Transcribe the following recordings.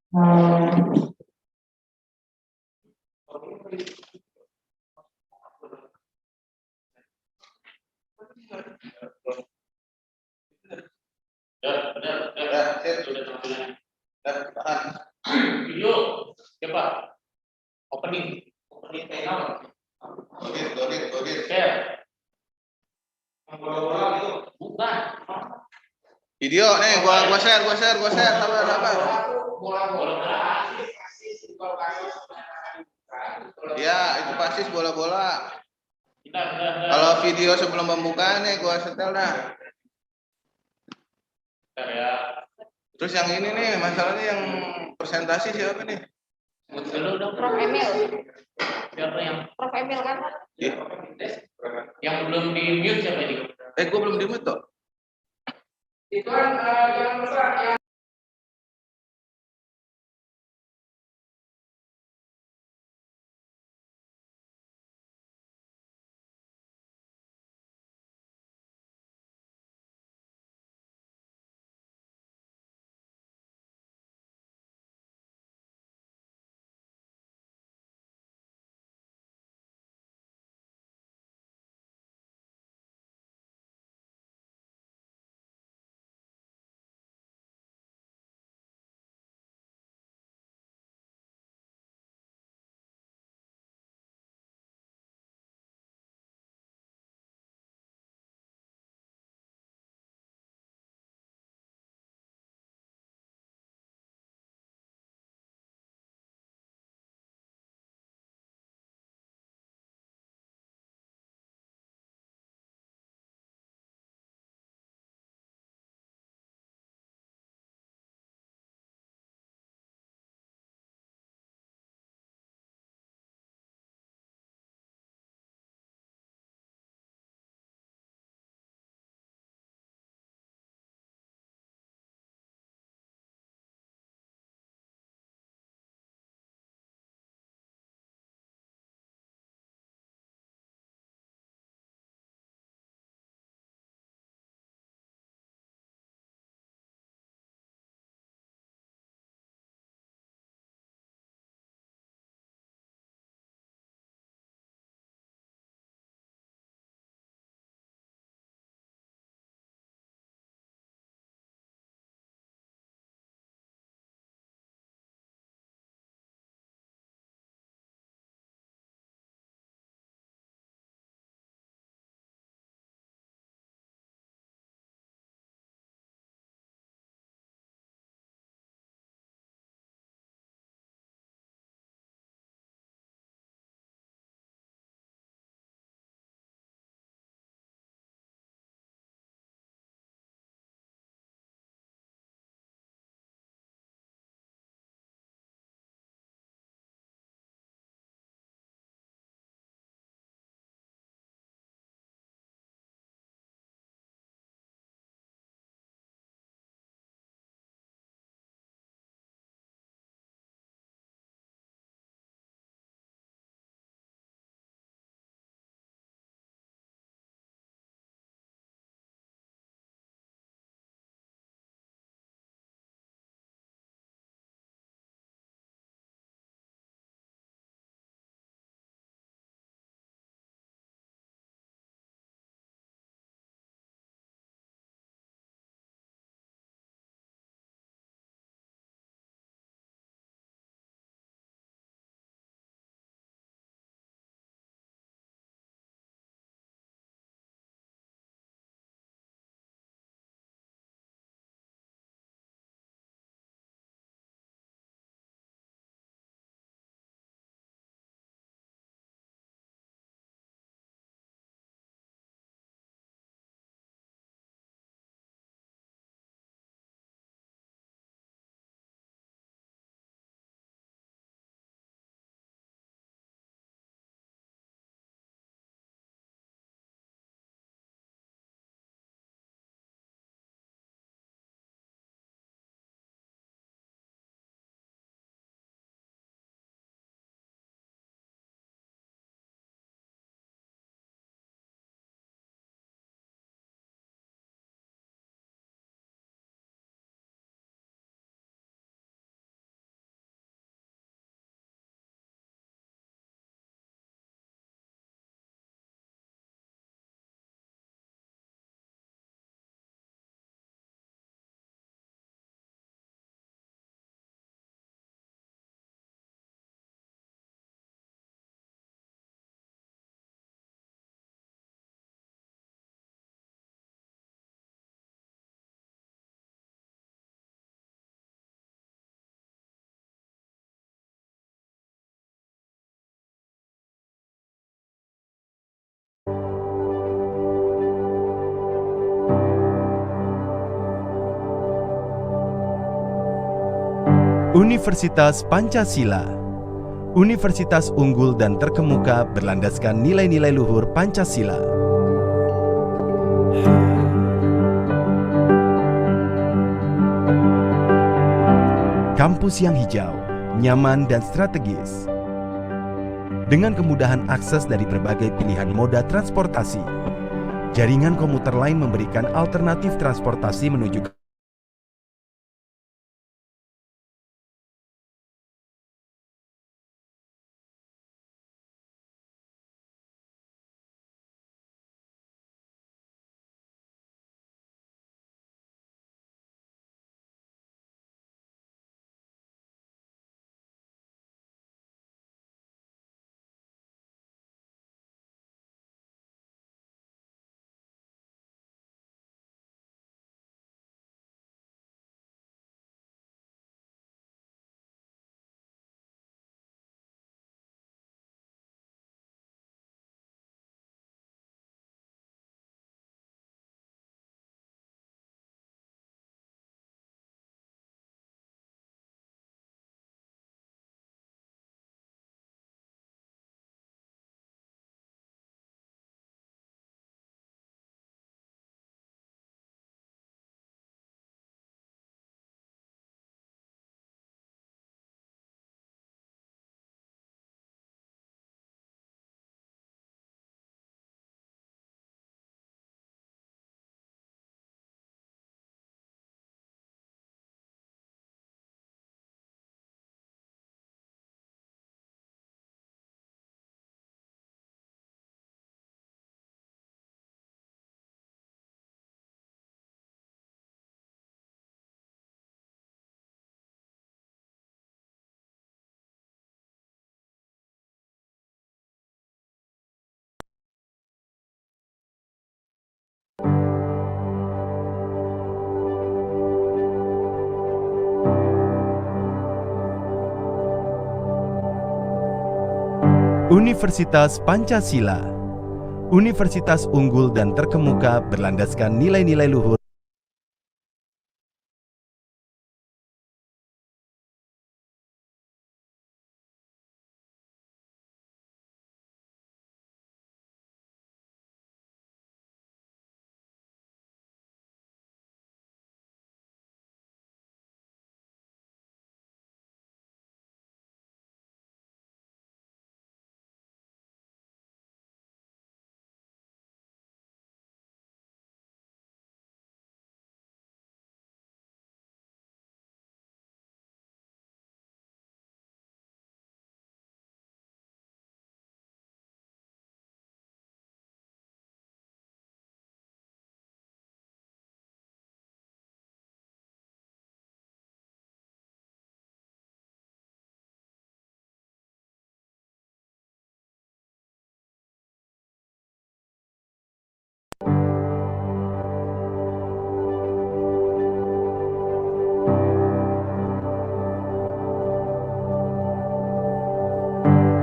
Video, siapa? Opening Keynotes. Share. Bukan. Video nih, gua share, sabar. Ya, itu pasti bola. Kalau video sebelum pembukaan nih, gua setel dah. Terus yang ini nih, masalahnya yang presentasi siapa nih? Prof Emil. Siapa yang Prof Emil kan? Yang belum di mute siapa ini? Gua belum di mute toh. Itu kan yang besar. Universitas Pancasila, universitas unggul dan terkemuka berlandaskan nilai-nilai luhur Pancasila. Kampus yang hijau, nyaman dan strategis. Dengan kemudahan akses dari berbagai pilihan moda transportasi, jaringan komuter lain memberikan alternatif transportasi menuju Universitas Pancasila, universitas unggul dan terkemuka berlandaskan nilai-nilai luhur.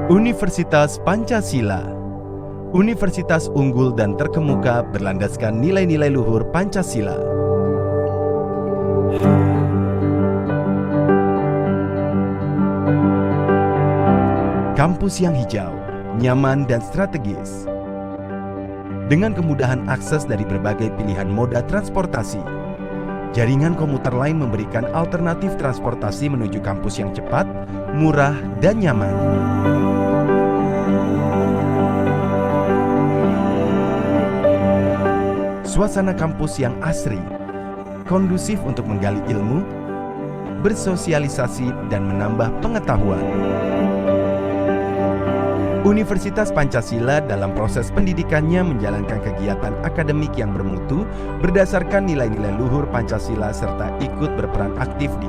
Universitas Pancasila, universitas unggul dan terkemuka berlandaskan nilai-nilai luhur Pancasila. Kampus yang hijau, nyaman dan strategis. Dengan kemudahan akses dari berbagai pilihan moda transportasi, jaringan komuter lain memberikan alternatif transportasi menuju kampus yang cepat, murah, dan nyaman. Suasana kampus yang asri, kondusif untuk menggali ilmu, bersosialisasi, dan menambah pengetahuan. Universitas Pancasila dalam proses pendidikannya menjalankan kegiatan akademik yang bermutu berdasarkan nilai-nilai luhur Pancasila serta ikut berperan aktif di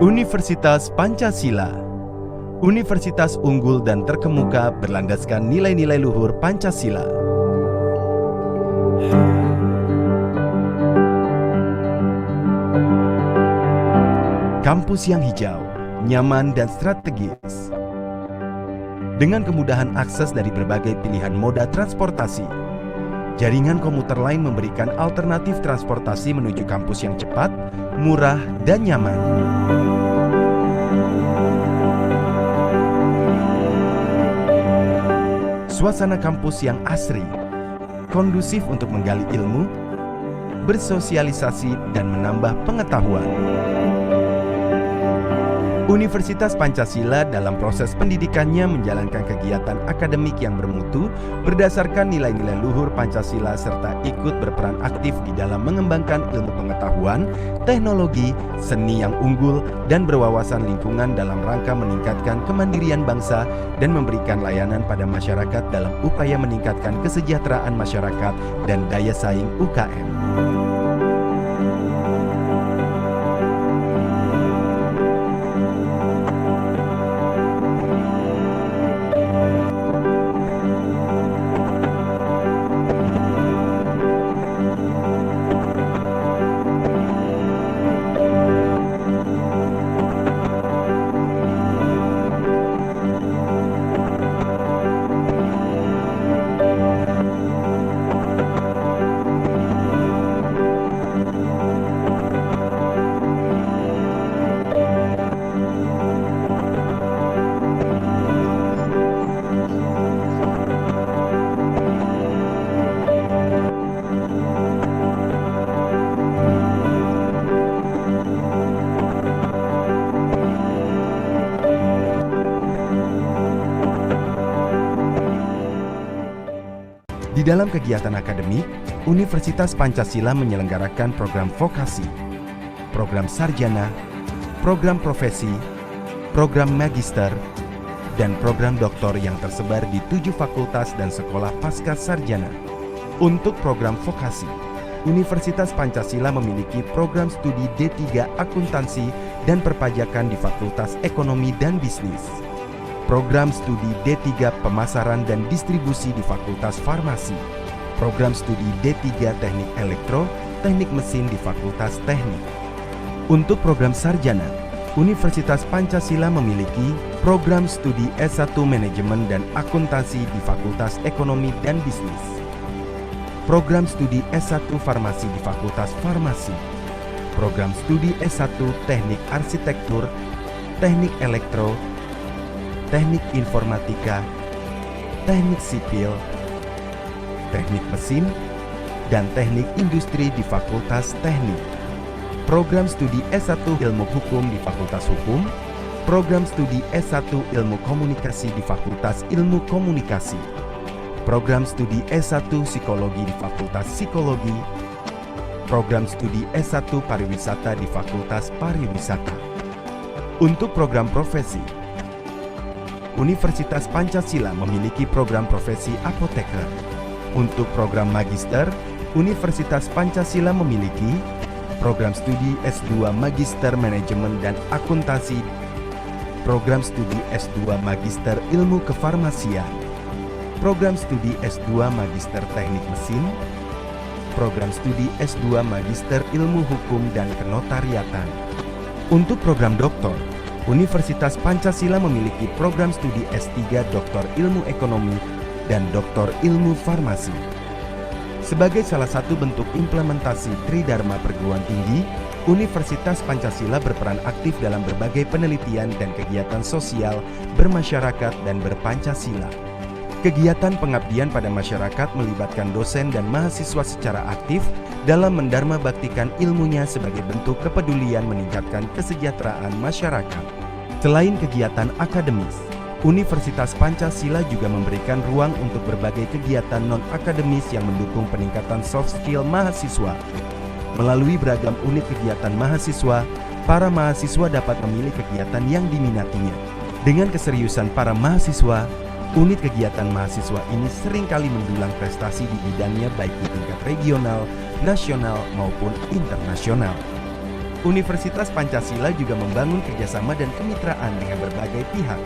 Universitas Pancasila, universitas unggul dan terkemuka berlandaskan nilai-nilai luhur Pancasila. Kampus yang hijau, nyaman dan strategis. Dengan kemudahan akses dari berbagai pilihan moda transportasi, jaringan komuter lain memberikan alternatif transportasi menuju kampus yang cepat, murah, dan nyaman. Suasana kampus yang asri, kondusif untuk menggali ilmu, bersosialisasi, dan menambah pengetahuan. Universitas Pancasila dalam proses pendidikannya menjalankan kegiatan akademik yang bermutu berdasarkan nilai-nilai luhur Pancasila serta ikut berperan aktif di dalam mengembangkan ilmu pengetahuan, teknologi, seni yang unggul, dan berwawasan lingkungan dalam rangka meningkatkan kemandirian bangsa dan memberikan layanan pada masyarakat dalam upaya meningkatkan kesejahteraan masyarakat dan daya saing UKM. Di dalam kegiatan akademik, Universitas Pancasila menyelenggarakan program vokasi, program sarjana, program profesi, program magister, dan program doktor yang tersebar di 7 fakultas dan sekolah pasca sarjana. Untuk program vokasi, Universitas Pancasila memiliki program studi D3 Akuntansi dan Perpajakan di Fakultas Ekonomi dan Bisnis. Program studi D3 Pemasaran dan Distribusi di Fakultas Farmasi. Program studi D3 Teknik Elektro, Teknik Mesin di Fakultas Teknik. Untuk program sarjana, Universitas Pancasila memiliki program studi S1 Manajemen dan Akuntansi di Fakultas Ekonomi dan Bisnis. Program studi S1 Farmasi di Fakultas Farmasi. Program studi S1 Teknik Arsitektur, Teknik Elektro, Teknik Informatika, Teknik Sipil, Teknik Mesin, dan Teknik Industri di Fakultas Teknik. Program studi S1 Ilmu Hukum di Fakultas Hukum, program studi S1 Ilmu Komunikasi di Fakultas Ilmu Komunikasi, program studi S1 Psikologi di Fakultas Psikologi, program studi S1 Pariwisata di Fakultas Pariwisata. Untuk program profesi, Universitas Pancasila memiliki program profesi apoteker. Untuk program magister, Universitas Pancasila memiliki program studi S2 Magister Manajemen dan Akuntansi, program studi S2 Magister Ilmu Kefarmasian, program studi S2 Magister Teknik Mesin, program studi S2 Magister Ilmu Hukum dan Kenotariatan. Untuk program doktor, Universitas Pancasila memiliki program studi S3 Doktor Ilmu Ekonomi dan Doktor Ilmu Farmasi. Sebagai salah satu bentuk implementasi Tridharma Perguruan Tinggi, Universitas Pancasila berperan aktif dalam berbagai penelitian dan kegiatan sosial, bermasyarakat, dan berpancasila. Kegiatan pengabdian pada masyarakat melibatkan dosen dan mahasiswa secara aktif dalam mendharma baktikan ilmunya sebagai bentuk kepedulian meningkatkan kesejahteraan masyarakat. Selain kegiatan akademis, Universitas Pancasila juga memberikan ruang untuk berbagai kegiatan non-akademis yang mendukung peningkatan soft skill mahasiswa. Melalui beragam unit kegiatan mahasiswa, para mahasiswa dapat memilih kegiatan yang diminatinya. Dengan keseriusan para mahasiswa, unit kegiatan mahasiswa ini seringkali mendulang prestasi di bidangnya baik di tingkat regional, nasional, maupun internasional. Universitas Pancasila juga membangun kerjasama dan kemitraan dengan berbagai pihak,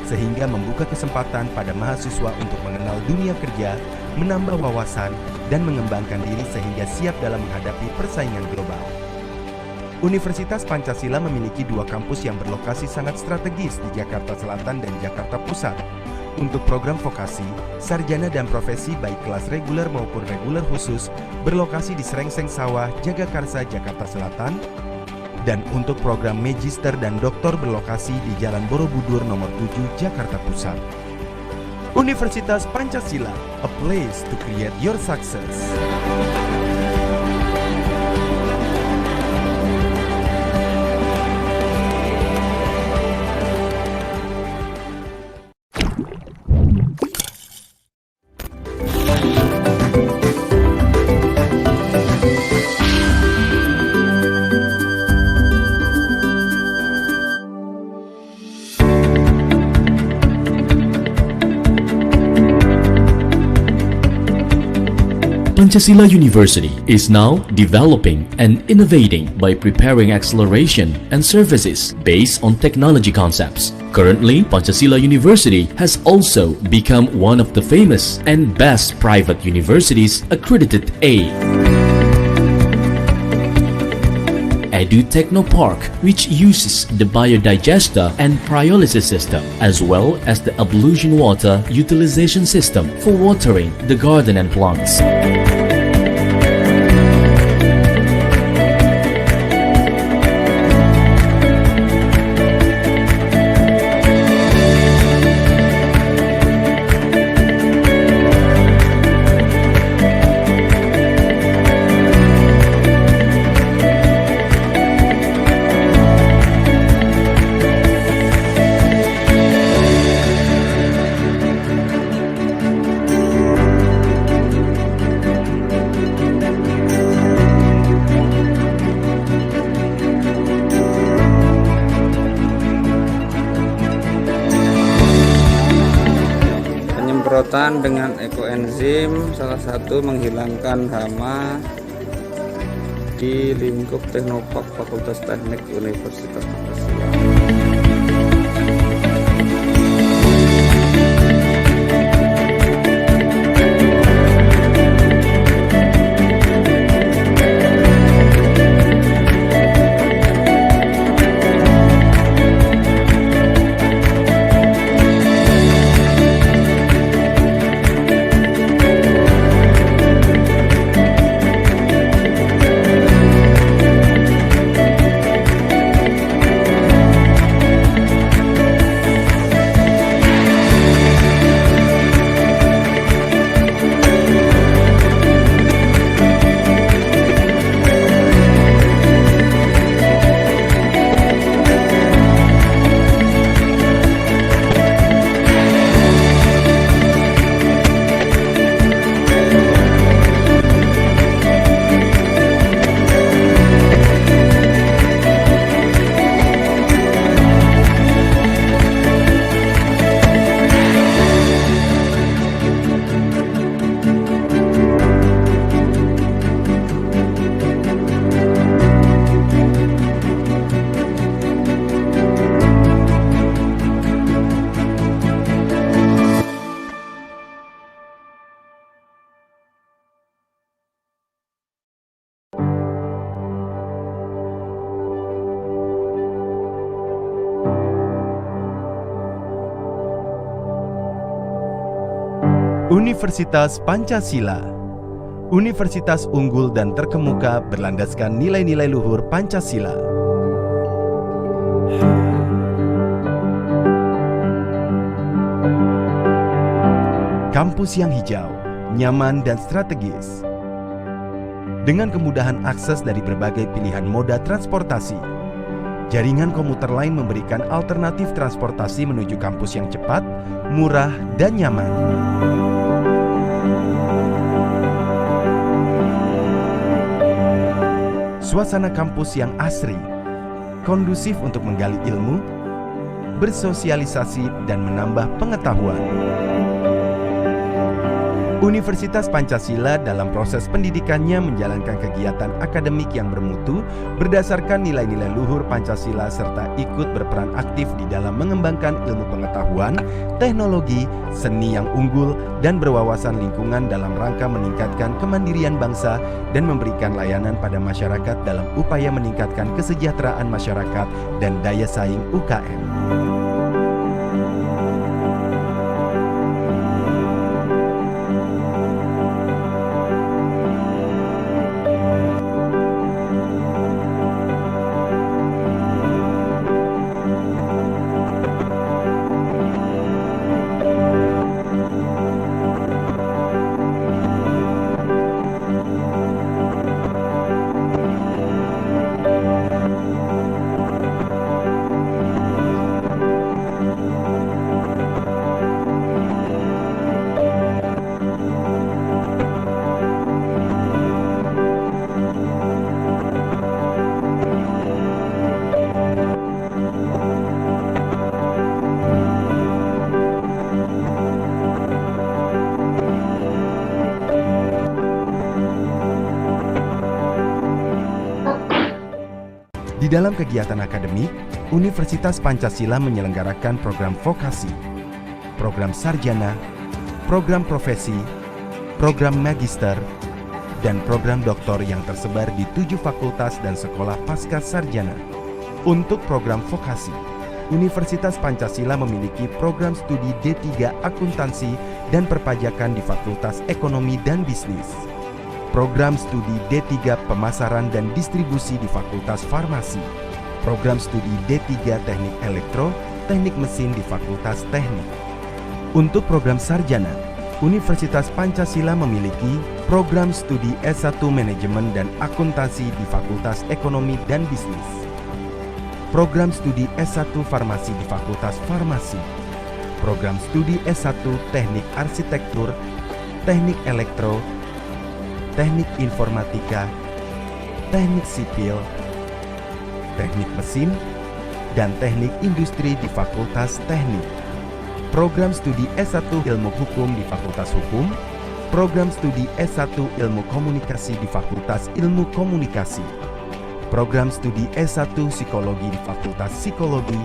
sehingga membuka kesempatan pada mahasiswa untuk mengenal dunia kerja, menambah wawasan, dan mengembangkan diri sehingga siap dalam menghadapi persaingan global. Universitas Pancasila memiliki 2 kampus yang berlokasi sangat strategis di Jakarta Selatan dan Jakarta Pusat. Untuk program vokasi, sarjana dan profesi baik kelas reguler maupun reguler khusus berlokasi di Srengseng Sawah, Jagakarsa, Jakarta Selatan. Dan untuk program magister dan doktor berlokasi di Jalan Borobudur nomor 7, Jakarta Pusat. Universitas Pancasila, a place to create your success. Pancasila University is now developing and innovating by preparing acceleration and services based on technology concepts. Currently, Pancasila University has also become one of the famous and best private universities accredited A. Edu Technopark, which uses the biodigester and pyrolysis system, as well as the ablution water utilization system for watering the garden and plants. Penyemprotan dengan ekoenzim salah satu menghilangkan hama di lingkup Teknopark Fakultas Teknik Universitas Pancasila. Universitas Pancasila, universitas unggul dan terkemuka berlandaskan nilai-nilai luhur Pancasila. Kampus yang hijau, nyaman dan strategis. Dengan kemudahan akses dari berbagai pilihan moda transportasi, jaringan komuter lain memberikan alternatif transportasi menuju kampus yang cepat, murah, dan nyaman. Suasana kampus yang asri, kondusif untuk menggali ilmu, bersosialisasi, dan menambah pengetahuan. Universitas Pancasila dalam proses pendidikannya menjalankan kegiatan akademik yang bermutu berdasarkan nilai-nilai luhur Pancasila serta ikut berperan aktif di dalam mengembangkan ilmu pengetahuan, teknologi, seni yang unggul, dan berwawasan lingkungan dalam rangka meningkatkan kemandirian bangsa dan memberikan layanan pada masyarakat dalam upaya meningkatkan kesejahteraan masyarakat dan daya saing UKM. Di dalam kegiatan akademik, Universitas Pancasila menyelenggarakan program vokasi, program sarjana, program profesi, program magister, dan program doktor yang tersebar di 7 fakultas dan sekolah pasca sarjana. Untuk program vokasi, Universitas Pancasila memiliki program studi D3 Akuntansi dan Perpajakan di Fakultas Ekonomi dan Bisnis. Program studi D3 Pemasaran dan Distribusi di Fakultas Farmasi. Program studi D3 Teknik Elektro, Teknik Mesin di Fakultas Teknik. Untuk program sarjana, Universitas Pancasila memiliki program studi S1 Manajemen dan Akuntansi di Fakultas Ekonomi dan Bisnis. Program studi S1 Farmasi di Fakultas Farmasi. Program studi S1 Teknik Arsitektur, Teknik Elektro, Teknik Informatika, Teknik Sipil, Teknik Mesin, dan Teknik Industri di Fakultas Teknik. Program studi S1 Ilmu Hukum di Fakultas Hukum, program studi S1 Ilmu Komunikasi di Fakultas Ilmu Komunikasi, program studi S1 Psikologi di Fakultas Psikologi,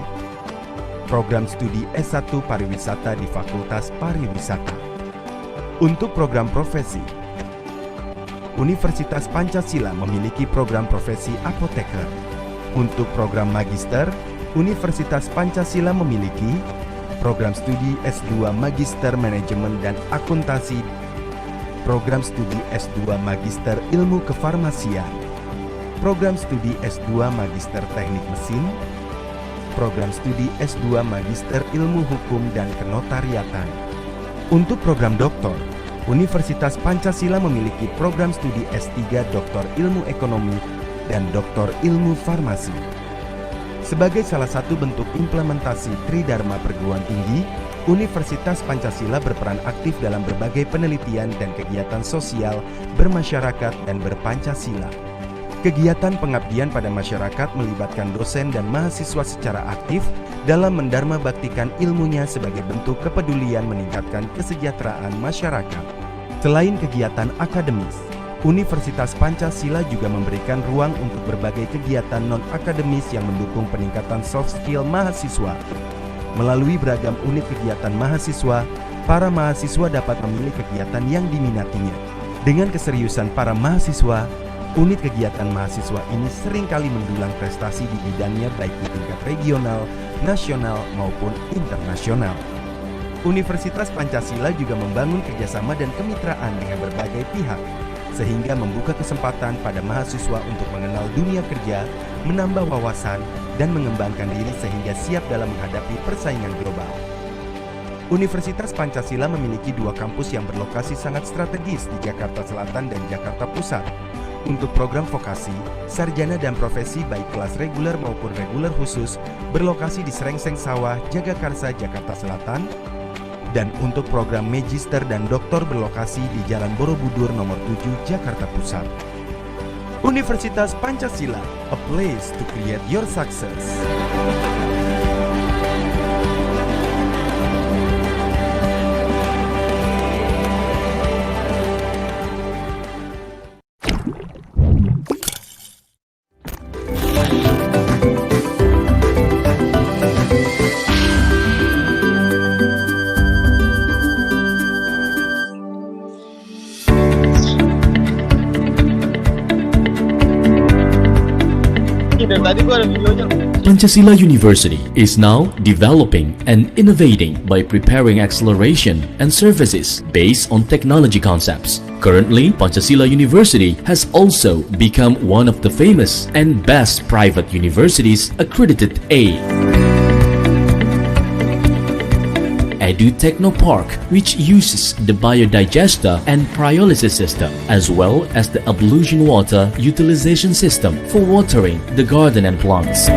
program studi S1 Pariwisata di Fakultas Pariwisata. Untuk program profesi, Universitas Pancasila memiliki program profesi apoteker. Untuk program magister, Universitas Pancasila memiliki program studi S2 Magister Manajemen dan Akuntansi, program studi S2 Magister Ilmu Kefarmasian, program studi S2 Magister Teknik Mesin, program studi S2 Magister Ilmu Hukum dan Kenotariatan. Untuk program doktor, Universitas Pancasila memiliki program studi S3 Doktor Ilmu Ekonomi dan Doktor Ilmu Farmasi. Sebagai salah satu bentuk implementasi Tridharma Perguruan Tinggi, Universitas Pancasila berperan aktif dalam berbagai penelitian dan kegiatan sosial, bermasyarakat, dan berpancasila. Kegiatan pengabdian pada masyarakat melibatkan dosen dan mahasiswa secara aktif dalam mendharma baktikan ilmunya sebagai bentuk kepedulian meningkatkan kesejahteraan masyarakat. Selain kegiatan akademis, Universitas Pancasila juga memberikan ruang untuk berbagai kegiatan non-akademis yang mendukung peningkatan soft skill mahasiswa. Melalui beragam unit kegiatan mahasiswa, para mahasiswa dapat memilih kegiatan yang diminatinya. Dengan keseriusan para mahasiswa, unit kegiatan mahasiswa ini seringkali mendulang prestasi di bidangnya baik di tingkat regional, nasional, maupun internasional. Universitas Pancasila juga membangun kerjasama dan kemitraan dengan berbagai pihak, sehingga membuka kesempatan pada mahasiswa untuk mengenal dunia kerja, menambah wawasan, dan mengembangkan diri sehingga siap dalam menghadapi persaingan global. Universitas Pancasila memiliki 2 kampus yang berlokasi sangat strategis di Jakarta Selatan dan Jakarta Pusat. Untuk program vokasi, sarjana dan profesi baik kelas reguler maupun reguler khusus berlokasi di Srengseng Sawah, Jagakarsa, Jakarta Selatan. Dan untuk program magister dan doktor berlokasi di Jalan Borobudur nomor 7, Jakarta Pusat. Universitas Pancasila, a place to create your success. Dari tadi gua ada videonya. Pancasila University is now developing and innovating by preparing acceleration and services based on technology concepts. Currently, Pancasila University has also become one of the famous and best private universities accredited A. Edu Technopark, which uses the biodigester and pyrolysis system, as well as the ablution water utilization system for watering the garden and plants.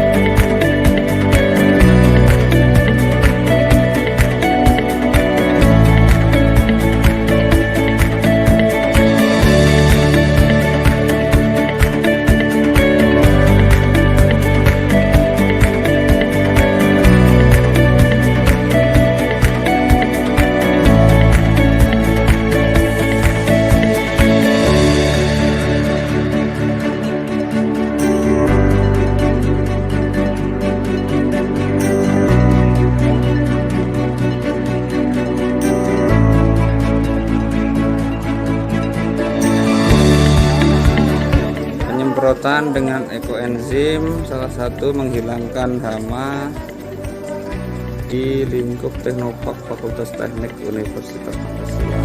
Penyemprotan dengan ekoenzim salah satu menghilangkan hama di lingkup Teknopark Fakultas Teknik Universitas Pancasila.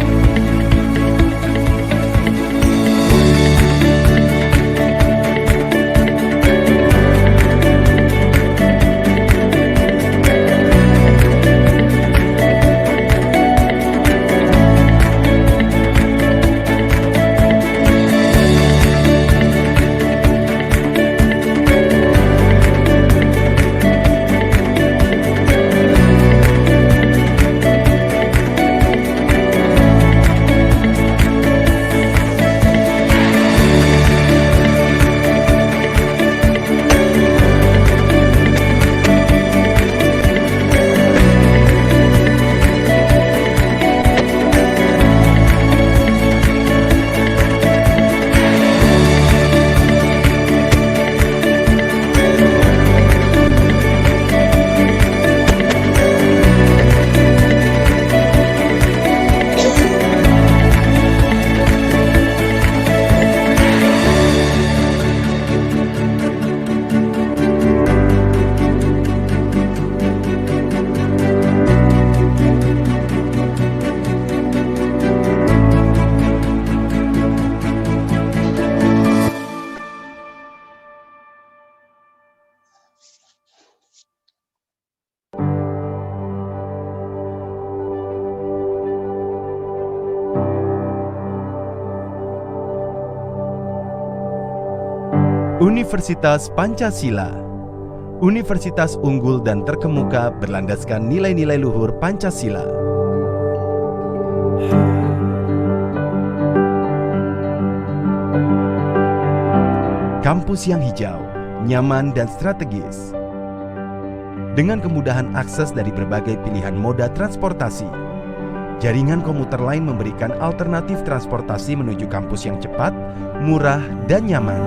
Universitas Pancasila, universitas unggul dan terkemuka berlandaskan nilai-nilai luhur Pancasila. Kampus yang hijau, nyaman dan strategis. Dengan kemudahan akses dari berbagai pilihan moda transportasi, jaringan komuter lain memberikan alternatif transportasi menuju kampus yang cepat, murah, dan nyaman.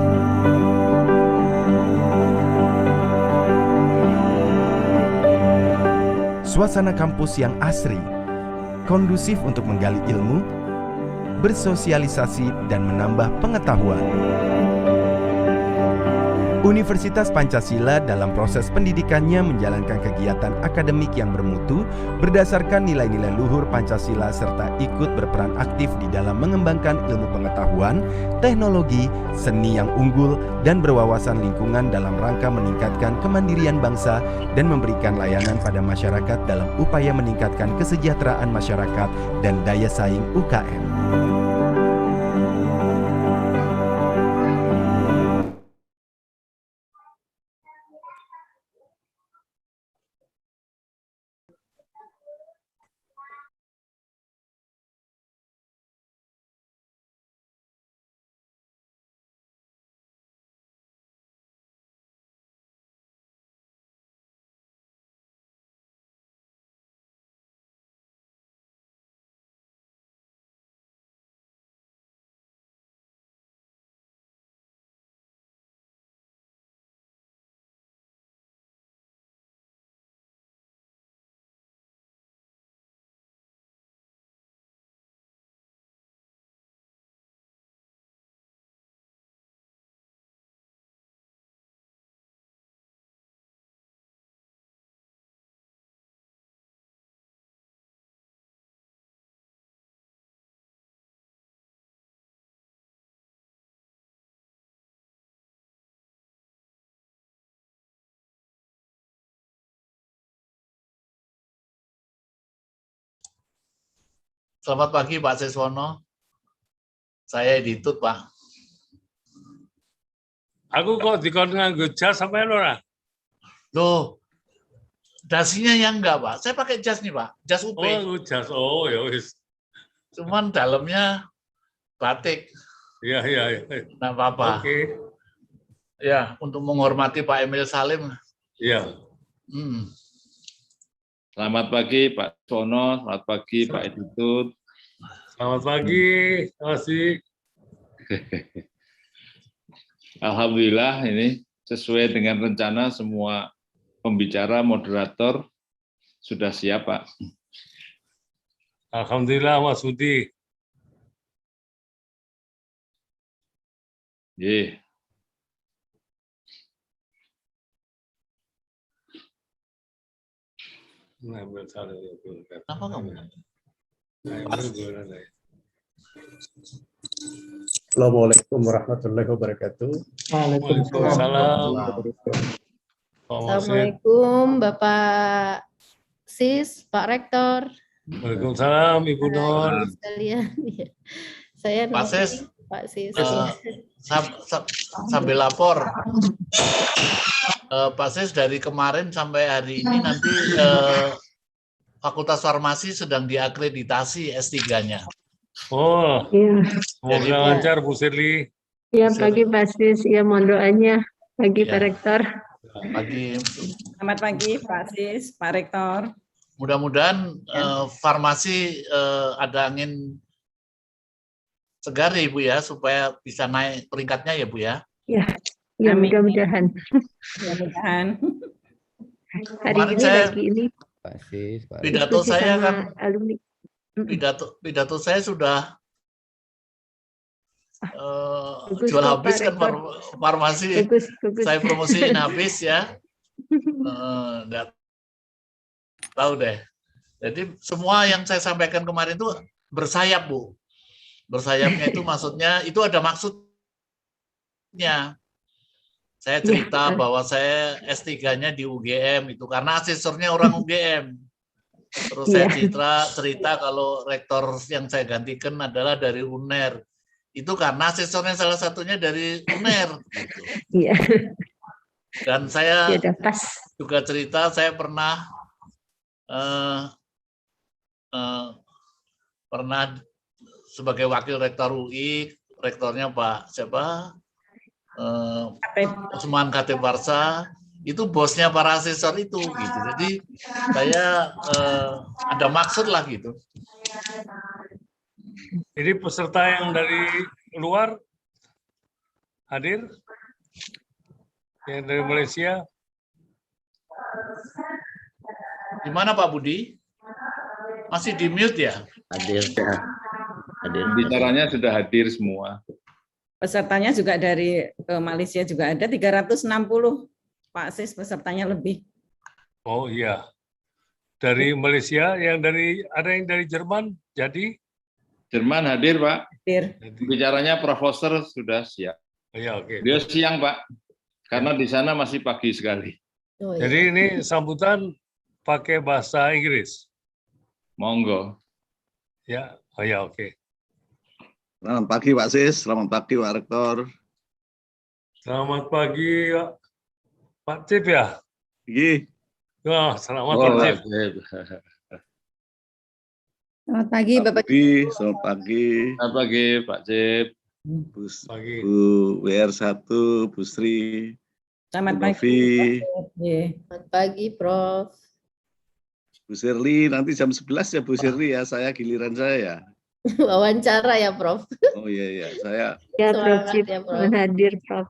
Suasana kampus yang asri, kondusif untuk menggali ilmu, bersosialisasi, dan menambah pengetahuan. Universitas Pancasila dalam proses pendidikannya menjalankan kegiatan akademik yang bermutu berdasarkan nilai-nilai luhur Pancasila serta ikut berperan aktif di dalam mengembangkan ilmu pengetahuan, teknologi, seni yang unggul, dan berwawasan lingkungan dalam rangka meningkatkan kemandirian bangsa dan memberikan layanan pada masyarakat dalam upaya meningkatkan kesejahteraan masyarakat dan daya saing UKM. Selamat pagi Pak Siswono. Saya editut Pak. Aku kok dikon nganggo jas sampean ora? Loh, dasinya yang enggak Pak. Saya pakai jas nih Pak, jas UP. Oh, nganggo jas. Oh, ya wis. Cuman dalamnya batik. Iya. Nggak apa-apa. Oke. Ya, untuk menghormati Pak Emil Salim. Iya. Selamat pagi Pak Sono, selamat pagi Pak Editut. Selamat pagi, terima kasih. Alhamdulillah ini sesuai dengan rencana semua pembicara, moderator sudah siap Pak. Alhamdulillah Mas Budi. Ye. Apa kamu? Assalamualaikum warahmatullahi wabarakatuh. Waalaikumsalam. Assalamualaikum Bapak Sis, Pak Rektor. Waalaikumsalam Ibu Nur. Sekalian. Saya Pak Sis. Pak Sis. Sambil lapor. Pak Sis, dari kemarin sampai hari ini nanti Fakultas Farmasi sedang diakreditasi S3-nya. Oh, Iya. semoga lancar Bu Sirli. Ya, pagi Pak Sis. Ya, mohon doanya. Pagi Ya. Pak Rektor. Pagi. Selamat pagi Pak Sis, Pak Rektor. Mudah-mudahan farmasi ada angin segar ya Ibu ya, supaya bisa naik peringkatnya ya Bu ya. Ya, ya mudah-mudahan. Mudah-mudahan. Hari Kemarin ini saya- lagi ini Pidato diskusi saya sama kan, alumni. pidato saya sudah Bagus jual kok, habis Pak kan Rektor. farmasi. Bagus. Saya promosiin habis ya. Nggak tahu deh. Jadi semua yang saya sampaikan kemarin itu bersayap Bu. Bersayapnya itu maksudnya itu ada maksudnya. Saya cerita bahwa saya S3-nya di UGM itu karena asesornya orang UGM. Terus saya cerita kalau rektor yang saya gantikan adalah dari UNER. Itu karena asesornya salah satunya dari UNER. Gitu. Iya. Dan saya Ya, udah pas. juga cerita saya pernah sebagai wakil rektor UI, rektornya Pak siapa? Usman Khatib Warsa, itu bosnya para asesor itu gitu. Jadi saya ada maksud lah gitu. Jadi peserta yang dari luar hadir? Yang dari Malaysia? Di mana Pak Budi? Masih di mute ya? Hadir. Bicaranya sudah hadir semua. Pesertanya juga dari Malaysia juga ada 360 Pak Sis, pesertanya lebih. Oh iya. Dari Malaysia, ada yang dari Jerman, jadi? Jerman hadir Pak. Hadir. Bicaranya Prof. Foster sudah siap. Oh, iya, oke. Dia siang Pak, karena di sana masih pagi sekali. Oh, Jadi ini sambutan pakai bahasa Inggris. Monggo. Ya, oh ya, oke. Selamat pagi Pak Sis, selamat pagi Pak Rektor. Selamat pagi, Pak Cip ya? Pagi. Wah, selamat Pak Cip. Selamat pagi Bapak. Selamat pagi. Selamat pagi Pak Cip. Bu Pagi. WR1, Bu Sri. Selamat Bu pagi. Novi. Selamat pagi Prof. Bu Sirli, nanti jam 11 ya Bu Sirli ya, saya giliran saya ya. Wawancara ya Prof. Oh iya, saya Ya, Prof. Semangat Cip. ya, Prof. Hadir, Prof.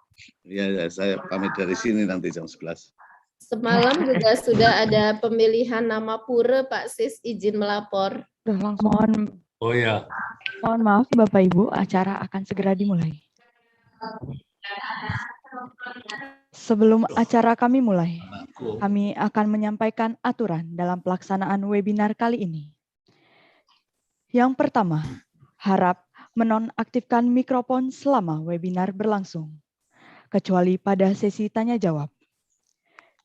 ya saya pamit dari sini nanti jam 11. Semalam juga sudah ada pemilihan nama pura Pak Sis, izin melapor. Oh ya. Mohon maaf Bapak Ibu, acara akan segera dimulai. Sebelum acara kami mulai, kami akan menyampaikan aturan dalam pelaksanaan webinar kali ini. Yang pertama, harap menonaktifkan mikrofon selama webinar berlangsung, kecuali pada sesi tanya jawab.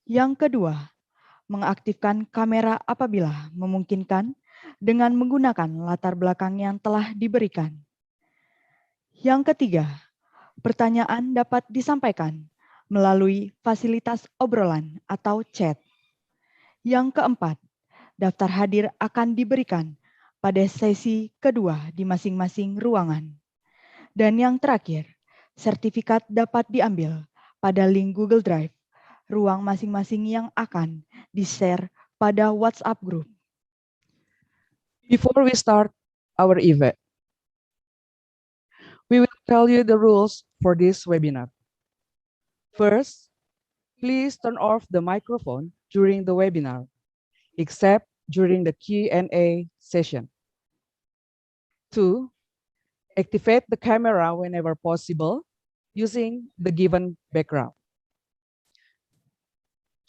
Yang kedua, mengaktifkan kamera apabila memungkinkan dengan menggunakan latar belakang yang telah diberikan. Yang ketiga, pertanyaan dapat disampaikan melalui fasilitas obrolan atau chat. Yang keempat, daftar hadir akan diberikan pada sesi kedua di masing-masing ruangan. Dan yang terakhir, sertifikat dapat diambil pada link Google Drive, ruang masing-masing yang akan di-share pada WhatsApp group. Before we start our event, we will tell you the rules for this webinar. First, please turn off the microphone during the webinar, except during the Q&A session. 2, activate the camera whenever possible using the given background.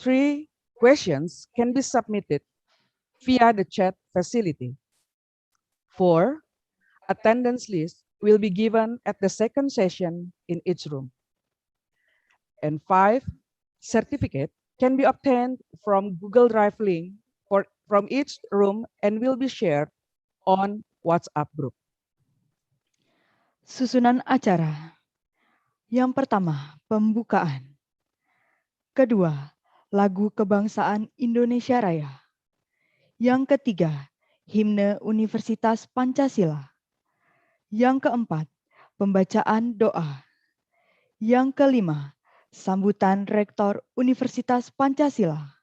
3, questions can be submitted via the chat facility. 4, attendance list will be given at the second session in each room. And 5, certificate can be obtained from Google Drive link from each room and will be shared on WhatsApp group. Susunan acara. Yang pertama, pembukaan. Kedua, lagu kebangsaan Indonesia Raya. Yang ketiga, himne Universitas Pancasila. Yang keempat, pembacaan doa. Yang kelima, sambutan Rektor Universitas Pancasila.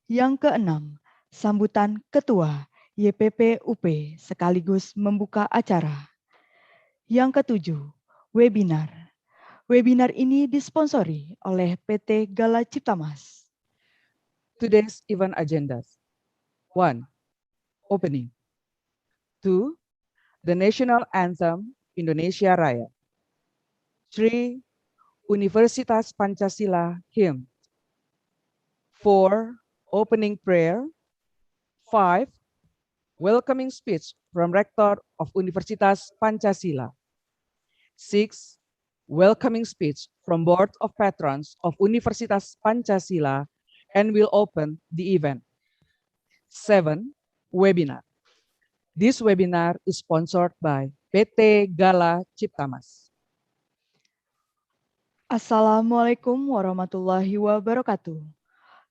Yang keenam, sambutan Ketua YPP-UP sekaligus membuka acara. Yang ketujuh, webinar. Webinar ini disponsori oleh PT Gala Ciptamas. Today's event agendas. 1, opening. 2, the national anthem Indonesia Raya. 3, Universitas Pancasila hymn. 4, opening prayer. 5, welcoming speech from Rector of Universitas Pancasila. 6, welcoming speech from Board of Patrons of Universitas Pancasila and will open the event. 7, webinar. This webinar is sponsored by PT Gala Ciptamas. Assalamualaikum warahmatullahi wabarakatuh.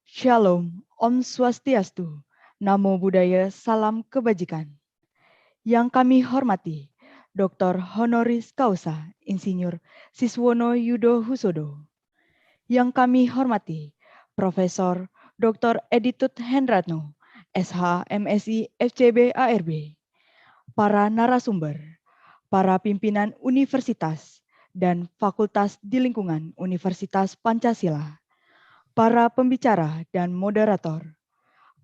Shalom, Om Swastiastu, Namo Buddhaya, Salam Kebajikan. Yang kami hormati, Dr. Honoris Causa, Insinyur Siswono Yudo Husodo. Yang kami hormati, Profesor Dr. Editut Hendratno, SH, MSI, FCB, ARB. Para narasumber, para pimpinan universitas, dan fakultas di lingkungan Universitas Pancasila, para pembicara dan moderator,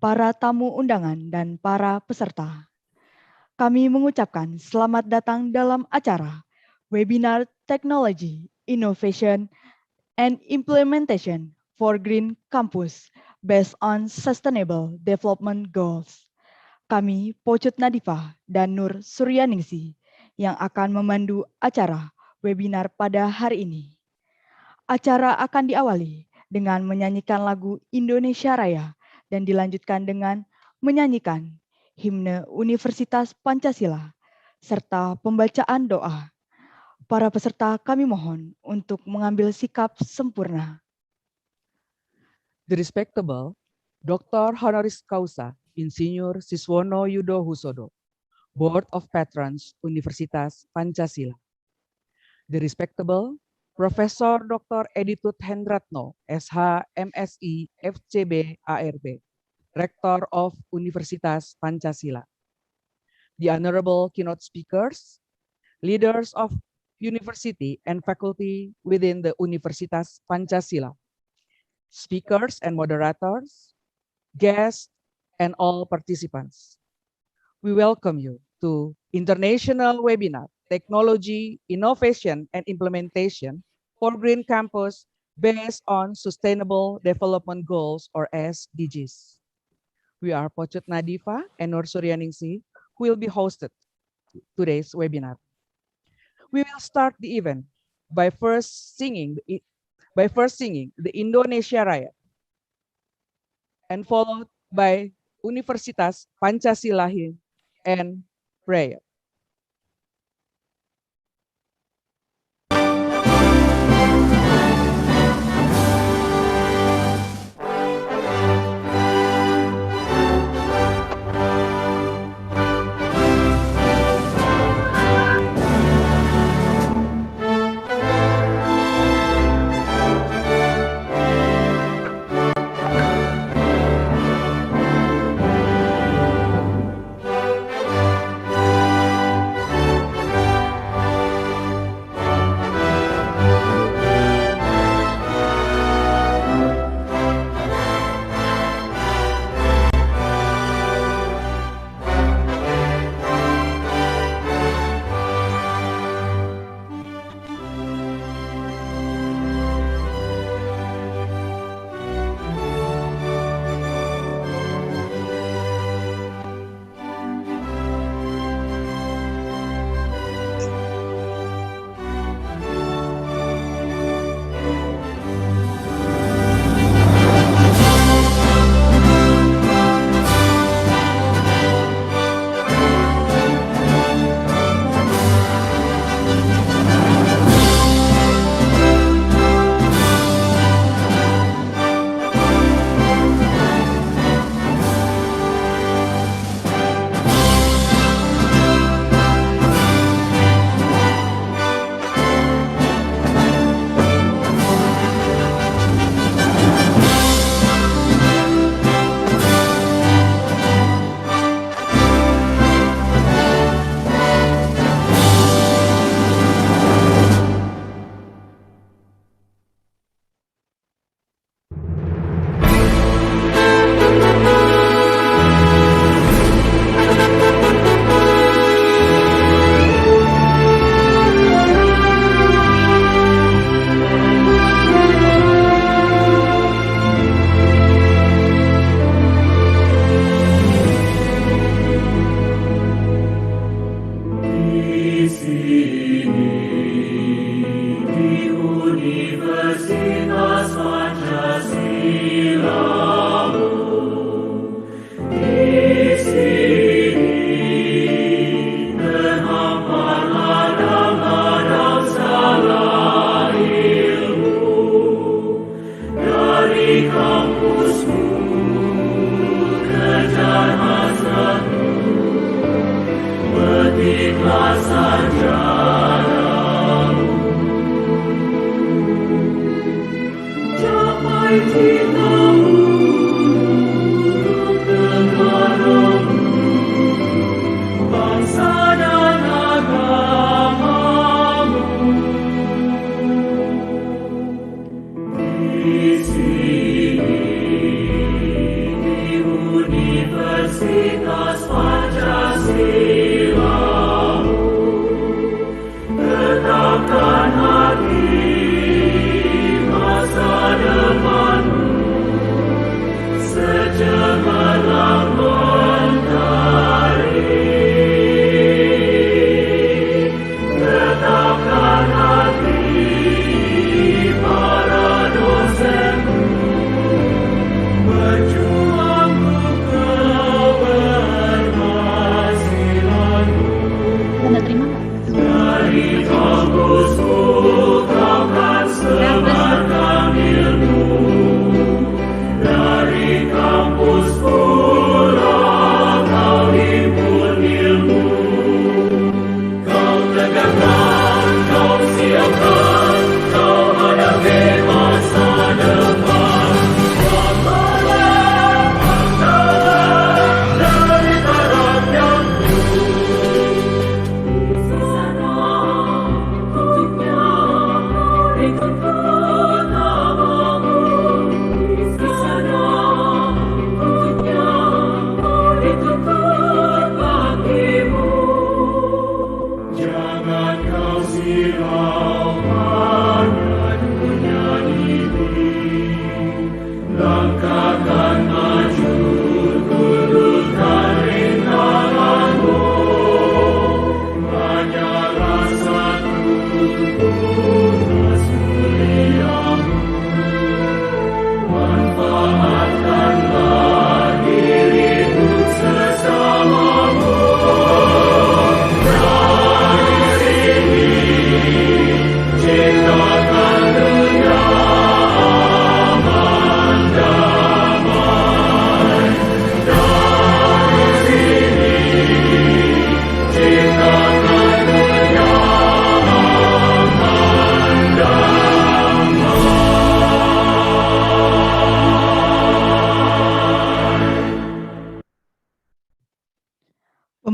para tamu undangan dan para peserta. Kami mengucapkan selamat datang dalam acara Webinar Technology, Innovation, and Implementation for Green Campus based on Sustainable Development Goals. Kami, Pocut Nadifa dan Nur Suryaningsi, yang akan memandu acara webinar pada hari ini. Acara akan diawali dengan menyanyikan lagu Indonesia Raya dan dilanjutkan dengan menyanyikan himne Universitas Pancasila serta pembacaan doa. Para peserta kami mohon untuk mengambil sikap sempurna. The respectable Dr. Honoris Causa Insinyur Siswono Yudo Husodo, Board of Patrons Universitas Pancasila. The respectable Profesor Dr. Editut Hendratno, SH, MSI, FCB, ARB, Rector of Universitas Pancasila. The honorable keynote speakers, leaders of university and faculty within the Universitas Pancasila, speakers and moderators, guests, and all participants. We welcome you to International Webinar, Technology, Innovation, and Implementation for Green Campus based on Sustainable Development Goals or SDGs. We are Pocut Nadifa and Nur Suryaningsi, who will be hosted today's webinar. We will start the event by first singing the Indonesia Raya and followed by Universitas Pancasila and prayer. Manfaatkanlah diri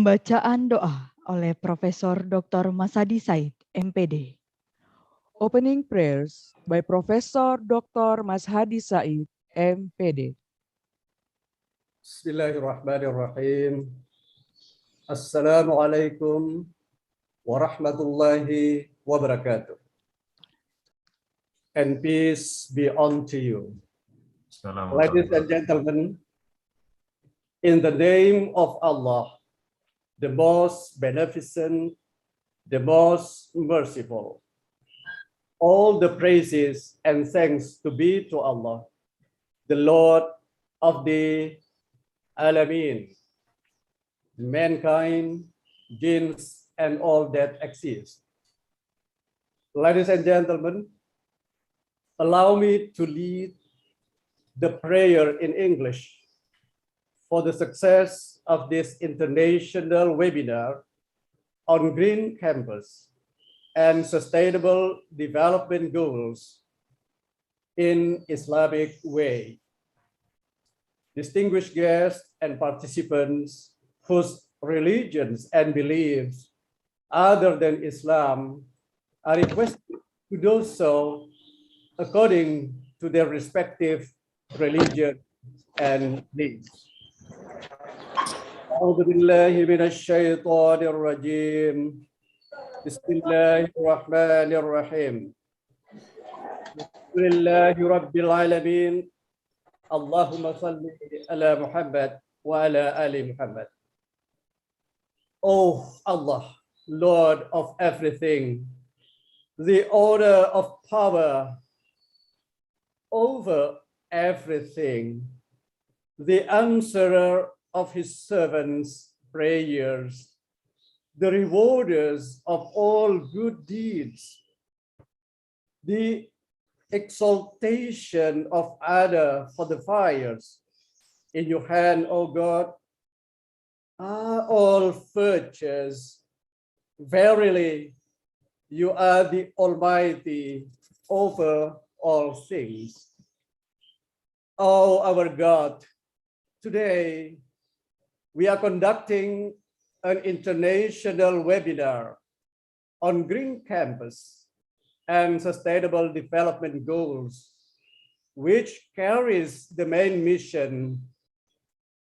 Pembacaan doa oleh Profesor Dr. Masadi Said, MPD. Opening prayers by Professor Dr. Mashadi Said, MPD. Bismillahirrahmanirrahim. Assalamualaikum warahmatullahi wabarakatuh. And peace be unto you. Ladies and gentlemen, in the name of Allah, the most beneficent, the most merciful, all the praises and thanks to be to Allah, the Lord of the Alameen, mankind, jinns, and all that exists. Ladies and gentlemen, allow me to lead the prayer in English for the success of this international webinar on Green Campus and Sustainable Development Goals in Islamic way. Distinguished guests and participants whose religions and beliefs other than Islam are requested to do so according to their respective religion and beliefs. أعوذ بالله من الشيطان الرجيم. بسم الله الرحمن الرحيم. الحمد لله رب العالمين. اللهم صل على محمد وعلى آل محمد. Oh Allah, Lord of everything, the owner of power over everything, the answerer of his servants' prayers, the rewarders of all good deeds, the exaltation of honor for the fires. In your hand, O God, are all virtues. Verily, you are the Almighty over all things. O our God, today we are conducting an international webinar on Green Campus and Sustainable Development Goals, which carries the main mission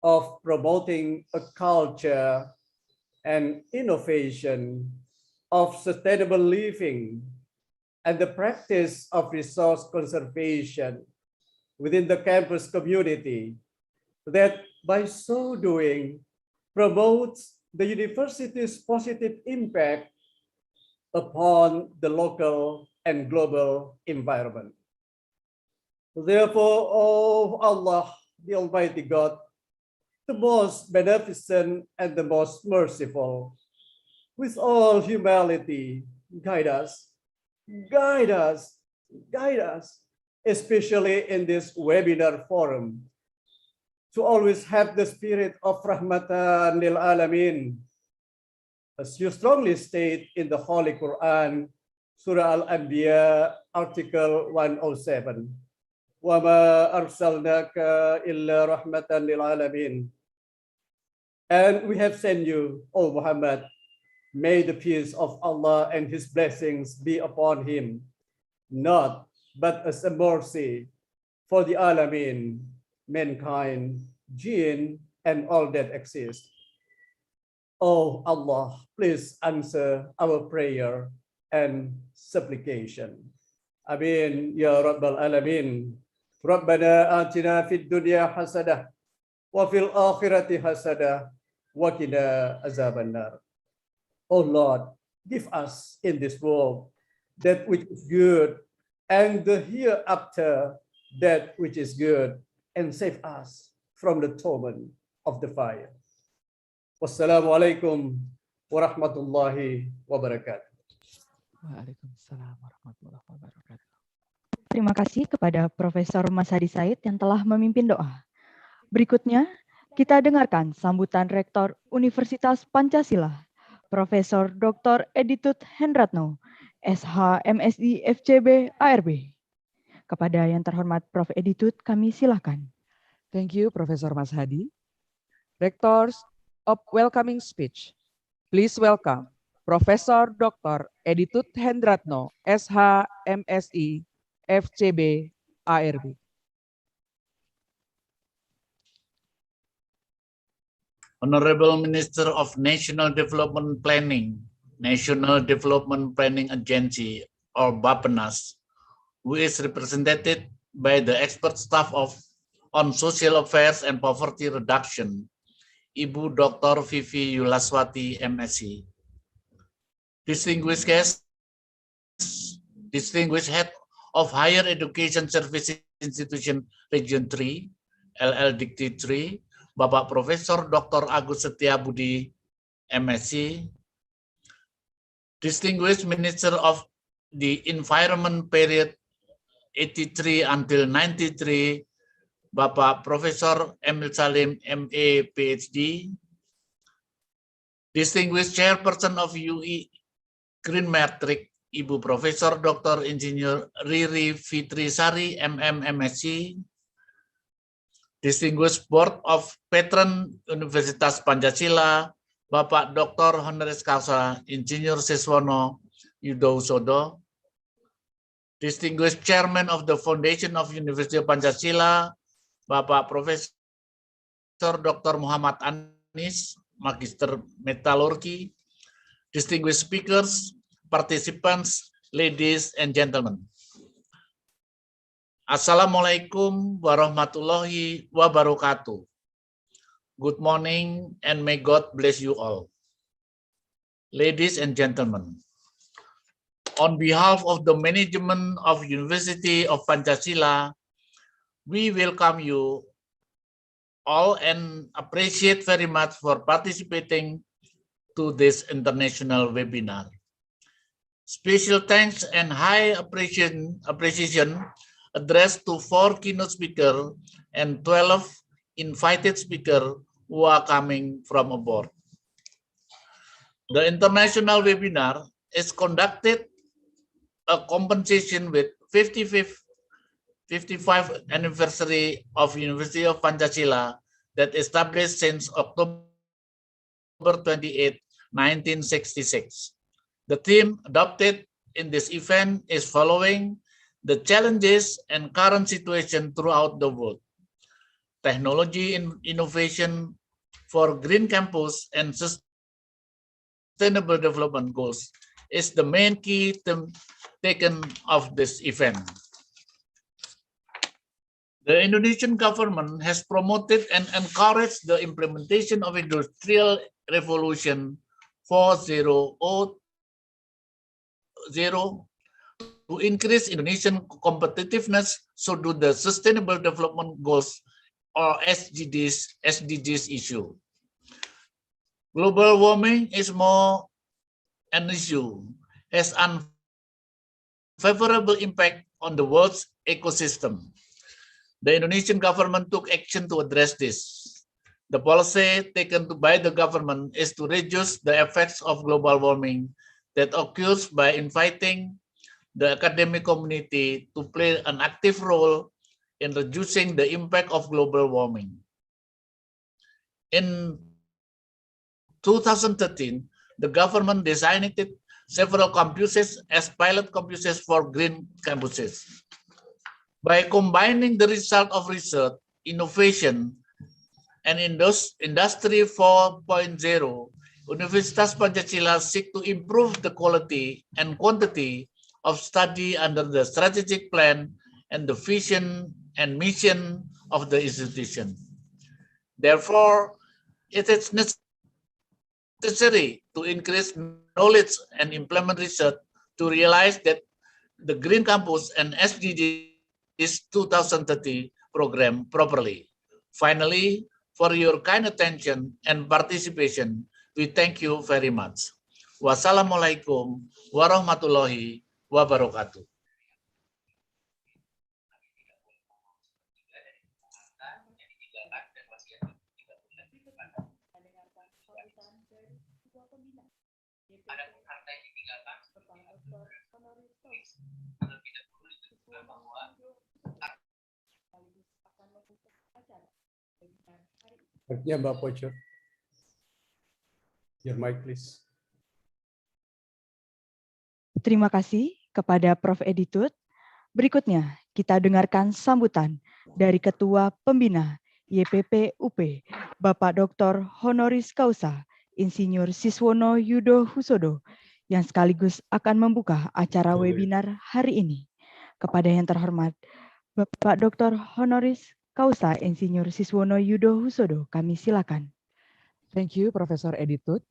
of promoting a culture and innovation of sustainable living and the practice of resource conservation within the campus community that by so doing promotes the university's positive impact upon the local and global environment. Therefore, O Allah, the Almighty God, the most beneficent and the most merciful, with all humility, guide us, guide us, guide us, especially in this webinar forum, to always have the spirit of rahmatan lil alamin, as you strongly state in the Holy Quran, Surah Al-Anbiya, Article 107. وَمَا أَرْسَلْنَاكَ إِلَّا رَحْمَةً لِلْعَالَمِينَ. And we have sent you, O Muhammad, may the peace of Allah and his blessings be upon him, not but as a mercy for the Alamin, mankind, jinn, and all that exist. Oh Allah, please answer our prayer and supplication. Amin ya Rabbal Alamin. Rabbana atina fid dunya hasanah wa fil akhirati hasanah wa qina azabannar. Oh Lord, give us in this world that which is good, and the hereafter that which is good, and save us from the torment of the fire. Wassalamualaikum warahmatullahi wabarakatuh. Waalaikumsalam warahmatullahi wabarakatuh. Terima kasih kepada Profesor Masadi Said yang telah memimpin doa. Berikutnya, kita dengarkan sambutan Rektor Universitas Pancasila, Profesor Dr. Editut Hendratno, SH MSI FCB ARB. Kepada yang terhormat Prof. Editut, kami silakan. Thank you, Profesor Mas Hadi. Rectors of welcoming speech, please welcome Profesor Dr. Editut Hendratno, SH, MSI, FCB, ARB. Honorable Minister of National Development Planning, National Development Planning Agency, or BAPENAS, who is represented by the expert staff on social affairs and poverty reduction, Ibu Dr. Vivi Yulaswati, MSc. Distinguished guests, distinguished head of Higher Education Services Institution Region 3, LL Dikti 3, Bapak Profesor Dr. Agus Setiabudi, MSc, distinguished Minister of the Environment period 83 until 93, Bapak Profesor Emil Salim, MA, PhD, distinguished Chairperson of UE Green Matrix, Ibu Profesor Dr. Insinyur Riri Fitrisari, MM, MSc, distinguished Board of Patron Universitas Pancasila, Bapak Dr. Honoris Causa Insinyur Siswono Yudohusodo, distinguished Chairman of the Foundation of University of Pancasila, Bapak Profesor Dr. Muhammad Anis, Magister Metallurgi, distinguished speakers, participants, ladies and gentlemen. Assalamualaikum warahmatullahi wabarakatuh. Good morning and may God bless you all. Ladies and gentlemen, on behalf of the management of University of Pancasila, we welcome you all and appreciate very much for participating to this international webinar. Special thanks and high appreciation addressed to 4 keynote speakers and 12 invited speakers who are coming from abroad. The international webinar is conducted a compensation with 55th anniversary of University of Pancasila that established since October 28, 1966. The theme adopted in this event is following the challenges and current situation throughout the world. Technology and innovation for green campus and sustainable development goals is the main key theme taken of this event. The Indonesian government has promoted and encouraged the implementation of Industrial Revolution 4.0 to increase Indonesian competitiveness, so do the Sustainable Development Goals or SDGs issue. Global warming is more an issue, has unfavorable impact on the world's ecosystem. The Indonesian government took action to address this. The policy taken by the government is to reduce the effects of global warming that occurs by inviting the academic community to play an active role in reducing the impact of global warming. In 2013, the government designated several campuses as pilot campuses for green campuses. By combining the result of research, innovation, and Industry 4.0, Universitas Pancasila seek to improve the quality and quantity of study under the strategic plan and the vision and mission of the institution. Therefore, it is necessary to increase knowledge and implement research to realize that the Green Campus and SDGs 2030 program properly. Finally, for your kind attention and participation, we thank you very much. Wassalamualaikum warahmatullahi wabarakatuh. Ya, Mbak Poco. Your mic, please. Terima kasih kepada Prof. Editut. Berikutnya, kita dengarkan sambutan dari Ketua Pembina YPP UP, Bapak Dr. Honoris Causa, Insinyur Siswono Yudo Husodo, yang sekaligus akan membuka acara webinar hari ini. Kepada yang terhormat, Bapak Dr. Honoris Causa, Insinyur Siswono Yudo Husodo, kami silakan. Thank you, Professor Editut.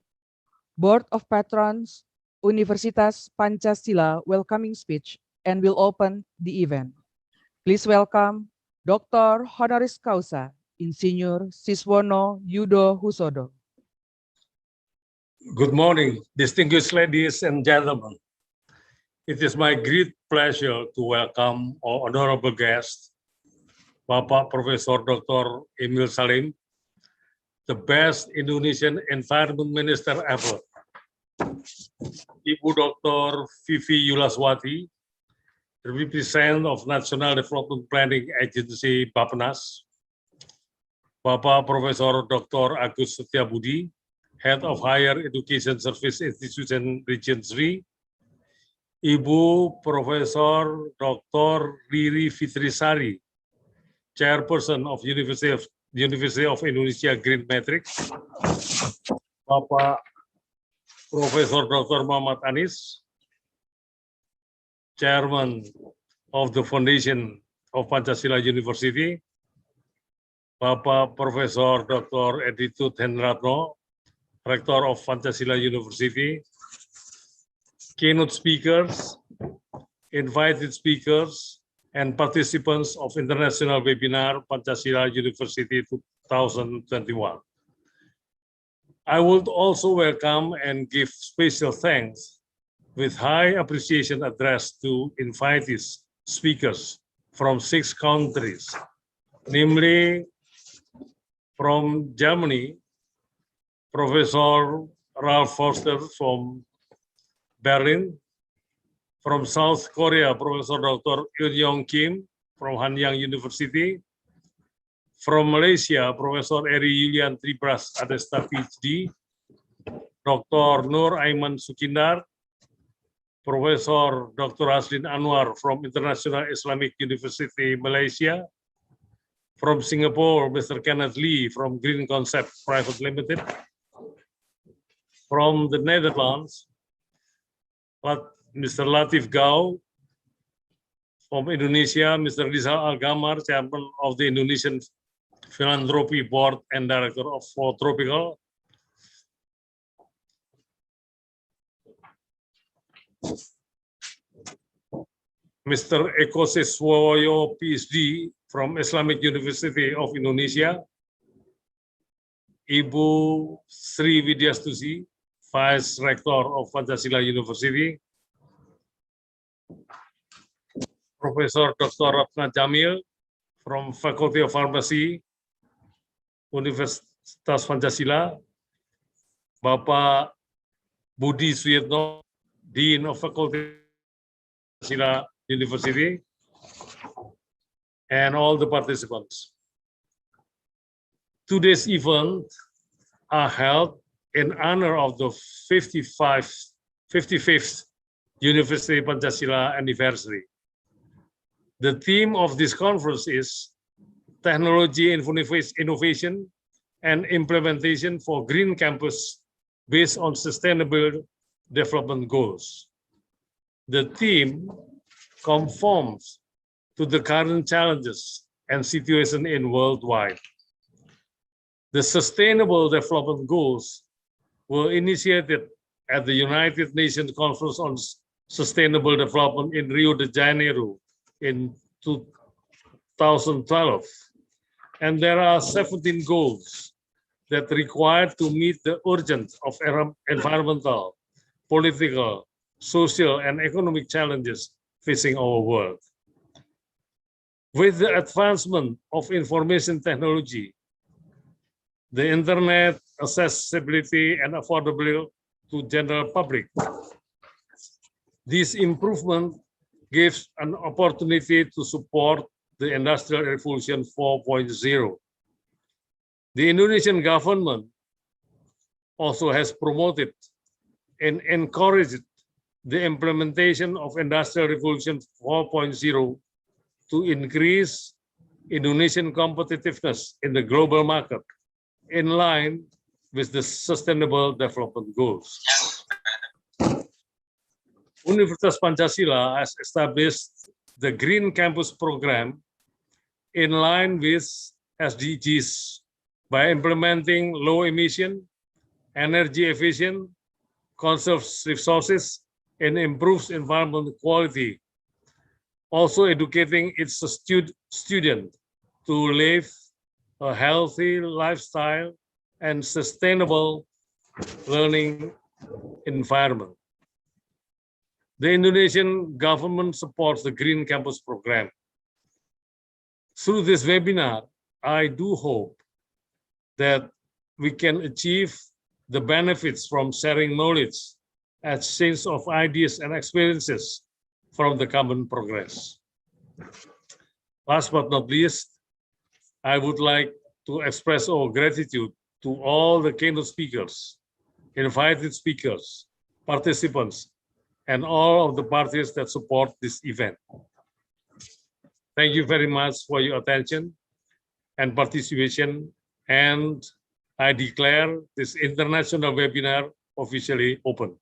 Board of Patrons Universitas Pancasila welcoming speech and will open the event. Please welcome Dr. Honoris Causa, Insinyur Siswono Yudo Husodo. Good morning, distinguished ladies and gentlemen. It is my great pleasure to welcome our honorable guest, Bapak Profesor Dr. Emil Salim, the best Indonesian Environment Minister ever. Ibu Dr. Vivi Yulaswati, the representative of National Development Planning Agency Bappenas, Bapak Profesor Dr. Agus Setiabudi, Head of Higher Education Service Institution Region 3, Ibu Profesor Dr. Riri Fitrisari, Chairperson of University of Indonesia Green Matrix, Bapak Profesor Dr. Muhammad Anis, Chairman of the Foundation of Pancasila University, Bapak Profesor Dr. Editut Hendratno, Rector of Pancasila University, keynote speakers, invited speakers, and participants of International Webinar Pancasila University 2021. I would also welcome and give special thanks with high appreciation addressed to invitees speakers from 6 countries, namely from Germany, Professor Ralph Forster from Berlin, from South Korea, Professor Dr. Yoon Yong Kim from Hanyang University, from Malaysia, Professor Eri Yulian Tribras Adesta PhD, Dr. Nur Aiman Sukindar, Professor Dr. Haslin Anwar from International Islamic University, Malaysia, from Singapore, Mr. Kenneth Lee from Green Concept Private Limited, from the Netherlands, Mr. Latif Gau, from Indonesia, Mr. Rizal Algamar, Chairman of the Indonesian Philanthropy Board and Director of For Tropical, Mr. Eko Siswoyo, PhD from Islamic University of Indonesia, Ibu Sri Widyastuti, Vice Rector of Pancasila University, Professor Dr. Ratna Jamil from Faculty of Pharmacy, Universitas Pancasila, Bapak Budi Suyitno, Dean of Faculty of Pancasila University, and all the participants. Today's event are held in honor of the 55th University Pancasila anniversary. The theme of this conference is Technology Innovation and Implementation for Green Campus based on Sustainable Development Goals. The theme conforms to the current challenges and situation in worldwide. The Sustainable Development Goals were initiated at the United Nations Conference on Sustainable Development in Rio de Janeiro in 2012. And there are 17 goals that require to meet the urgent of environmental, political, social, and economic challenges facing our world. With the advancement of information technology, the internet accessibility and affordability to general public, this improvement gives an opportunity to support the Industrial Revolution 4.0. The Indonesian government also has promoted and encouraged the implementation of Industrial Revolution 4.0 to increase Indonesian competitiveness in the global market in line with the Sustainable Development Goals. Universitas Pancasila has established the Green Campus program in line with SDGs by implementing low emission, energy efficient, conserves resources, and improves environmental quality. Also educating its student to live a healthy lifestyle and sustainable learning environment. The Indonesian government supports the Green Campus program. Through this webinar, I do hope that we can achieve the benefits from sharing knowledge, exchange of ideas and experiences from the common progress. Last but not least, I would like to express our gratitude to all the keynote speakers, invited speakers, participants, and all of the parties that support this event. Thank you very much for your attention and participation, and I declare this international webinar officially open.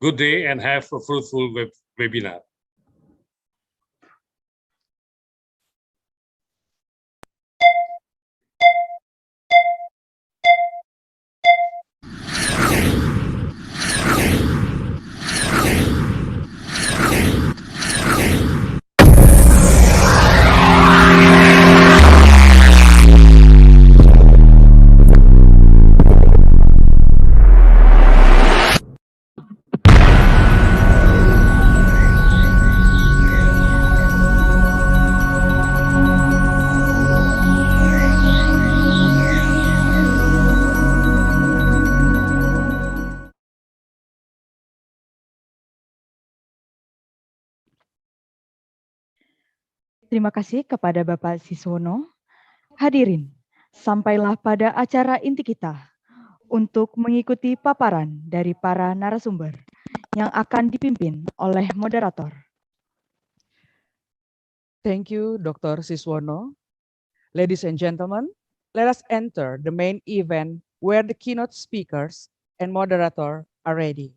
Good day and have a fruitful webinar. Terima kasih kepada Bapak Siswono. Hadirin, sampailah pada acara inti kita untuk mengikuti paparan dari para narasumber yang akan dipimpin oleh moderator. Thank you, Dr. Siswono. Ladies and gentlemen, let us enter the main event where the keynote speakers and moderator are ready.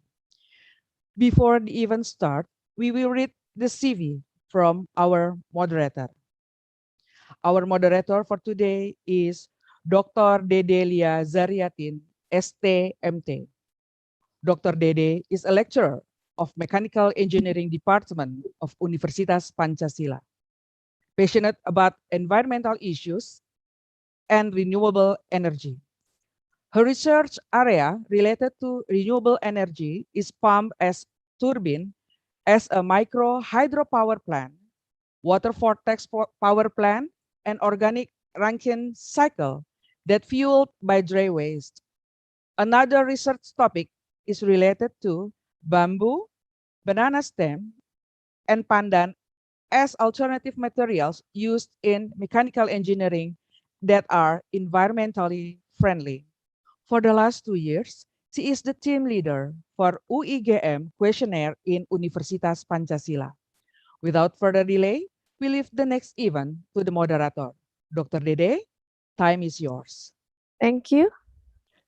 Before the event starts, we will read the CV from our moderator. Our moderator for today is Dr. Dedelia Zariatin, STMT. Dr. Dede is a lecturer of Mechanical Engineering Department of Universitas Pancasila, passionate about environmental issues and renewable energy. Her research area related to renewable energy is pump as turbine as a micro hydropower plant, water vortex power plant, and organic Rankine cycle that fueled by dry waste. Another research topic is related to bamboo, banana stem, and pandan as alternative materials used in mechanical engineering that are environmentally friendly. For the last 2 years, she is the team leader for UIGM questionnaire in Universitas Pancasila. Without further delay, we leave the next event to the moderator. Dr. Dede, time is yours. Thank you.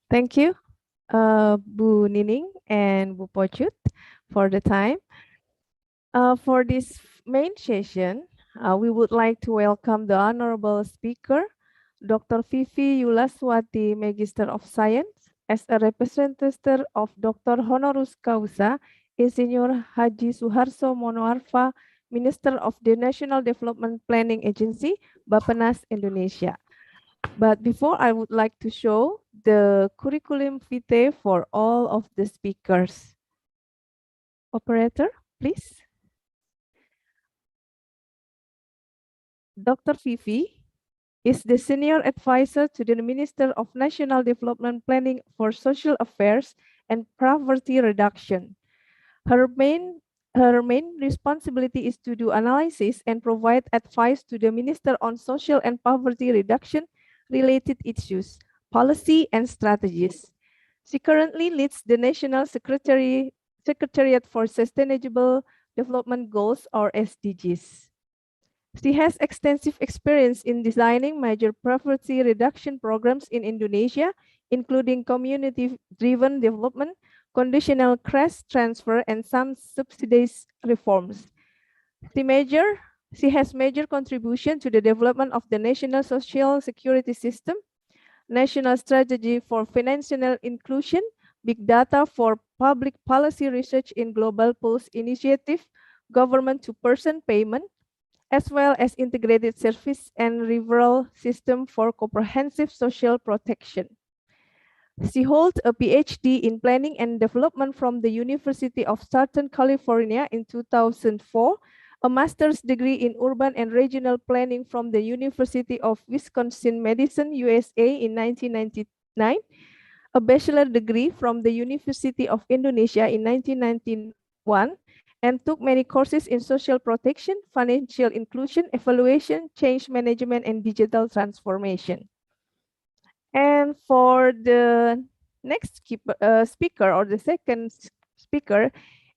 Thank you, Bu Nining and Bu Pochut for the time. For this main session, we would like to welcome the honorable speaker, Dr. Vivi Yulaswati, Magister of Science, as a representative of Dr. Honoris Causa, Insinyur Haji Suharso Monoarfa, Minister of the National Development Planning Agency, Bappenas, Indonesia. But before, I would like to show the curriculum vitae for all of the speakers. Operator, please. Dr. Vivi is the Senior Advisor to the Minister of National Development Planning for Social Affairs and Poverty Reduction. Her main responsibility is to do analysis and provide advice to the Minister on social and poverty reduction related issues, policy and strategies. She currently leads the National Secretariat for Sustainable Development Goals, or SDGs. She has extensive experience in designing major poverty reduction programs in Indonesia, including community-driven development, conditional cash transfer, and some subsidized reforms. She has major contribution to the development of the National Social Security System, National Strategy for Financial Inclusion, Big Data for Public Policy Research in Global Pulse Initiative, Government-to-Person Payment, as well as Integrated Service and Referral System for Comprehensive Social Protection. She holds a PhD in Planning and Development from the University of Southern California in 2004, a master's degree in Urban and Regional Planning from the University of Wisconsin-Madison, USA in 1999, a bachelor degree from the University of Indonesia in 1991, and took many courses in social protection, financial inclusion, evaluation, change management, and digital transformation. And for the next speaker, or the second speaker,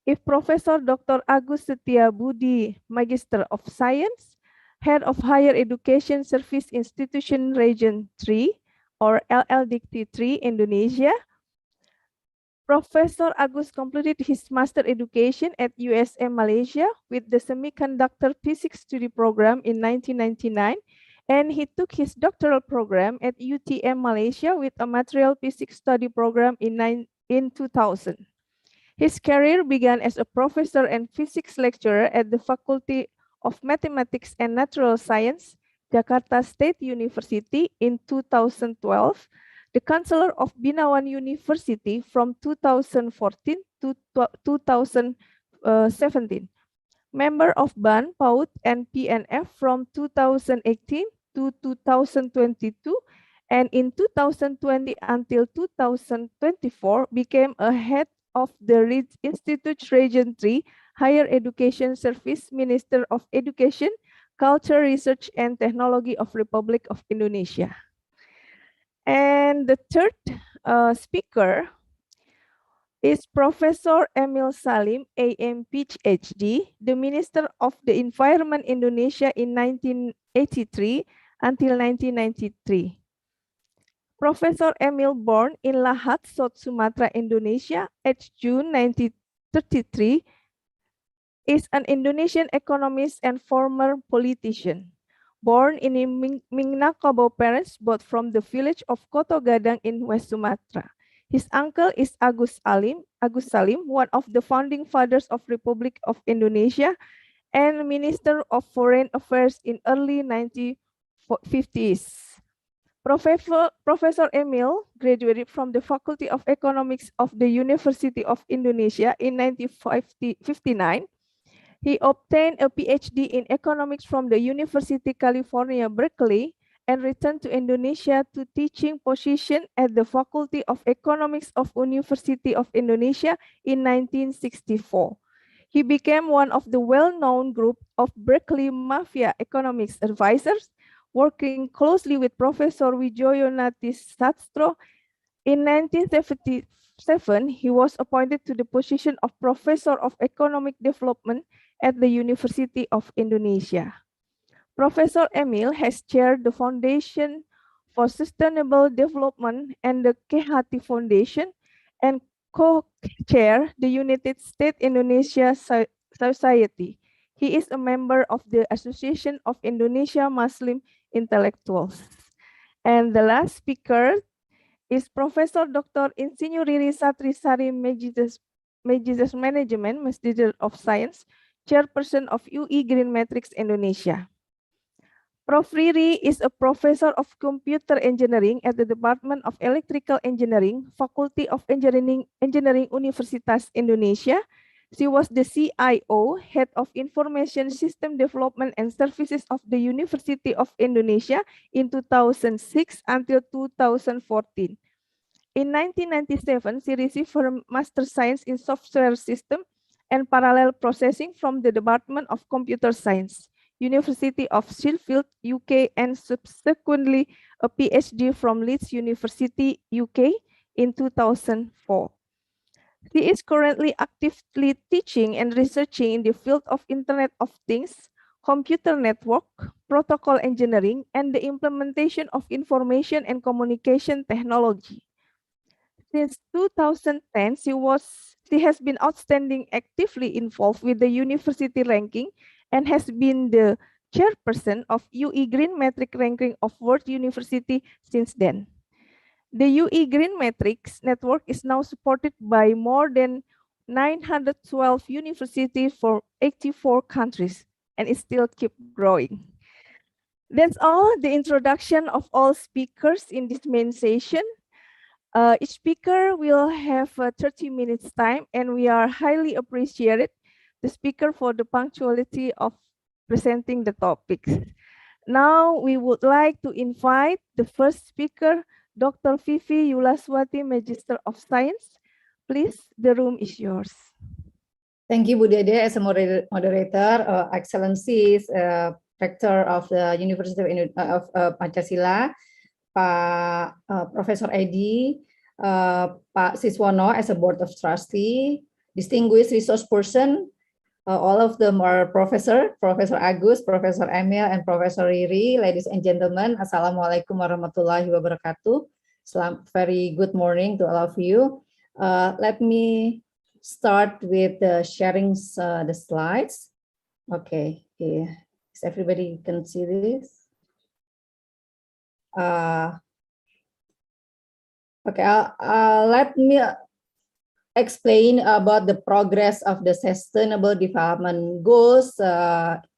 is Professor Dr. Agus Setia Budi, Magister of Science, Head of Higher Education Service Institution Region 3, or LLDICT 3, Indonesia. Professor Agus completed his master education at USM Malaysia with the Semiconductor Physics Study Program in 1999, and he took his doctoral program at UTM Malaysia with a Material Physics Study Program in 2000. His career began as a professor and physics lecturer at the Faculty of Mathematics and Natural Science, Jakarta State University in 2012, the Chancellor of Binawan University from 2014 to 2017, member of BAN, PAUD, and PNF from 2018 to 2022, and in 2020 until 2024 became a head of the Institute Region 3 Higher Education Service, Minister of Education, Culture, Research, and Technology of Republic of Indonesia. And the third speaker is Professor Emil Salim, AM PhD, the Minister of the Environment Indonesia in 1983 until 1993. Professor Emil, born in Lahat, South Sumatra, Indonesia, at June 1933, is an Indonesian economist and former politician. Born in Minangkabau parents, both from the village of Koto Gadang in West Sumatra. His uncle is Agus Salim, one of the founding fathers of Republic of Indonesia and Minister of Foreign Affairs in early 1950s. Professor Emil graduated from the Faculty of Economics of the University of Indonesia in 1959. He obtained a PhD in economics from the University California, Berkeley, and returned to Indonesia to teaching position at the Faculty of Economics of University of Indonesia in 1964. He became one of the well-known group of Berkeley Mafia economics advisors, working closely with Professor Wijoyonati Sastro. In 1977, he was appointed to the position of Professor of Economic Development at the University of Indonesia. Professor Emil has chaired the Foundation for Sustainable Development and the Kehati Foundation, and co-chair the United States Indonesia Society. He is a member of the Association of Indonesia Muslim Intellectuals. And the last speaker is Professor Dr. Insinyur Riri Satrisari Magister Management, Magister of Science, Chairperson of UI Green Matrix Indonesia. Prof. Riri is a professor of computer engineering at the Department of Electrical Engineering, Faculty of Engineering Universitas Indonesia. She was the CIO, Head of Information System Development and Services of the University of Indonesia in 2006 until 2014. In 1997, she received her Master Science in Software System and Parallel Processing from the Department of Computer Science, University of Sheffield, UK, and subsequently a PhD from Leeds University, UK, in 2004. He is currently actively teaching and researching in the field of Internet of Things, computer network, protocol engineering, and the implementation of information and communication technology. Since 2010, she has been outstanding actively involved with the university ranking and has been the chairperson of UE Green Metric ranking of World University since then. The UE Green Metrics network is now supported by more than 912 universities from 84 countries and it still keep growing. That's all the introduction of all speakers in this main session. Each speaker will have 30 minutes time and we are highly appreciated the speaker for the punctuality of presenting the topics. Now we would like to invite the first speaker, Dr. Vivi Yulaswati, Magister of Science. Please, the room is yours. Thank you, Bu Dede, as a moderator, Excellencies, Rector of the University of Pancasila, Pak Professor Edi, Pak Siswono as a Board of Trustee, distinguished resource person, all of them are Professor Agus, Professor Emil, and Professor Riri. Ladies and gentlemen, Assalamualaikum warahmatullahi wabarakatuh. Very good morning to all of you. Let me start with sharing the slides. Okay, is everybody can see this? Okay, let me explain about the progress of the Sustainable Development Goals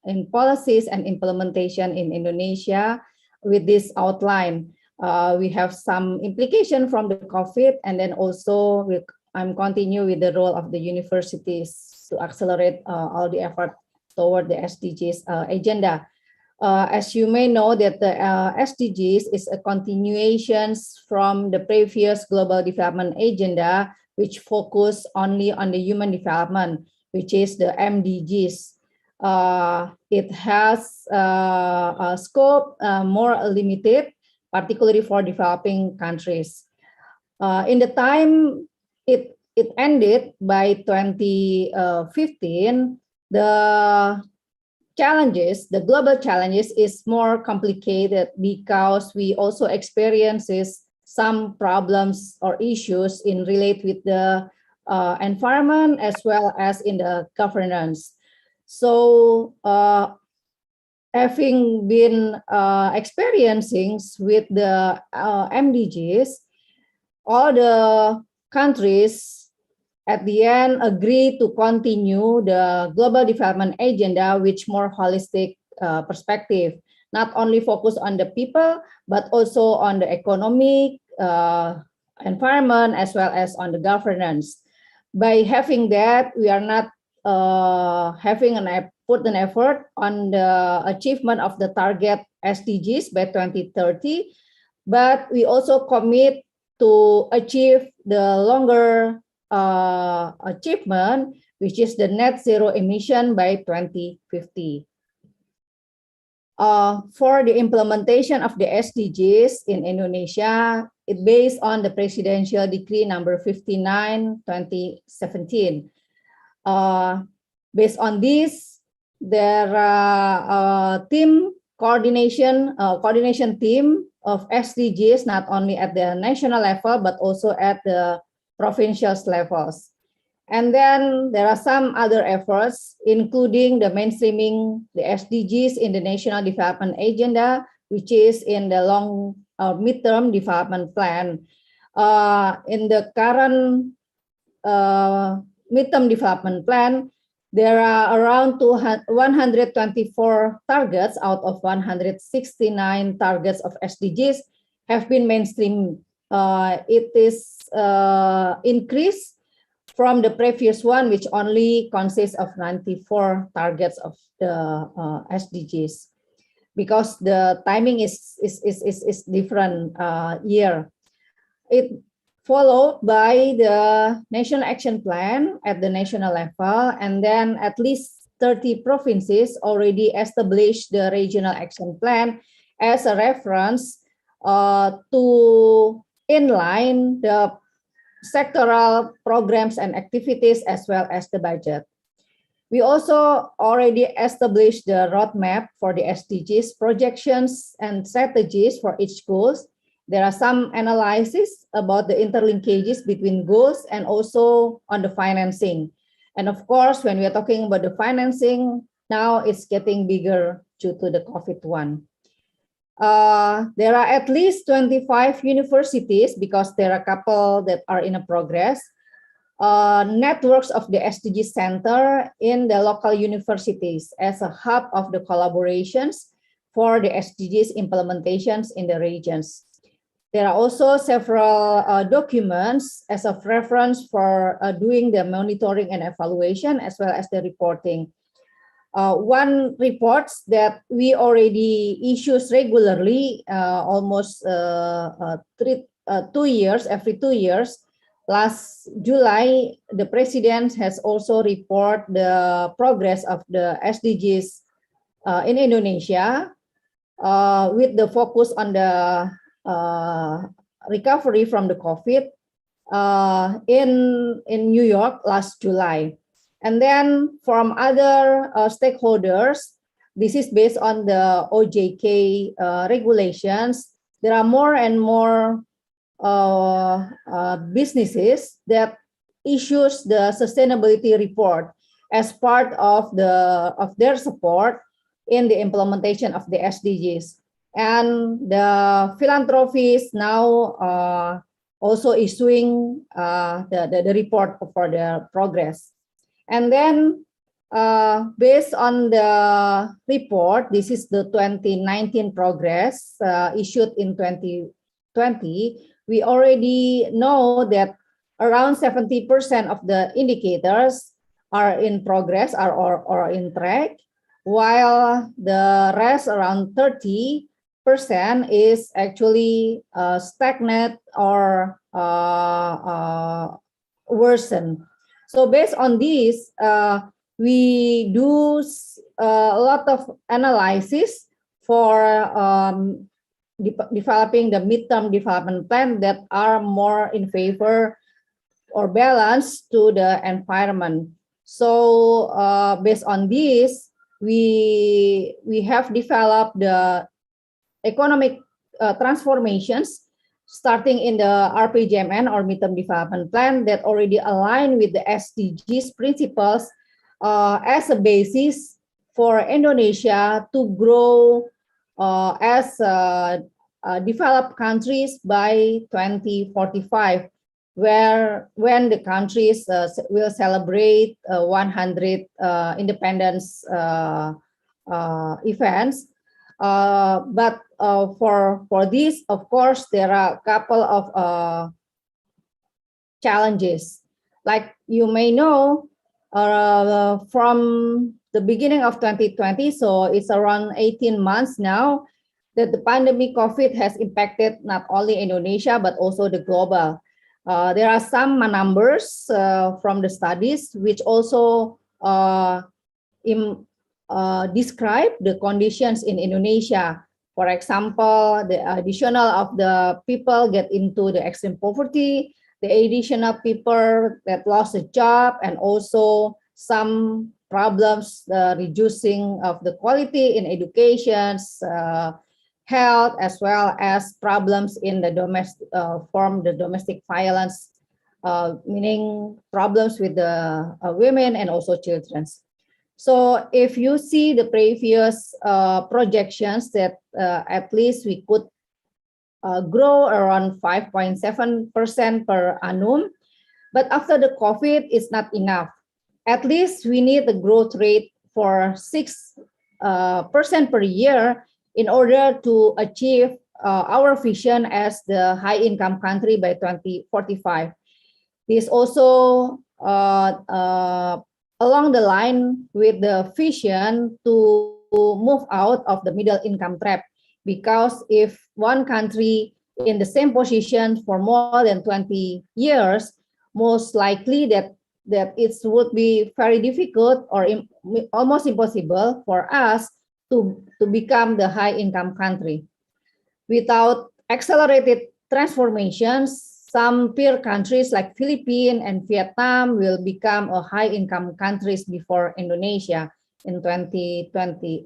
in policies and implementation in Indonesia with this outline. We have some implication from the COVID, and then also I'm continue with the role of the universities to accelerate all the effort toward the SDGs agenda. As you may know that the SDGs is a continuation from the previous Global Development Agenda, which focus only on the human development, which is the MDGs. It has a scope more limited, particularly for developing countries. In the time it ended by 2015, the global challenges is more complicated because we also experiences some problems or issues in relate with the environment as well as in the governance. So having been experiencing with the MDGs, all the countries at the end agree to continue the Global Development Agenda, which more holistic perspective, not only focus on the people, but also on the economic, environment, as well as on the governance. By having that, we are not put an effort on the achievement of the target SDGs by 2030, but we also commit to achieve the longer achievement, which is the net zero emission by 2050. For the implementation of the SDGs in Indonesia, it based on the Presidential Decree number 59, 2017. Based on this, there are team coordination team of SDGs, not only at the national level, but also at the provincial levels. And then there are some other efforts, including the mainstreaming the SDGs in the National Development Agenda, which is in the long midterm development plan. In the current midterm development plan, there are around 124 targets out of 169 targets of SDGs have been mainstreamed. It is increased from the previous one, which only consists of 94 targets of the SDGs, because the timing is different year. It followed by the National Action Plan at the national level, and then at least 30 provinces already established the Regional Action Plan as a reference to inline the sectoral programs and activities as well as the budget. We also already established the roadmap for the SDGs projections and strategies for each goals. There are some analysis about the interlinkages between goals and also on the financing. And of course, when we are talking about the financing, now it's getting bigger due to the COVID-1. There are at least 25 universities, because there are a couple that are in a progress, networks of the SDG Center in the local universities as a hub of the collaborations for the SDGs implementations in the regions. There are also several documents as a reference for doing the monitoring and evaluation as well as the reporting. One reports that we already issues regularly, almost 2 years, every 2 years. Last July, the president has also reported the progress of the SDGs in Indonesia with the focus on the recovery from the COVID in New York last July. And then from other stakeholders, this is based on the OJK regulations. There are more and more businesses that issues the sustainability report as part of their support in the implementation of the SDGs. And the philanthropies now also issuing the report for their progress. And then based on the report, this is the 2019 progress issued in 2020, we already know that around 70% of the indicators are in progress or in track, while the rest, around 30%, is actually stagnant or worsen. So based on this, we do a lot of analysis for developing the midterm development plan that are more in favor or balanced to the environment. So based on this, we have developed the economic transformations starting in the RPJMN or midterm development plan that already align with the SDGs principles as a basis for Indonesia to grow as developed countries by 2045, when the countries will celebrate 100 independence events. But for this, of course, there are a couple of challenges. Like you may know, from the beginning of 2020, so it's around 18 months now, that the pandemic COVID has impacted not only Indonesia, but also the global. There are some numbers from the studies which also describe the conditions in Indonesia. For example, the additional of the people get into the extreme poverty, the additional people that lost a job, and also some problems, reducing of the quality in education, health, as well as problems in the domestic domestic violence, meaning problems with the women and also children. So if you see the previous projections that at least we could grow around 5.7% per annum, but after the COVID, it's not enough. At least we need the growth rate for 6% per year in order to achieve our vision as the high-income country by 2045. This also along the line with the vision to move out of the middle income trap, because if one country in the same position for more than 20 years, most likely that it would be very difficult or almost impossible for us to become the high income country. Without accelerated transformations, some peer countries like Philippines and Vietnam will become a high-income countries before Indonesia in 2037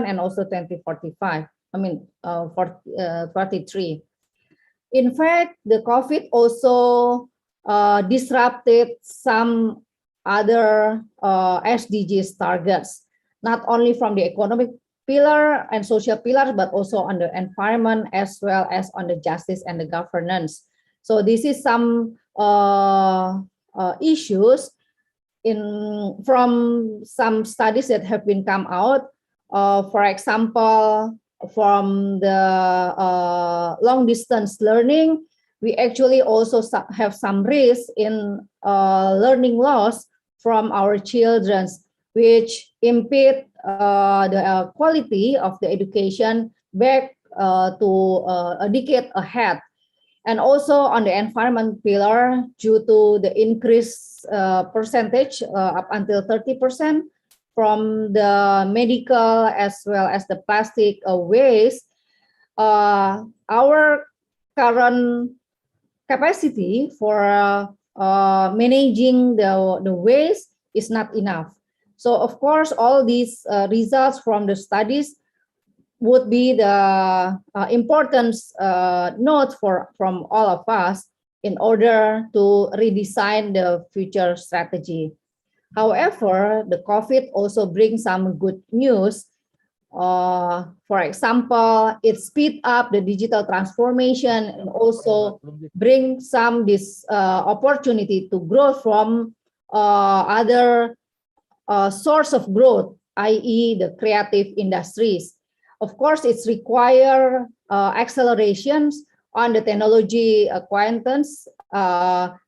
and also 2045. 43. In fact, the COVID also disrupted some other SDGs targets, not only from the economic pillar and social pillars, but also on the environment as well as on the justice and the governance. So this is some issues from some studies that have been come out. For example, from the long distance learning, we actually also have some risk in learning loss from our children, which impede the quality of the education back to a decade ahead. And also on the environment pillar, due to the increased percentage up until 30% from the medical as well as the plastic waste, our current capacity for managing the waste is not enough. So of course, all these results from the studies would be the important note from all of us in order to redesign the future strategy. However, the COVID also brings some good news. For example, it speeds up the digital transformation and also bring some this opportunity to grow from other source of growth, i.e. the creative industries. Of course, it's require accelerations on the technology acquaintance that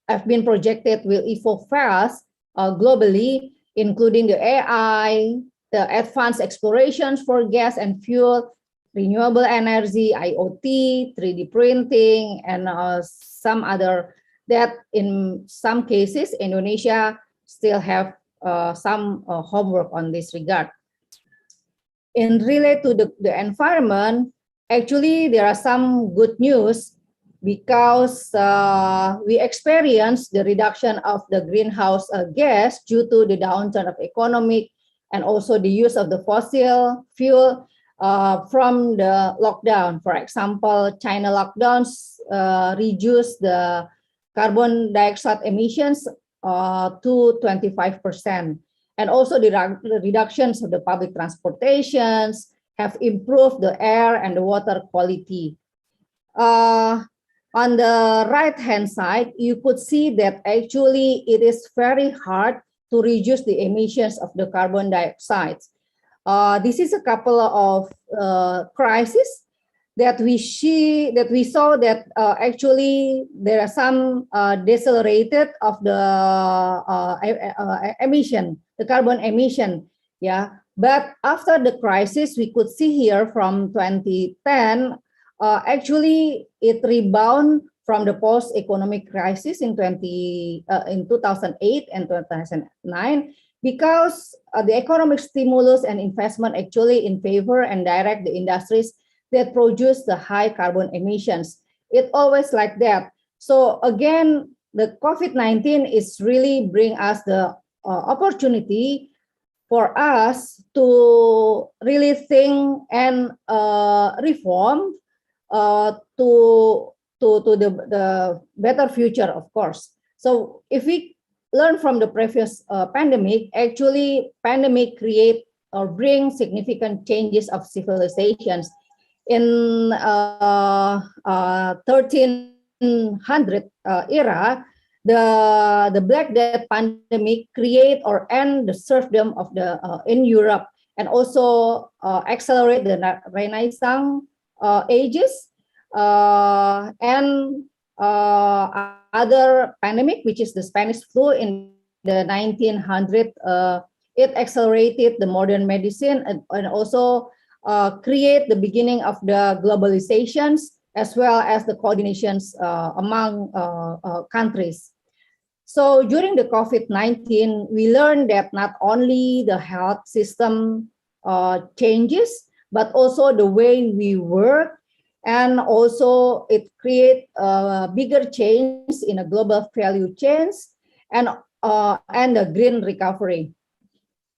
have been projected will evolve fast globally, including the AI, the advanced explorations for gas and fuel, renewable energy, IoT, 3D printing, and some other that in some cases, Indonesia still have some homework on this regard. In relate to the environment, actually there are some good news because we experienced the reduction of the greenhouse gas due to the downturn of economic and also the use of the fossil fuel from the lockdown. For example, China lockdowns reduced the carbon dioxide emissions to 25%. And also the reductions of the public transportations have improved the air and the water quality. On the right-hand side, you could see that actually it is very hard to reduce the emissions of the carbon dioxide. This is a couple of crises that we saw that actually there are some decelerated of the emission, the carbon emission, yeah. But after the crisis, we could see here from 2010, actually it rebound from the post-economic crisis in 2008 and 2009 because the economic stimulus and investment actually in favor and direct the industries that produce the high carbon emissions. It always like that. So again, the COVID-19 is really bring us the opportunity for us to really think and reform to the better future, of course. So if we learn from the previous pandemic, actually pandemic create or bring significant changes of civilizations. In 1300 era, the Black Death pandemic create or end the serfdom of the in Europe and also accelerate the Renaissance ages and other pandemic, which is the Spanish flu in the 1900. It accelerated the modern medicine and also create the beginning of the globalizations as well as the coordinations among countries. So during the COVID-19, we learned that not only the health system changes, but also the way we work and also it create a bigger change in a global value chains and the green recovery.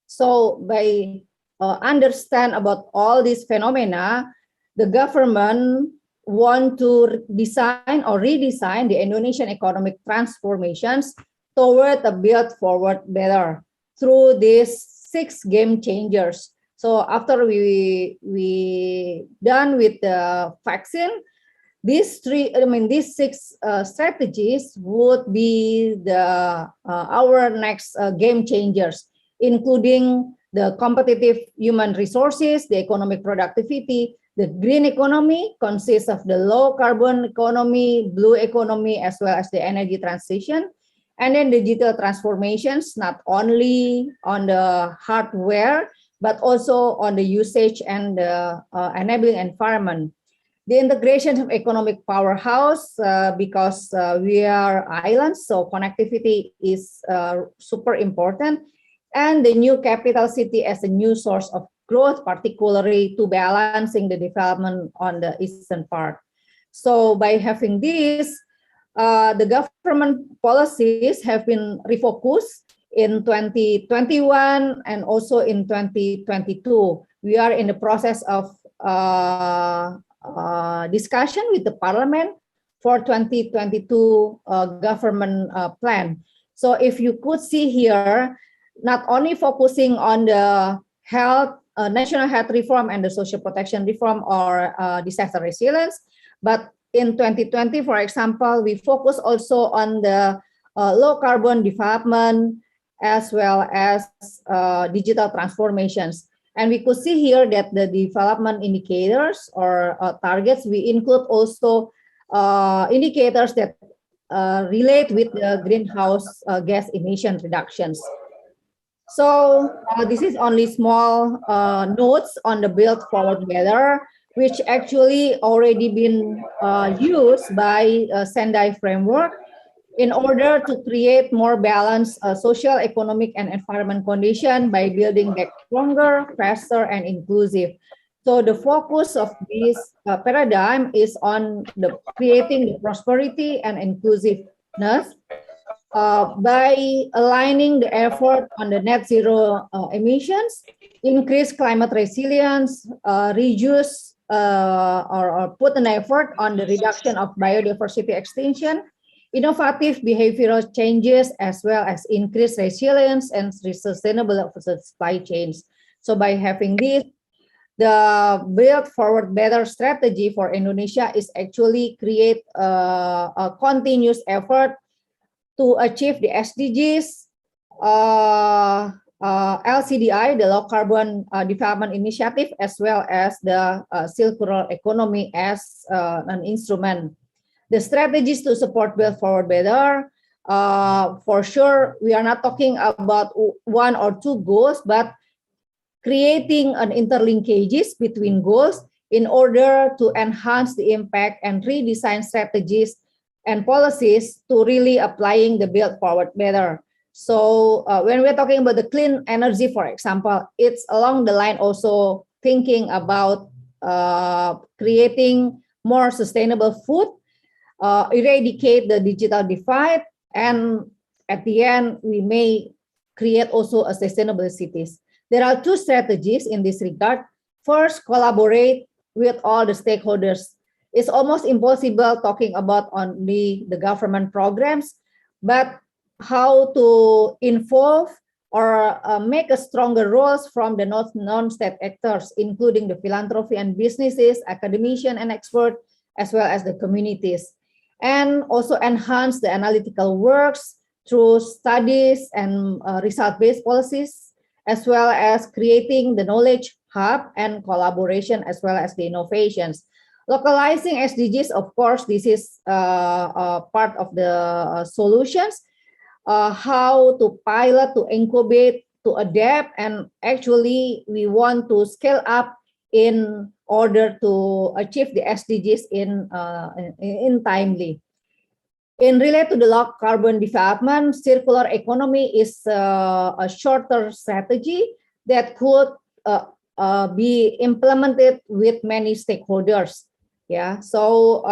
So by understand about all these phenomena, the government want to design or redesign the Indonesian economic transformations toward a build forward better through these 6 game changers. So after we done with the vaccine, these 6 strategies would be the our next game changers, including the competitive human resources, the economic productivity. The green economy consists of the low carbon economy, blue economy, as well as the energy transition. And then digital transformations, not only on the hardware, but also on the usage and the enabling environment. The integration of economic powerhouse, because we are islands, so connectivity is super important. And the new capital city as a new source of growth, particularly to balancing the development on the eastern part. So by having this, the government policies have been refocused in 2021 and also in 2022. We are in the process of discussion with the parliament for 2022 government plan. So if you could see here, not only focusing on the health, national health reform and the social protection reform or disaster resilience, but in 2020, for example, we focus also on the low carbon development as well as digital transformations. And we could see here that the development indicators or targets, we include also indicators that relate with the greenhouse gas emission reductions. So this is only small notes on the build forward better, which actually already been used by Sendai framework in order to create more balanced social, economic, and environment condition by building back stronger, faster, and inclusive. So the focus of this paradigm is on the creating the prosperity and inclusiveness by aligning the effort on the net zero emissions, increase climate resilience, reduce or put an effort on the reduction of biodiversity extinction, innovative behavioral changes, as well as increased resilience and sustainable supply chains. So by having this, the Build Forward Better strategy for Indonesia is actually create a continuous effort to achieve the SDGs, LCDI, the Low Carbon Development Initiative, as well as the circular economy as an instrument. The strategies to support Build Forward Better, for sure, we are not talking about 1 or 2 goals, but creating an interlinkages between goals in order to enhance the impact and redesign strategies and policies to really applying the Build Forward Better. So when we're talking about the clean energy, for example, it's along the line also thinking about creating more sustainable food, eradicate the digital divide, and at the end, we may create also a sustainable cities. There are 2 strategies in this regard. First, collaborate with all the stakeholders. It's almost impossible talking about only the government programs, but how to involve or make a stronger roles from the non-state actors, including the philanthropy and businesses, academicians and experts, as well as the communities. And also enhance the analytical works through studies and result-based policies, as well as creating the knowledge hub and collaboration, as well as the innovations. Localizing SDGs, of course, this is part of the solutions, how to pilot, to incubate, to adapt, and actually we want to scale up in order to achieve the SDGs in timely. In relate to the low carbon development, circular economy is a shorter strategy that could be implemented with many stakeholders. Yeah, so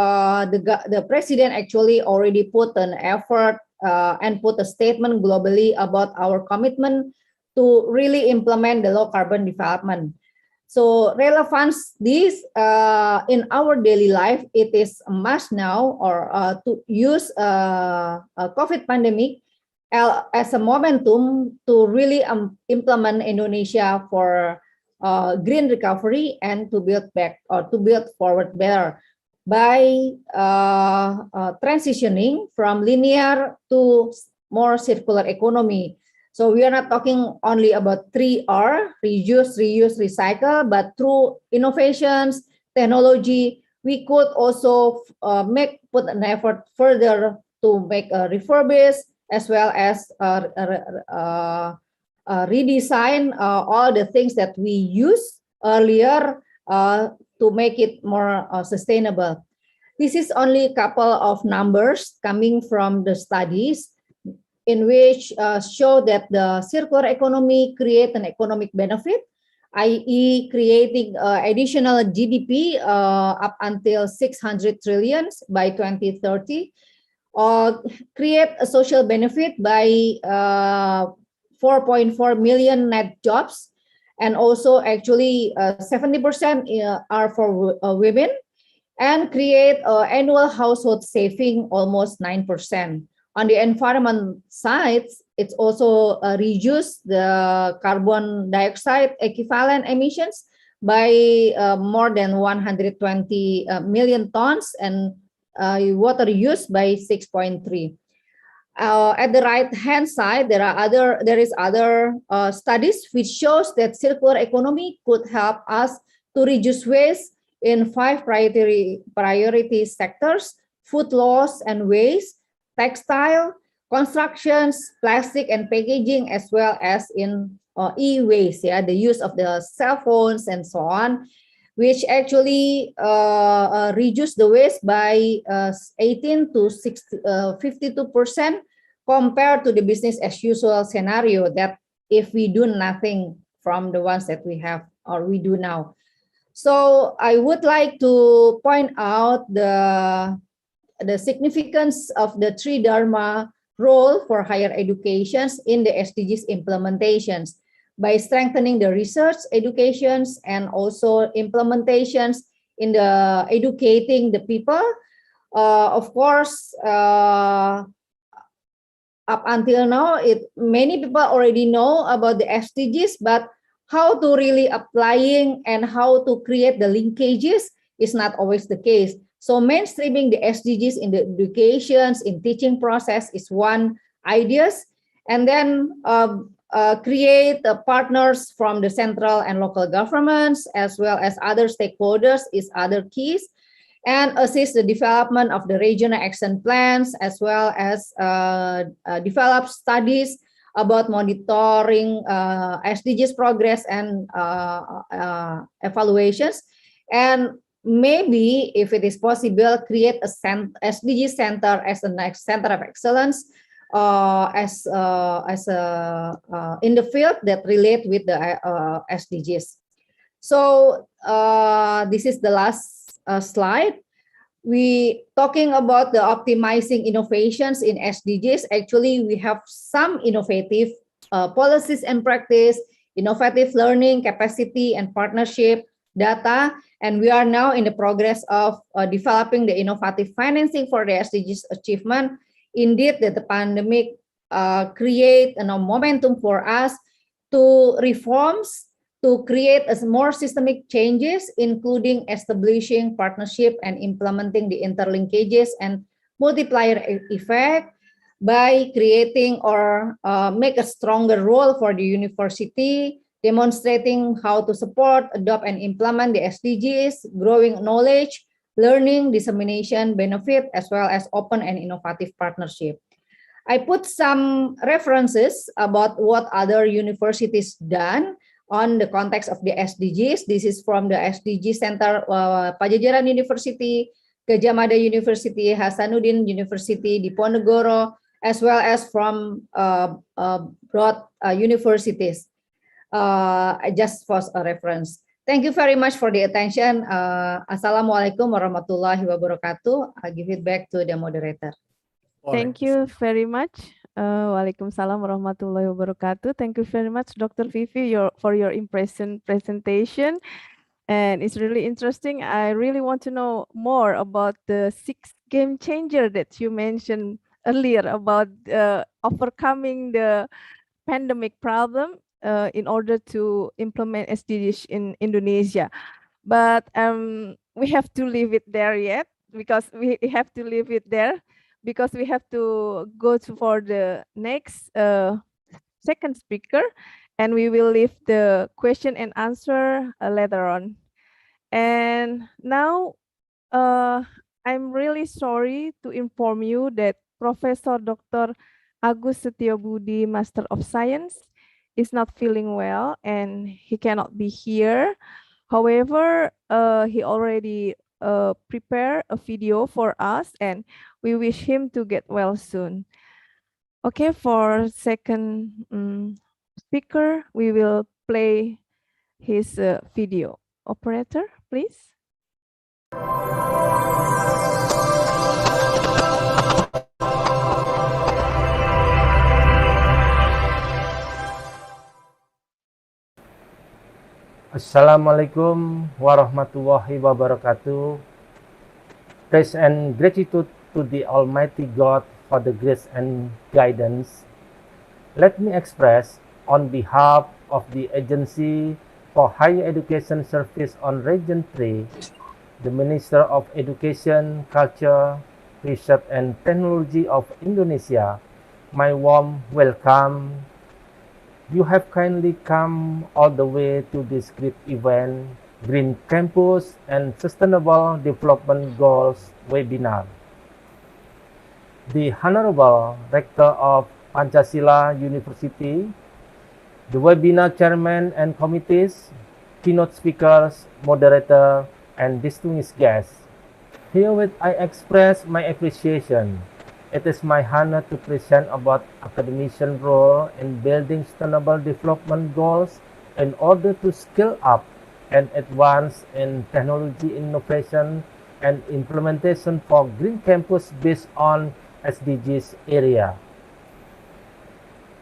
the president actually already put an effort and put a statement globally about our commitment to really implement the low carbon development. So relevance this in our daily life, it is a must now, or to use a COVID pandemic as a momentum to really implement Indonesia for green recovery and to build back or to build forward better by transitioning from linear to more circular economy. So we are not talking only about 3R, reduce, reuse, recycle, but through innovations, technology, we could also put an effort further to make a refurbish as well as redesign all the things that we used earlier to make it more sustainable. This is only a couple of numbers coming from the studies in which show that the circular economy create an economic benefit, i.e. creating additional GDP up until 600 trillion by 2030, create a social benefit by 4.4 million net jobs, and also actually 70% are for women, and create annual household saving almost 9%. On the environment side, it's also reduce the carbon dioxide equivalent emissions by more than 120 million tons, and water use by 6.3. At the right-hand side, there is other studies which shows that circular economy could help us to reduce waste in 5 priority sectors: food loss and waste, textile, constructions, plastic and packaging, as well as in e-waste, yeah, the use of the cell phones and so on, which actually reduce the waste by 18 to 52% compared to the business as usual scenario that if we do nothing from the ones that we have or we do now. So I would like to point out the significance of the three Dharma role for higher educations in the SDGs implementations by strengthening the research educations and also implementations in the educating the people. Of course, up until now, many people already know about the SDGs, but how to really applying and how to create the linkages is not always the case. So mainstreaming the SDGs in the educations, in teaching process is one ideas, and then create partners from the central and local governments as well as other stakeholders is other keys, and assist the development of the regional action plans as well as develop studies about monitoring SDGs progress and evaluations, and maybe if it is possible, create a SDG center as the next center of excellence in the field that relate with the SDGs. So this is the last slide. We talking about the optimizing innovations in SDGs. Actually, we have some innovative policies and practice, innovative learning, capacity and partnership data, and we are now in the progress of developing the innovative financing for the SDGs achievement. Indeed, that the pandemic create a momentum for us to reforms, to create more systemic changes, including establishing partnership and implementing the interlinkages and multiplier effect by creating or make a stronger role for the university, demonstrating how to support, adopt, and implement the SDGs, growing knowledge, learning, dissemination, benefit, as well as open and innovative partnership. I put some references about what other universities done on the context of the SDGs. This is from the SDG Center, Pajajaran University, Gajah Mada University, Hasanuddin University, Diponegoro, as well as from broad universities. Just for a reference. Thank you very much for the attention. Assalamualaikum warahmatullahi wabarakatuh. I'll give it back to the moderator. Thank you very much. Waalaikumsalam warahmatullahi wabarakatuh. Thank you very much, Dr. Vivi, for your presentation. And it's really interesting. I really want to know more about the 6 game changer that you mentioned earlier about overcoming the pandemic problem in order to implement SDGs in Indonesia. But we have to leave it there yet because we have to leave it there because we have to go for the next second speaker, and we will leave the question and answer later on. And now I'm really sorry to inform you that Professor Dr. Agus Setiobudi, Master of Science, is not feeling well and he cannot be here. However, he already prepared a video for us and we wish him to get well soon. Okay, for second speaker, we will play his video. Operator, please. Assalamualaikum warahmatullahi wabarakatuh. Praise and gratitude to the Almighty God for the grace and guidance. Let me express on behalf of the Agency for Higher Education Service on Region 3, the Minister of Education, Culture, Research and Technology of Indonesia, my warm welcome. You have kindly come all the way to this great event, Green Campus and Sustainable Development Goals webinar. The Honorable Rector of Pancasila University, the webinar chairman and committees, keynote speakers, moderator, and distinguished guests. Herewith I express my appreciation. It is my honor to present about academician role in building sustainable development goals in order to scale up and advance in technology innovation and implementation for Green Campus based on SDGs area.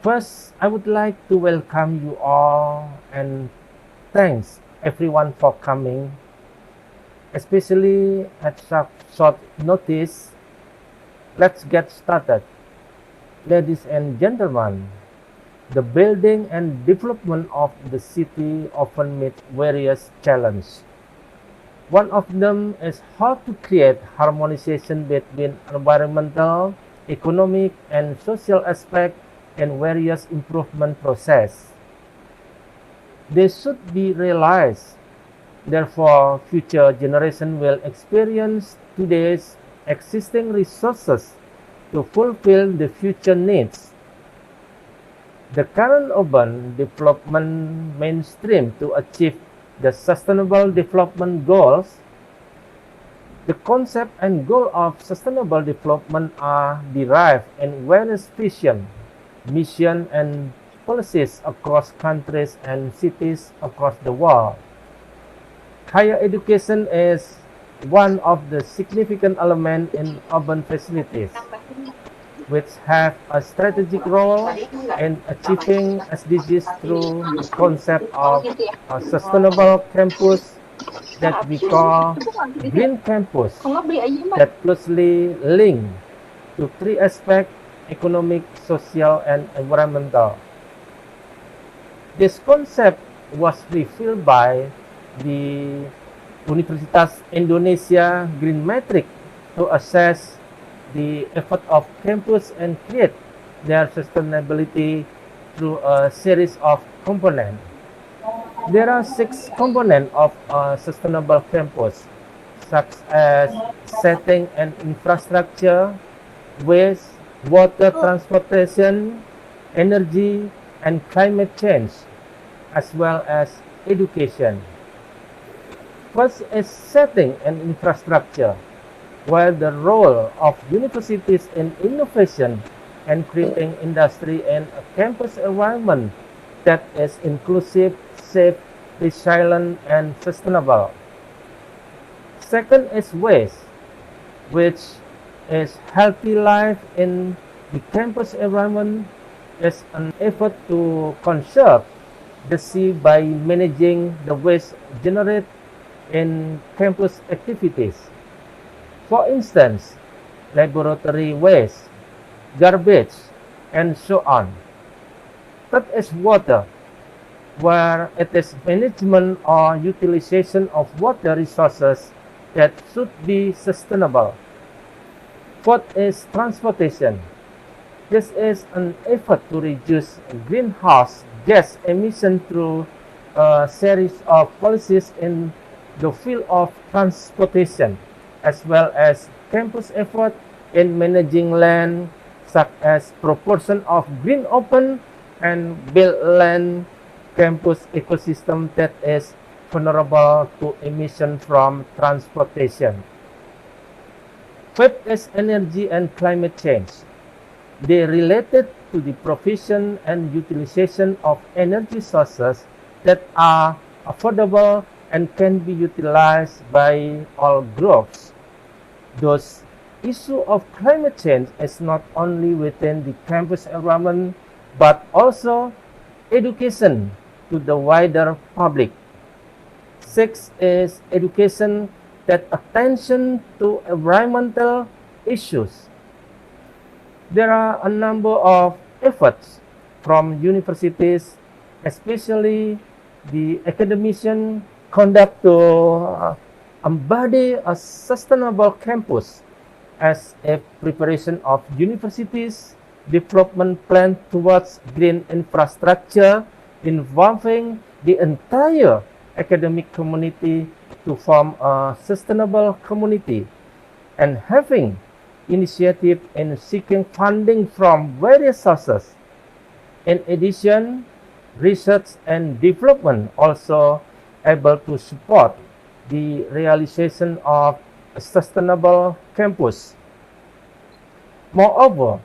First, I would like to welcome you all and thanks everyone for coming, especially at such short notice. Let's get started. Ladies and gentlemen, the building and development of the city often meet various challenges. One of them is how to create harmonization between environmental, economic, and social aspects and various improvement process. They should be realized. Therefore, future generation will experience today's existing resources to fulfill the future needs. The current urban development mainstream to achieve the Sustainable Development Goals. The concept and goal of sustainable development are derived in various visions, mission and policies across countries and cities across the world. Higher education is one of the significant elements in urban facilities, which have a strategic role in achieving SDGs through the concept of a sustainable campus that we call Green Campus, that closely linked to 3 aspects: economic, social, and environmental. This concept was revealed by the Universitas Indonesia Green Matrix to assess the effort of campus and create their sustainability through a series of components. There are 6 components of a sustainable campus, such as setting and infrastructure, waste, water transportation, energy, and climate change, as well as education. First is setting and infrastructure, where the role of universities in innovation and creating industry and a campus environment that is inclusive, safe, resilient, and sustainable. Second is waste, which is healthy life in the campus environment is an effort to conserve the sea by managing the waste generated in campus activities. For instance, laboratory waste, garbage, and so on. Third is water, where it is management or utilization of water resources that should be sustainable. Fourth is transportation. This is an effort to reduce greenhouse gas emission through a series of policies in the field of transportation, as well as campus effort in managing land, such as proportion of green open and built land campus ecosystem that is vulnerable to emission from transportation. Fifth is energy and climate change. They related to the provision and utilization of energy sources that are affordable and can be utilized by all groups. Thus, issue of climate change is not only within the campus environment, but also education to the wider public. Sixth is education that attention to environmental issues. There are a number of efforts from universities, especially the academician, conduct to embody a sustainable campus as a preparation of universities development plan towards green infrastructure involving the entire academic community to form a sustainable community, and having initiative in seeking funding from various sources. In addition, research and development also able to support the realization of a sustainable campus. Moreover,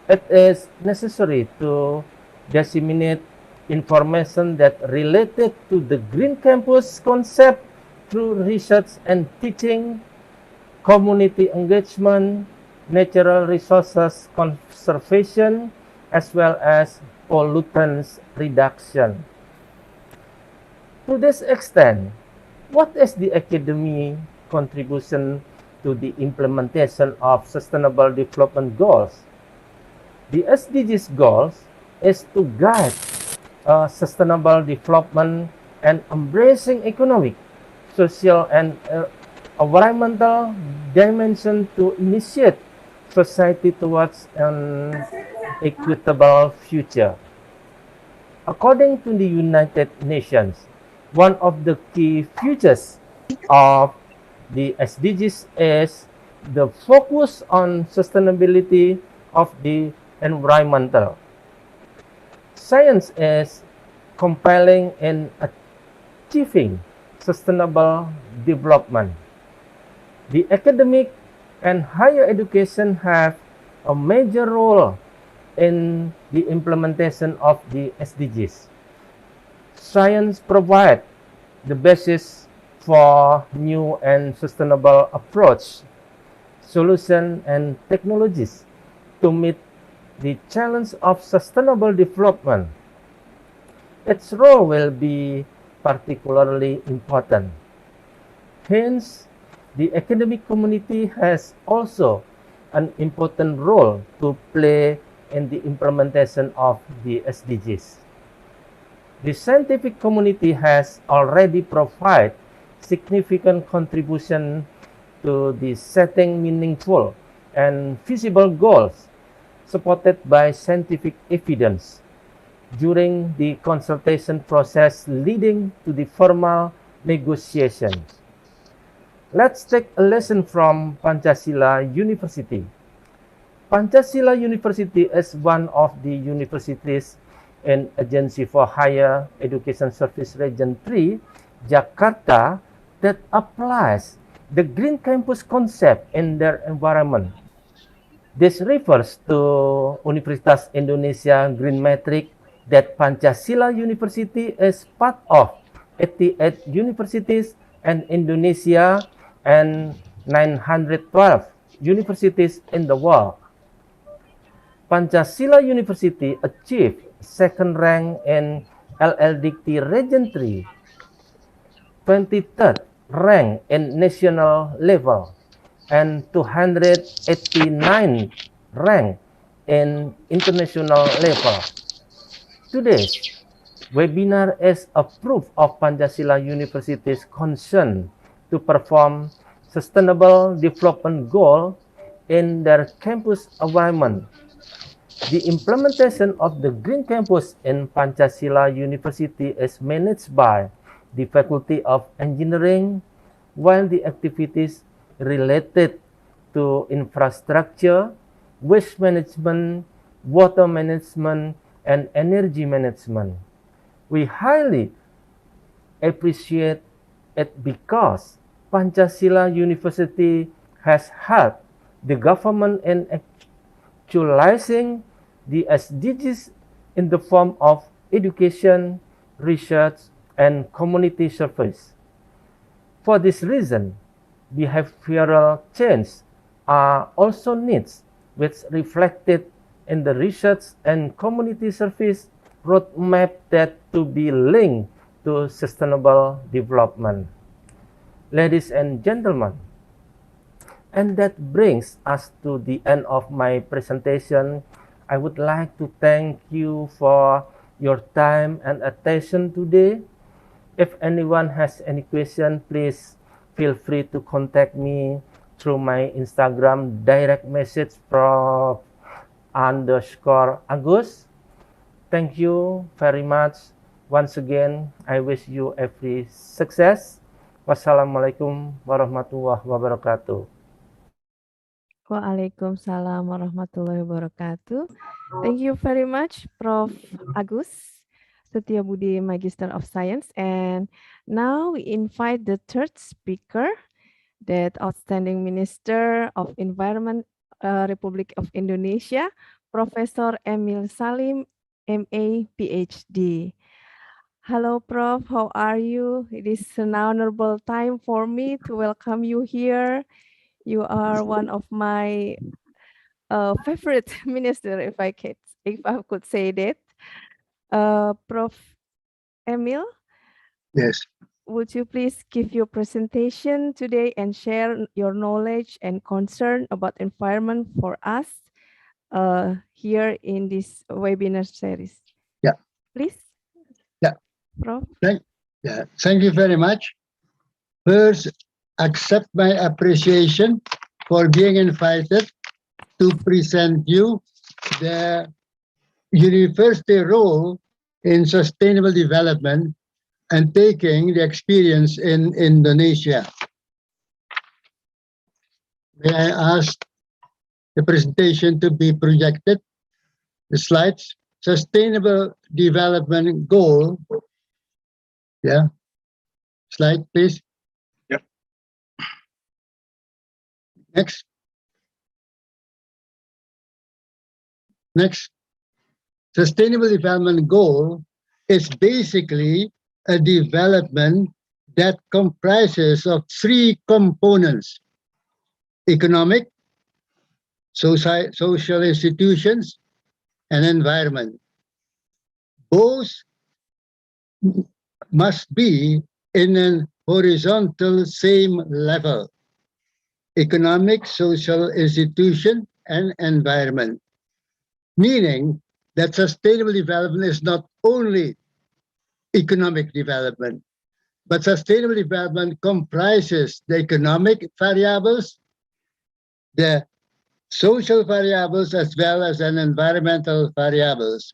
it is necessary to disseminate information that related to the green campus concept through research and teaching, community engagement, natural resources conservation, as well as pollutants reduction. To this extent, what is the academy contribution to the implementation of Sustainable Development Goals? The SDGs goals is to guide sustainable development and embracing economic, social, and environmental dimension to initiate society towards an equitable future. According to the United Nations, one of the key features of the SDGs is the focus on sustainability of the environmental. Science is compelling in achieving sustainable development. The academic and higher education have a major role in the implementation of the SDGs. Science provides the basis for new and sustainable approach, solutions, and technologies to meet the challenge of sustainable development. Its role will be particularly important. Hence, the academic community has also an important role to play in the implementation of the SDGs. The scientific community has already provided significant contribution to the setting meaningful and feasible goals supported by scientific evidence during the consultation process leading to the formal negotiations. Let's take a lesson from Pancasila University. Pancasila University is one of the universities in Agency for Higher Education Service Region 3, Jakarta, that applies the Green Campus concept in their environment. This refers to Universitas Indonesia Green Matrix that Pancasila University is part of 88 universities in Indonesia and 912 universities in the world. Pancasila University achieved second rank in LLDT Region 3, 23rd rank in national level, and 289th rank in international level. Today's webinar is a proof of Pancasila University's concern to perform sustainable development goal in their campus environment. The implementation of the Green Campus in Pancasila University is managed by the Faculty of Engineering, while the activities related to infrastructure, waste management, water management, and energy management. We highly appreciate it because Pancasila University has helped the government in actualizing the SDGs in the form of education, research, and community service. For this reason, behavioral change are also needs which reflected in the research and community service roadmap that to be linked to sustainable development. Ladies and gentlemen, and that brings us to the end of my presentation. I would like to thank you for your time and attention today. If anyone has any question, please feel free to contact me through my Instagram direct message _Agus. Thank you very much. Once again, I wish you every success. Wassalamualaikum warahmatullahi wabarakatuh. Waalaikumsalam warahmatullahi wabarakatuh. Thank you very much, Prof. Agus Setiabudi, Magister of Science. And now we invite the third speaker, that outstanding Minister of Environment, Republic of Indonesia, Professor Emil Salim, MA, PhD. Hello, Prof. How are you? It is an honorable time for me to welcome you here. You are one of my favorite minister, if I could say that. Prof. Emil? Yes. Would you please give your presentation today and share your knowledge and concern about environment for us here in this webinar series? Yeah. Please. Yeah. Prof. Thank you very much. First, accept my appreciation for being invited to present you the university role in sustainable development and taking the experience in Indonesia. May I ask the presentation to be projected? The slides, sustainable development goal. Yeah. Slide, please. Yep. Next. Next. Sustainable development goal is basically a development that comprises of three components: economic, social institutions, and environment. Both must be in an horizontal same level: economic, social institution, and environment. Meaning that sustainable development is not only economic development, but sustainable development comprises the economic variables, the social variables, as well as an environmental variables.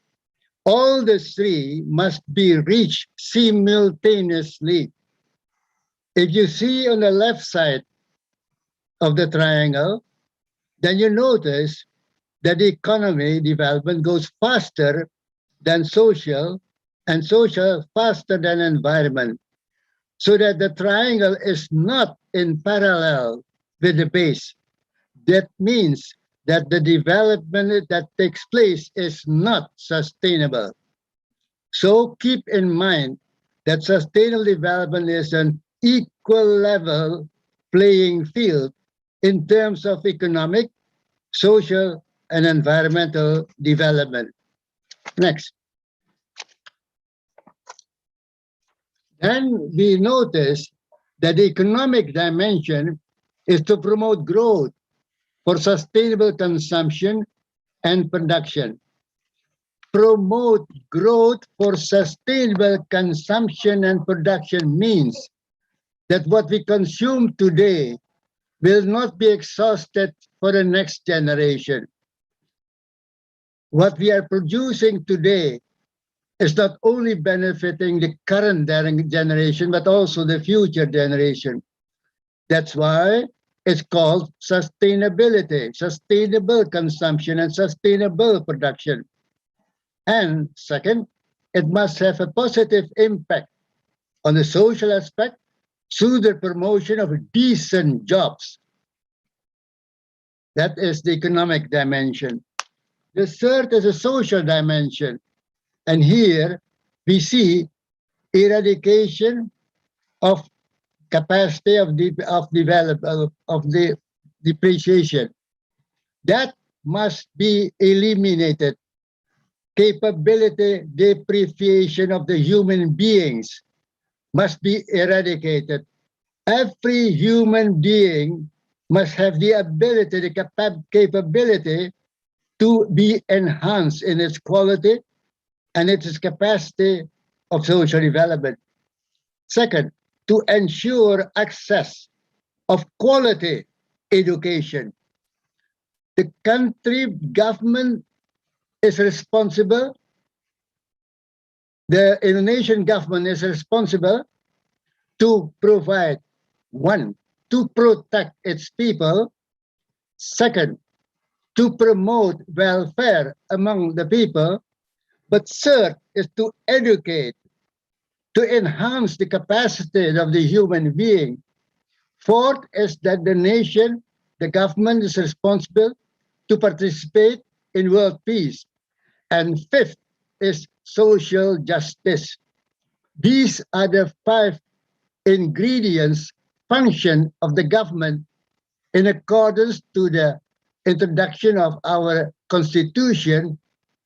All the three must be reached simultaneously. If you see on the left side of the triangle, then you notice that the economy development goes faster than social, and social faster than environment, so that the triangle is not in parallel with the base. That means that the development that takes place is not sustainable. So keep in mind that sustainable development is an equal level playing field in terms of economic, social, and environmental development. Next. Then we notice that the economic dimension is to promote growth for sustainable consumption and production. Promote growth for sustainable consumption and production means that what we consume today will not be exhausted for the next generation. What we are producing today is not only benefiting the current generation, but also the future generation. That's why it's called sustainability, sustainable consumption and sustainable production. And second, it must have a positive impact on the social aspect through the promotion of decent jobs. That is the economic dimension. The third is a social dimension. And here we see eradication of capacity of the depreciation. That must be eliminated. Capability depreciation of the human beings must be eradicated. Every human being must have the ability, the capability to be enhanced in its quality and its capacity of social development. Second, to ensure access of quality education. The country government is responsible, the Indonesian government is responsible to provide, one, to protect its people, second, to promote welfare among the people, but third is to educate, to enhance the capacity of the human being. Fourth is that the nation, the government is responsible to participate in world peace. And fifth is social justice. These are the 5 ingredients function of the government in accordance to the introduction of our constitution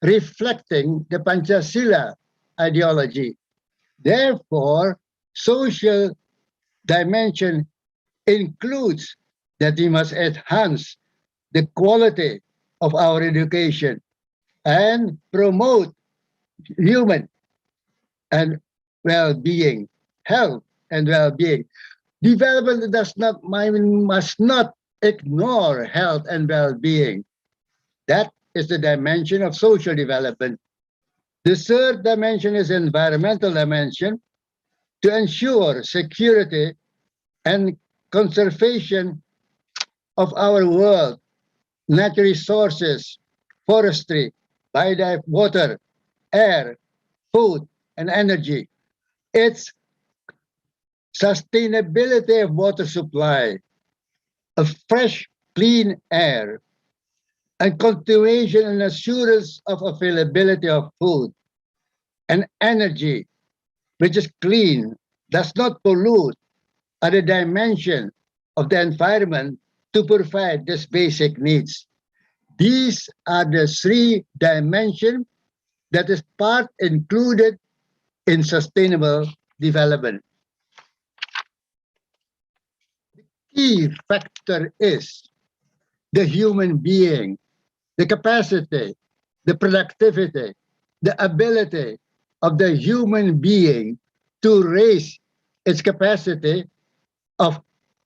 reflecting the Pancasila ideology. Therefore, social dimension includes that we must enhance the quality of our education and promote human and well-being, health and well-being. Development must not ignore health and well-being. That is the dimension of social development. The third dimension is environmental dimension, to ensure security and conservation of our world, natural resources, forestry, water, air, food, and energy. It's sustainability of water supply, of fresh, clean air, and continuation and assurance of availability of food and energy, which is clean, does not pollute, are the dimension of the environment to provide these basic needs. These are the 3 dimensions that is part included in sustainable development. The key factor is the human being, the capacity, the productivity, the ability of the human being to raise its capacity of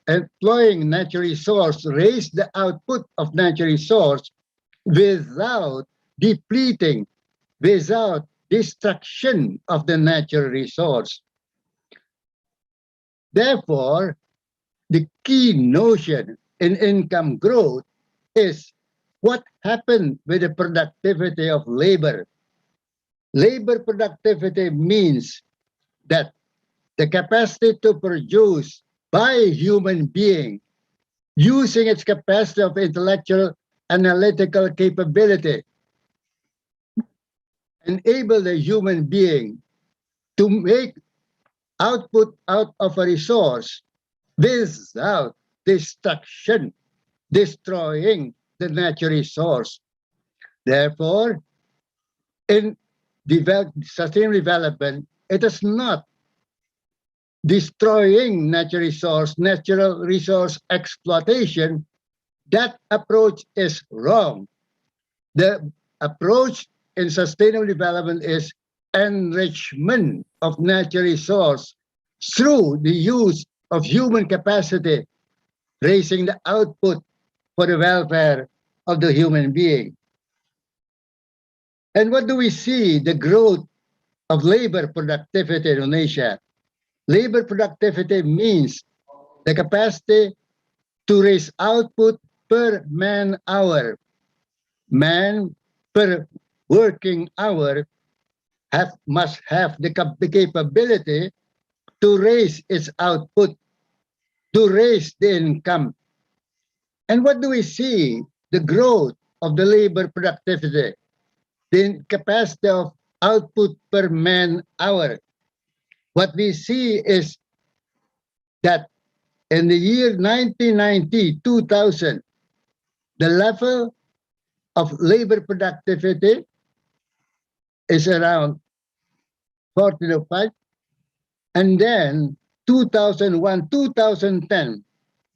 employing natural resource, raise the output of natural resource without depleting, without destruction of the natural resource. Therefore, the key notion in income growth is what happened with the productivity of labor. Labor productivity means that the capacity to produce by a human being using its capacity of intellectual analytical capability enable the human being to make output out of a resource without destruction, destroying the natural resource. Therefore, in sustainable development, it is not destroying natural resource exploitation. That approach is wrong. The approach in sustainable development is enrichment of natural resource through the use of human capacity, raising the output for the welfare of the human being. And what do we see? The growth of labor productivity in Indonesia. Labor productivity means the capacity to raise output per man hour. Man per working hour must have the capability to raise its output, to raise the income. And what do we see? The growth of the labor productivity, the capacity of output per man hour. What we see is that in the year 1990, 2000, the level of labor productivity is around 14.05. And then 2001, 2010,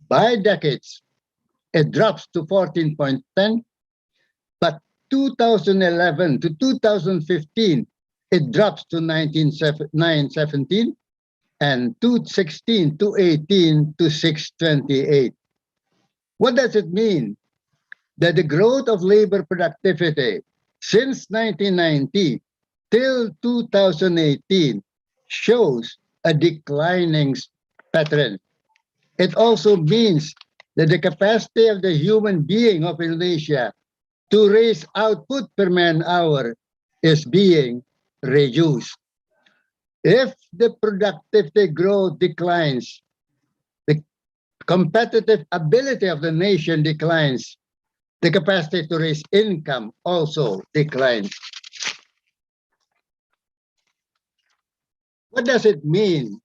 by decades, it drops to 14.10. But 2011 to 2015, it drops to 917, and 2016 to 18 to 628. What does it mean? That the growth of labor productivity since 1990 till 2018 shows a declining pattern. It also means that the capacity of the human being of Indonesia to raise output per man hour is being reduced. If the productivity growth declines, the competitive ability of the nation declines, the capacity to raise income also declines. What does it mean?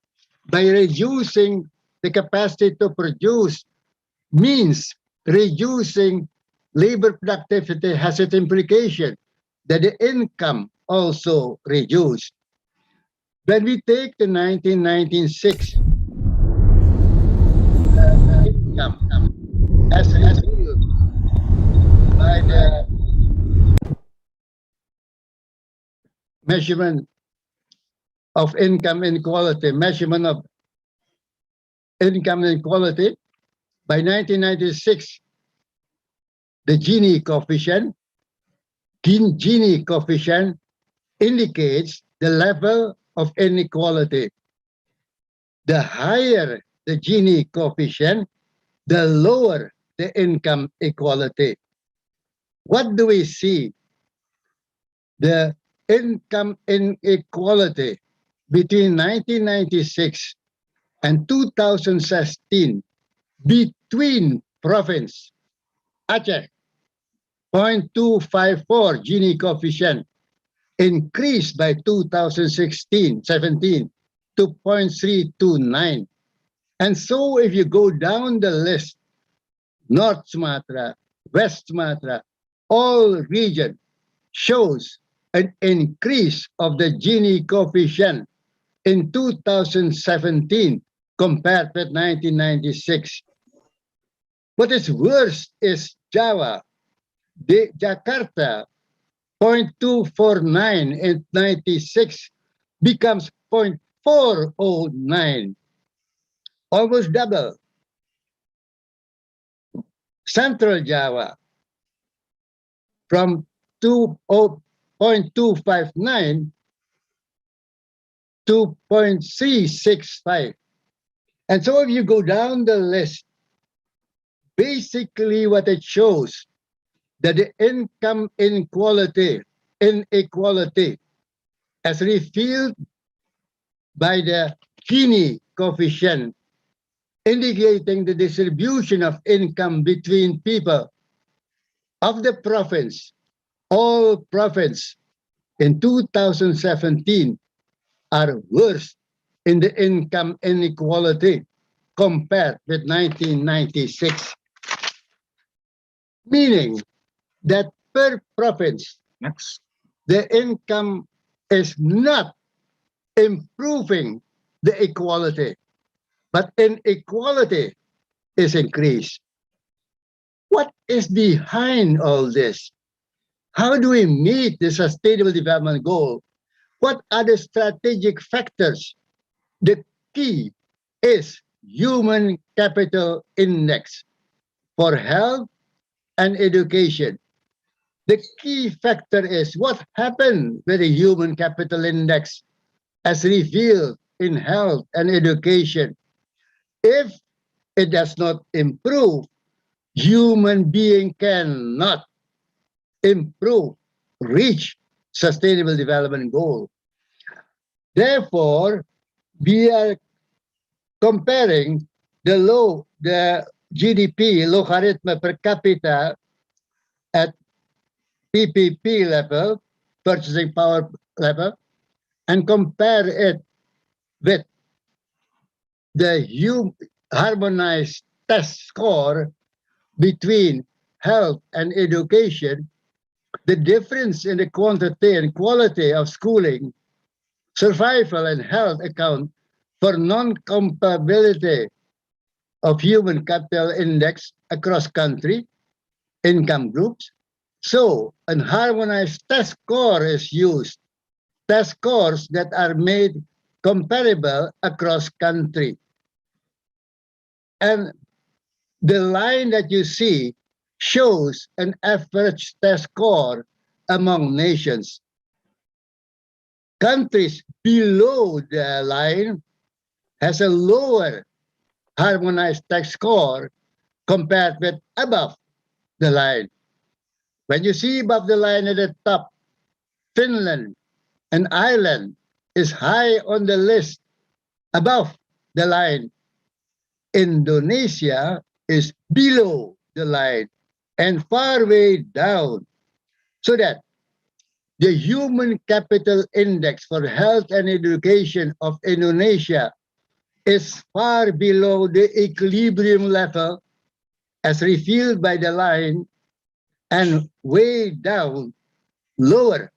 By reducing the capacity to produce means reducing labor productivity has its implication that the income also reduced. When we take the 1996 income as reviewed by the measurement of income inequality, measurement of income inequality, by 1996, the Gini coefficient, indicates the level of inequality. The higher the Gini coefficient, the lower the income equality. What do we see? The income inequality between 1996 and 2016 between province, Aceh, 0.254 Gini coefficient, increased by 2016-17 to 0.329. And so if you go down the list, North Sumatra, West Sumatra, all region shows an increase of the Gini coefficient in 2017 compared with 1996. What is worse is Java. Jakarta, 0.249 in 96 becomes 0.409, almost double. Central Java, from 0.259 to 0.365. And so if you go down the list, basically what it shows that the income inequality as revealed by the Gini coefficient, indicating the distribution of income between people of the province, all province in 2017 are worse in the income inequality compared with 1996, meaning that per province, the income is not improving the equality, but inequality is increased. What is behind all this? How do we meet the Sustainable Development Goal? What are the strategic factors? The key is Human Capital Index for health and education. The key factor is what happened with the Human Capital Index as revealed in health and education. If it does not improve, human being cannot improve, reach Sustainable Development Goal. Therefore, we are comparing the GDP, logarithm per capita at PPP level, purchasing power level, and compare it with the harmonized test score between health and education. The difference in the quantity and quality of schooling, survival, and health account for non-comparability of Human Capital Index across country, income groups. So, a harmonized test score is used, test scores that are made comparable across country. And the line that you see shows an average test score among nations. Countries below the line has a lower harmonized test score compared with above the line. When you see above the line at the top, Finland and Ireland is high on the list above the line. Indonesia is below the line and far way down, so that the Human Capital Index for health and education of Indonesia is far below the equilibrium level as revealed by the line, and way down, lower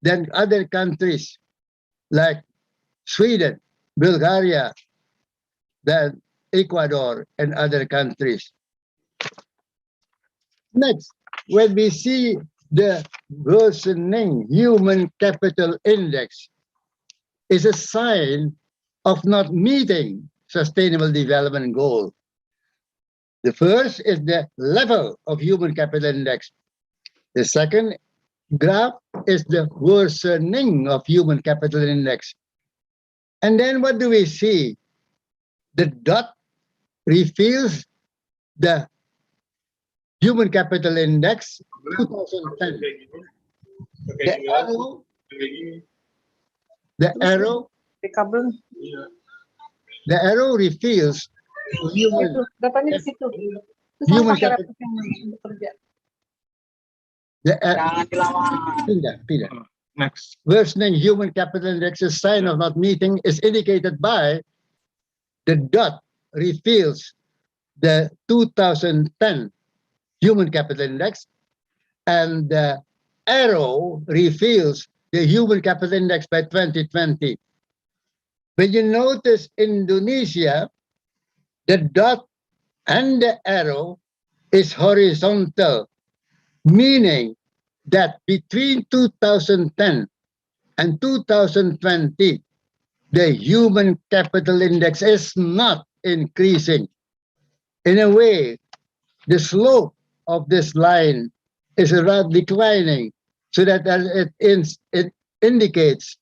than other countries like Sweden, Bulgaria, than Ecuador, and other countries. Next, when we see the worsening Human Capital Index, is a sign of not meeting Sustainable Development Goal. The first is the level of Human Capital Index. The second graph is the worsening of Human Capital Index. And then what do we see? The dot reveals the Human Capital Index 2010. The arrow reveals human capital. Next. Worsening Human Capital Index, a sign of not meeting, is indicated by the dot reveals the 2010 Human Capital Index, and the arrow reveals the Human Capital Index by 2020. When you notice Indonesia, the dot and the arrow is horizontal, meaning that between 2010 and 2020, the Human Capital Index is not increasing. In a way, the slope of this line is declining, so that it indicates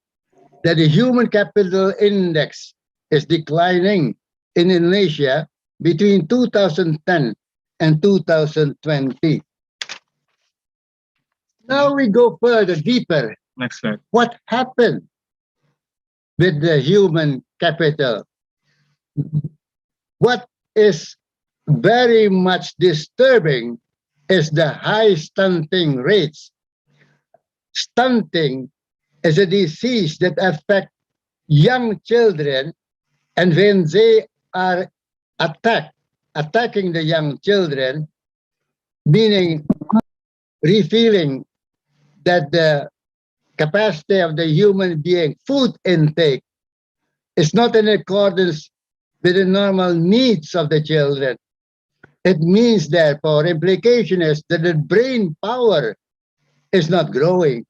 that the Human Capital Index is declining in Indonesia between 2010 and 2020. Now we go further, deeper. Next slide. What happened with the human capital? What is very much disturbing is the high stunting rates. Stunting is a disease that affects young children, and when they are attacking the young children, meaning revealing that the capacity of the human being food intake is not in accordance with the normal needs of the children. It means, therefore, implication is that the brain power is not growing.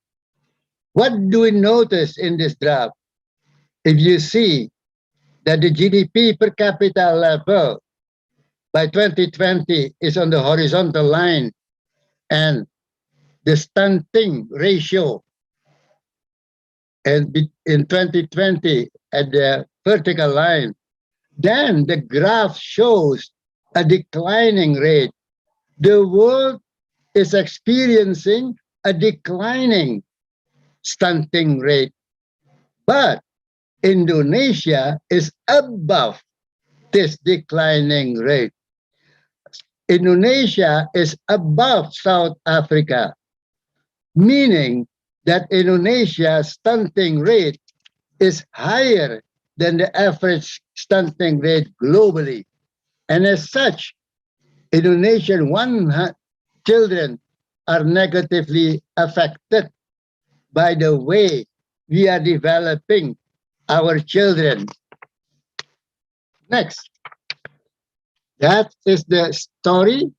What do we notice in this graph? If you see that the GDP per capita level by 2020 is on the horizontal line and the stunting ratio and in 2020 at the vertical line, then the graph shows a declining rate. The world is experiencing a declining stunting rate, but Indonesia is above this declining rate. Indonesia is above South Africa, meaning that Indonesia's stunting rate is higher than the average stunting rate globally. And as such, Indonesian children are negatively affected by the way we are developing our children. Next. That is the story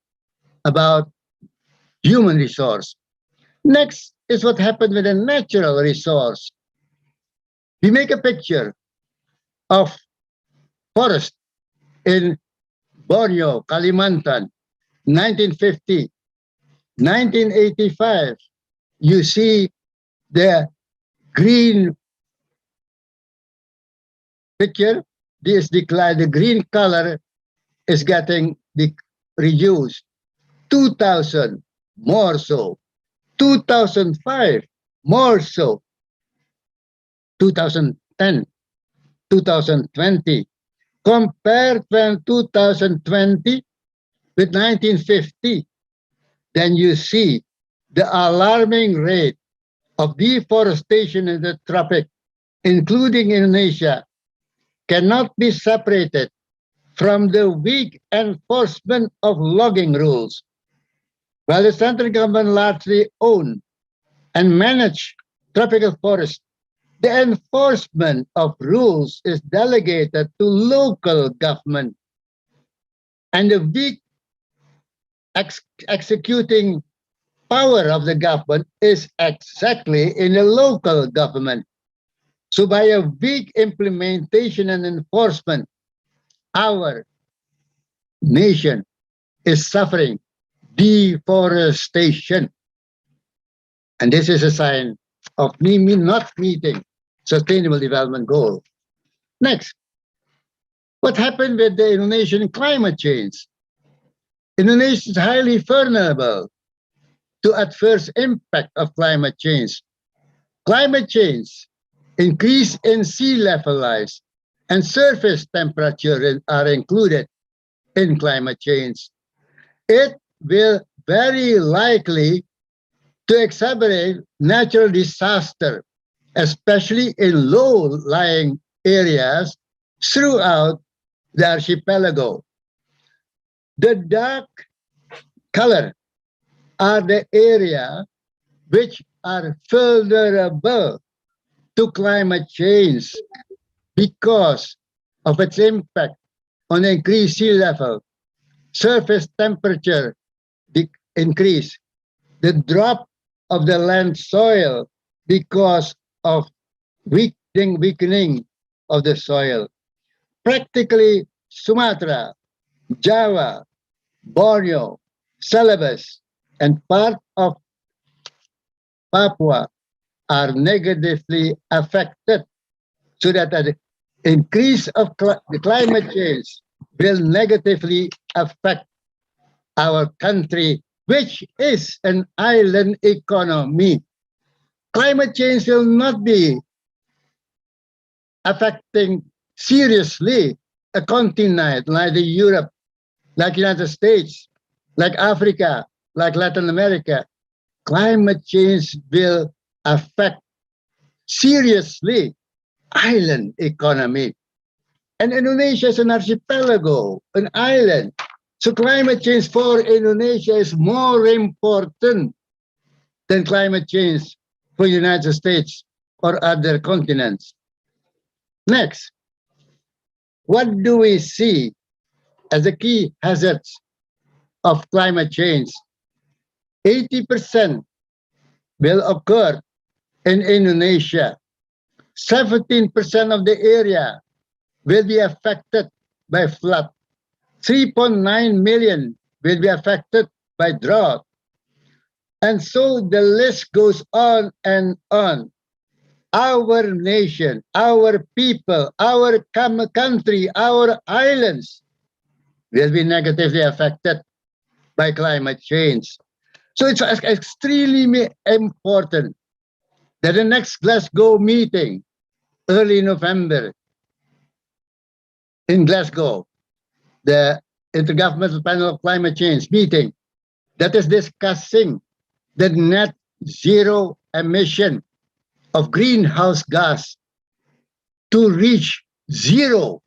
about human resource. Next is what happened with a natural resource. We make a picture of forest in Borneo, Kalimantan, 1950, 1985. You see the green picture. This decline, the green color is getting reduced. 2000 more so. 2005 more so. 2010, 2020. Compare 2020 with 1950, then you see the alarming rate of deforestation in the tropic, including Indonesia, cannot be separated from the weak enforcement of logging rules. While the central government largely own and manage tropical forests, the enforcement of rules is delegated to local government. And the weak executing power of the government is exactly in the local government. So by a weak implementation and enforcement, our nation is suffering deforestation. And this is a sign of me not meeting Sustainable Development Goal. Next, what happened with the Indonesian climate change? Indonesia is highly vulnerable to adverse impact of climate change. Climate change, increase in sea level rise, and surface temperature are included in climate change. It will very likely to exacerbate natural disaster, especially in low-lying areas throughout the archipelago. The dark color are the area which are vulnerable to climate change because of its impact on increased sea level, surface temperature increase, the drop of the land soil because of weakening of the soil. Practically Sumatra, Java, Borneo, Celebes, and part of Papua are negatively affected, so that the increase of the climate change will negatively affect our country, which is an island economy. Climate change will not be affecting seriously a continent like Europe, like United States, like Africa, like Latin America. Climate change will affect seriously island economy. And Indonesia is an archipelago, an island. So climate change for Indonesia is more important than climate change for the United States or other continents. Next, what do we see as the key hazards of climate change? 80% will occur in Indonesia. 17% of the area will be affected by flood. 3.9 million will be affected by drought. And so the list goes on and on. Our nation, our people, our country, our islands will be negatively affected by climate change. So it's extremely important that the next Glasgow meeting, early November, in Glasgow, the Intergovernmental Panel of Climate Change meeting that is discussing the net zero emission of greenhouse gas to reach zero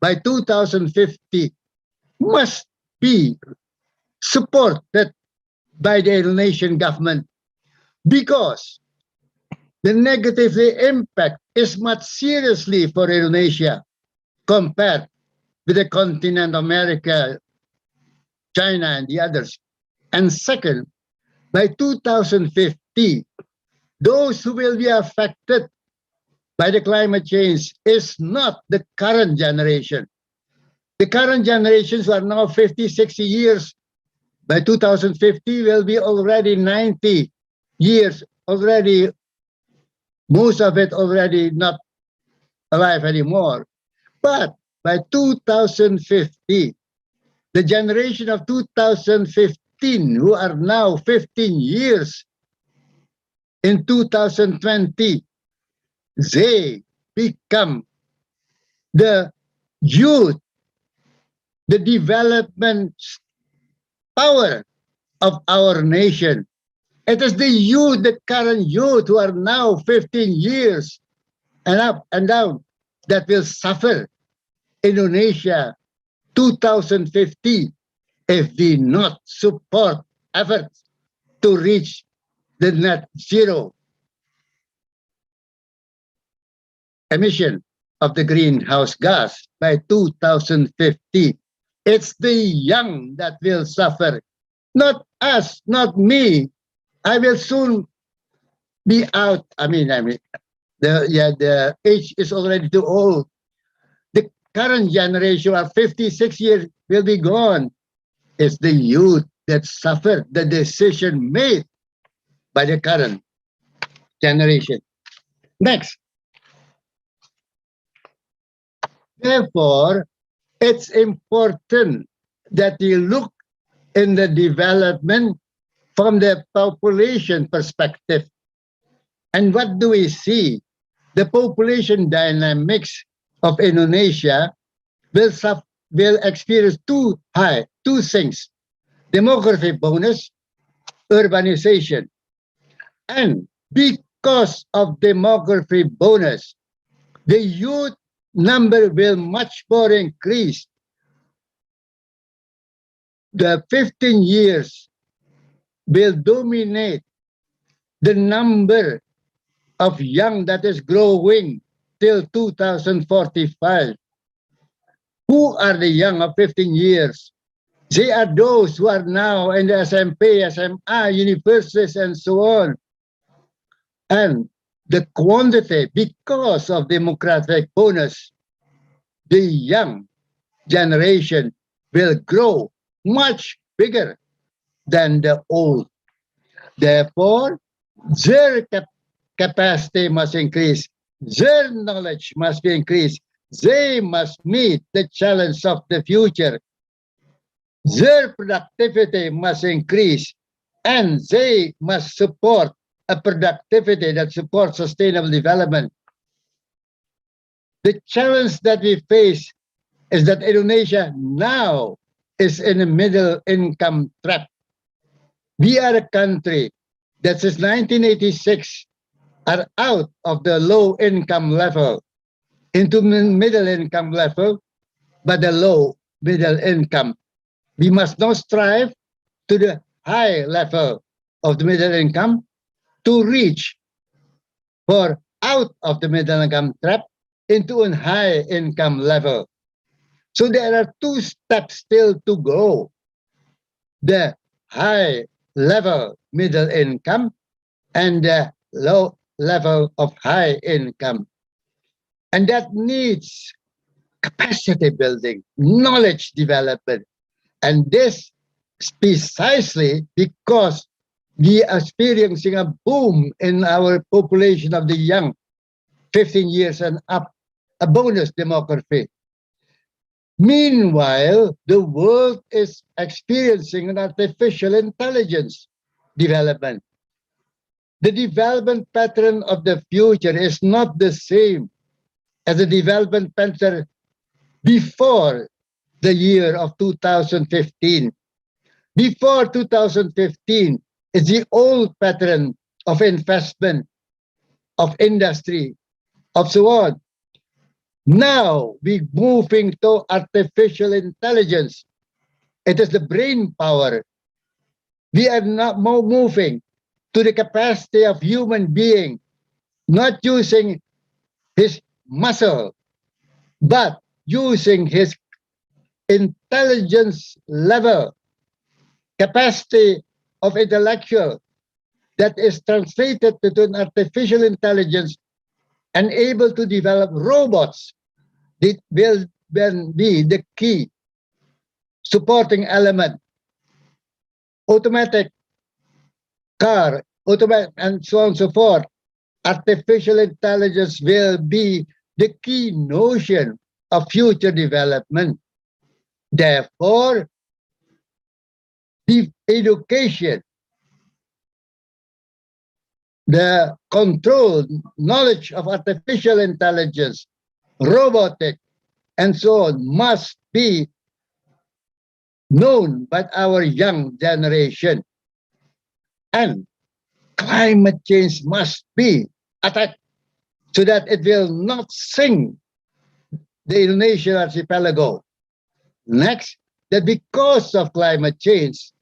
by 2050 must be supported by the Indonesian government, because the negative impact is much seriously for Indonesia compared with the continent of America, China, and the others. And second, by 2050, those who will be affected by the climate change is not the current generation. The current generations who are now 50, 60 years, by 2050 will be already 90 years, already, most of it already not alive anymore. But by 2050, the generation of 2015 who are now 15 years in 2020, they become the youth, the development power of our nation. It is the youth, the current youth who are now 15 years and up and down that will suffer Indonesia 2050 if we not support efforts to reach the net zero emission of the greenhouse gas by 2050. It's the young that will suffer, not us, not me. I will soon be out. The age is already too old. The current generation of 56 years will be gone. It's the youth that suffered the decision made by the current generation. Next. Therefore, it's important that you look in the development from the population perspective. And what do we see? The population dynamics of Indonesia will experience two things: demography bonus, urbanization. And because of demography bonus, the youth number will much more increase. The 15 years will dominate the number of young that is growing till 2045. Who are the young of 15 years? They are those who are now in the SMP, SMA, universities, and so on. And the quantity, because of demographic bonus, the young generation will grow much bigger than the old. Therefore, their capacity must increase, their knowledge must be increased, they must meet the challenge of the future, their productivity must increase, and they must support a productivity that supports sustainable development. The challenge that we face is that Indonesia now is in a middle income trap. We are a country that since 1986, are out of the low income level into middle income level, but the low middle income. We must now strive to the high level of the middle income to reach for out of the middle income trap into a high income level. So there are two steps still to go. The high level middle income and the low level of high income. And that needs capacity building, knowledge development. And this is precisely because we are experiencing a boom in our population of the young, 15 years and up, a bonus demography. Meanwhile, the world is experiencing an artificial intelligence development. The development pattern of the future is not the same as the development pattern before the year of 2015. Before 2015 is the old pattern of investment, of industry, of so on. Now we're moving to artificial intelligence. It is the brain power. We are not more moving to the capacity of human being, not using his muscle, but using his intelligence level, capacity of intellectual that is translated to an artificial intelligence and able to develop robots that will then be the key supporting element. Automatic car, automatic, and so on and so forth. Artificial intelligence will be the key notion of future development. Therefore, the education, the control, knowledge of artificial intelligence, robotic, and so on must be known by our young generation. And climate change must be attacked so that it will not sink the Indonesian archipelago. Next, that because of climate change,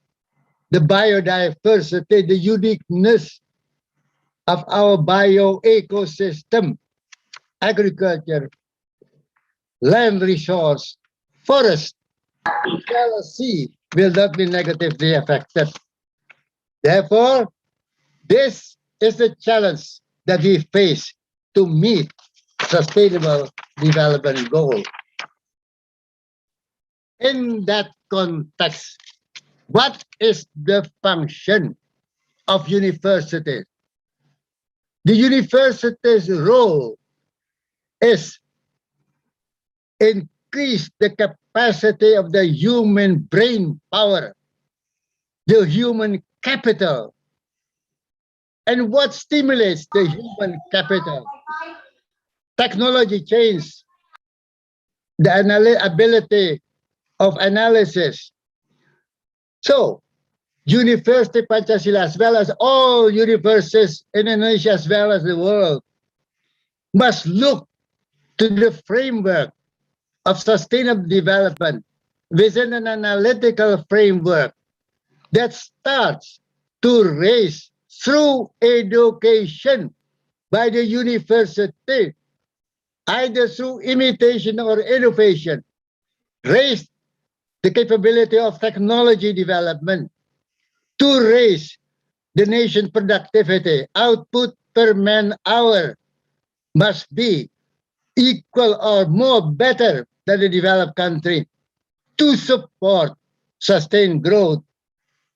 the biodiversity, the uniqueness of our bio-ecosystem, agriculture, land resource, forest, sea will not be negatively affected. Therefore, this is the challenge that we face to meet sustainable development goal. In that context, what is the function of universities? The university's role is increase the capacity of the human brain power, the human capital. And what stimulates the human capital? Technology change, the ability of analysis. So, University Pancasila, as well as all universities in Indonesia, as well as the world, must look to the framework of sustainable development within an analytical framework that starts to raise through education by the university, either through imitation or innovation, raise the capability of technology development to raise the nation productivity. Output per man hour must be equal or more better than the developed country to support sustained growth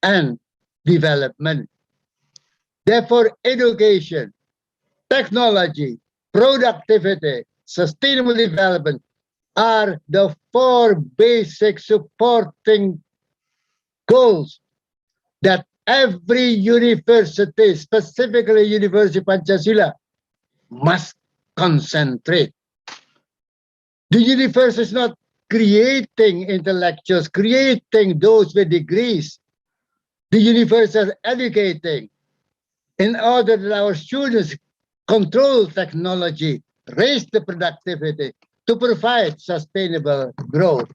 and development. Therefore, education, technology, productivity, sustainable development are the four basic supporting goals that every university, specifically University Pancasila, must concentrate. The university is not creating intellectuals, creating those with degrees. The university is educating in order that our students control technology, raise the productivity to provide sustainable growth.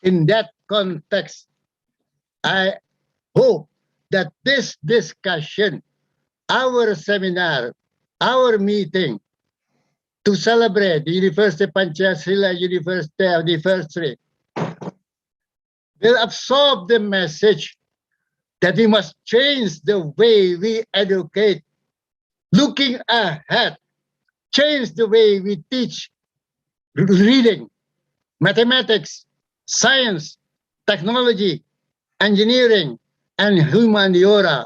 In that context, I hope that this discussion, our seminar, our meeting to celebrate the University Pancasila University anniversary will absorb the message that we must change the way we educate, looking ahead, change the way we teach reading, mathematics, science, technology, engineering, and humaniora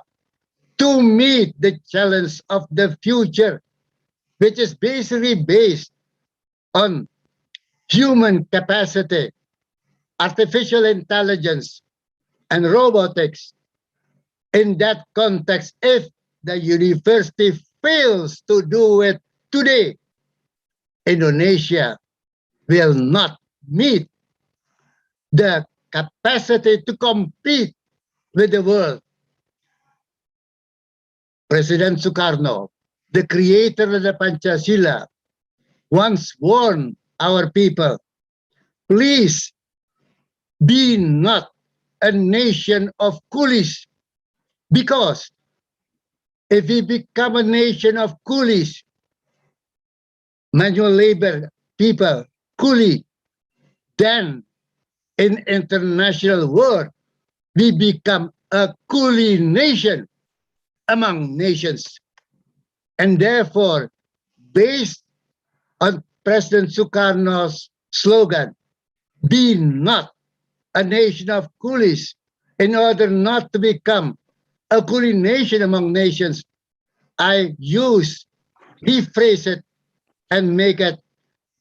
to meet the challenge of the future, which is basically based on human capacity, artificial intelligence, and robotics. In that context, if the university fails to do it today, Indonesia will not meet the capacity to compete with the world. President Sukarno, the creator of the Pancasila, once warned our people, please be not a nation of coolies, because if we become a nation of coolies, manual labor people, coolie, then in international world, we become a coolie nation among nations. And therefore, based on President Sukarno's slogan, be not a nation of coolies, in order not to become a coolie nation among nations, I rephrase it and make it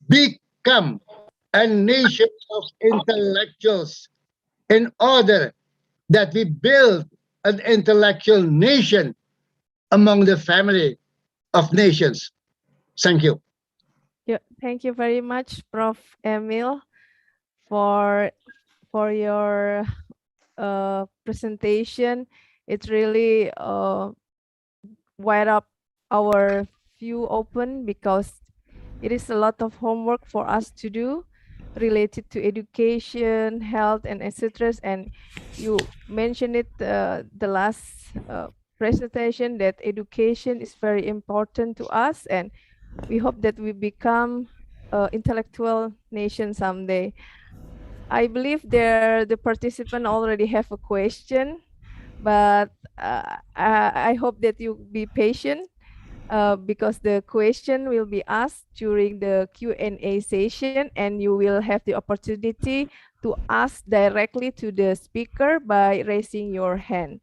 become a nation of intellectuals, in order that we build an intellectual nation among the family of nations. Thank you. Yeah, thank you very much, Prof. Emil, for your presentation. It really wide up our view open, because it is a lot of homework for us to do related to education, health, and etc. And you mentioned it the last presentation, that education is very important to us, and we hope that we become intellectual nation someday. I believe the participant already have a question, but I hope that you be patient, because the question will be asked during the Q&A session, and you will have the opportunity to ask directly to the speaker by raising your hand.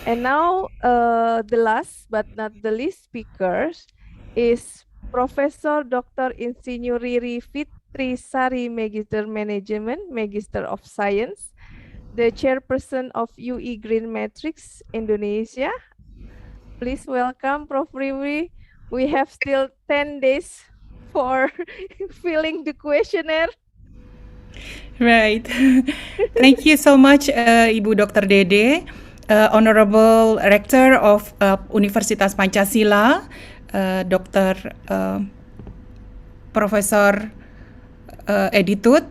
And now the last but not the least speakers is Professor Dr. Insinyuri Fitri Sari, Magister Management, Magister of Science, the chairperson of UE Green Matrix Indonesia. Please welcome Prof. Riwi. We have still 10 days for filling the questionnaire. Right. Thank you so much, Ibu Dr. Dede, Honorable Rector of Universitas Pancasila, Dr. Professor Editut,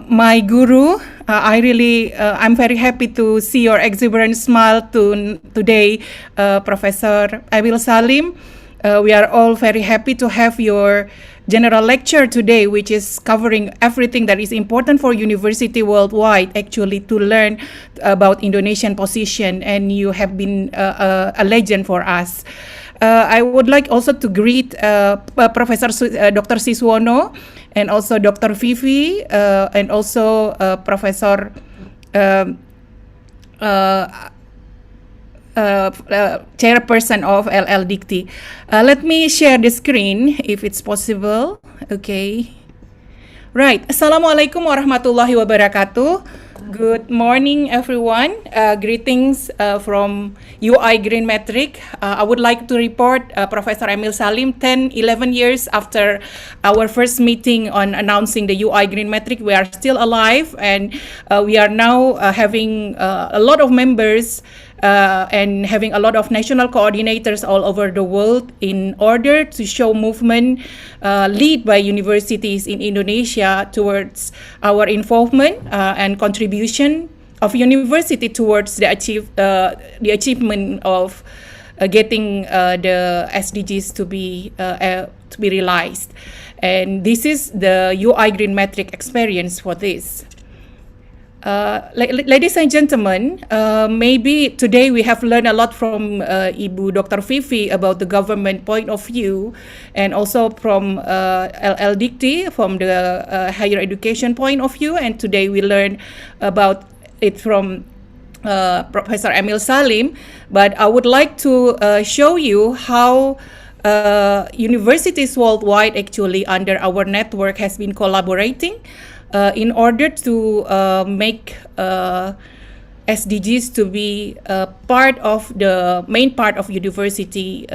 my guru. I'm very happy to see your exuberant smile today, Professor Emil Salim. We are all very happy to have your general lecture today, which is covering everything that is important for university worldwide, actually, to learn about Indonesian position, and you have been a legend for us. I would like also to greet Professor Dr. Siswono, and also Dr. Vivi, and also Professor chairperson of LL Dikti. Let me share the screen if it's possible. Okay. Right. Assalamualaikum warahmatullahi wabarakatuh. Good morning, everyone. Greetings from UI Green Metric. I would like to report Professor Emil Salim, 11 years after our first meeting on announcing the UI Green Metric. We are still alive, and we are now having a lot of members and having a lot of national coordinators all over the world in order to show movement lead by universities in Indonesia towards our involvement and contribution of university towards the achievement of getting the SDGs to be realized. And this is the UI Green Metric experience for this. Ladies and gentlemen, maybe today we have learned a lot from Ibu Dr. Vivi about the government point of view, and also from LL Dikti from the higher education point of view, and today we learned about it from Professor Emil Salim. But I would like to show you how universities worldwide actually under our network has been collaborating in order to make SDGs to be part of the main part of university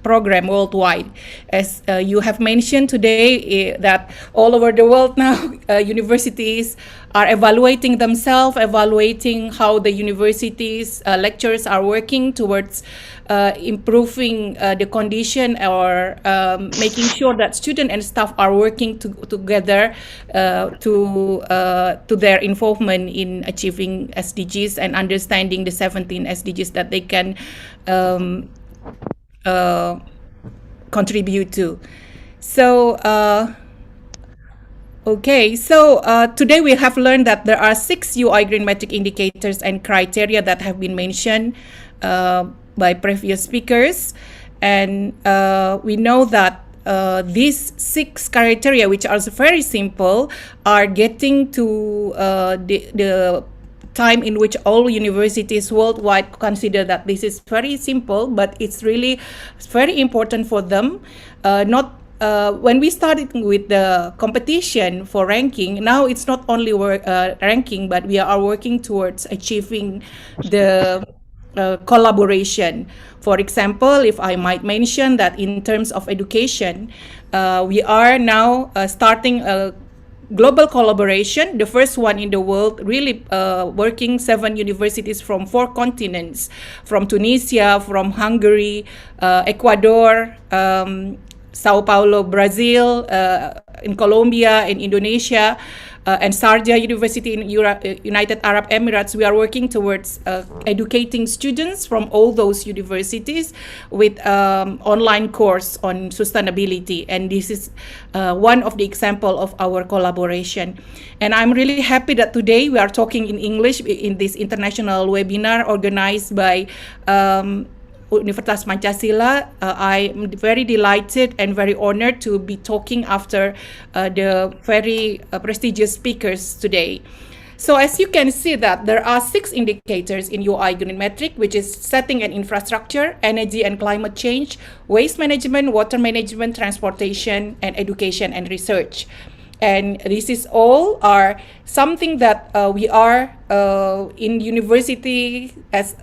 program worldwide. As you have mentioned today, that all over the world now, universities are evaluating themselves, evaluating how the universities' lecturers are working towards improving the condition, or making sure that students and staff are working together to their involvement in achieving SDGs and understanding the 17 SDGs that they can contribute to. So today we have learned that there are 6 UI Green Metric indicators and criteria that have been mentioned by previous speakers, and we know that these 6 criteria, which are very simple, are getting to the time in which all universities worldwide consider that this is very simple, but it's really very important for them. When we started with the competition for ranking, now it's not only ranking, but we are working towards achieving the collaboration. For example, if I might mention that in terms of education, we are now starting a global collaboration, the first one in the world, really working 7 universities from 4 continents, from Tunisia, from Hungary, Ecuador, Sao Paulo, Brazil, in Colombia, in Indonesia, and Sharjah University in United Arab Emirates. We are working towards educating students from all those universities with online course on sustainability, and this is one of the example of our collaboration. And I'm really happy that today we are talking in English in this international webinar organized by Universitas Pancasila. I'm very delighted and very honored to be talking after the very prestigious speakers today. So as you can see that there are 6 indicators in UI Green Metric, which is setting and infrastructure, energy and climate change, waste management, water management, transportation, and education and research. And this is all are something that we are in university as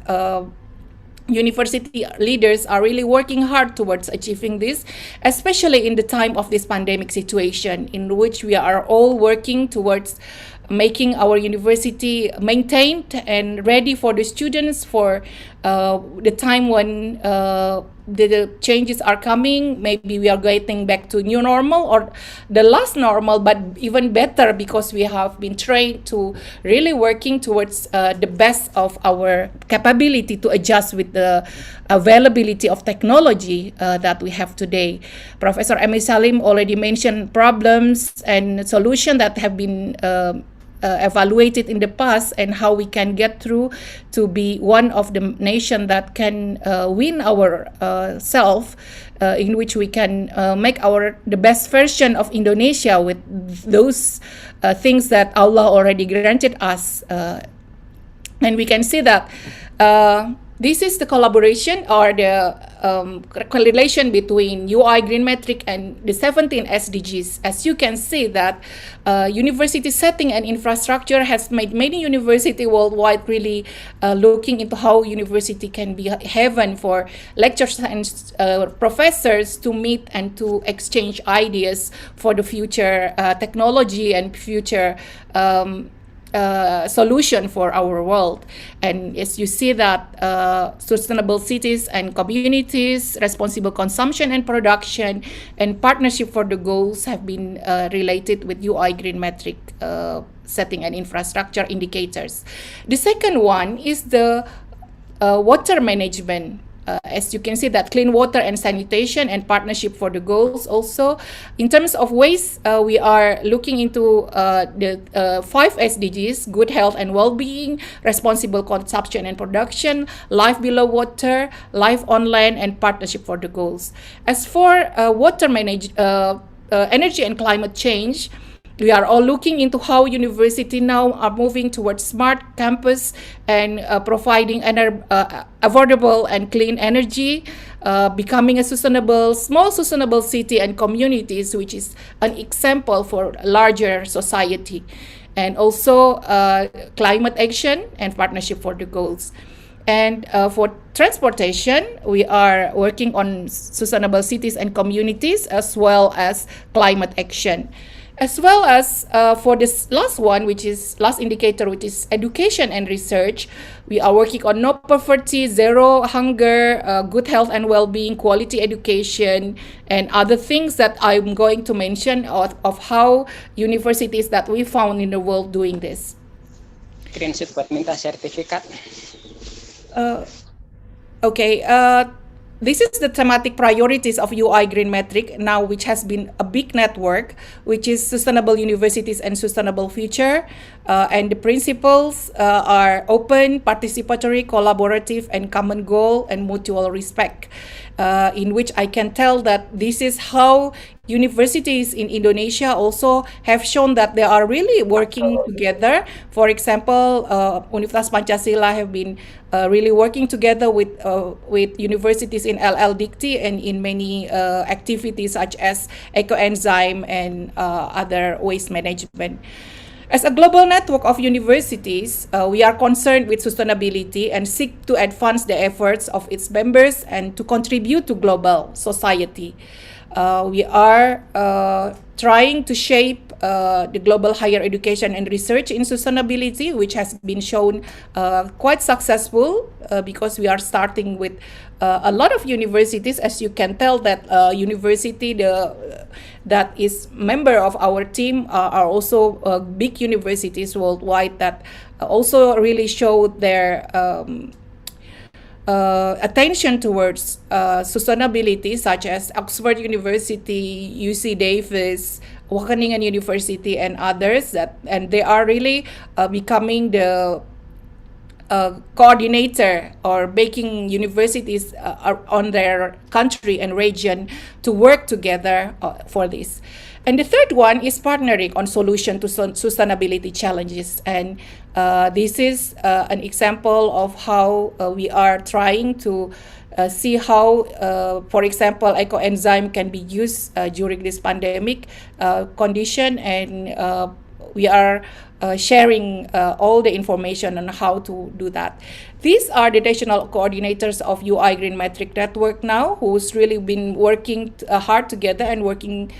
university leaders are really working hard towards achieving this, especially in the time of this pandemic situation, in which we are all working towards making our university maintained and ready for the students for the time when the changes are coming. Maybe we are getting back to new normal or the last normal, but even better, because we have been trained to really working towards the best of our capability to adjust with the availability of technology that we have today. Professor Emil Salim already mentioned problems and solutions that have been evaluated in the past, and how we can get through to be one of the nation that can win our self, in which we can make the best version of Indonesia with those things that Allah already granted us. And we can see that this is the collaboration or the correlation between UI Green Metric and the 17 SDGs. As you can see that university setting and infrastructure has made many universities worldwide really looking into how university can be heaven for lecturers and professors to meet and to exchange ideas for the future technology and future solution for our world. And as you see that sustainable cities and communities, responsible consumption and production, and partnership for the goals have been related with UI Green Metric setting and infrastructure indicators. The second one is the water management. As you can see, that clean water and sanitation and partnership for the goals. Also, in terms of waste, we are looking into the 5 SDGs: good health and well-being, responsible consumption and production, life below water, life on land, and partnership for the goals. As for energy and climate change, we are all looking into how university now are moving towards smart campus and providing affordable and clean energy, becoming a small sustainable city and communities, which is an example for larger society. And also climate action and partnership for the goals. And for transportation, we are working on sustainable cities and communities as well as climate action. As well as for this last one, which is last indicator, which is education and research, we are working on no poverty, zero hunger, good health and well-being, quality education, and other things that I'm going to mention of how universities that we found in the world doing this. Screenshot buat minta sertifikat. Okay. This is the thematic priorities of UI Green Metric now, which has been a big network, which is sustainable universities and sustainable future. And the principles are open, participatory, collaborative, and common goal and mutual respect. In which I can tell that this is how universities in Indonesia also have shown that they are really working together. For example, Universitas Pancasila have been really working together with universities in LL Dikti and in many activities such as ecoenzyme and other waste management. As a global network of universities, we are concerned with sustainability and seek to advance the efforts of its members and to contribute to global society. We are trying to shape the global higher education and research in sustainability, which has been shown quite successful because we are starting with a lot of universities. As you can tell that university that is member of our team are also big universities worldwide that also really show their attention towards sustainability, such as Oxford University, UC Davis, Wageningen University, and others. And they are really becoming the coordinator or making universities on their country and region to work together for this. And the third one is partnering on solution to sustainability challenges. And this is an example of how we are trying to see how, for example, ecoenzyme can be used during this pandemic condition, and we are sharing all the information on how to do that. These are the national coordinators of UI Green Metric Network now, who's really been working hard together and working.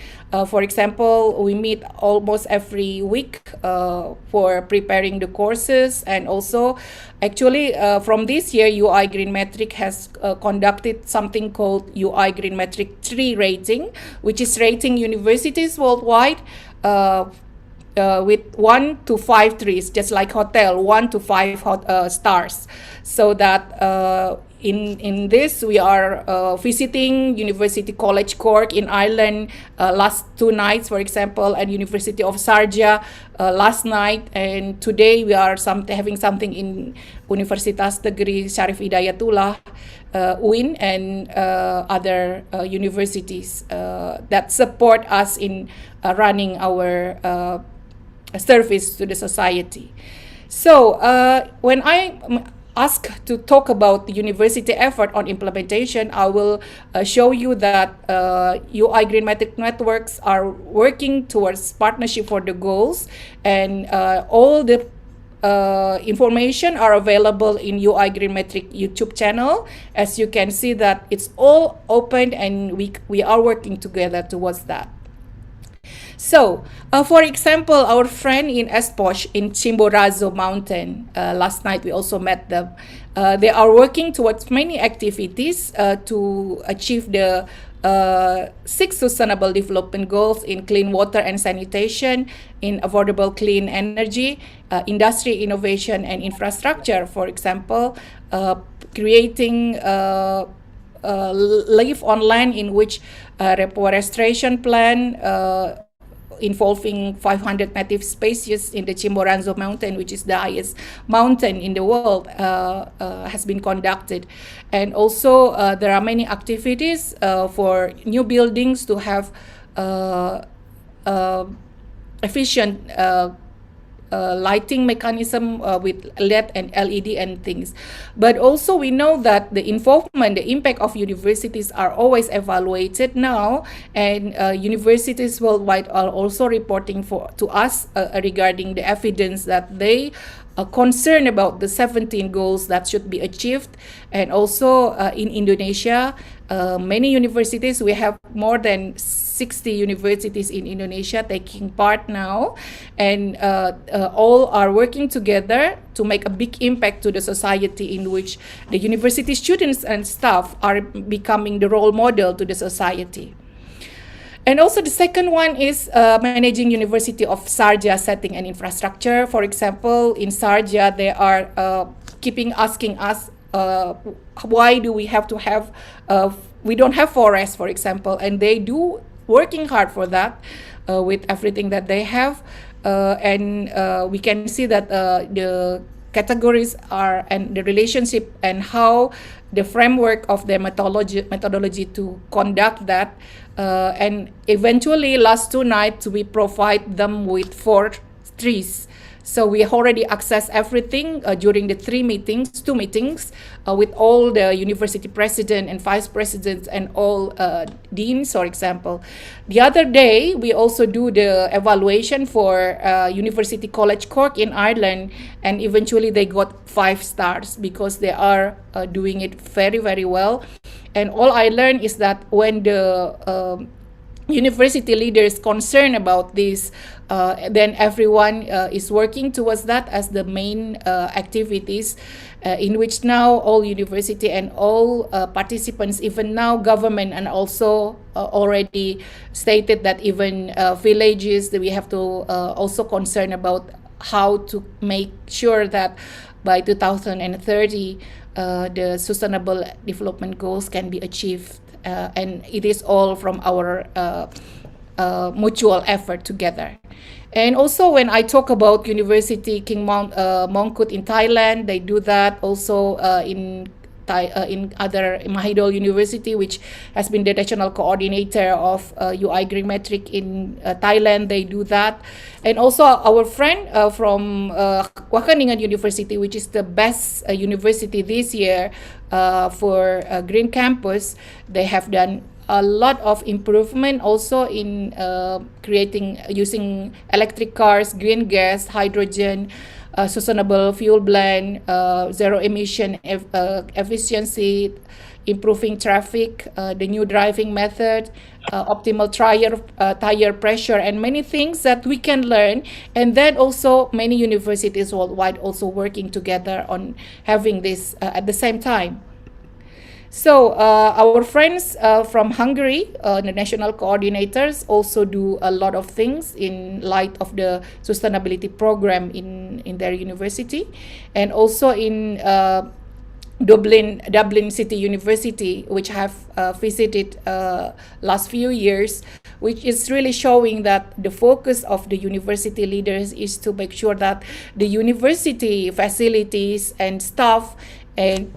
For example, we meet almost every week for preparing the courses, and also actually from this year, UI Green Metric has conducted something called UI Green Metric 3 rating, which is rating universities worldwide with 1 to 5 trees, just like hotel, 1 to 5 stars. So that in this we are visiting University College Cork in Ireland last 2 nights, for example, and University of Sharjah last night, and today we are having something in Universitas Negeri Syarif Hidayatullah, UIN, and other universities that support us in running our service to the society. So when I asked to talk about the university effort on implementation, I will show you that UI Green Metric networks are working towards partnership for the goals, and all the information are available in UI Green Metric YouTube channel. As you can see that it's all open, and we are working together towards that. So, for example, our friend in Esposh in Chimborazo Mountain, last night we also met them. They are working towards many activities to achieve the 6 Sustainable Development Goals in clean water and sanitation, in affordable clean energy, industry innovation and infrastructure. For example, creating Live Online, in which reforestation plan involving 500 native species in the Chimborazo Mountain, which is the highest mountain in the world, has been conducted. And also there are many activities for new buildings to have efficient lighting mechanism with LED and LED and things. But also we know that the involvement, the impact of universities are always evaluated now, and universities worldwide are also reporting to us regarding the evidence that they are concerned about the 17 goals that should be achieved. And also in Indonesia, many universities, we have more than 60 universities in Indonesia taking part now, and all are working together to make a big impact to the society, in which the university students and staff are becoming the role model to the society. And also the second one is managing University of Sharjah setting and infrastructure. For example, in Sharjah, they are keeping asking us, why do we have to have, we don't have forests, for example, and they do working hard for that with everything that they have. And we can see that the categories are, and the relationship and how the framework of the methodology to conduct that. And eventually last 2 nights we provide them with 4 trees. So we already access everything during the 2 meetings with all the university president and vice presidents and all deans, for example. The other day, we also do the evaluation for University College Cork in Ireland, and eventually they got 5 stars because they are doing it very, very well. And all I learned is that when the university leaders concerned about this, then everyone is working towards that as the main activities, in which now all university and all participants, even now government, and also already stated that even villages, that we have to also concern about how to make sure that by 2030 the Sustainable Development Goals can be achieved. And it is all from our mutual effort together. And also when I talk about University King Mongkut in Thailand, they do that also in other Mahidol University, which has been the national coordinator of UI Green Metric in Thailand, they do that. And also our friend from Wageningen University, which is the best university this year for Green Campus, they have done a lot of improvement also in using electric cars, green gas, hydrogen, sustainable fuel blend, zero emission efficiency, improving traffic, the new driving method, optimal tire pressure, and many things that we can learn. And then also many universities worldwide also working together on having this at the same time. So our friends from Hungary, the national coordinators, also do a lot of things in light of the sustainability program in their university, and also in Dublin City University, which I have visited last few years, which is really showing that the focus of the university leaders is to make sure that the university facilities and staff, and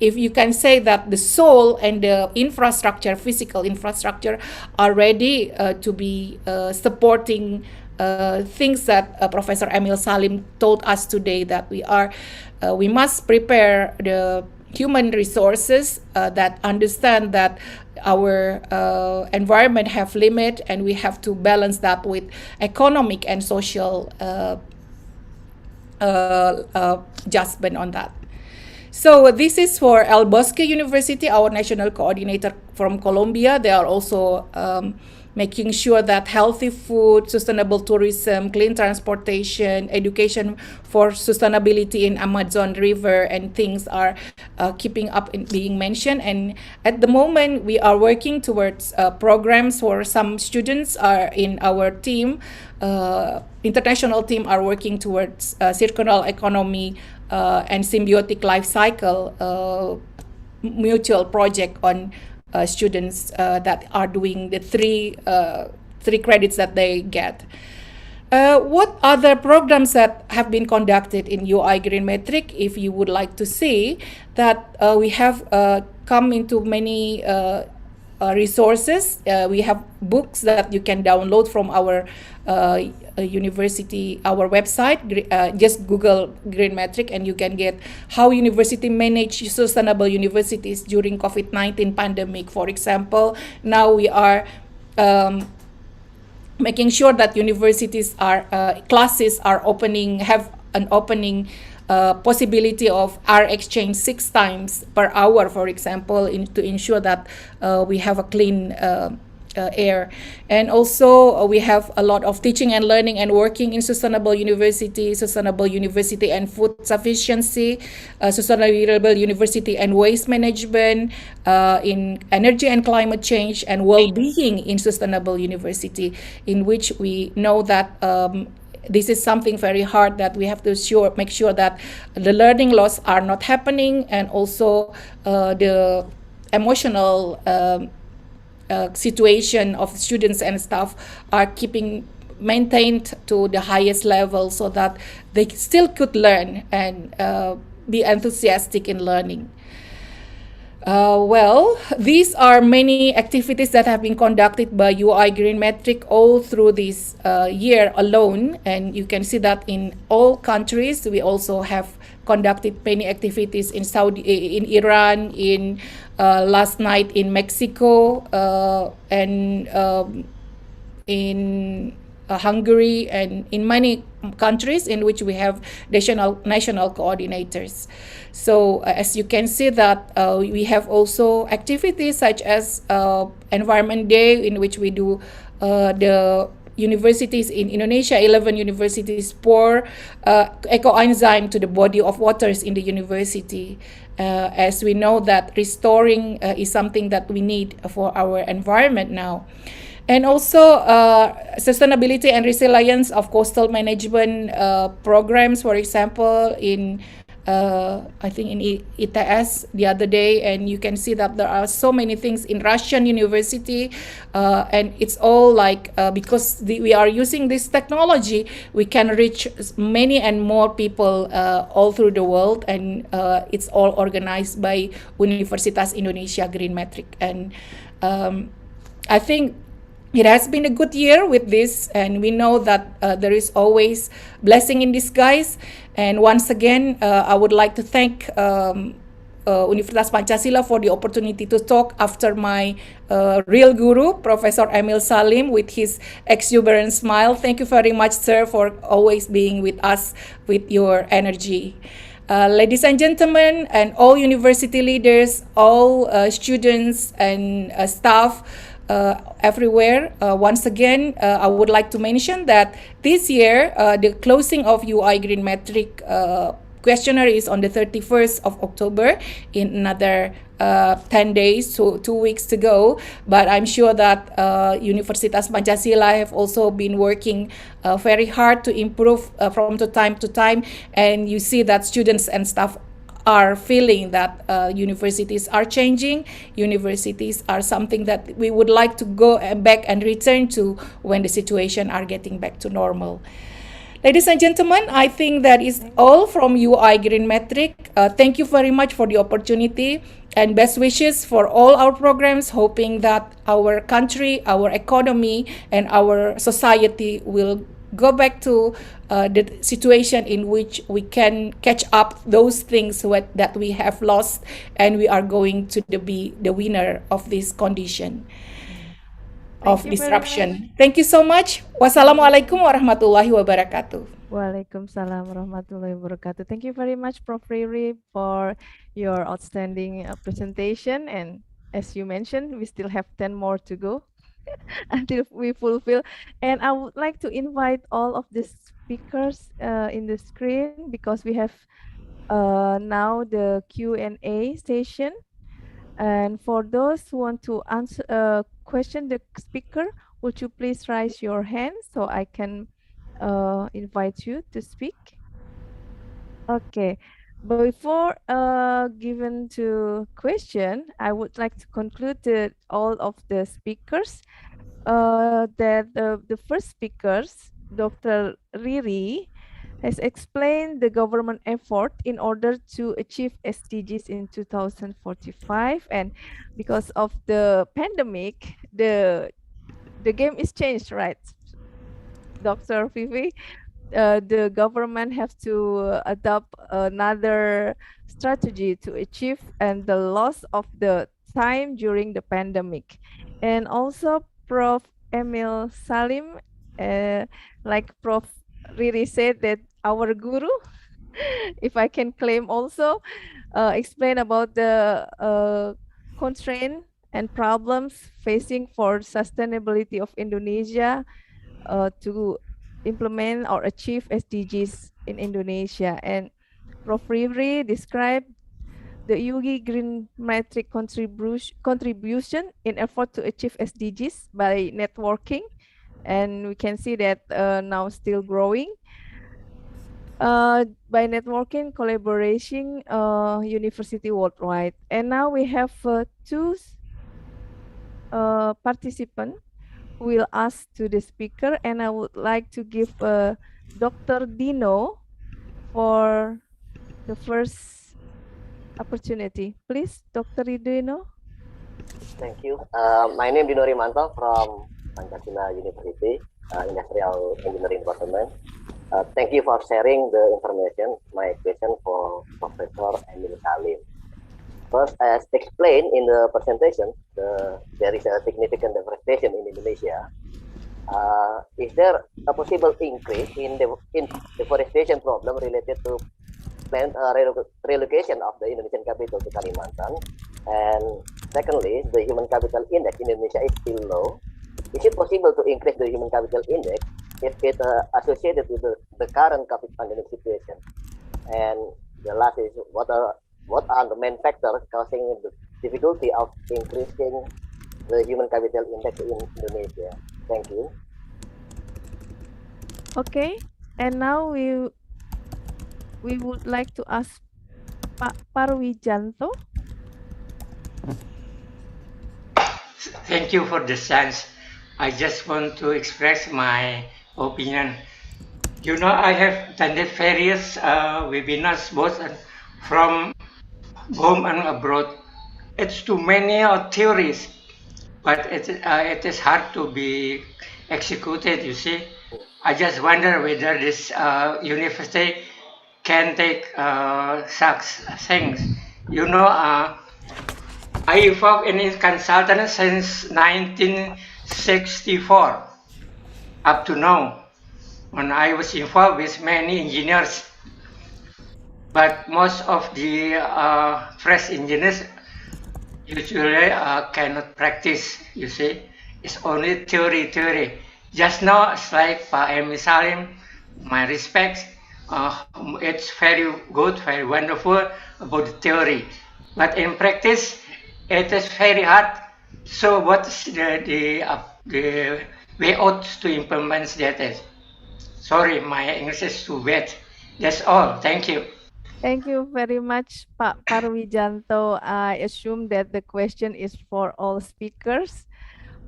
if you can say that the soul and the infrastructure, physical infrastructure, are ready to be supporting things that Professor Emil Salim told us today, that we must prepare the human resources that understand that our environment have limit, and we have to balance that with economic and social adjustment on that. So this is for El Bosque University, our national coordinator from Colombia. They are also making sure that healthy food, sustainable tourism, clean transportation, education for sustainability in Amazon River and things are keeping up in being mentioned. And at the moment, we are working towards programs for some students are in our team. International team are working towards circular economy and symbiotic life cycle mutual project on students that are doing the three credits that they get. What other programs that have been conducted in UI Green Metric? If you would like to see that we have come into many resources. We have books that you can download from our university, our website. Just Google Green Metric and you can get how university manage sustainable universities during COVID-19 pandemic. For example, now we are making sure that universities are classes are opening, have an opening possibility of our exchange 6 times per hour, for example, to ensure that we have a clean air. And also we have a lot of teaching and learning and working in sustainable university and food sufficiency, sustainable university and waste management, in energy and climate change and well-being in sustainable university, in which we know that this is something very hard that we have to make sure that the learning loss are not happening, and also the emotional situation of students and staff are keeping maintained to the highest level so that they still could learn and be enthusiastic in learning. Well, these are many activities that have been conducted by UI Green Metric all through this year alone, and you can see that in all countries. We also have conducted many activities in in Iran, in last night in Mexico, and in Hungary, and in many countries in which we have national coordinators. So as you can see that we have also activities such as Environment Day, in which we do the universities in Indonesia, 11 universities pour ecoenzyme to the body of waters in the university. As we know that restoring is something that we need for our environment now. And also sustainability and resilience of coastal management programs, for example, in I think in ITS the other day, and you can see that there are so many things in Russian university, and it's all like because we are using this technology, we can reach many and more people all through the world, and it's all organized by Universitas Indonesia Green Metric. And I think it has been a good year with this, and we know that there is always blessing in disguise. And once again, I would like to thank Universitas Pancasila for the opportunity to talk after my real guru, Professor Emil Salim, with his exuberant smile. Thank you very much, sir, for always being with us with your energy. Ladies and gentlemen, and all university leaders, all students and staff, everywhere. Once again, I would like to mention that this year, the closing of UI Green Metric questionnaire is on the 31st of October, in another 10 days, so 2 weeks to go. But I'm sure that Universitas Pancasila have also been working very hard to improve from time to time, and you see that students and staff are feeling that universities are changing. Universities are something that we would like to go back and return to when the situation are getting back to normal. Ladies and gentlemen, I think that is all from UI Green Metric. Thank you very much for the opportunity, and best wishes for all our programs, hoping that our country, our economy, and our society will go back to the situation in which we can catch up those things that we have lost, and we are going to be the winner of this condition of disruption. Thank you so much. Wassalamualaikum warahmatullahi wabarakatuh. Waalaikumsalam warahmatullahi wabarakatuh. Thank you very much, Prof. Riri, for your outstanding presentation. And as you mentioned, we still have 10 more to go. until we fulfill. And I would like to invite all of the speakers in the screen, because we have now the Q&A session. And for those who want to answer question the speaker, would you please raise your hand so I can invite you to speak? Okay. Before given to question, I would like to conclude that all of the speakers, that the first speakers, Dr. Riri, has explained the government effort in order to achieve SDGs in 2045, and because of the pandemic, the game is changed, right, Dr. Vivi? The government have to adopt another strategy to achieve and the loss of the time during the pandemic. And also Prof. Emil Salim, like Prof. Riri said, that our guru, if I can claim also, explain about the constraint and problems facing for sustainability of Indonesia to implement or achieve SDGs in Indonesia. And Prof. Riri described the UGI Green Metric contribution in effort to achieve SDGs by networking. And we can see that now still growing. By networking, collaboration, university worldwide. And now we have two participants who will ask to the speaker, and I would like to give Dr. Dino for the first opportunity. Please, Dr. Dino. Thank you. My name is Dino Rimanto from Pancasila University, Industrial Engineering Department. Thank you for sharing the information. My question for Professor Emil Salim. First, as explained in the presentation, there is a significant deforestation in Indonesia. Is there a possible increase in deforestation problem related to planned relocation of the Indonesian capital to Kalimantan? And secondly, the human capital index in Indonesia is still low. Is it possible to increase the human capital index if it associated with the current COVID pandemic situation? And the last is, what are the main factors causing the difficulty of increasing the human capital index in Indonesia? Thank you. Okay, and now we would like to ask Pak Parwijanto. Thank you for the chance. I just want to express my opinion. You know, I have attended various webinars both from home and abroad. It's too many theories, but it is hard to be executed, you see. I just wonder whether this university can take such things. You know, I involved in consultant since 1964 up to now, when I was involved with many engineers. But most of the fresh engineers usually cannot practice, you see. It's only theory. Just now, it's like Pak Emil Salim, my respects. It's very good, very wonderful about the theory. But in practice, it is very hard. So what's the way out to implement that? Sorry, my English is too bad. That's all. Thank you. Thank you very much, Pak Parwijanto. I assume that the question is for all speakers.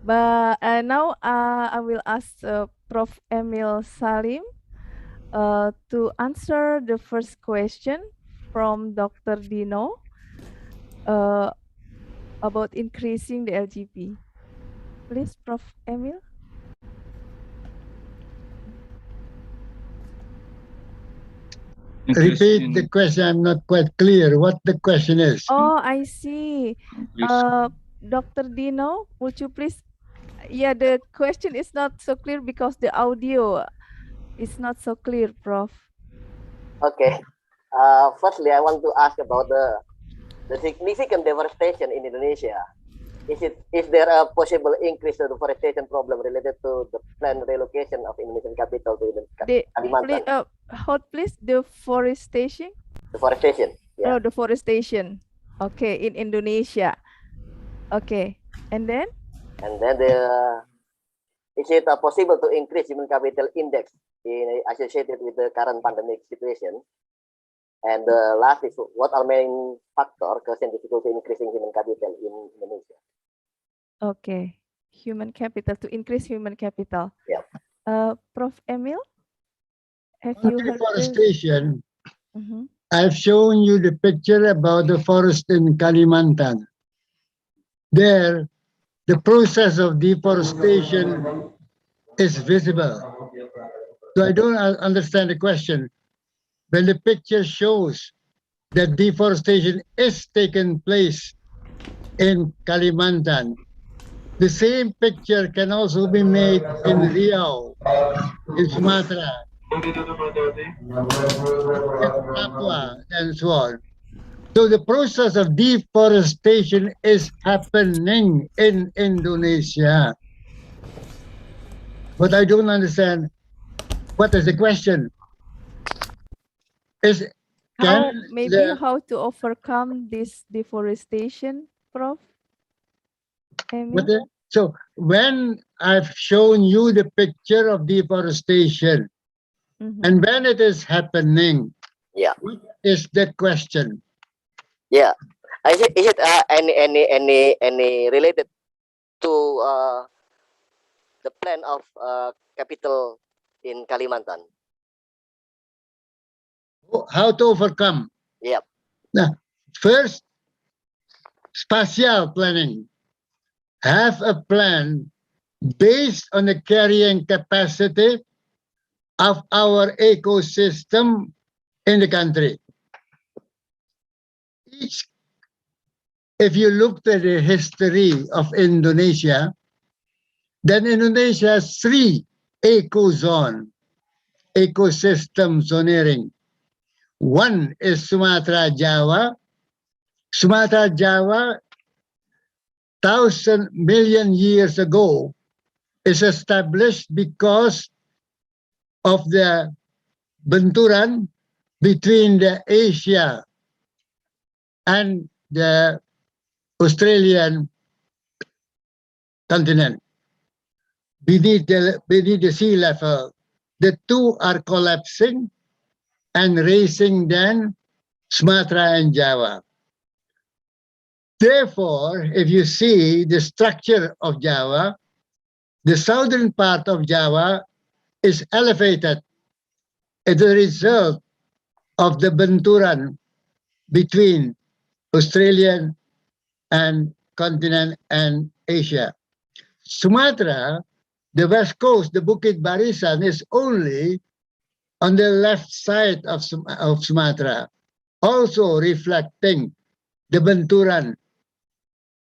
But now I will ask Prof. Emil Salim to answer the first question from Dr. Dino about increasing the LGP. Please, Prof. Emil. Repeat the question. I'm not quite clear what the question is. Oh, I see. Dr. Dino, would you please? Yeah, the question is not so clear because the audio is not so clear, Prof. Okay. Firstly, I want to ask about the significant deforestation in Indonesia. is there a possible increase to the deforestation problem related to the planned relocation of Indonesian capital to Kalimantan? Hold please, deforestation. Deforestation. Yeah. Oh, deforestation. Okay, in Indonesia. Okay, and then? And then is it possible to increase human capital index associated with the current pandemic situation? And the last is, what are main factor causing difficulty increasing human capital in Indonesia? Okay, human capital, to increase human capital. Yeah. Prof. Emil, have On you heard this? deforestation, Mhm. I've shown you the picture about the forest in Kalimantan. There, the process of deforestation is visible. So I don't understand the question. When the picture shows that deforestation is taking place in Kalimantan, the same picture can also be made in Riau, in Sumatra, in Papua, and so on. So the process of deforestation is happening in Indonesia. But I don't understand, what is the question? How to overcome this deforestation, Prof? Emil? So when I've shown you the picture of deforestation, and when it is happening, yeah, what is the question? Yeah, is it any related to the plan of capital in Kalimantan? How to overcome? Yep. Now, first, spatial planning. Have a plan based on the carrying capacity of our ecosystem in the country. If you looked at the history of Indonesia, then Indonesia has 3 ecosystem zoning. One is Sumatra Java. Sumatra Java, 1,000 million years ago, is established because of the benturan between the Asia and the Australian continent. Beneath the sea level, the two are collapsing and raising then Sumatra and Java. Therefore, if you see the structure of Java, the southern part of Java is elevated as a result of the benturan between Australian and continent and Asia. Sumatra, the west coast, the Bukit Barisan, is only on the left side of Sumatra, also reflecting the benturan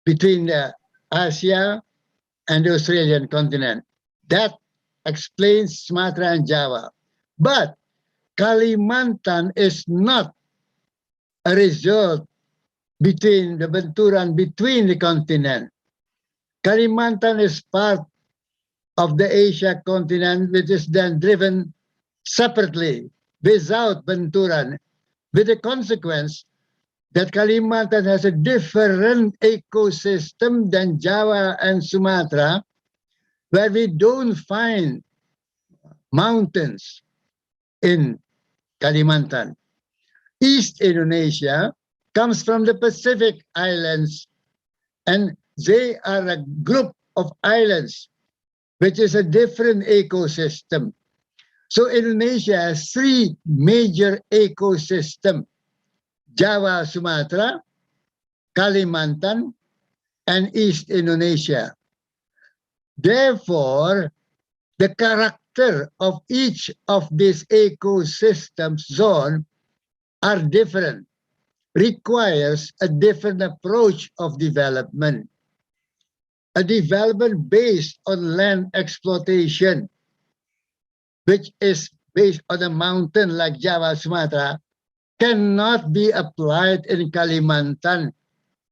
between the Asia and the Australian continent. That explains Sumatra and Java. But Kalimantan is not a result between the benturan between the continent. Kalimantan is part of the Asia continent, which is then driven separately without benturan, with the consequence that Kalimantan has a different ecosystem than Java and Sumatra, where we don't find mountains in Kalimantan. East Indonesia comes from the Pacific Islands, and they are a group of islands, which is a different ecosystem. So Indonesia has 3 major ecosystems: Java, Sumatra, Kalimantan, and East Indonesia. Therefore, the character of each of these ecosystem zones are different, requires a different approach of development. A development based on land exploitation, which is based on a mountain like Java, Sumatra, cannot be applied in Kalimantan,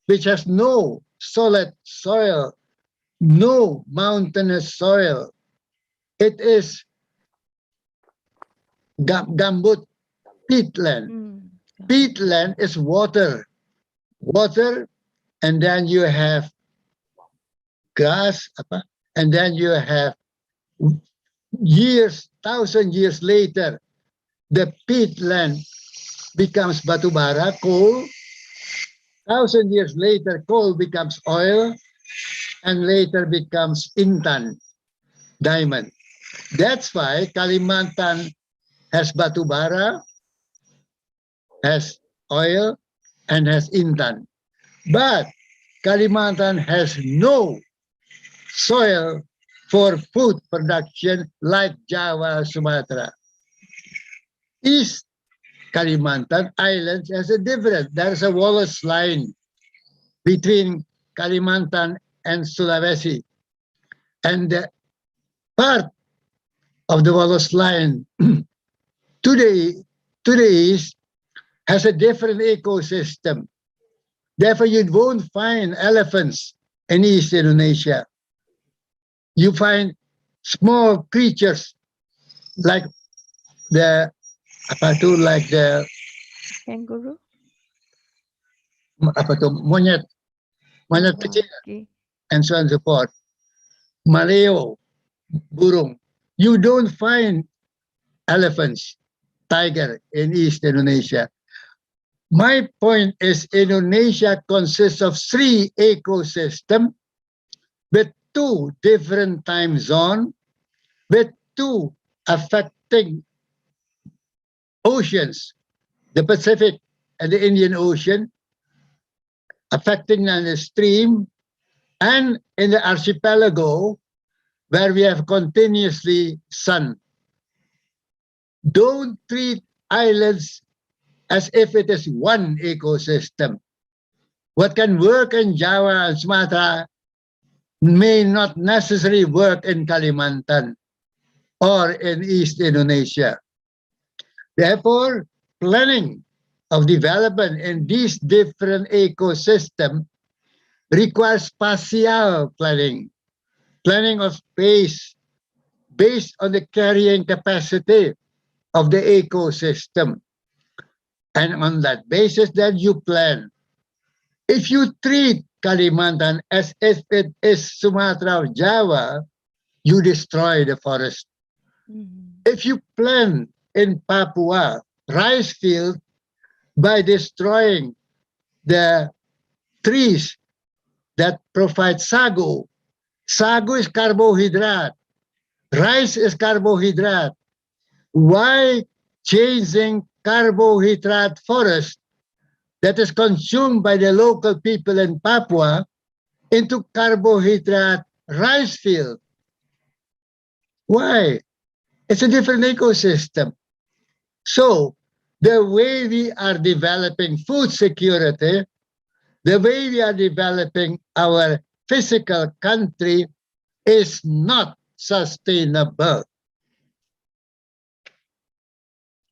which has no solid soil, no mountainous soil. It is gambut, peatland. Peatland is water, and then you have grass, and then you have years, 1,000 years later, the peatland becomes batubara, coal. 1,000 years later, coal becomes oil, and later becomes intan, diamond. That's why Kalimantan has batubara, has oil, and has intan. But Kalimantan has no soil for food production like Java, Sumatra. East Kalimantan Islands has a different. There's a Wallace line between Kalimantan and Sulawesi. And the part of the Wallace line to the east has a different ecosystem. Therefore, you won't find elephants in East Indonesia. You find small creatures like the Kangaroo. monyet kecil, and so on and so forth. Maleo, burung. You don't find elephants, tiger in East Indonesia. My point is Indonesia consists of 3 ecosystems with 2 different time zones, with 2 affecting oceans, the Pacific and the Indian Ocean, affecting the stream, and in the archipelago where we have continuously sun. Don't treat islands as if it is one ecosystem. What can work in Java and Sumatra may not necessarily work in Kalimantan or in East Indonesia. Therefore, planning of development in these different ecosystems requires spatial planning, planning of space based on the carrying capacity of the ecosystem. And on that basis, then you plan. If you treat Kalimantan as if it is Sumatra or Java, you destroy the forest. If you plant in Papua rice field by destroying the trees that provide sago, sago is carbohydrate, rice is carbohydrate. Why changing carbohydrate forest that is consumed by the local people in Papua into carbohydrate rice field? Why? It's a different ecosystem. So the way we are developing food security, the way we are developing our physical country is not sustainable.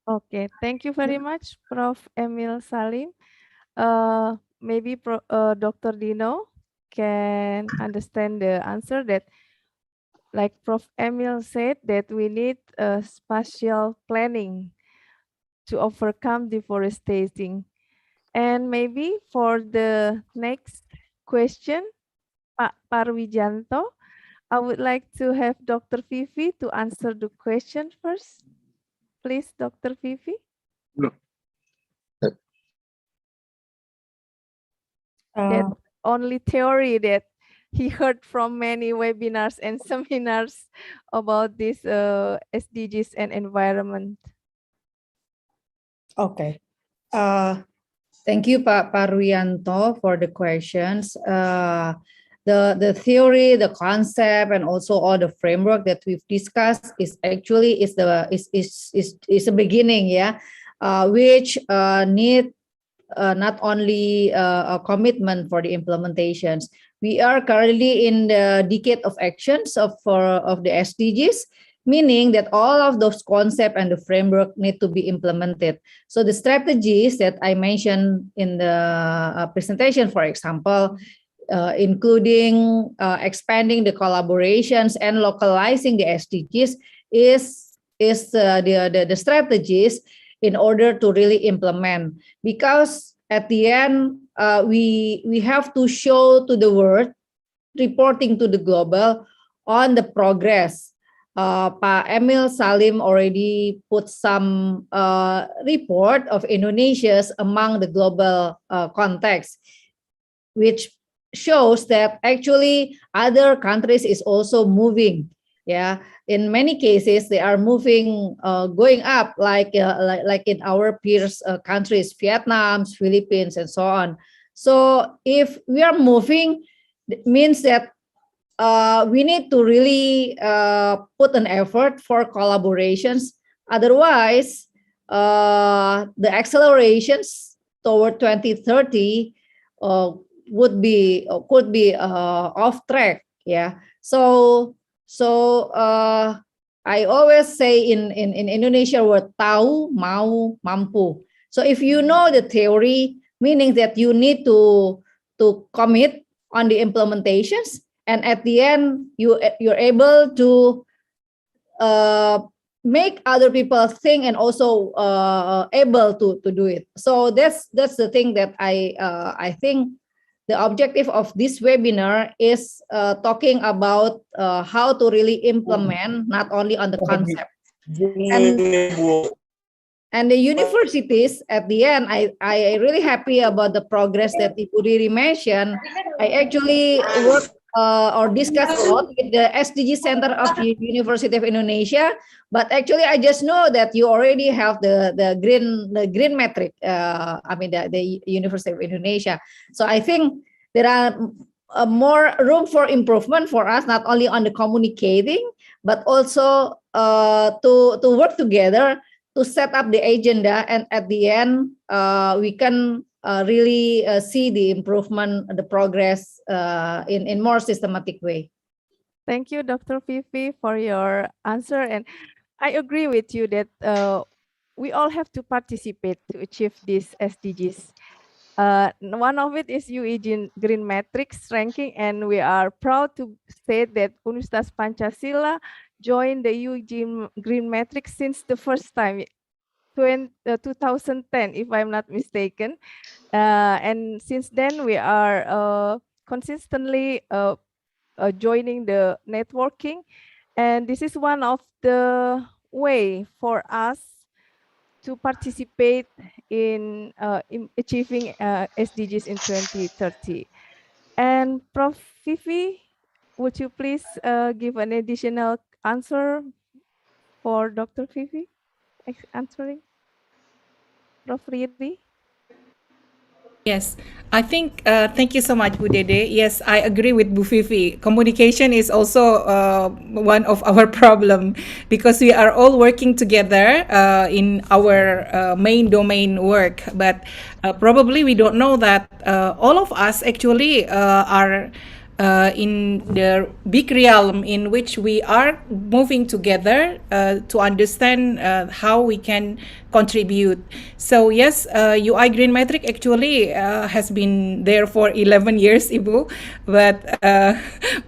Okay, thank you very much, Prof. Emil Salim. Maybe Dr. Dino can understand the answer that, like Prof. Emil said, that we need spatial planning to overcome deforestation. And maybe for the next question, Pak Parwijanto, I would like to have Dr. Vivi to answer the question first. Please, Dr. Vivi. That only theory that he heard from many webinars and seminars about this SDGs and environment. Okay. Thank you, Pak Parwianto, for the questions. The theory, the concept, and also all the framework that we've discussed is actually is a beginning, yeah, which need not only a commitment for the implementations. We are currently in the decade of actions of the SDGs, meaning that all of those concepts and the framework need to be implemented. So the strategies that I mentioned in the presentation, for example, including expanding the collaborations and localizing the SDGs is the strategies in order to really implement. Because at the end, we have to show to the world, reporting to the global on the progress. Pak Emil Salim already put some report of Indonesia's among the global context, which shows that actually other countries is also moving. Yeah, in many cases they are moving, going up, like in our peers countries, Vietnam, Philippines, and so on. So if we are moving, it means that we need to really put an effort for collaborations. Otherwise, the accelerations toward 2030 could be off track. Yeah. So I always say in Indonesia word tahu, mau, mampu. So if you know the theory, meaning that you need to commit on the implementations, and at the end you're able to make other people think and also able to do it. So that's the thing that I think the objective of this webinar is talking about how to really implement, not only on the concept. And the universities, at the end, I really happy about the progress that Ibu Riri mentioned. I actually work or discuss a lot with the SDG Center of the University of Indonesia, but actually I just know that you already have the green metric. The University of Indonesia. So I think there are more room for improvement for us, not only on the communicating, but also to work together to set up the agenda, and at the end we can really see the improvement, the progress in more systematic way. Thank you, Dr. Fifi, for your answer. And I agree with you that we all have to participate to achieve these SDGs. One of it is UG Green Matrix ranking, and we are proud to state that Universitas Pancasila joined the UG Green Matrix since the first time, 2010, if I'm not mistaken. And since then, we are consistently joining the networking. And this is one of the way for us to participate in achieving SDGs in 2030. And Prof. Fifi, would you please give an additional answer for Dr. Fifi answering? Prof. Riri? Yes, I think, thank you so much, Bu Dede. Yes, I agree with Bu Fifi. Communication is also one of our problem, because we are all working together in our main domain work, but probably we don't know that all of us actually are in the big realm in which we are moving together to understand how we can contribute. So yes, UI Green Metric actually has been there for 11 years, Ibu, but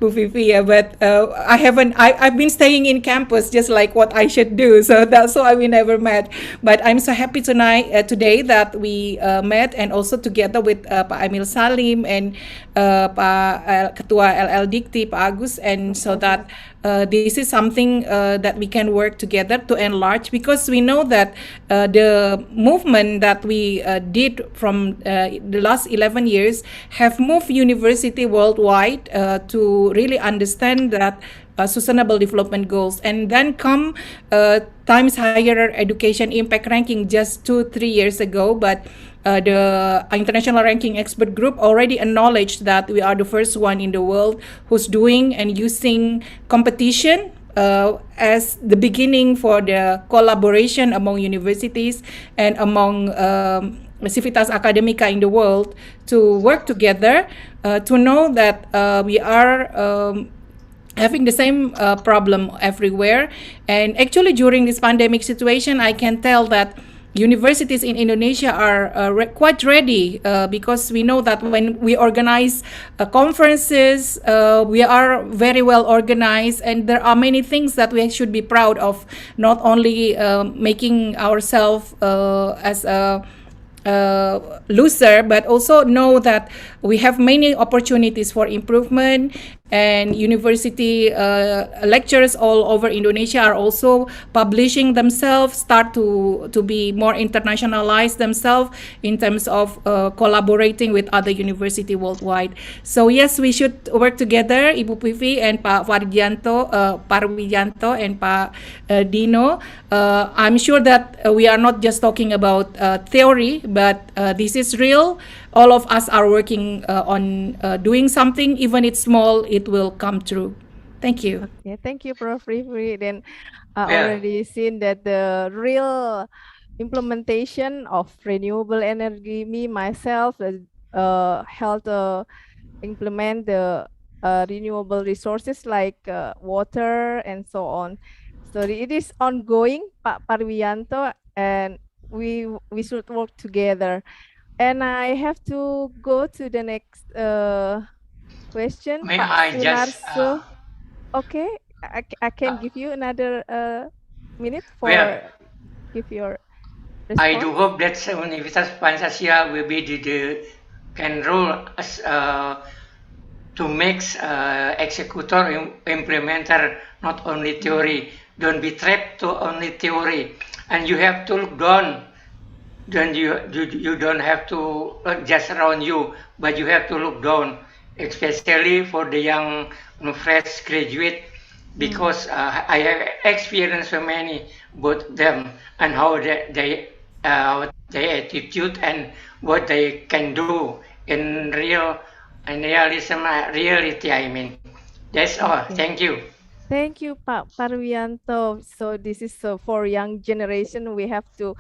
Bu Fifi, but I've been staying in campus just like what I should do, so that's why we never met. But I'm so happy today that we met, and also together with Pak Emil Salim and Pak Ketua LL Dikti, Pak Agus, and so that this is something that we can work together to enlarge, because we know that the movement that we did from the last 11 years have moved university worldwide to really understand that sustainable development goals, and then come Times Higher Education Impact Ranking just 2-3 years ago, but the international ranking expert group already acknowledged that we are the first one in the world who's doing and using competition as the beginning for the collaboration among universities and among civitas academica in the world to work together to know that we are having the same problem everywhere. And actually during this pandemic situation, I can tell that universities in Indonesia are quite ready because we know that when we organize conferences, we are very well organized, and there are many things that we should be proud of, not only making ourselves as a loser, but also know that we have many opportunities for improvement, and university lecturers all over Indonesia are also publishing themselves, start to be more internationalized themselves in terms of collaborating with other university worldwide. So yes, we should work together, Ibu Pivi and Pak Parwijanto and Pak Dino. I'm sure that we are not just talking about theory, but this is real. All of us are working on doing something, even it's small, it will come true. Thank you. Okay, thank you, Prof. Rifri. Then I Yeah. already seen that the real implementation of renewable energy, me myself, helped implement the renewable resources like water and so on. So it is ongoing, Pak Parwijanto, and we should work together. And I have to go to the next question, May Pak I just Sunarso. Okay, I can give you another minute for well, give your I do response. hope that Universitas Pancasila will be can role as to make executor implementer, not only theory. Don't be trapped to only theory, and you have to look down. Then you don't have to just around you, but you have to look down, especially for the young fresh graduate, because I have experienced so many about them and how their attitude and what they can do in reality. I mean, that's all. Okay. Thank you. Thank you, Pak Parwijanto. So this is for young generation. We have to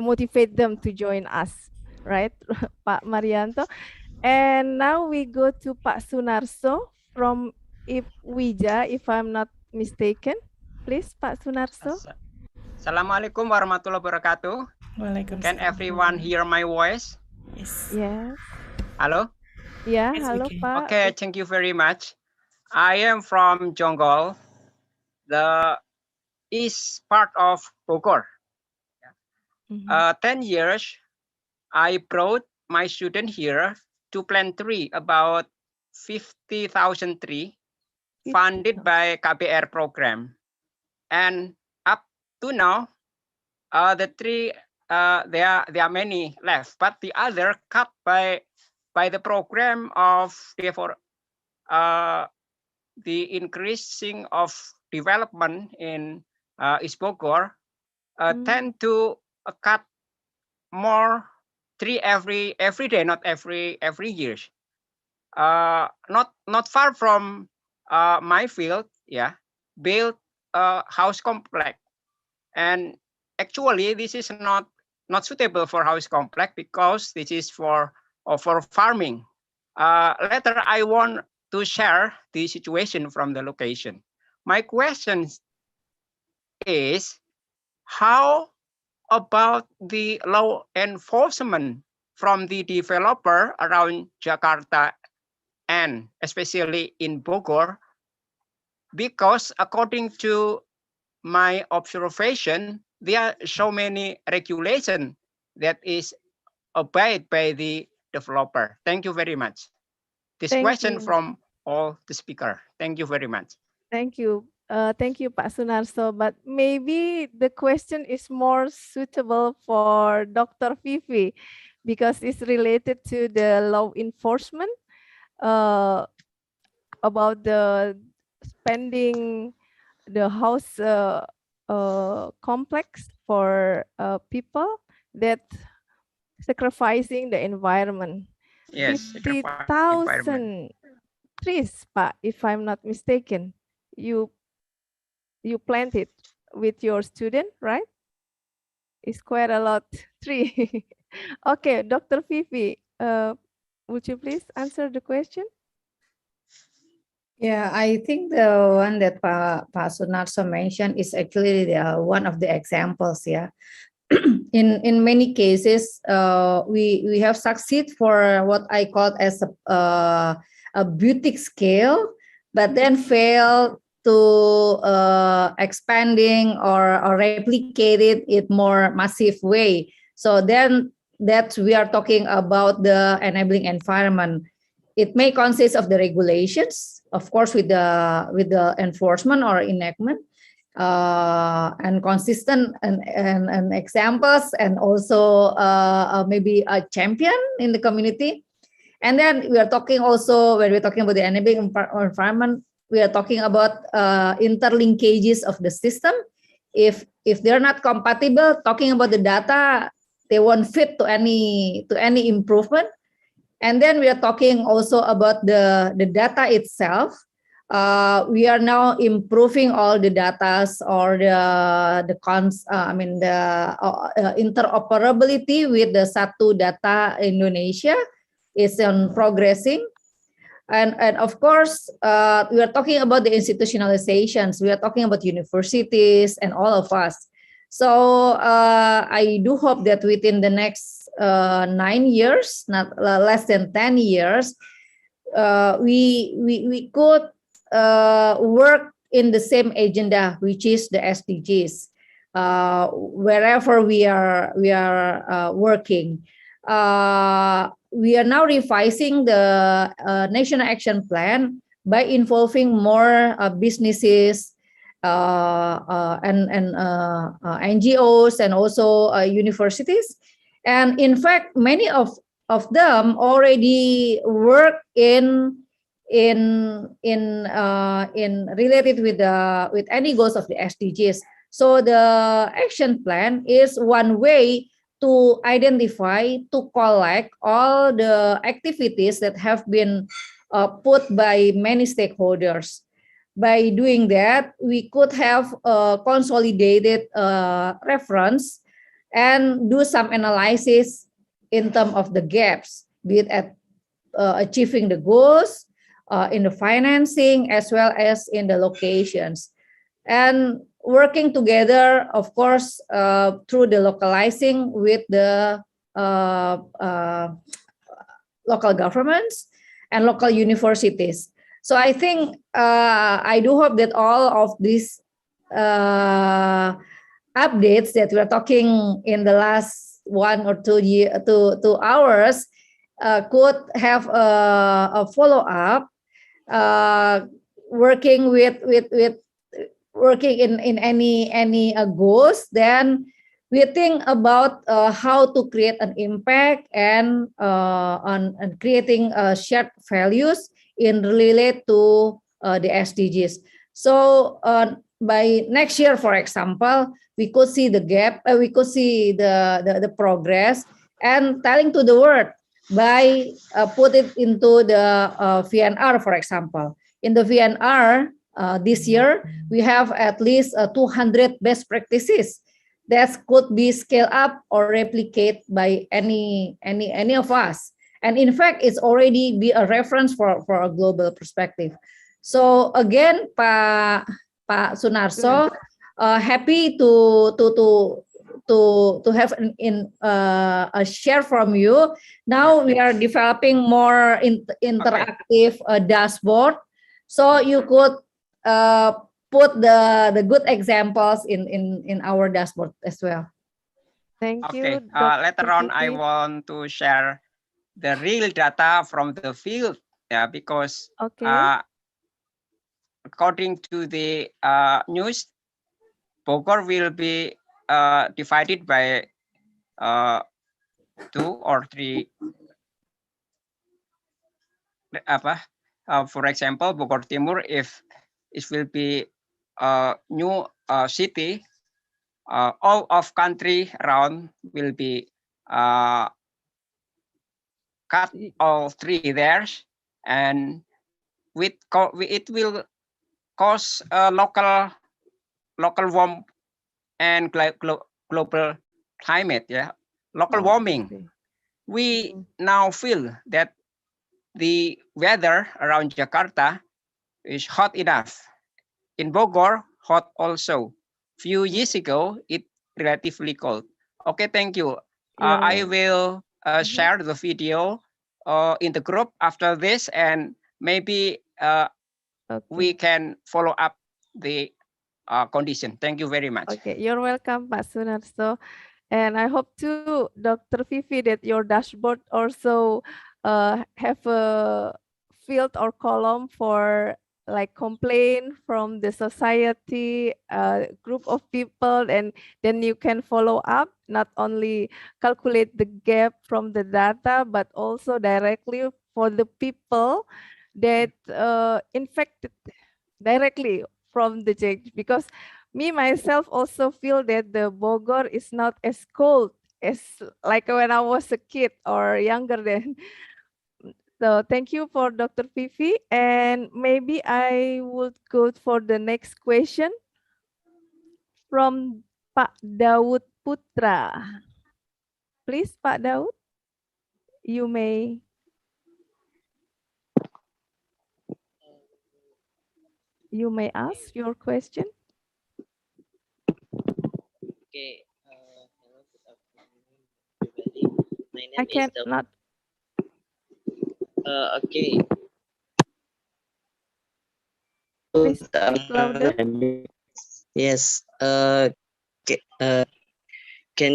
motivate them to join us, right, Pak Marianto? And now we go to Pak Sunarso from Ipwija, if I'm not mistaken. Please, Pak Sunarso. Assalamualaikum warahmatullahi wabarakatuh. Can everyone hear my voice? Yes. Hello? Yeah, hello, Pak. Okay, thank you very much. I am from Jonggol, the east part of Bogor. 10 years, I brought my student here to plant tree, about 50,000 tree, funded by KBR program. And up to now, the tree, there are many left, but the other cut by the program of the increasing of development in East Bogor, tend to cut more tree every day, not every year. Not far from my field, build a house complex, and actually this is not suitable for house complex because this is for farming. Later I want to share the situation from the location. My question is, how about the law enforcement from the developer around Jakarta and especially in Bogor? Because according to my observation, there are so many regulations that is obeyed by the developer. Thank you very much. This question from all the speaker. Thank you very much. Thank you. Thank you, Pak Sunarso. But maybe the question is more suitable for Dr. Vivi because it's related to the law enforcement about the spending the house complex for people that sacrificing the environment. Yes, 50,000 trees, Pak, if I'm not mistaken. You planted with your student, right? It's quite a lot tree. Okay, Dr. Vivi, would you please answer the question? Yeah, I think the one that Pa Sunarso mentioned is actually one of the examples. Yeah, in many cases, we have succeed for what I call as a boutique scale, but then fail to expanding or replicate it in more massive way. So then that we are talking about the enabling environment. It may consist of the regulations, of course, with the enforcement or enactment, and consistent and examples, and also maybe a champion in the community. And then we are talking also, when we're talking about the enabling environment, we are talking about interlinkages of the system. If they're not compatible, talking about the data, they won't fit to any improvement. And then we are talking also about the data itself. We are now improving all the data or the interoperability with the Satu Data Indonesia is on progressing. And of course, we are talking about the institutionalizations. We are talking about universities and all of us. So I do hope that within the next 9 years, not less than 10 years, we could work in the same agenda, which is the SDGs, wherever we are working. We are now revising the National Action Plan by involving more businesses and NGOs and also universities. And in fact, many of them already work in related with any goals of the SDGs. So the action plan is one way to identify, to collect all the activities that have been put by many stakeholders. By doing that, we could have a consolidated reference and do some analysis in terms of the gaps, be it at achieving the goals, in the financing, as well as in the locations. And working together, of course, through the localizing with the local governments and local universities. So I think I do hope that all of these updates that we're talking in the last 1 or 2 hours could have a follow-up, working working in any goals. Then we think about how to create an impact and on creating shared values in relate to the SDGs. So by next year, for example, we could see the gap, we could see the progress, and telling to the world by put it into the VNR, for example. In the VNR this year, we have at least 200 best practices that could be scaled up or replicate by any of us. And in fact, it's already be a reference for a global perspective. So again, Pak Sunarso, happy to have a share from you. Now we are developing more interactive dashboard, so you could put the good examples in our dashboard as well. Thank Okay. you. Later on, I want to share the real data from the field. Yeah, because according to the news, Bogor will be divided by 2 or 3. For example, Bogor Timur, if it will be a new city, all of country around will be cut all 3 there, and it will cause local warm and global climate, yeah, local warming. We now feel that the weather around Jakarta is hot enough. In Bogor, hot also. Few years ago, it relatively cold. Okay, thank you. I will share the video in the group after this, and maybe we can follow up the condition. Thank you very much. Okay, you're welcome, Pak Sunarso. And I hope too, Dr. Vivi, that your dashboard also have a field or column for like complaint from the society, group of people, and then you can follow up, not only calculate the gap from the data, but also directly for the people that infected directly from the change. Because me myself also feel that the Bogor is not as cold as like when I was a kid or younger than. So thank you for Dr. Vivi, and maybe I would go for the next question from Pak Daud Putra. Please, Pak Daud, you may. You may ask your question. Okay. Hello, good afternoon, everybody. My name I is cannot. Okay. Please speak louder. Yes. Can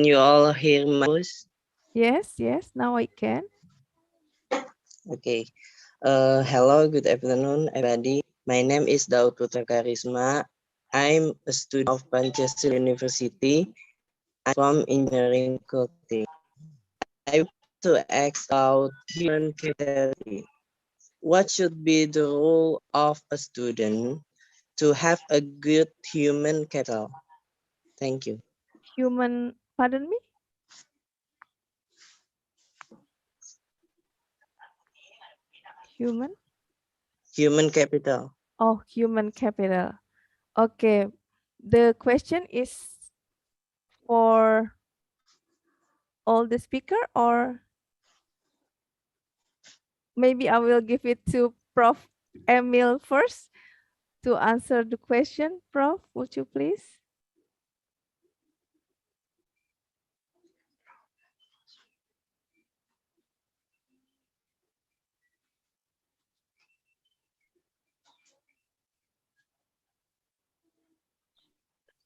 you all hear my voice? Yes, yes. Now I can. Okay. Hello, good afternoon, everybody. My name is Daud Putra Karisma. I'm a student of Pancasila University. I'm from engineering faculty. I want to ask about human capital. What should be the role of a student to have a good human capital? Thank you. Human, pardon me? Human? Human capital. Oh, human capital. Okay. The question is for all the speaker, or maybe I will give it to Prof. Emil first to answer the question. Prof, would you please?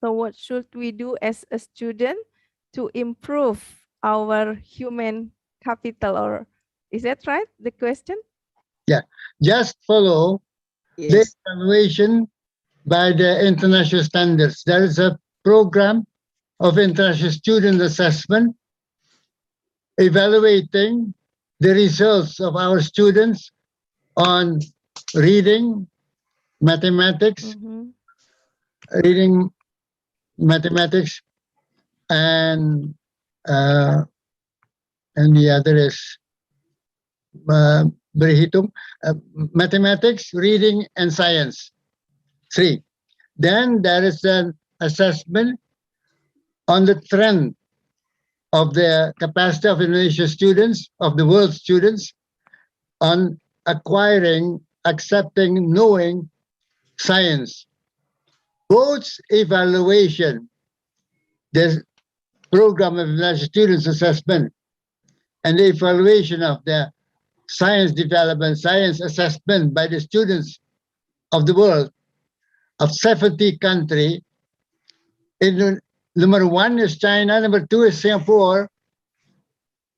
So what should we do as a student to improve our human capital, or is that right, the question? Yeah, just follow the evaluation by the international standards. There is a program of international student assessment evaluating the results of our students on reading, mathematics, and the other is berhitung, mathematics, reading, and science. 3. Then there is an assessment on the trend of the capacity of Indonesian students, of the world students, on acquiring, accepting, knowing science. Both evaluation, the program of international students assessment, and the evaluation of the science development, science assessment by the students of the world of 70 countries. Number 1 is China, number 2 is Singapore,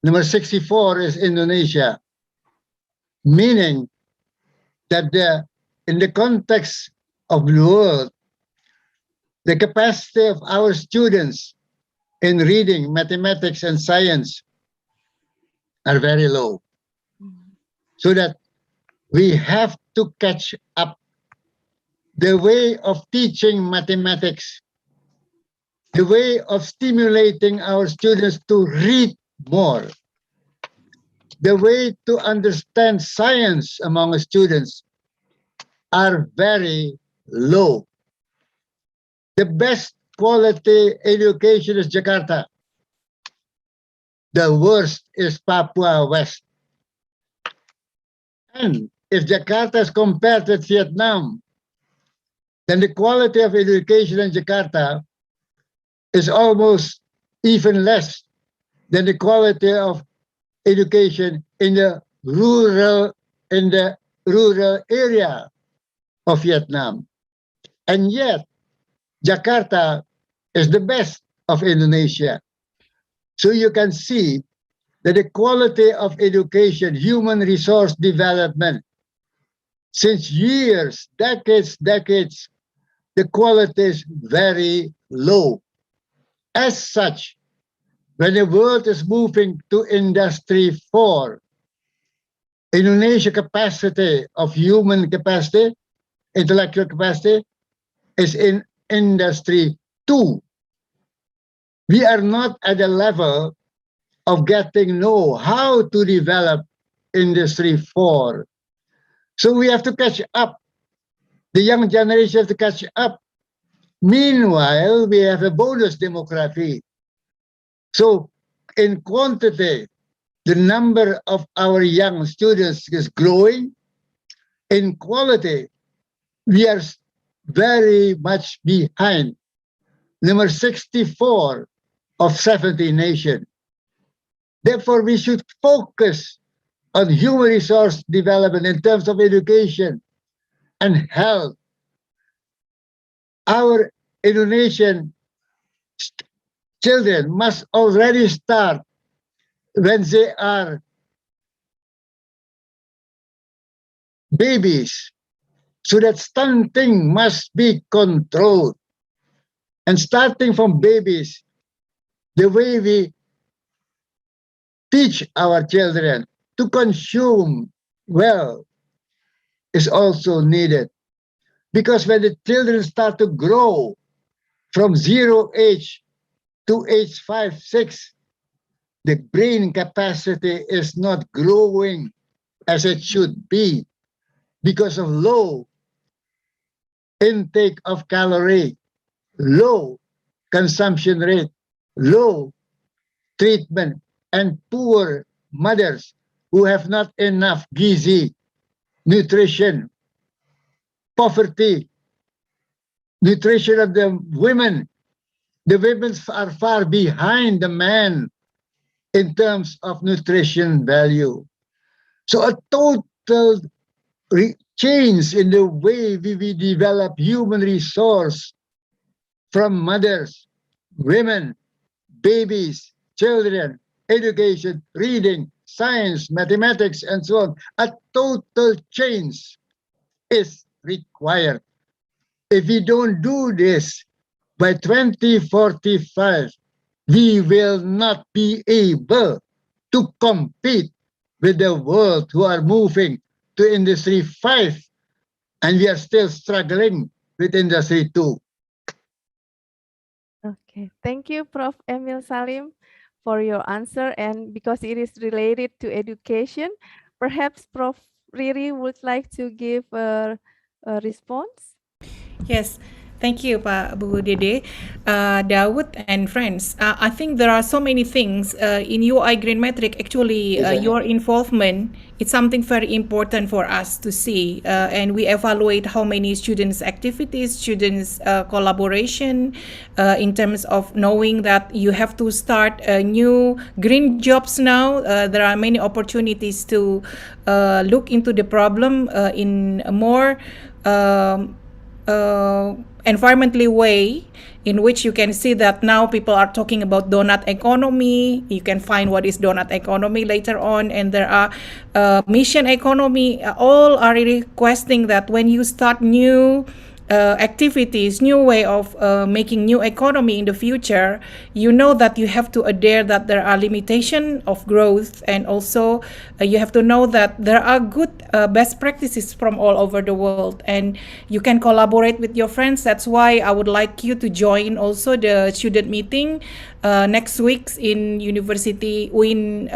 number 64 is Indonesia. Meaning that in the context of the world, the capacity of our students in reading, mathematics, and science are very low. So that we have to catch up the way of teaching mathematics, the way of stimulating our students to read more, the way to understand science among students are very low. The best quality education is Jakarta. The worst is Papua West. And if Jakarta is compared with Vietnam, then the quality of education in Jakarta is almost even less than the quality of education in the rural area of Vietnam. And yet, Jakarta is the best of Indonesia. So you can see that the quality of education, human resource development, since years, decades, the quality is very low. As such, when the world is moving to Industry 4, Indonesia capacity of human capacity, intellectual capacity, is in Industry 2. We are not at the level of getting know how to develop Industry 4. So we have to catch up. The young generation have to catch up. Meanwhile, we have a bonus demography. So in quantity, the number of our young students is growing. In quality, we are very much behind. Number 64 of 70 nations. Therefore, we should focus on human resource development in terms of education and health. Our Indonesian children must already start when they are babies, so that stunting must be controlled. And starting from babies, the way we teach our children to consume well is also needed. Because when the children start to grow from 0 age to age 5, 6, the brain capacity is not growing as it should be because of low intake of calorie, low consumption rate, low treatment, and poor mothers who have not enough gizi, nutrition, poverty, nutrition of the women. The women are far behind the men in terms of nutrition value. So a total change in the way we develop human resource from mothers, women, babies, children, education, reading, science, mathematics, and so on. A total change is required. If we don't do this, by 2045, we will not be able to compete with the world who are moving to Industry 5, and we are still struggling with Industry 2. Okay, thank you, Prof. Emil Salim, for your answer. And because it is related to education, perhaps Prof. Riri would like to give a response. Yes, thank you, Pak Bu Dede, Dawood, and friends. I think there are so many things in UI Green Metric. Actually, your involvement is something very important for us to see, and we evaluate how many students' activities, students' collaboration, in terms of knowing that you have to start new green jobs now. There are many opportunities to look into the problem in a more environmentally way, in which you can see that now people are talking about donut economy. You can find what is donut economy later on, and there are mission economy. All are requesting that when you start new activities, new way of making new economy in the future, you know that you have to adhere that there are limitation of growth, and also you have to know that there are good best practices from all over the world, and you can collaborate with your friends. That's why I would like you to join also the student meeting next week in University Win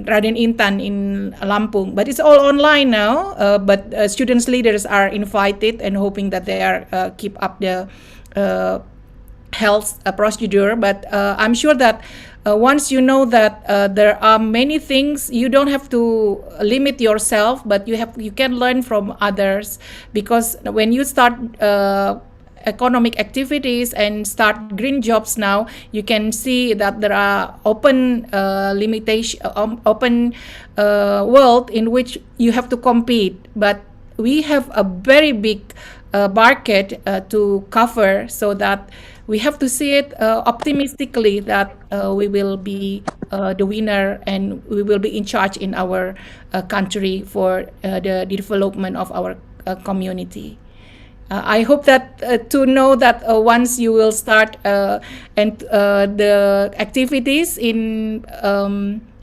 Raden Intan in Lampung, but it's all online now. But students leaders are invited and hoping that they are keep up the health procedure. But I'm sure that once you know that there are many things, you don't have to limit yourself, but you can learn from others, because when you start economic activities and start green jobs now, you can see that there are open open world in which you have to compete, but we have a very big market to cover, so that we have to see it optimistically that we will be the winner and we will be in charge in our country for the development of our community. I hope that to know that once you will start and the activities in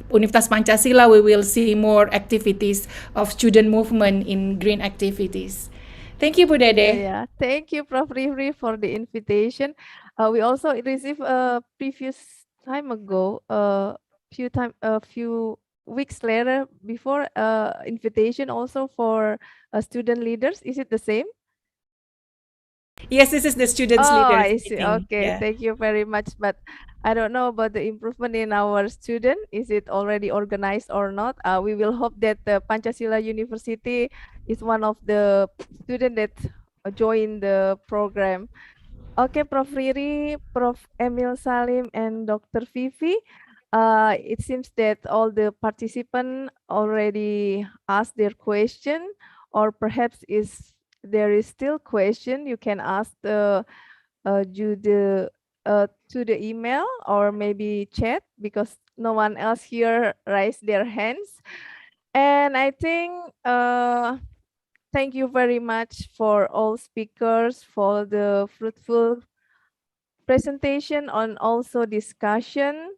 Universitas Pancasila, we will see more activities of student movement in green activities. Thank you, Bu Dede. Yeah, thank you, Prof. Rifri, for the invitation. We also received a previous time ago, a few weeks later, before invitation also for student leaders. Is it the same? Yes, this is the students' Oh, leaders I see. meeting. Okay, Yeah. thank you very much. But I don't know about the improvement in our student. Is it already organized or not? We will hope that the Pancasila University is one of the student that join the program. Okay, Prof. Riri, Prof. Emil Salim, and Dr. Vivi. It seems that all the participants already asked their question, or perhaps there is still question, you can ask to the email or maybe chat, because no one else here raised their hands. And I think thank you very much for all speakers for the fruitful presentation and also discussion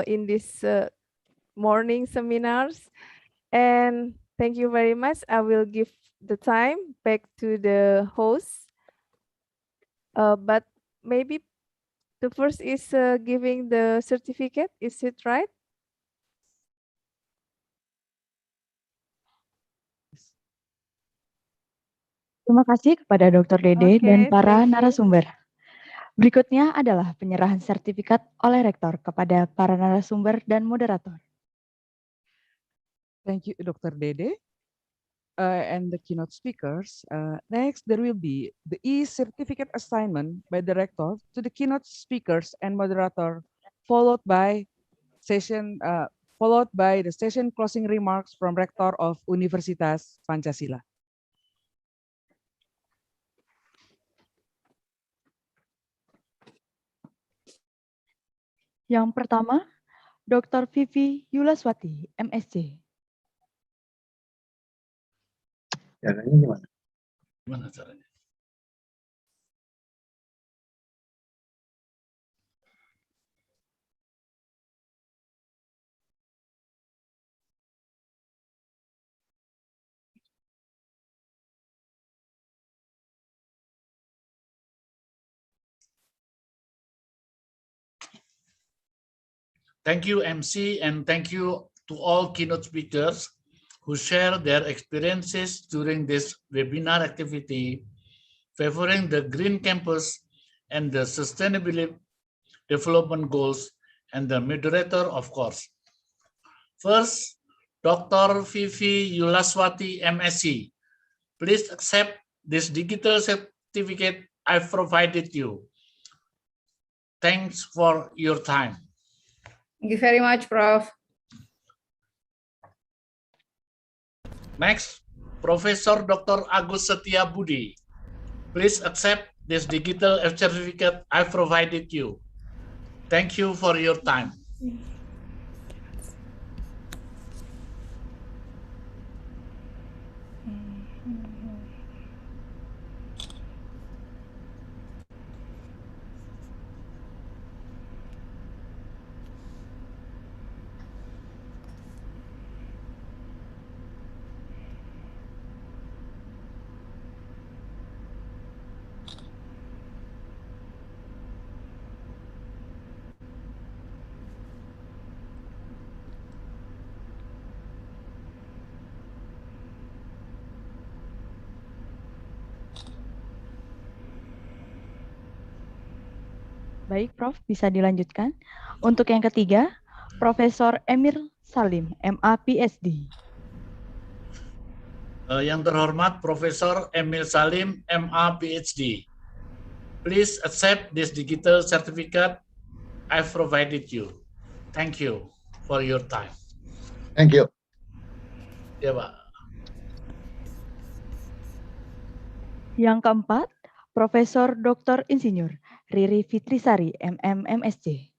in this morning seminars. And thank you very much. I will give the time back to the host. But maybe the first is giving the certificate. Is it right? Terima kasih kepada Dr. Dede dan Okay, para thank you. narasumber. Berikutnya adalah penyerahan sertifikat oleh Rektor kepada para narasumber dan moderator. Thank you, Dr. Dede. And the keynote speakers. Next, there will be the e-certificate assignment by the Rector to the keynote speakers and moderator, followed by the session closing remarks from Rector of Universitas Pancasila. Yang pertama, Dr. Vivi Yulaswati, MSc. Caranya gimana? Gimana caranya? Thank you, MC, and thank you to all keynote speakers who share their experiences during this webinar activity favoring the green campus and the sustainable development goals, and the moderator, of course. First, Dr. Vivi Yulaswati, MSc. Please accept this digital certificate I've provided you. Thanks for your time. Thank you very much, Prof. Next, Professor Dr. Agus Setia Budi. Please accept this digital certificate I provided you. Thank you for your time. Baik, Prof, bisa dilanjutkan. Untuk yang ketiga, Profesor Emil Salim, MA PhD. Yang terhormat Profesor Emil Salim, MA PhD. Please accept this digital certificate I've provided you. Thank you for your time. Thank you. Ya, Pak. Yang keempat, Profesor Dr. Insinyur Riri Fitrisari, MM MSc.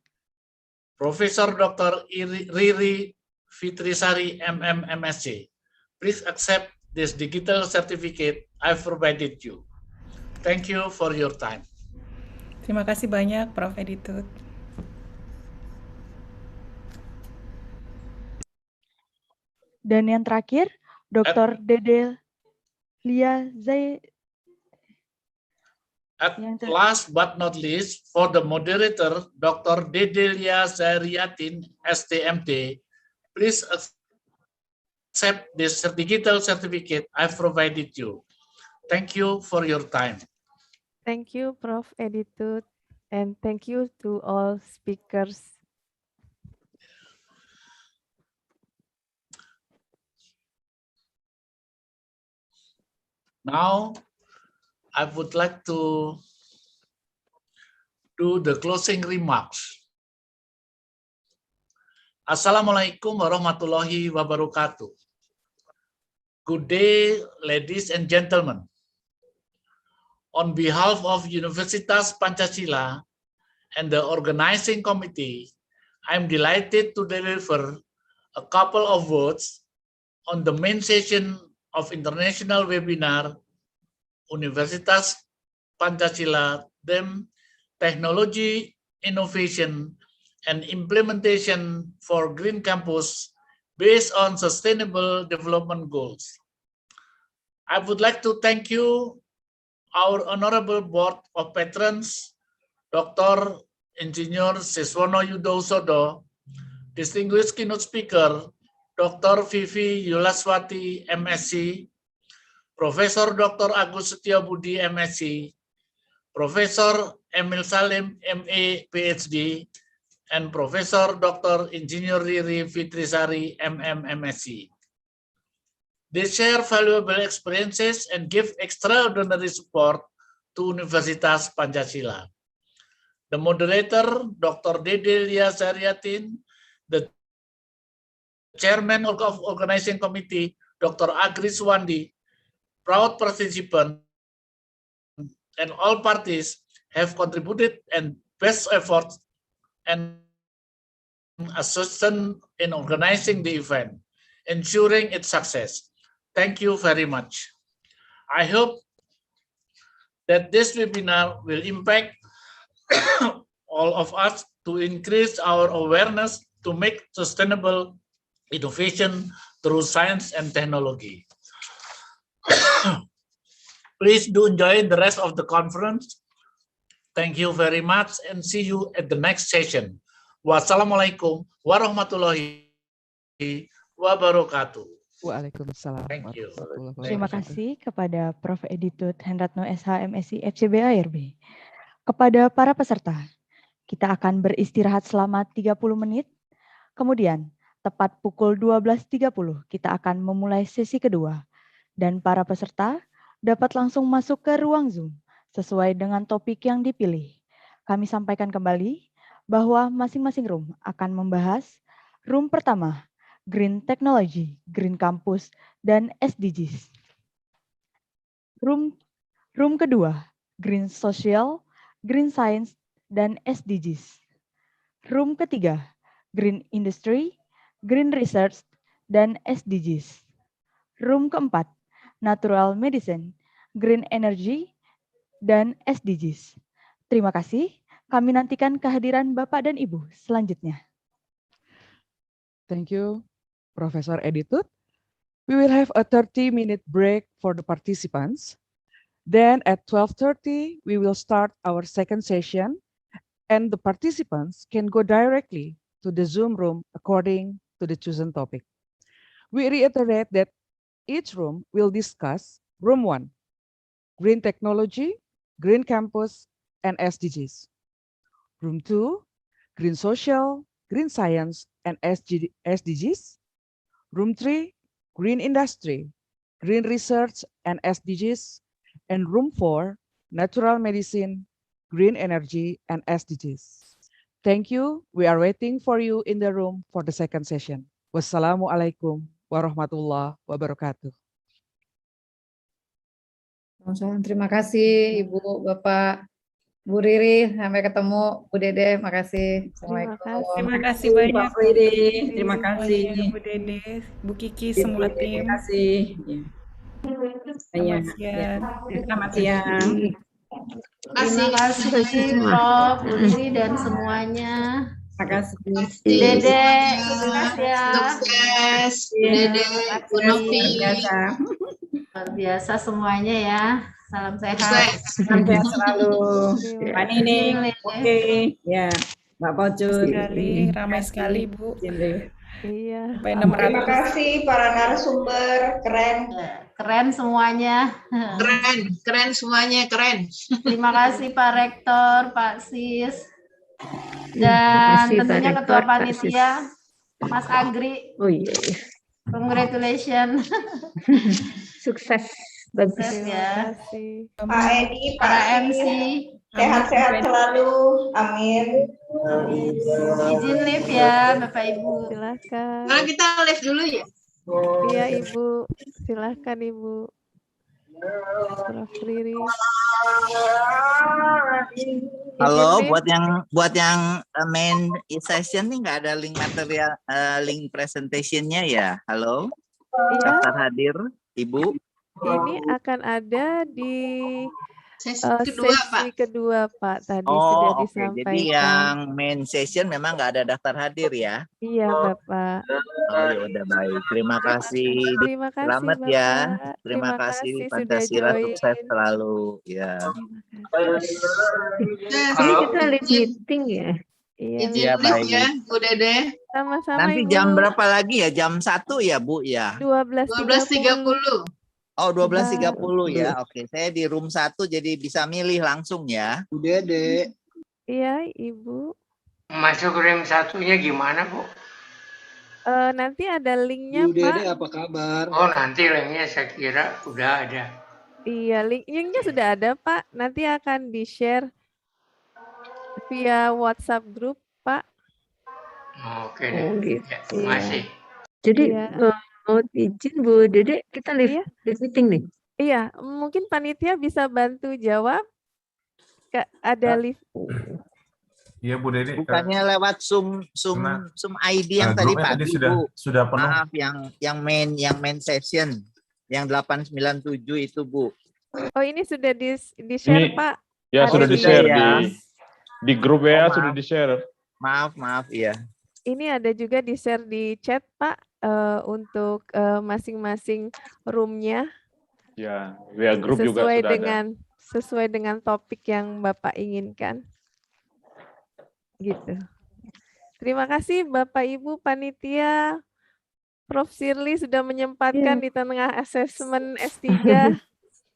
Profesor Dr. Riri Fitrisari, MM MSc. Please accept this digital certificate I've provided you. Thank you for your time. Terima kasih banyak, Prof. Editut. Dan yang terakhir, Dr. Dede Lia Zai. At last but not least, for the moderator, Dr. Dedelia Zariatin, STMT, please accept this digital certificate I've provided you. Thank you for your time. Thank you, Prof. Editut, and thank you to all speakers. Now, I would like to do the closing remarks. Assalamualaikum warahmatullahi wabarakatuh. Good day, ladies and gentlemen. On behalf of Universitas Pancasila and the organizing committee, I'm delighted to deliver a couple of words on the main session of international webinar Universitas Pancasila, theme Technology, Innovation, and Implementation for Green Campus based on Sustainable Development Goals. I would like to thank you, our Honorable Board of Patrons, Dr. Engineer Siswono Yudohusodo, Distinguished Keynote Speaker, Dr. Vivi Yulaswati, MSc, Profesor Dr. Agus Setiabudi, MSc, Profesor Emil Salim, MA, PhD, and Profesor Dr. Engineer Riri Fitrisari, MM, MSc. They share valuable experiences and give extraordinary support to Universitas Pancasila. The moderator, Dr. Dede Lia Zariatin, the Chairman of Organizing Committee, Dr. Agri Swandi, proud participant, and all parties have contributed and best efforts and assistance in organizing the event, ensuring its success. Thank you very much. I hope that this webinar will impact all of us to increase our awareness to make sustainable innovation through science and technology. Please do enjoy the rest of the conference. Thank you very much and see you at the next session. Wassalamualaikum warahmatullahi wabarakatuh. Waalaikumsalam. Thank you. Terima kasih kepada Prof. Editut Hendratno SH MSc FCB ARB. Kepada para peserta, kita akan beristirahat selama 30 menit. Kemudian, tepat pukul 12.30, kita akan memulai sesi kedua. Dan para peserta dapat langsung masuk ke ruang Zoom sesuai dengan topik yang dipilih. Kami sampaikan kembali bahwa masing-masing room akan membahas room pertama, Green Technology, Green Campus, dan SDGs. Room kedua, Green Social, Green Science, dan SDGs. Room ketiga, Green Industry, Green Research, dan SDGs. Room keempat, Natural Medicine, Green Energy, dan SDGs. Terima kasih. Kami nantikan kehadiran Bapak dan Ibu selanjutnya. Thank you, Professor Editut. We will have a 30-minute break for the participants. Then at 12:30, we will start our second session, and the participants can go directly to the Zoom room according to the chosen topic. We reiterate that each room will discuss Room 1, Green Technology, Green Campus, and SDGs. Room 2, Green Social, Green Science, and SDGs. Room 3, Green Industry, Green Research, and SDGs. And Room 4, Natural Medicine, Green Energy, and SDGs. Thank you. We are waiting for you in the room for the second session. Wassalamualaikum warahmatullahi wabarakatuh. Terima kasih Ibu, Bapak, Bu Riri, sampai ketemu Bu Dede, makasih. Assalamualaikum. Terima kasih banyak Pak Riri, terima semuanya, kasih. Bu Dede, Bu Kiki, Ibu, semua terima tim. kasih. Selamat siang. Selamat siang. Terima kasih Prof, Bu Riri dan semuanya. Terima kasih. Dede, sukses ya. Sukses, Bu Iya, Dede, Bu makasih. Novi. Luar biasa semuanya ya. Salam sehat. Salam sehat selalu. Pak Nining, oke. Ya, Mbak Pocut. Sekali, ramai sekali Bu. Iya. Sampai Terima 600. kasih para narasumber, keren. Keren semuanya. Keren semuanya, keren. Terima kasih Pak Rektor, Pak Sis. Dan Makasih, Pak tentunya Rektor, Ketua Pak Panitia, Mas Agri. Oh iya. Congratulations. Sukses. Bagus. Sukses ya. Pak Edi, Pak Para Sis, MC. sehat-sehat selalu. Amin. Izin live ya Bapak Ibu. Silakan. Sekarang kita live dulu ya. Iya Ibu, silakan Ibu. Prof Riri. Halo, Izin, buat yang main session nih nggak ada link material, link presentationnya ya. Halo, Iya. daftar hadir, Ibu. Ini akan ada di Sesi kedua, Pak. kedua, Pak. Tadi sudah Oh, oke. disampaikan. Jadi yang main session memang nggak ada daftar hadir ya. Iya, Bapak. Oh ya udah baik. Terima kasih. Terima kasih, Selamat Bapak. ya. Terima Terima kasih kasih sudah Pancasila join. sukses selalu ya. Ini kita live meeting ya. Iya, Izin Iya, live baik. ya, Bu Dede. sama-sama Nanti Ibu. jam berapa lagi ya? Jam 1 ya, Bu ya? 12.30. Oh, 12.30 ya. Oke, saya di room 1 jadi bisa milih langsung ya. Bu Dede. Iya, Ibu. Masuk room satunya gimana, Bu? Nanti ada linknya, Bu Dede Pak. apa kabar? Oh, nanti linknya saya kira udah ada. Iya, linknya sudah ada, Pak. Nanti akan di-share via WhatsApp grup, Pak. Oke deh. Oh, gitu. Ya, terima kasih. Jadi Iya. mau izin Bu Dede, kita live meeting nih. Iya, mungkin panitia bisa bantu jawab. Ada live. Iya Bu Dede. Bukannya lewat Zoom ID yang tadi grupnya pagi, sudah Bu. penuh. Maaf, yang main session yang 897 itu, Bu. Oh, ini sudah di-share, Ini Pak. ya Ada sudah di- di-share ya. di grup WA maaf. sudah di-share. Maaf ya. Ini ada juga di-share di chat, Pak, untuk masing-masing roomnya. Ya, WA grup juga sesuai sudah dengan sesuai dengan topik yang Bapak inginkan. Gitu. Terima kasih Bapak Ibu panitia. Prof Shirley sudah menyempatkan di tengah asesmen S3.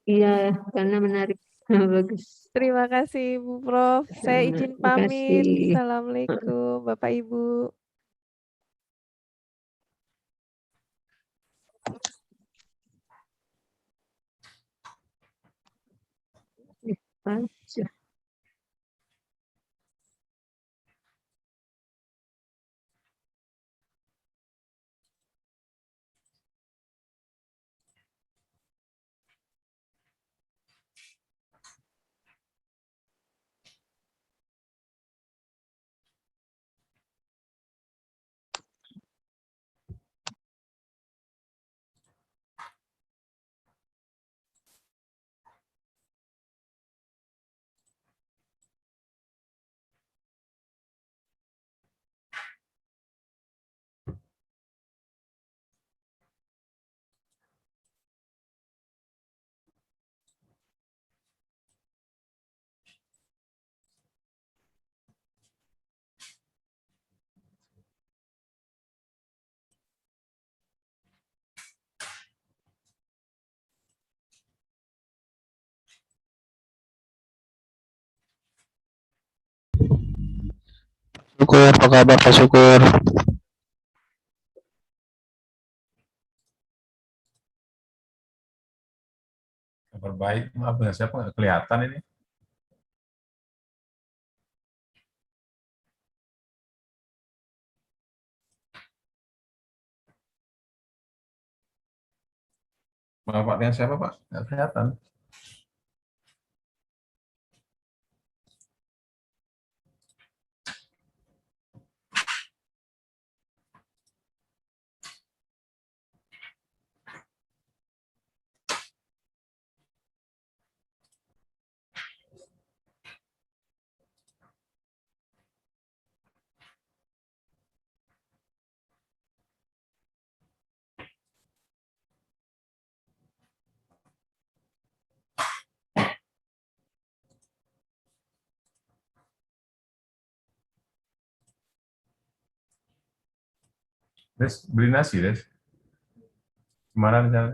Iya, karena menarik. Bagus. Terima kasih Bu Prof. Saya izin Terima pamit. kasih. Assalamualaikum Bapak Ibu. Baca. Syukur, apa kabar Pak Syukur? Kabar baik, maaf dengan siapa nggak kelihatan ini. Bapak dengan siapa Pak? Nggak kelihatan. Des, beli nasi, Des. Kemarin kan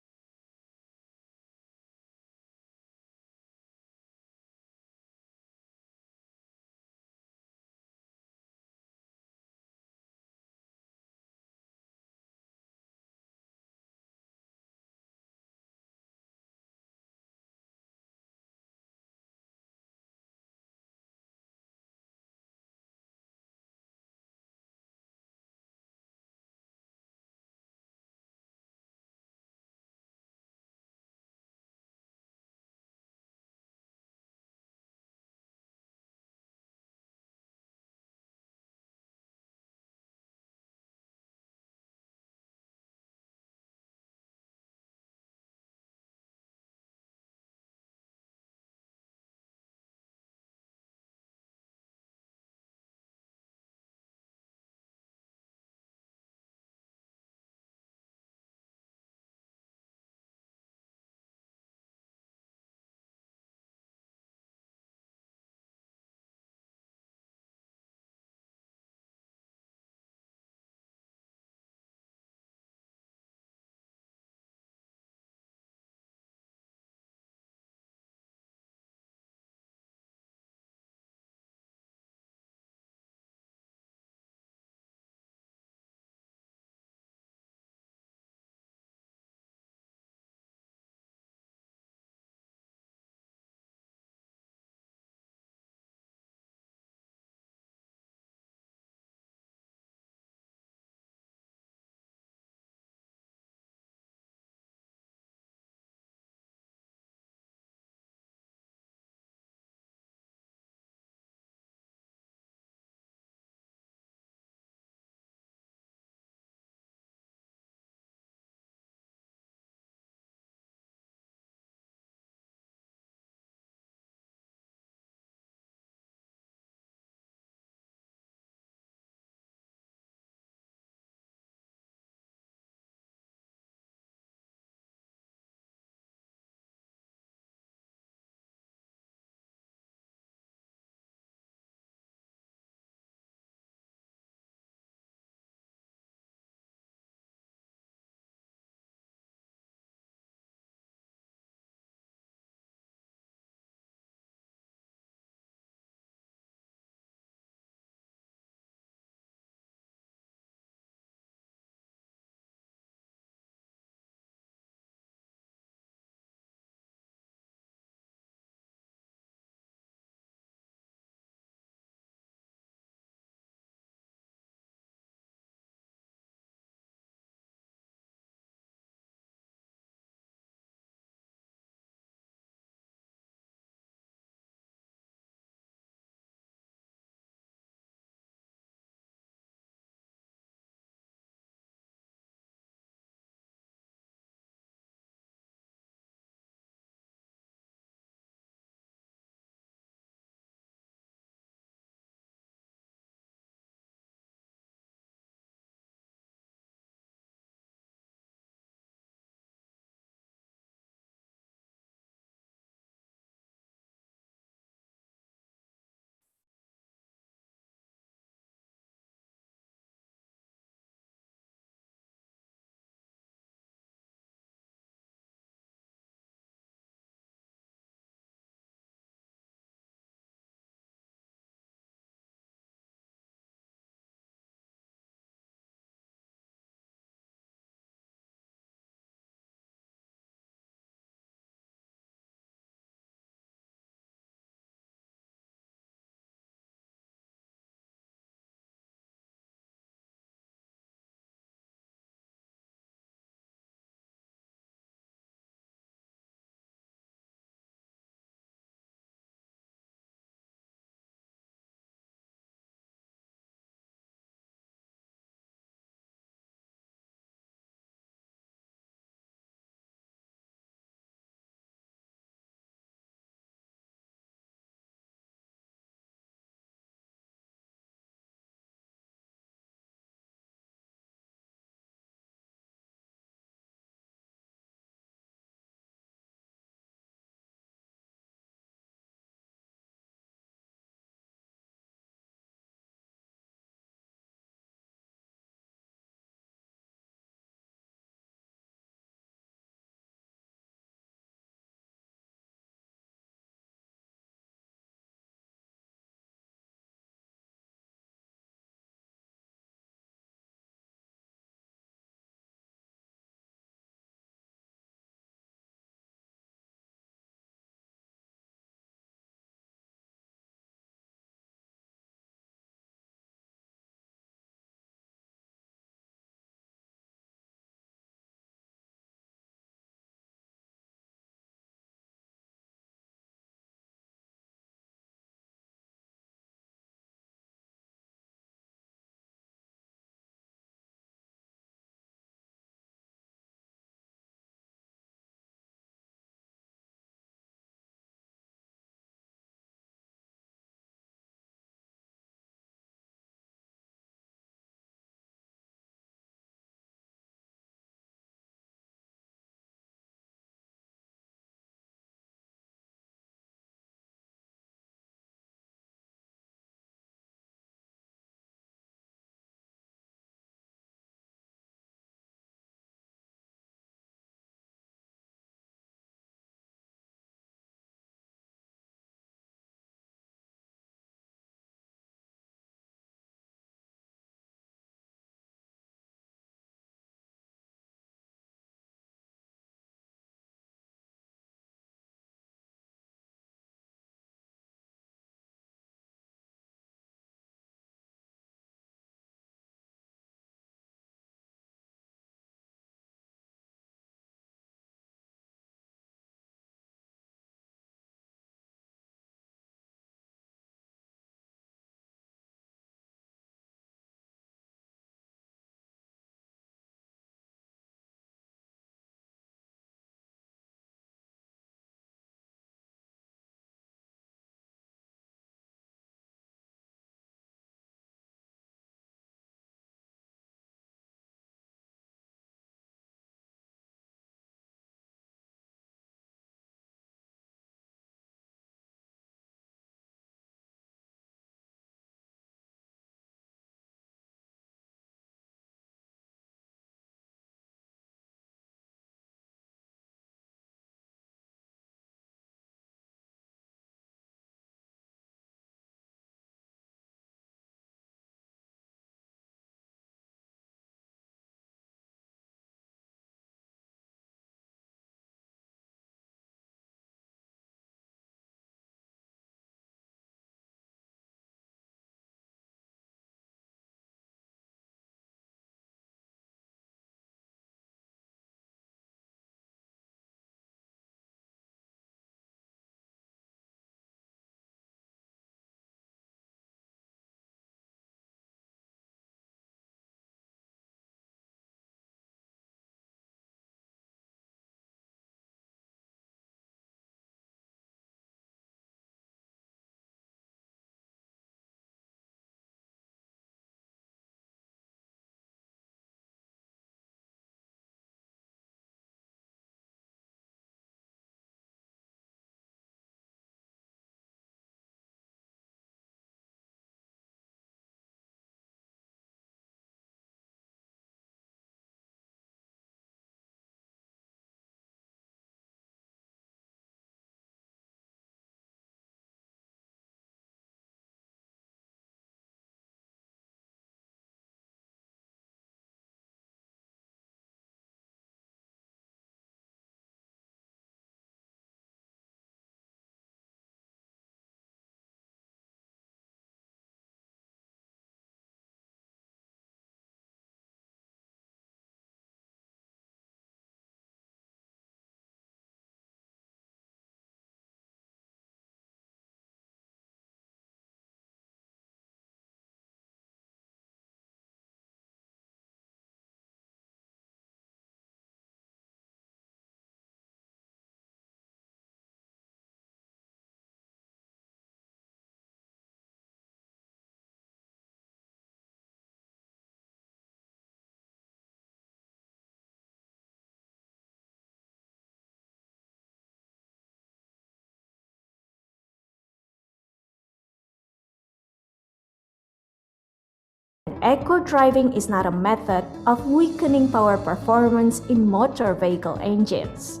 eco-driving is not a method of weakening power performance in motor vehicle engines.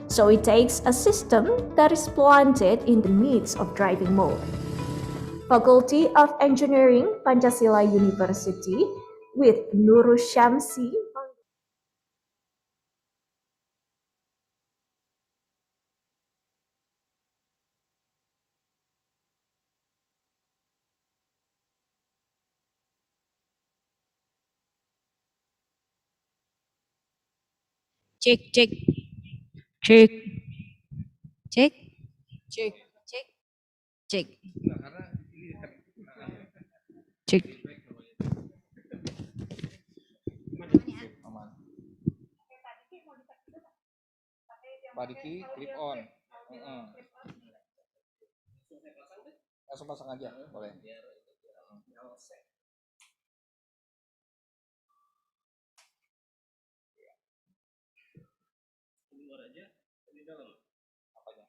So it takes a system that is planted in the midst of driving mode. Faculty of Engineering, Pancasila University, with Nurul Syamsi. Cek, cek, cek, cek, Cek. cek, cek, cek. Aman. Pak Diki, clip on. Langsung pasang aja, boleh. Di luar aja, di dalam. Apanya?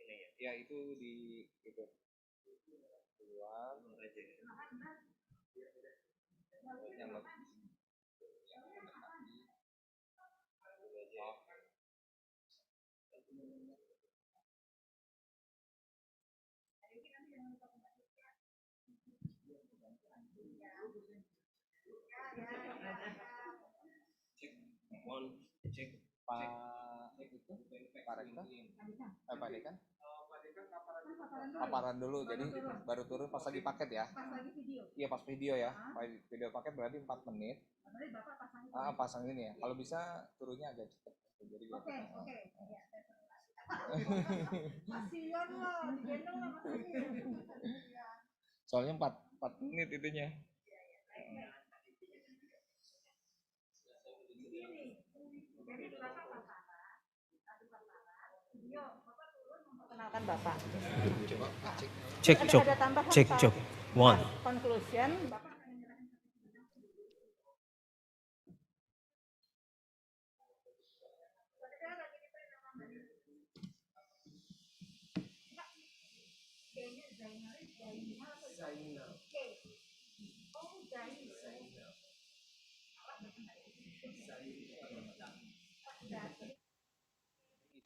Ini ya. Ya itu di itu. Di luar aja. Yang cek Pak itu Pak Rekta Pak Dekan paparan dulu jadi baru turun pas lagi paket ya. Iya pas video ya, video paket berarti 4 menit. Pasang ini ya, kalau bisa turunnya agak cepat jadi oke. Soalnya 4 menit itunya. Kenalkan Bapak. Cek cok, cek cok, one. Conclusion, Bapak.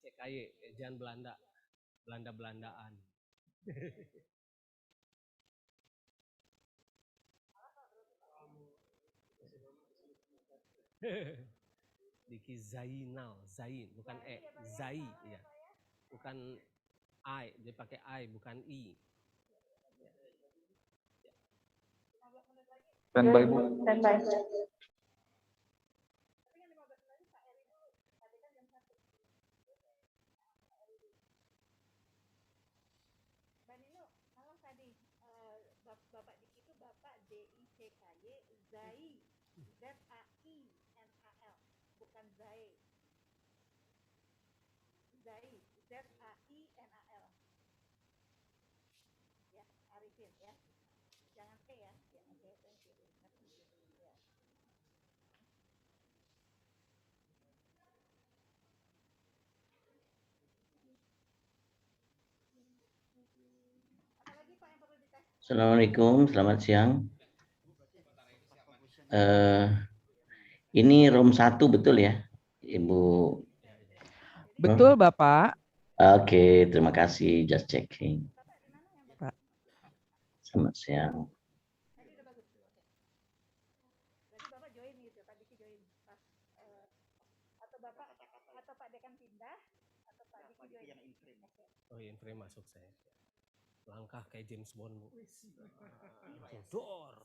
ICKY, jangan Belanda-Belandaan. Diki Zainal, Zain, bukan Zai, ya. Bukan I, dia pakai I, bukan I. Standby, Bu. Standby. Bapak Diki itu Bapak DICKY Zai ZAINAL bukan Zai ZAINAL ya Arifin ya jangan T ya oke thank you ya. Assalamualaikum, selamat siang. Ini room 1 betul ya, Ibu? Betul, Bapak. Oke, terima kasih. Just checking. Pak. Selamat siang. Atau Pak Dekan pindah atau Pak Diki join. Oh iya, frame masuk saya. Langkah kayak James Bond, Bu. Dor.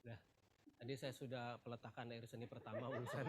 Nah, tadi saya sudah peletakan air seni pertama urusan.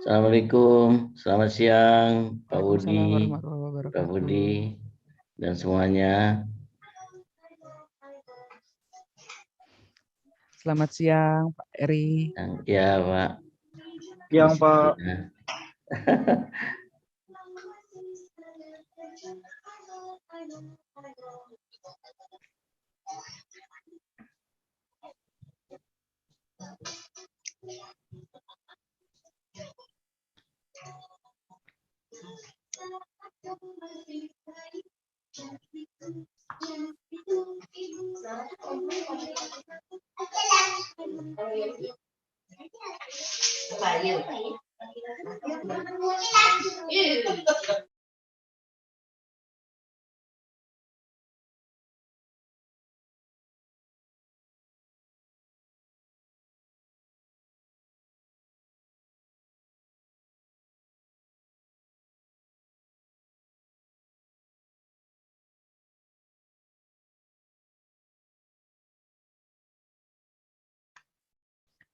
Assalamualaikum, selamat siang Pak Waalaikumsalam Budi, warahmatullahi Pak wabarakatuh. Budi, dan semuanya. Selamat siang Pak Eri. Ya Pak. Siang Pak.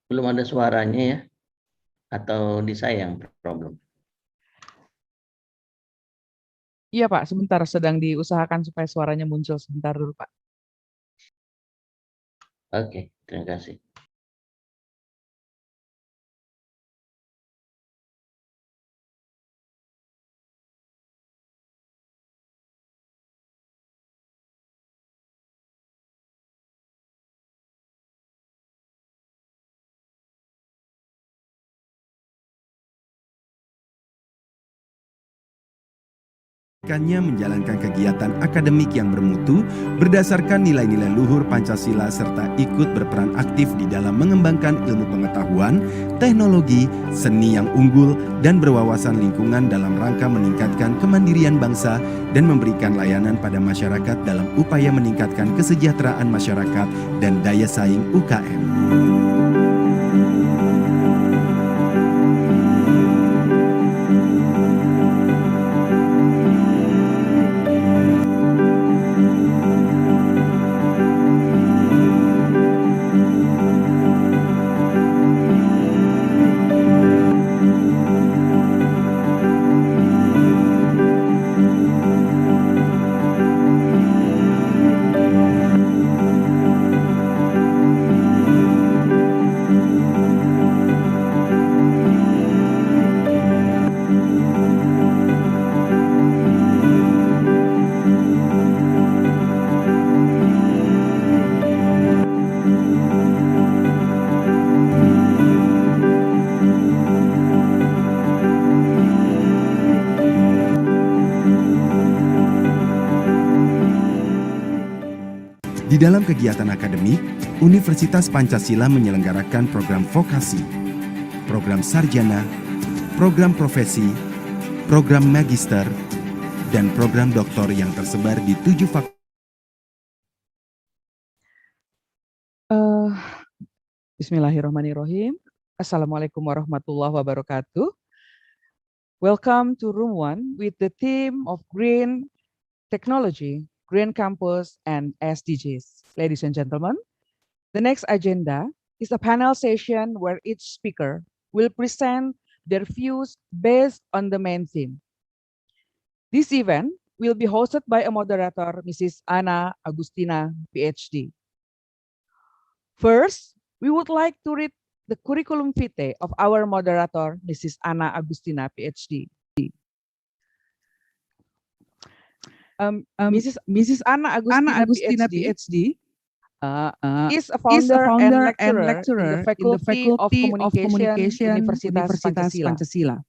Belum ada suaranya ya? Atau di saya yang problem? Iya Pak, sebentar sedang diusahakan supaya suaranya muncul sebentar dulu Pak. Oke, terima kasih. Menjalankan kegiatan akademik yang bermutu berdasarkan nilai-nilai luhur Pancasila serta ikut berperan aktif di dalam mengembangkan ilmu pengetahuan, teknologi, seni yang unggul, dan berwawasan lingkungan dalam rangka meningkatkan kemandirian bangsa dan memberikan layanan pada masyarakat dalam upaya meningkatkan kesejahteraan masyarakat dan daya saing UKM. Di dalam kegiatan akademik, Universitas Pancasila menyelenggarakan program vokasi, program sarjana, program profesi, program magister, dan program doktor yang tersebar di 7 fakultas. Bismillahirrahmanirrahim. Assalamualaikum warahmatullahi wabarakatuh. Welcome to Room 1 with the theme of Green Technology, Green Campus, and SDGs. Ladies and gentlemen, the next agenda is a panel session where each speaker will present their views based on the main theme. This event will be hosted by a moderator, Mrs. Ana Agustina, PhD. First, we would like to read the curriculum vitae of our moderator, Mrs. Ana Agustina, PhD. Mrs. Ana Agustina, PhD, is a founder and lecturer in the Faculty of Communication, Universitas Pancasila.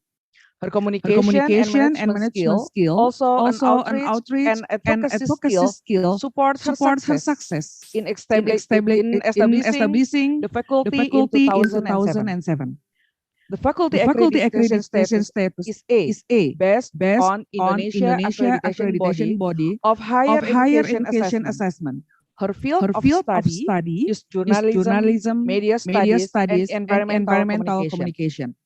Her communication and management skill, also an outreach and advocacy skill, supports her success in establishing the faculty in 2007. The faculty accreditation status is A, based on Indonesia accreditation body of higher education assessment. Her field of study is journalism, media studies, and environmental communication.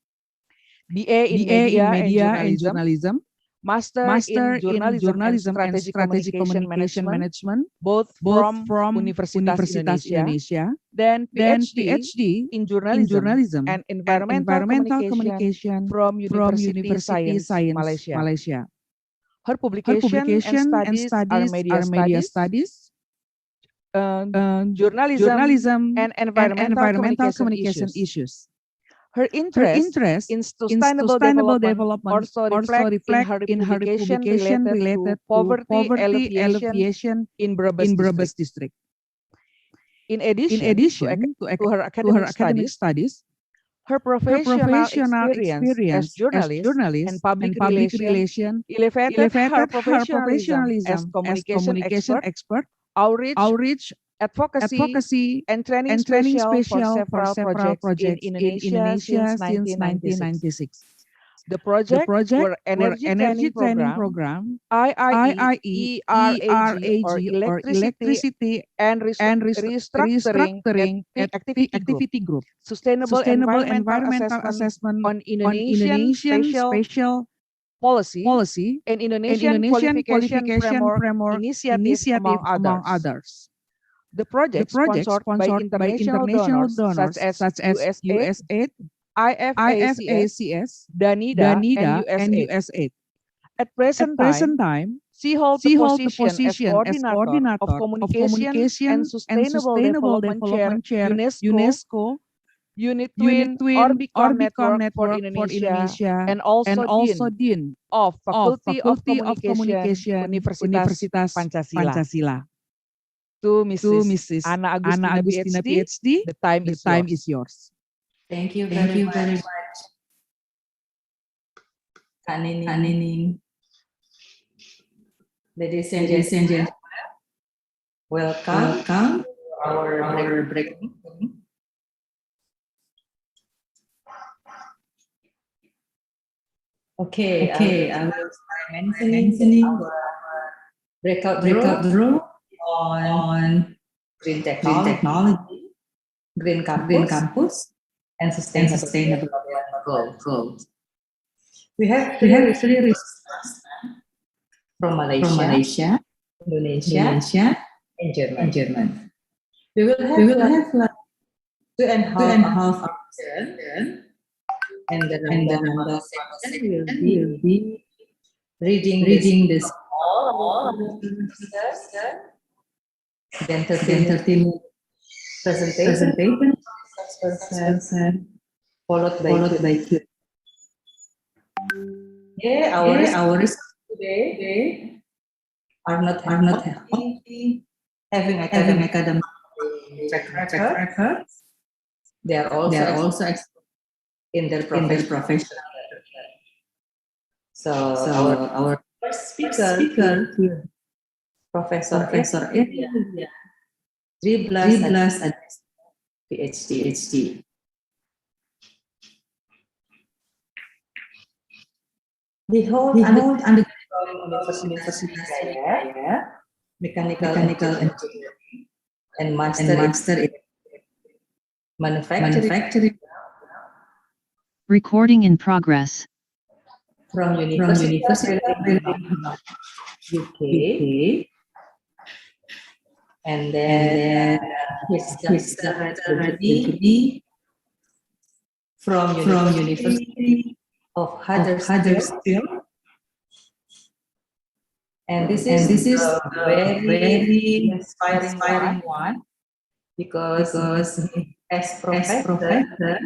BA in media and journalism, master in journalism and strategic communication management, both from Universitas Indonesia, then PhD in journalism and environmental communication from University Science Malaysia. Her publication and studies are media studies, journalism and environmental communication issues. Her interest in sustainable development also reflect in her publication related to poverty alleviation in Brebes district. In addition to her academic studies, her professional experience as journalist and public relation elevated her professionalism as communication expert, outreach, advocacy, and training special for several projects in Indonesia since 1996. The project were energy training program, IIE, ERAG, or electricity and restructuring activity group, sustainable environmental assessment on Indonesian special policy, and Indonesian qualification framework initiative among others. The project sponsored by international donors such as USAID, IFACS, Danida, and USAID. At present time, she holds the position as coordinator of communication and sustainable development chair, UNESCO, Unit Twin Orbit Network for Indonesia, and also Dean of Faculty of Communication, Universitas Pancasila. To Mrs. Ana Agustina, PhD, the time is yours. Thank you very much. Kak Nining. Ladies and gentlemen, welcome to our breakout. Okay, I will start mentioning our breakout room on green technology, green campus, and sustainable goals. We have three resources from Malaysia, Indonesia, and Germany. We will have like 2.5 hours and the number session will be reading this all then 13 presentation, followed by Q. Our today are not having academic track record. They are also in their professional. So our first speaker Professor India, 13 PhD. He holds undergraduate from University Mechanical Engineering and master in manufacturing. Recording in progress. From University UK. And then his degree from University of Huddersfield. And this is a very inspiring one because as professor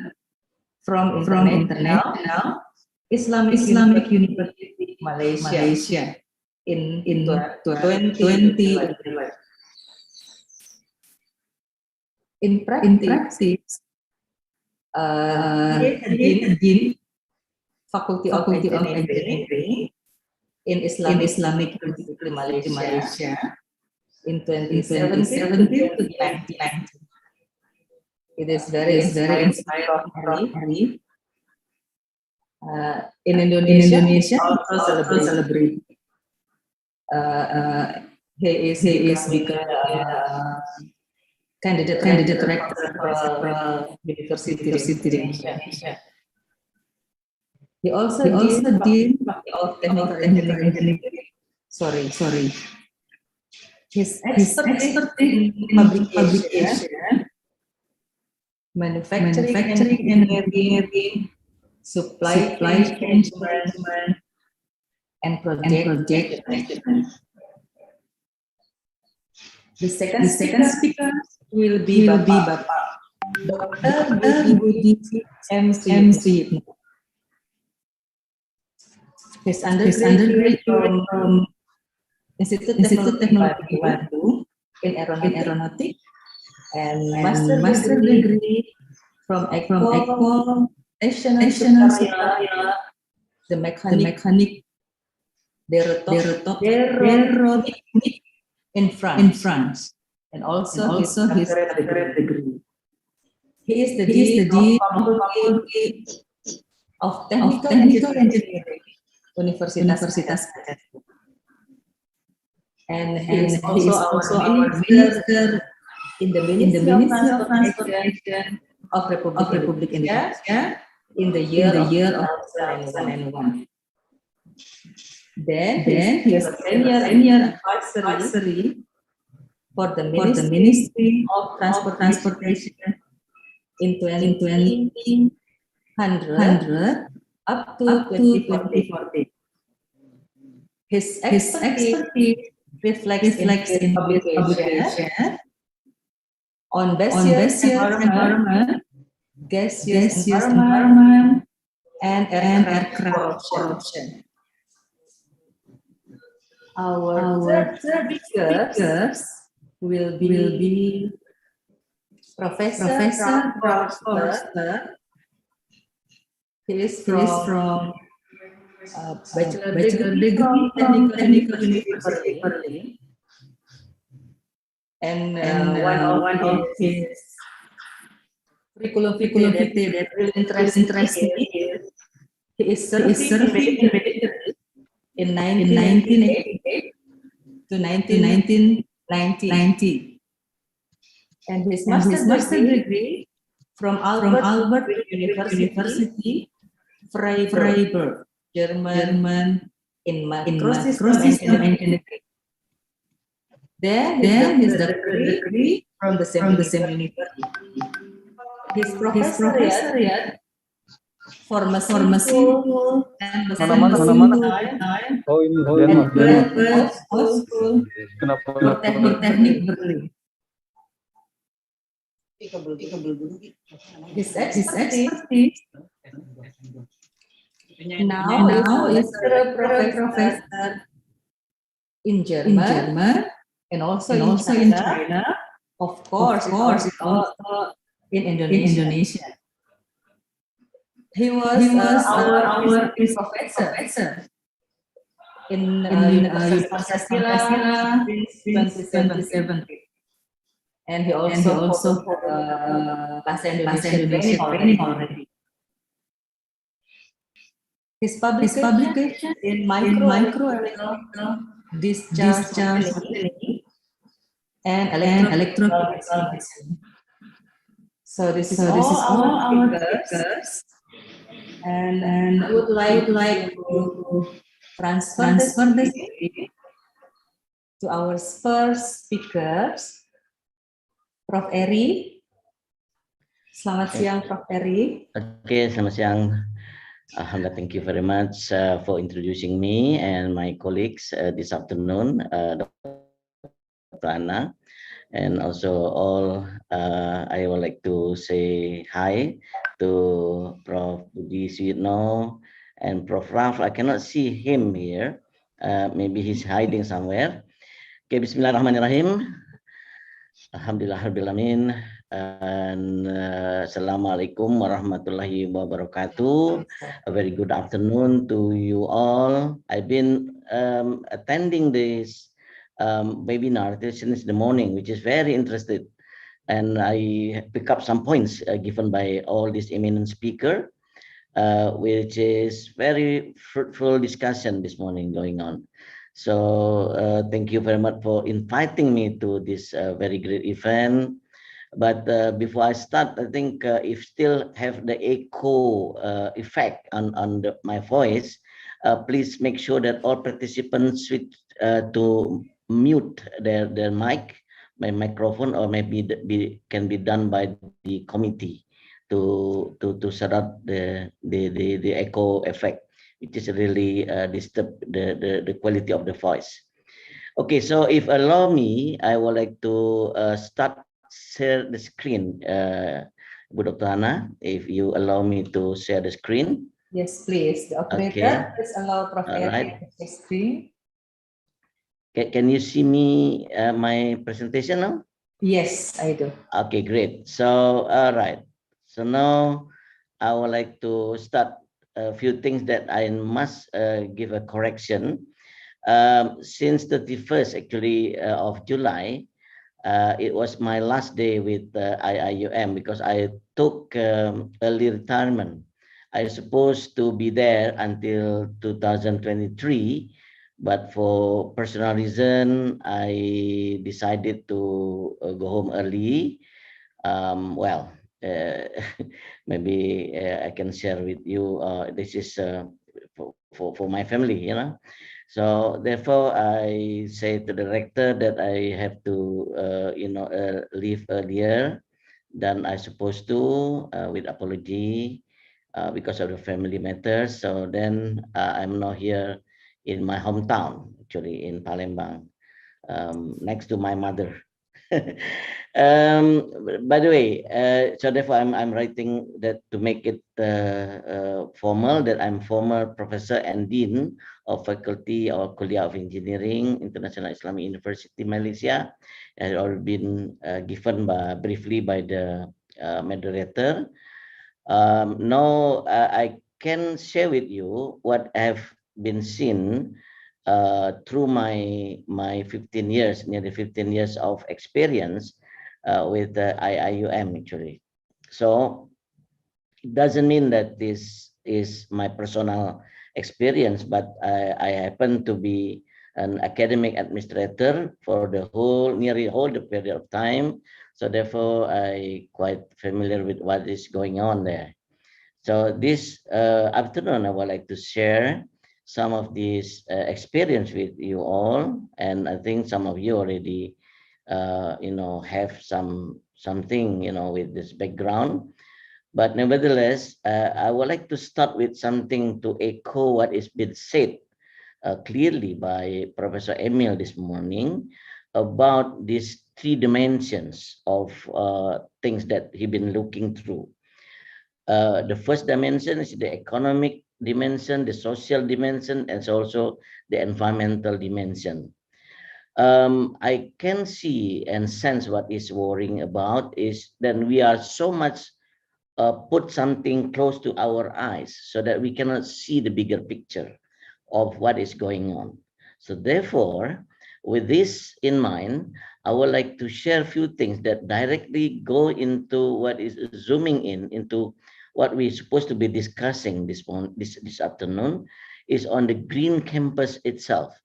from International Islamic University Malaysia in 2011. In practice, he is a dean Faculty of Engineering in Islamic University Malaysia in 2017 to 2019. It is very inspiring story. In Indonesia, also celebrate. He is becoming candidate rector for University in Indonesia. He also did of technical engineering. Sorry. His expertise in publication, manufacturing engineering, supply chain management, and project management. The second speaker will be Bapak Dr. Budi M. Suyitno. His undergraduate from Institut Teknologi Bandung in Aeronautic and master degree from Ecole Nationale Supérieure de Mécanique d'Aéronautique in France, and also his doctorate degree. He is the dean of Faculty of Technical Engineering, Universitas Pancasila. And he is also our minister in the Ministry of Transportation of Republic Indonesia in the year of 2001. Then he is senior advisory for the Ministry of Transportation in 2000 up to 2040. His expertise reflects in publication on gaseous environment, gaseous environment, and aircraft corrosion. Our third speakers will be Professor Forster. He is from bachelor degree from Technical University Berlin. And one of his curriculum vitae that really interesting is he is serving in 1988 to 1990. And his master degree from Albert University Freiburg, German in microsystem engineering. Then his doctorate degree from the same university. His professoriate for machine tool and machine design and graduate school for Teknik Berlin. His expertise now is professor in German and also in China, of course, also in Indonesia. He was our professor in Pancasila since 2017. And he also Bahasa Indonesia training already. His publication in micro discharge and electrochemical medicine. So this is all our speakers, and I would like to transfer the speech to our first speakers, Prof. Eri. Selamat siang, Prof. Eri. Okay, selamat siang. Alhamdulillah, thank you very much for introducing me and my colleagues this afternoon, Dr. Anna, and also all. I would like to say hi to Prof. Budi Suyitno and Prof. Raf. I cannot see him here. Maybe he's hiding somewhere. Okay, Bismillahirrahmanirrahim. Alhamdulillahirrahmanirrahim. And Assalamualaikum warahmatullahi wabarakatuh. A very good afternoon to you all. I've been attending this webinar since the morning, which is very interested. And I pick up some points given by all these eminent speaker, which is very fruitful discussion this morning going on. So thank you very much for inviting me to this very great event. But before I start, I think if still have the echo effect on my voice, please make sure that all participants switch to mute their mic, my microphone, or maybe can be done by the committee to set up the echo effect, which is really disturb the quality of the voice. Okay, so if allow me, I would like to start share the screen, Bu Dr. Hana, if you allow me to share the screen. Yes, please. The operator, please allow Prof. All right. to share screen. Can you see me, my presentation now? Yes, I do. Okay, great. So, all right. So now I would like to start a few things that I must give a correction. Since 31st actually of July, it was my last day with IIUM because I took early retirement. I was supposed to be there until 2023, but for personal reason, I decided to go home early. Well, maybe I can share with you. This is for my family, you know. So therefore, I say to the director that I have to, leave earlier than I supposed to, with apology, because of the family matters. So then I'm now here in my hometown, actually in Palembang, next to my mother. By the way, so therefore I'm writing that to make it formal, that I'm former professor and dean of faculty or Kuliah of Engineering, International Islamic University, Malaysia. It has already been given briefly by the moderator. Now I can share with you what have been seen through my 15 years, nearly 15 years of experience with the IIUM actually. So it doesn't mean that this is my personal experience, but I happen to be an academic administrator for the nearly whole the period of time. So therefore, I quite familiar with what is going on there. So this afternoon, I would like to share some of these experience with you all, and I think some of you already, have something, with this background. But nevertheless, I would like to start with something to echo what is been said clearly by Professor Emil this morning about these three dimensions of things that he been looking through. The first dimension is the economic dimension, the social dimension, and also the environmental dimension. I can see and sense what is worrying about is that we are so much put something close to our eyes so that we cannot see the bigger picture of what is going on. So therefore, with this in mind, I would like to share a few things that directly go into what is zooming into what we're supposed to be discussing this afternoon is on the green campus itself.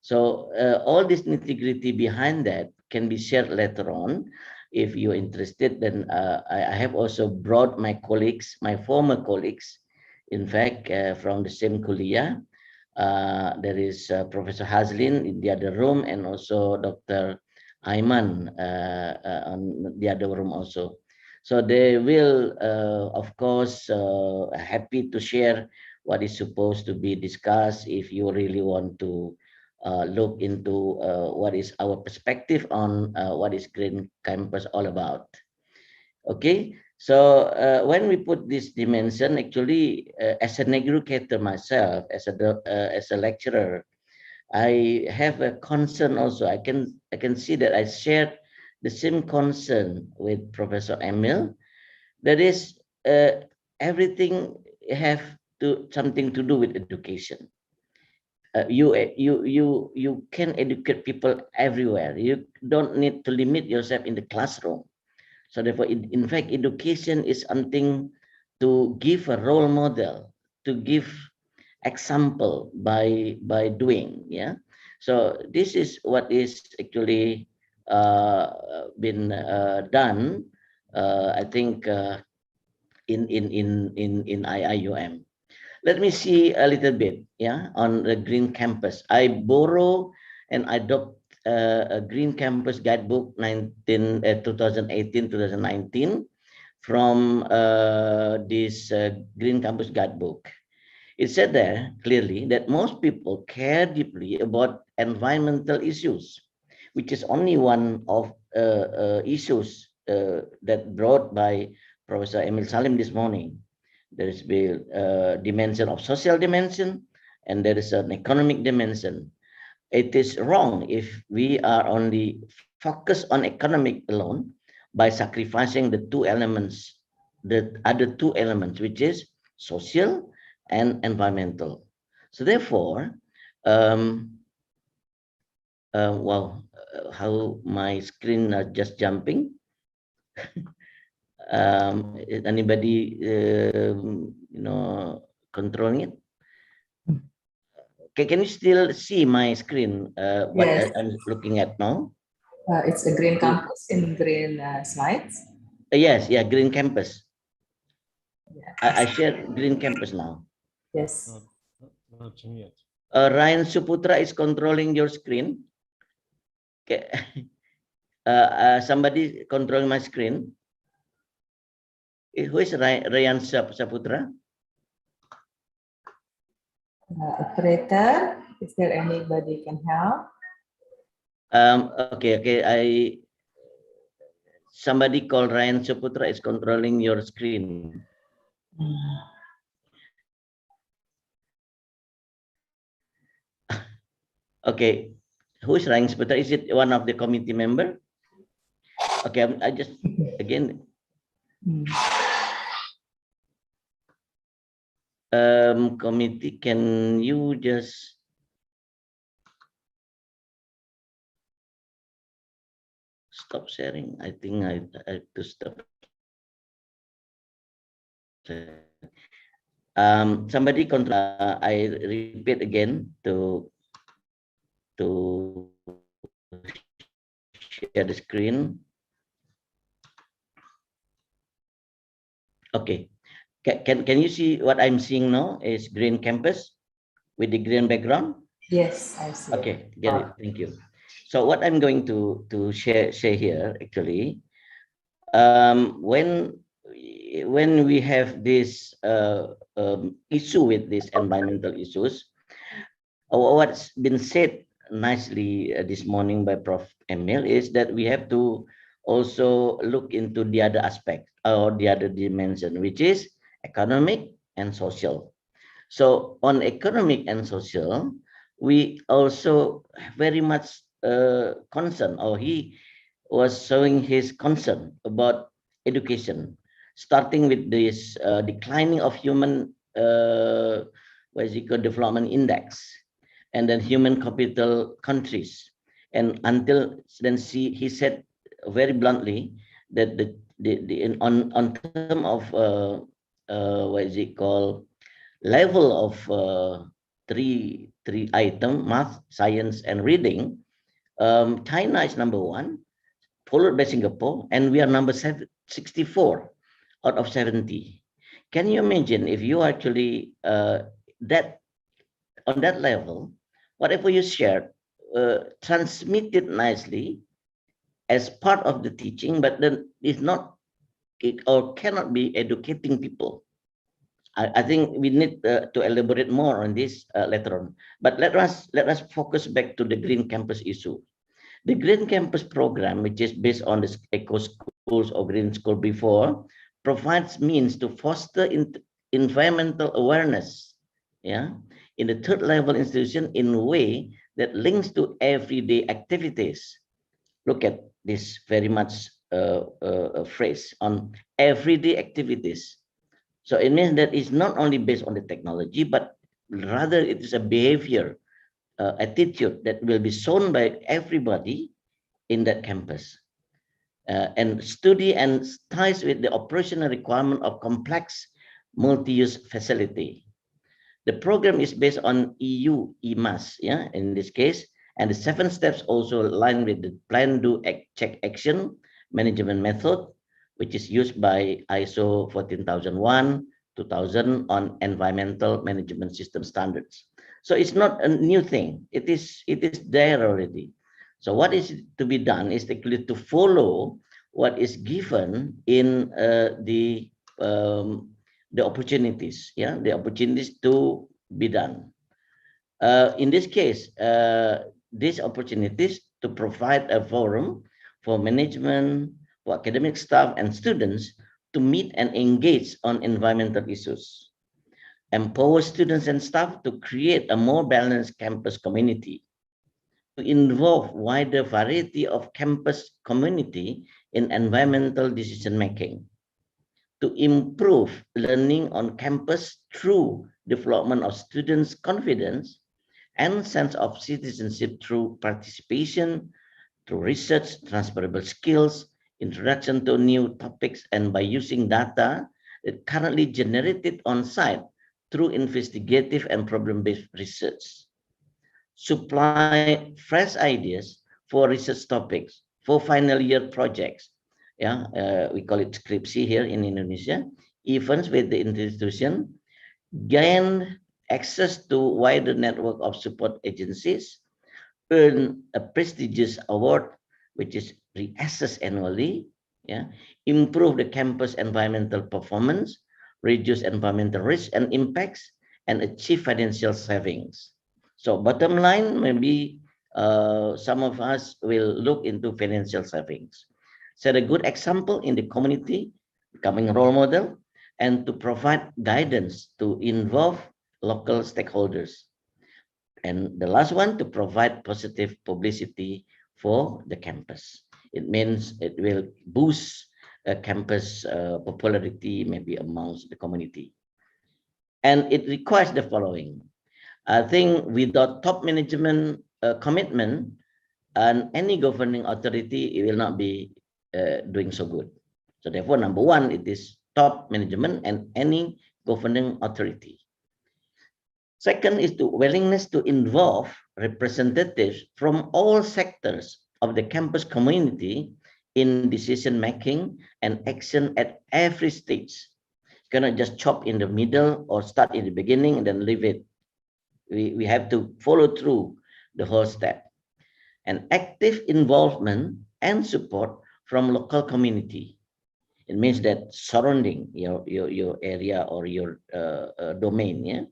So all this nitty-gritty behind that can be shared later on. If you're interested, then I have also brought my colleagues, my former colleagues, in fact, from the same kuliah. There is Professor Hazlin in the other room, and also Dr. Aiman on the other room also. So they will, of course, happy to share what is supposed to be discussed if you really want to look into what is our perspective on what is Green Campus all about. Okay, so when we put this dimension, actually, as an educator myself, as a lecturer, I have a concern also. I can see that I shared the same concern with Professor Emil. That is, everything have something to do with education. You can educate people everywhere. You don't need to limit yourself in the classroom. So therefore, in fact, education is something to give a role model, to give example by doing. Yeah. So this is what is actually been done. I think in IIUM. Let me see a little bit, yeah, on the Green Campus. I borrow and adopt a Green Campus Guidebook 2018-2019 from this Green Campus Guidebook. It said there clearly that most people care deeply about environmental issues, which is only one of issues that brought by Professor Emil Salim this morning. There is a dimension of social dimension, and there is an economic dimension. It is wrong if we are only focused on economic alone by sacrificing the two elements, the other two elements, which is social and environmental. So therefore, how my screen are just jumping. Is anybody controlling it? Okay, can you still see my screen? What Yes. I'm looking at now? It's a green campus in green slides. Yes, yeah, Green Campus. Yes. I shared Green Campus now. Yes. Not yet. Ryan Suputra is controlling your screen. Okay. Somebody controlling my screen. Who is Ryan Saputra? Operator, is there anybody can help? Okay. Somebody called Ryan Saputra is controlling your screen. Okay, who is Ryan Saputra? Is it one of the committee member? Okay, I just again. Committee, can you just stop sharing? I think I have to stop. Somebody control. I repeat again to share the screen. Okay. Can you see what I'm seeing now? Is Green Campus with the green background? Yes, I see. Okay, get it. Thank you. So what I'm going to share here actually, when we have this issue with these environmental issues, what's been said nicely this morning by Prof. Emil is that we have to also look into the other aspect or the other dimension, which is economic and social. So on economic and social, we also very much concerned, or he was showing his concern about education, starting with this declining of human development index, and then human capital countries, and until then he said very bluntly that on term of level of three item, math, science, and reading, China is number 1, followed by Singapore, and we are number 64 out of 70. Can you imagine if you actually that on that level, whatever you shared, transmitted nicely as part of the teaching, but then is not or cannot be educating people. I think we need to elaborate more on this later on. But let us focus back to the Green Campus issue. The Green Campus program, which is based on the Eco Schools or Green School before, provides means to foster environmental awareness, yeah, in the third level institution in a way that links to everyday activities look at this very much phrase on everyday activities. So it means that it's not only based on the technology, but rather it is a behavior, attitude that will be shown by everybody in that campus. And study and ties with the operational requirement of complex multi-use facility. The program is based on EU EMAS, yeah, in this case, and the 7 steps also align with the plan, do, act, check, action management method, which is used by ISO 14001, 2000 on environmental management system standards. So it's not a new thing. It is there already. So what is to be done is actually to follow what is given in the opportunities, yeah, the opportunities to be done. In this case, these opportunities to provide a forum for management, for academic staff and students to meet and engage on environmental issues, empower students and staff to create a more balanced campus community, to involve wider variety of campus community in environmental decision making, to improve learning on campus through development of students' confidence and sense of citizenship through participation, through research, transferable skills, introduction to new topics, and by using data that currently generated on site through investigative and problem-based research. Supply fresh ideas for research topics, for final year projects. Yeah, we call it skripsi here in Indonesia. Events with the institution, gain access to wider network of support agencies, earn a prestigious award, which is reassessed annually, yeah, improve the campus environmental performance, reduce environmental risks and impacts, and achieve financial savings. So bottom line, maybe some of us will look into financial savings. Set a good example in the community, becoming a role model, and to provide guidance to involve local stakeholders. And the last one, to provide positive publicity for the campus. It means it will boost campus popularity, maybe amongst the community. And it requires the following. I think without top management commitment, and any governing authority, it will not be doing so good. So therefore, number one, it is top management and any governing authority. Second is the willingness to involve representatives from all sectors of the campus community in decision making and action at every stage. You cannot just chop in the middle or start in the beginning and then leave it. We have to follow through the whole step. And active involvement and support from local community. It means that surrounding your area or your domain, yeah.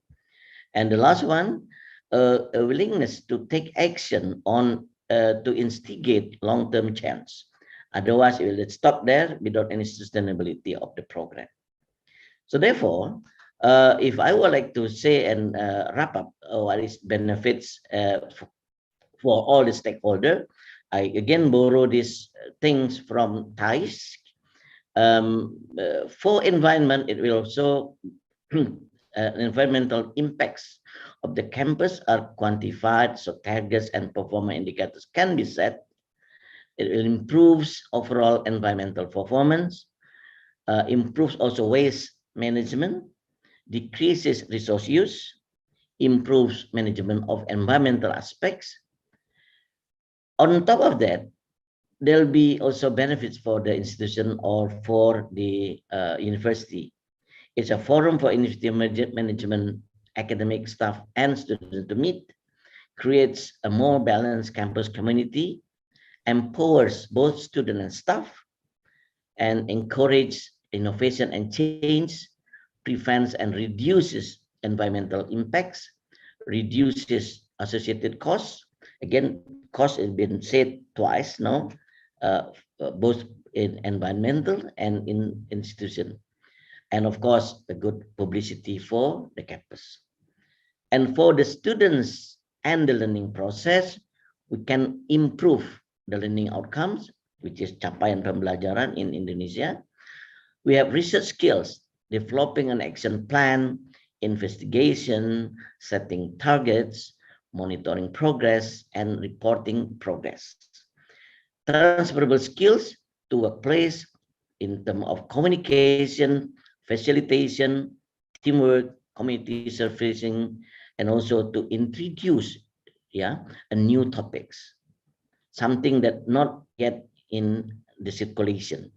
And the last one, a willingness to take action on to instigate long-term change. Otherwise, it will stop there without any sustainability of the program. So therefore, if I would like to say and wrap up what is benefits for all the stakeholders, I again borrow these things from Thais. For environment, it will also environmental impacts of the campus are quantified, so targets and performance indicators can be set. It improves overall environmental performance, improves also waste management, decreases resource use, improves management of environmental aspects. On top of that, there'll be also benefits for the institution or for the university. It's a forum for university management, academic staff, and students to meet, creates a more balanced campus community, empowers both students and staff, and encourages innovation and change, prevents and reduces environmental impacts, reduces associated costs. Again, cost has been said twice now, both in environmental and in institution. And of course, a good publicity for the campus. And for the students and the learning process, we can improve the learning outcomes, which is capaian pembelajaran in Indonesia. We have research skills, developing an action plan, investigation, setting targets, monitoring progress, and reporting progress. Transferable skills to workplace in terms of communication, facilitation, teamwork, community servicing, and also to introduce a new topics, something that not yet in the circulation,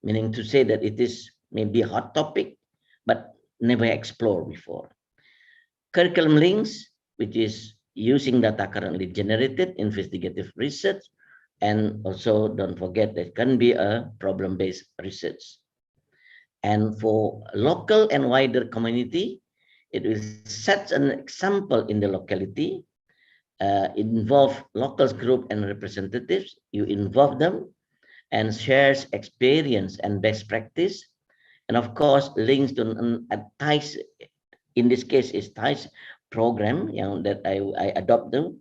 meaning to say that it is maybe a hot topic, but never explored before. Curriculum links, which is using data currently generated, investigative research, and also don't forget that can be a problem-based research. And for local and wider community, it will set an example in the locality, involve locals group and representatives, you involve them and shares experience and best practice. And of course, links to a ties, in this case is ties program that I adopt them.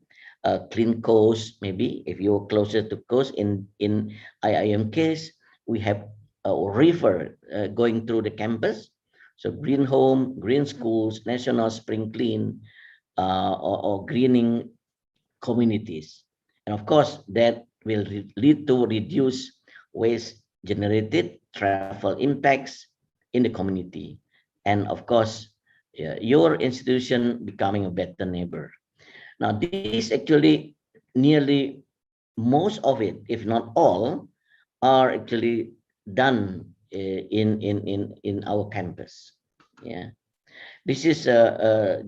Clean coast, maybe if you're closer to coast in IIM case, we have a river going through the campus. So green home, green schools, national spring clean, or greening communities. And of course, that will lead to reduce waste generated, travel impacts in the community. And of course, your institution becoming a better neighbor. Now, this actually nearly most of it, if not all, are actually done in our campus. Yeah, this is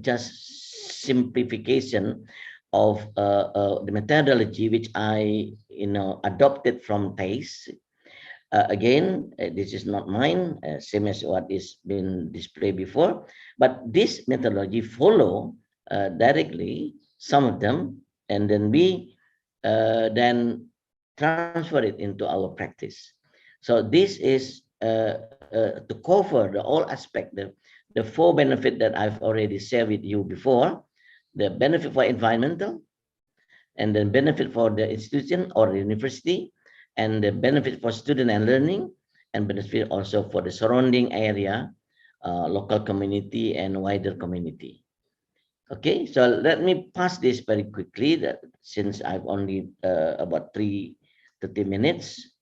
just simplification of the methodology which I adopted from TACE. Again, this is not mine, same as what is been displayed before, but this methodology follow directly some of them, and then we then transfer it into our practice. So this is to cover the all aspect, the four benefit that I've already shared with you before, the benefit for environmental, and then benefit for the institution or the university, and the benefit for student and learning, and benefit also for the surrounding area, local community and wider community. Okay, so let me pass this very quickly, that since I've only about 30 minutes.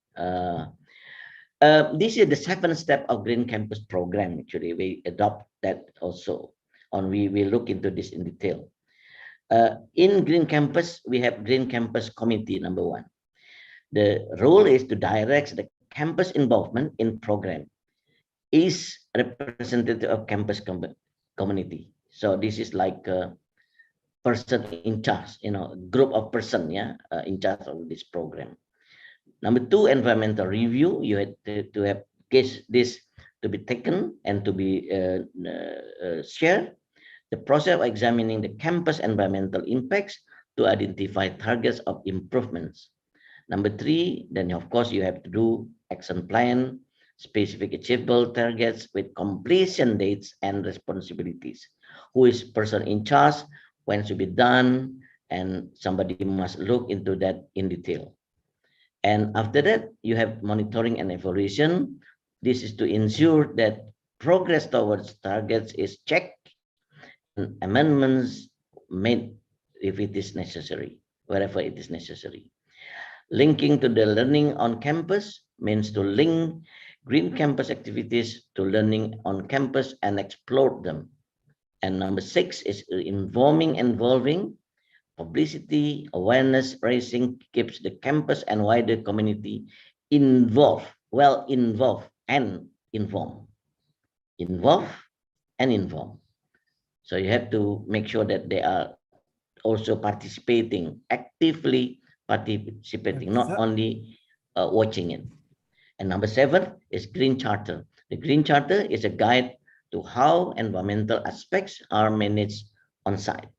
This is the 7th step of Green Campus program. Actually, we adopt that also, and we will look into this in detail. In Green Campus, we have Green Campus Committee, number 1. The role is to direct the campus involvement in program, is representative of campus community. So this is like a person in charge, group of person, in charge of this program. Number 2, environmental review. You have to have this to be taken and to be shared. The process of examining the campus environmental impacts to identify targets of improvements. Number 3, then of course you have to do action plan, specific achievable targets with completion dates and responsibilities. Who is person in charge, when should be done, and somebody must look into that in detail. And after that, you have monitoring and evaluation. This is to ensure that progress towards targets is checked and amendments made if it is necessary, wherever it is necessary. Linking to the learning on campus means to link Green Campus activities to learning on campus and explore them. And number 6 is involving publicity, awareness raising keeps the campus and wider community involved and informed. So you have to make sure that they are also actively participating, not only watching it. And number 7 is Green Charter. The Green Charter is a guide to how environmental aspects are managed on site.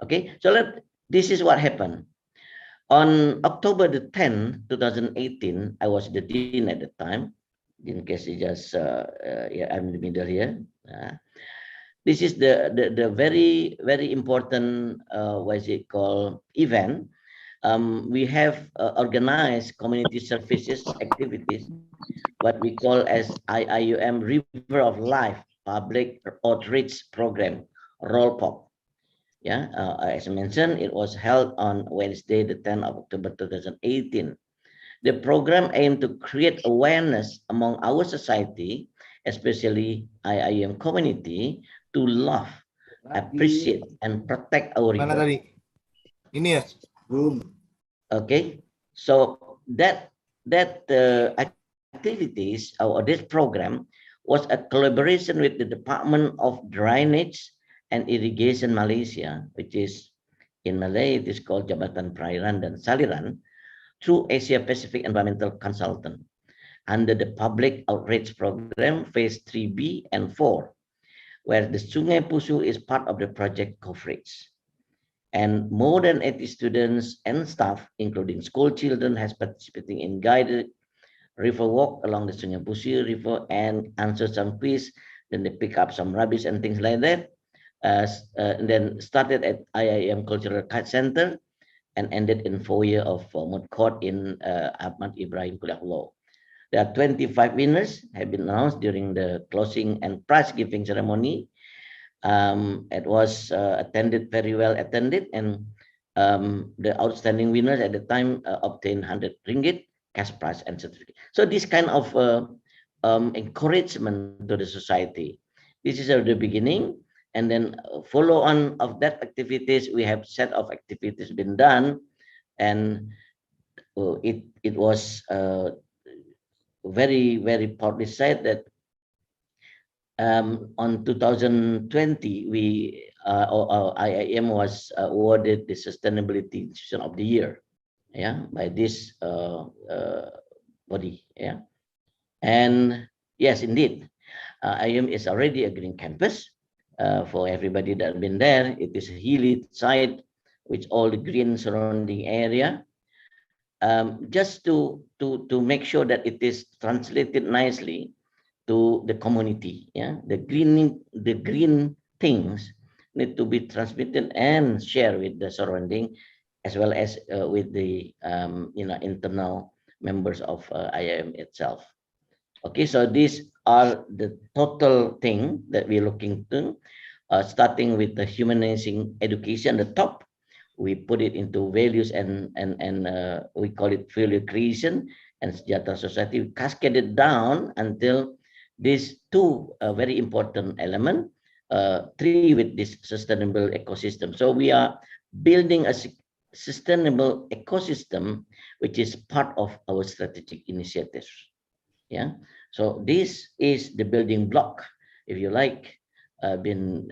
Okay, so this is what happened. On October the 10th, 2018, I was the dean at the time. In case you just, I'm in the middle here. This is the very, very important, what is it called, event. we have organized community services activities, what we call as IIUM River of Life Public Outreach Program, ROLPOP. Yeah, as I mentioned, it was held on Wednesday, the 10th of October 2018. The program aimed to create awareness among our society, especially IIM community, to love, appreciate, and protect our river. Ini ya. Okay, so that activities or this program was a collaboration with the Department of Drainage and Irrigation Malaysia, which is in Malay it is called Jabatan Perairan dan Saliran, through Asia Pacific Environmental Consultant under the Public Outreach Program Phase 3B and 4, where the Sungai Pusu is part of the project coverage. And more than 80 students and staff, including school children, has participating in guided river walk along the Sungai Pusu River and answer some quiz. Then they pick up some rubbish and things like that. And then started at IIM Cultural Center and ended in foyer of Moot Court in Ahmad Ibrahim Kuliah Law. There are 25 winners have been announced during the closing and prize giving ceremony. It was very well attended, and the outstanding winners at the time obtained 100 ringgit cash prize and certificate. So this kind of encouragement to the society. This is the beginning, and then follow on of that activities. We have set of activities been done, and it was very proudly said that on 2020, we IIM was awarded the Sustainability Institution of the Year, yeah, by this body, yeah. And yes, indeed, IIM is already a green campus. For everybody that has been there, it is a hilly site with all the green surrounding area. Just to make sure that it is translated nicely to the community, yeah, the green things need to be transmitted and shared with the surrounding, as well as with the internal members of IIM itself. Okay, so these are the total thing that we're looking to, starting with the humanizing education at the top. We put it into values and we call it value creation and sejahtera society. We cascaded down until these two very important element, three with this sustainable ecosystem. So we are building a sustainable ecosystem, which is part of our strategic initiatives. Yeah. So this is the building block, if you like, been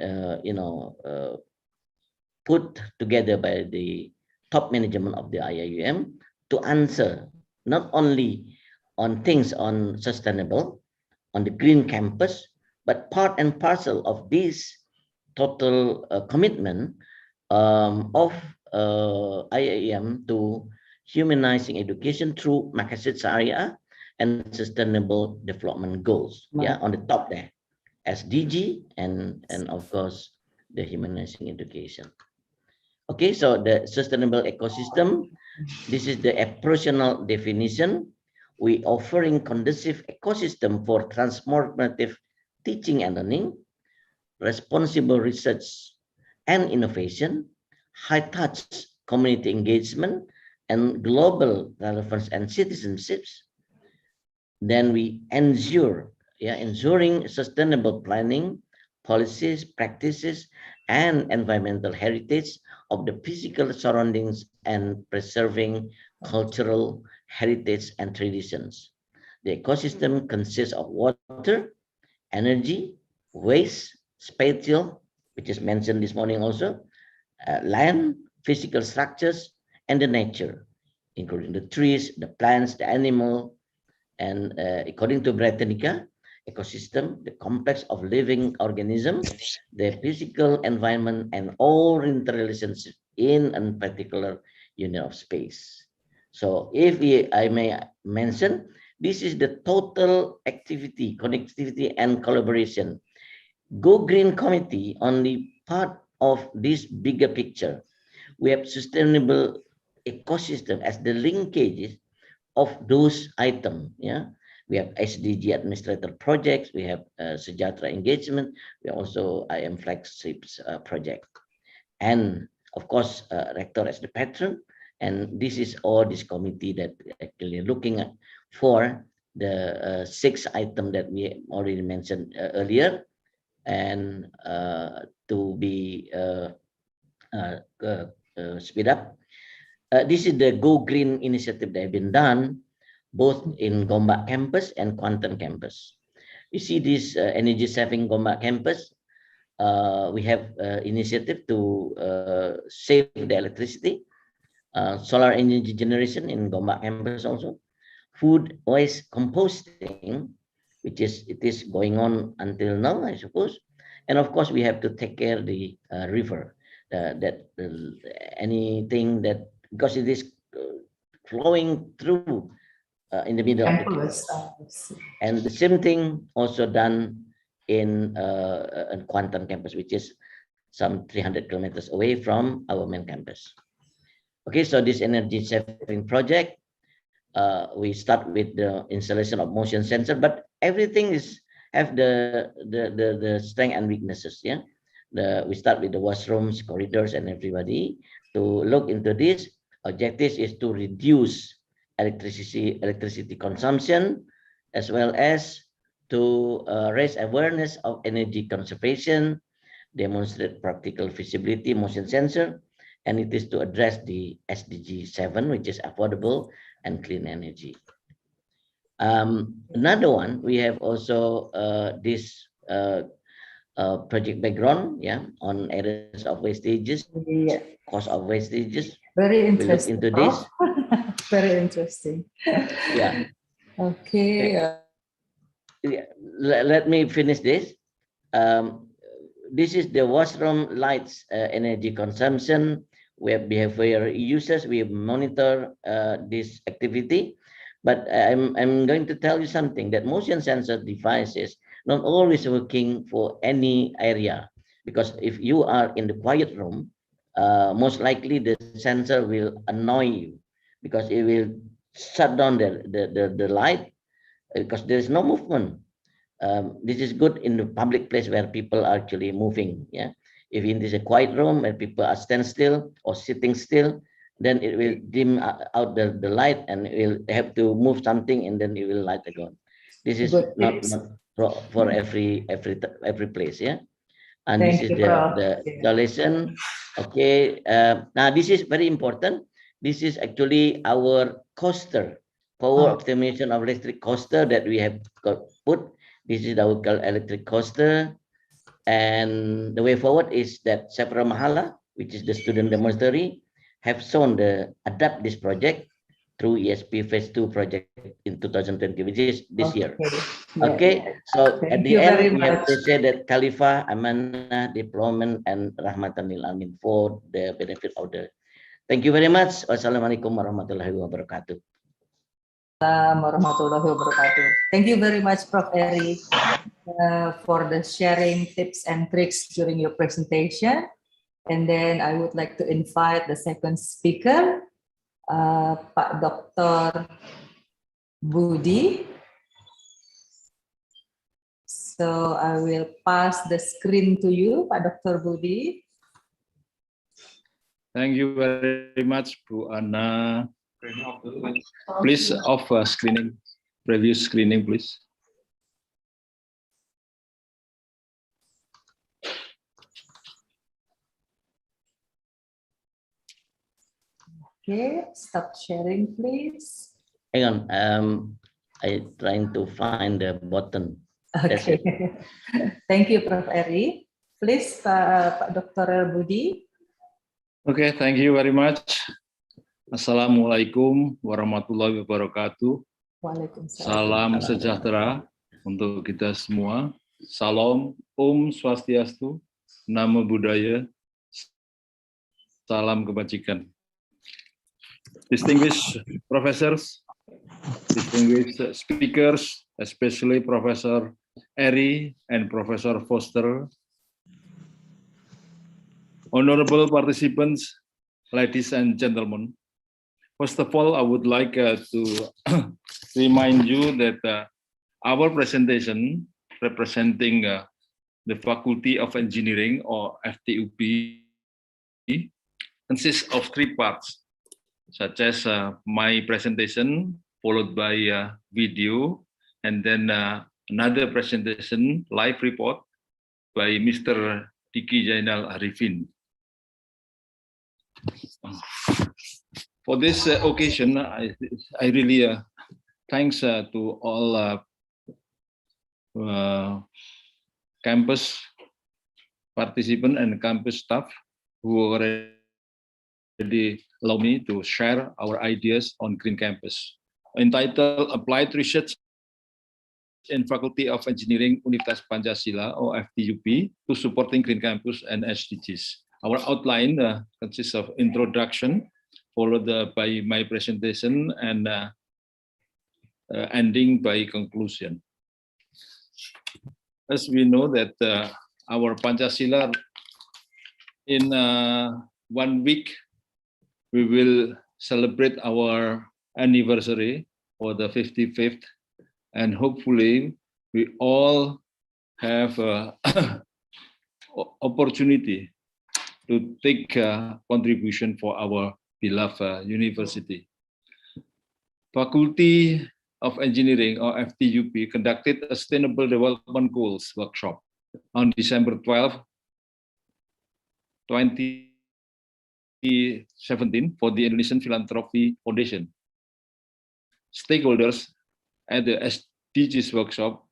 put together by the top management of the IIUM to answer not only on things on sustainable, on the green campus, but part and parcel of this total commitment of IIM to humanizing education through Makassar Syariah and sustainable development goals. Yeah, on the top there, SDG and of course the humanizing education. Okay, so the sustainable ecosystem, this is the operational definition. We offering conducive ecosystem for transformative teaching and learning, responsible research and innovation, high-touch community engagement, and global relevance and citizenships. Then we ensuring sustainable planning, policies, practices, and environmental heritage of the physical surroundings and preserving cultural heritage and traditions. The ecosystem consists of water, energy, waste, spatial, which is mentioned this morning also, land, physical structures, and the nature, including the trees, the plants, the animal, and according to Britannica, ecosystem, the complex of living organisms, the physical environment, and all interrelationships in a particular unit of space. So if I may mention, this is the total activity, connectivity, and collaboration. Go Green Committee, only part of this bigger picture. We have sustainable ecosystem, as the linkages of those items. Yeah, we have SDG administrator projects, we have Sejahtera engagement, we also IM flagships project, and of course rector as the patron. And this is all this committee that actually looking at for the 6 items that we already mentioned earlier, and to be speed up. This is the Go Green initiative that have been done both in Gombak campus and Kuantan campus. You see this energy saving Gombak campus. We have initiative to save the electricity, solar energy generation in Gombak campus also, food waste composting, which is going on until now, I suppose, and of course we have to take care of the river, anything that, because it is flowing through in the middle of the campus. And the same thing also done in Kuantan campus, which is some 300 kilometers away from our main campus. Okay, so this energy saving project, we start with the installation of motion sensor, but everything is have the strength and weaknesses. Yeah, we start with the washrooms, corridors, and everybody to look into this. Objective is to reduce electricity consumption, as well as to raise awareness of energy conservation, demonstrate practical feasibility motion sensor, and it is to address the SDG 7, which is affordable and clean energy. Another one, we have also this project background, yeah, on areas of wastages, cost of wastages. Very We look interesting. into this. Very interesting. Yeah. Okay. Yeah. Let me finish this. This is the washroom lights energy consumption. We have behavior users. We monitor this activity, but I'm going to tell you something, that motion sensor devices not always working for any area, because if you are in the quiet room, most likely the sensor will annoy you because it will shut down the light because there is no movement. This is good in the public place where people are actually moving. Yeah, if in this a quiet room where people are stand still or sitting still, then it will dim out the light, and it will have to move something, and then it will light again. This is not for every place. Yeah, and Thank this is you, Prof. the installation. Okay, now this is very important. This is actually our coaster, power optimization of electric coaster that we have put. This is our electric coaster, and the way forward is that Sephora Mahala, which is the student demonstratory, have shown the adapt this project through ESP Phase 2 project in 2020, which is this year. Okay, so at the end we have to say that Khalifah, Amanah, Deployment, and Rahmatan lil Alamin for the benefit of the. Thank you very much. Wassalamualaikum warahmatullahi wabarakatuh. Warahmatullahi wabarakatuh. Thank you very much, Prof. Eri, for the sharing tips and tricks during your presentation. And then I would like to invite the second speaker, Pak Dr. Budi. So I will pass the screen to you, Pak Dr. Budi. Thank you very much, Bu Anna. Please off screening, preview screening, please. Okay, stop sharing, please. Hang on, I'm trying to find the button. Okay, thank you, Prof. Eri. Please, Pak Dr. Budi. Okay, thank you very much. Assalamualaikum warahmatullahi wabarakatuh. Waalaikumsalam. Salam sejahtera untuk kita semua. Salam, Om Swastiastu, Namo Buddhaya, salam kebajikan. Distinguished professors, distinguished speakers, especially Professor Eri and Professor Foster, honorable participants, ladies and gentlemen, First of all, I would like to remind you that our presentation representing the Faculty of Engineering or FTUP consists of 3 parts, such as my presentation followed by video, and then another presentation, live report by Mr. Diki Jainal Arifin. For this occasion, I really thanks to all campus participants and campus staff who already allow me to share our ideas on Green Campus. Entitled Applied Research in Faculty of Engineering Universitas Pancasila or FTUP to Supporting Green Campus and SDGs. Our outline consists of introduction, followed by my presentation, and ending by conclusion. As we know that our Pancasila, in 1 week, we will celebrate our anniversary for the 55th, and hopefully we all have opportunity to take contribution for our beloved university. Faculty of Engineering or FTUP conducted a Sustainable Development Goals workshop on December 12, 2017 for the Indonesian Philanthropy Foundation. Stakeholders at the SDGs workshop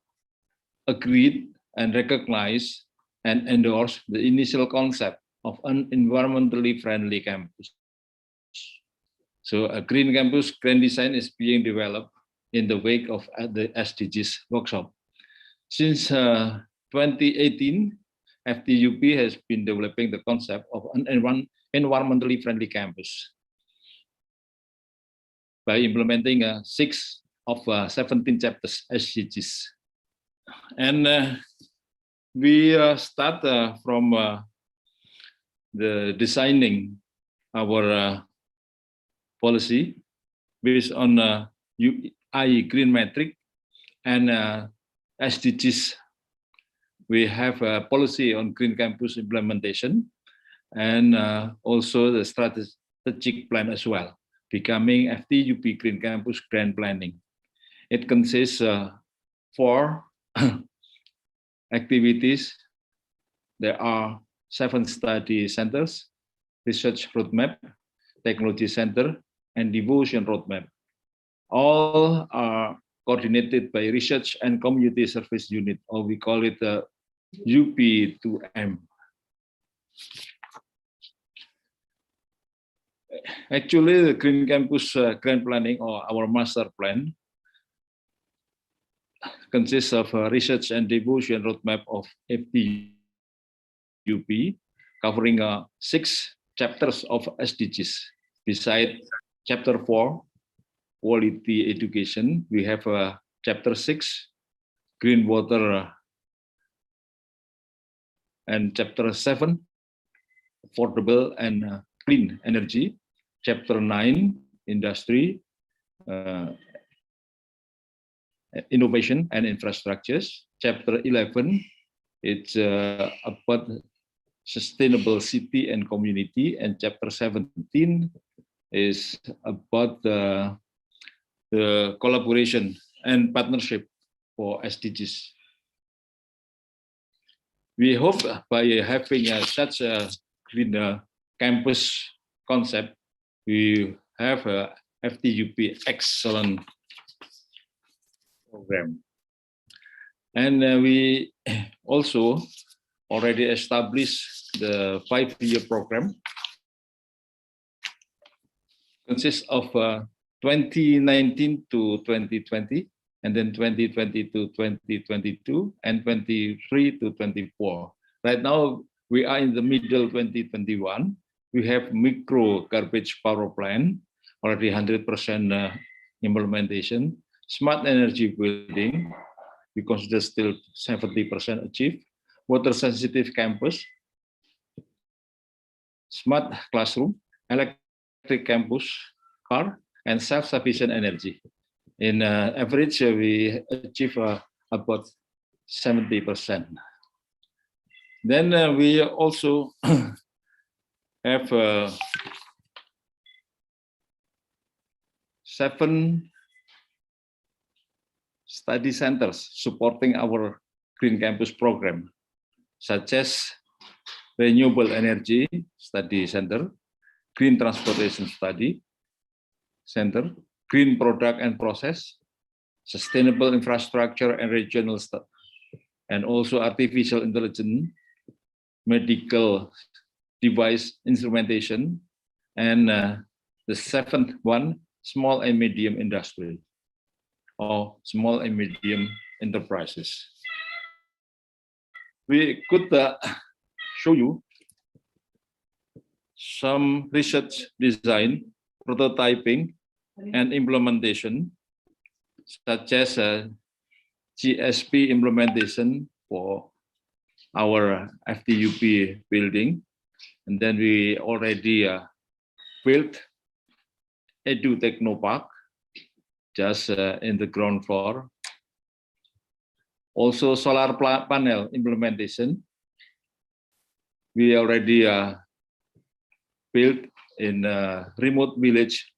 agreed and recognized and endorsed the initial concept of an environmentally friendly campus. So a green campus grand design is being developed in the wake of the SDGs workshop. Since 2018, FTUP has been developing the concept of an environmentally friendly campus by implementing 6 of 17 chapters SDGs. And we start from the designing our policy based on UI green metric and SDGs. We have a policy on green campus implementation and also the strategic plan as well, becoming FTUP Green Campus Grand Planning. It consists 4 activities. There are 7 study centers, research roadmap, technology center, and devotion roadmap. All are coordinated by Research and Community Service Unit, or we call it UP2M. Actually, the Green Campus Grand Planning, or our master plan, consists of a research and devotion roadmap of FTUP, covering 6 chapters of SDGs. Beside chapter 4, quality education, we have chapter 6, green water, and chapter 7, affordable and clean energy. Chapter 9, industry, innovation and infrastructures. Chapter 11, it's about sustainable city and community. And chapter 17 is about the collaboration and partnership for SDGs. We hope by having such a green campus concept, we have a FTUP excellent program. And we also already established the 5-year program. Consists of 2019 to 2020, and then 2020 to 2022, and 23 to 24. Right now, we are in the middle 2021. We have micro garbage power plant, already 100% implementation. Smart energy building, we consider still 70% achieved. Water sensitive campus, smart classroom, electric campus, car and self-sufficient energy. In average, we achieve about 70%. Then we also have 7 study centers supporting our Green Campus program, such as Renewable Energy Study Center, Green Transportation Study Center, Green Product and Process, Sustainable Infrastructure and Regional Study, and also Artificial Intelligence, Medical Device Instrumentation, and the 7th one, Small and Medium Industry, or Small and Medium Enterprises. We could show you some research design, prototyping, and implementation, such as GSP implementation for our FTUP building. And then we already built Edu Technopark just in the ground floor. Also solar panel implementation. We already built in a remote village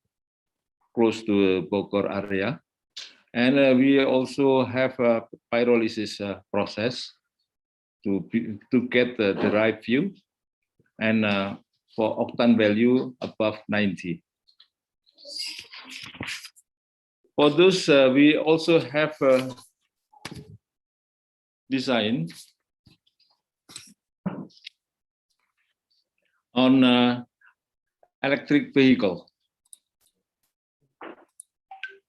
close to Bogor area. And we also have a pyrolysis process to get the right view, and for octane value above 90. For those, we also have design on electric vehicle.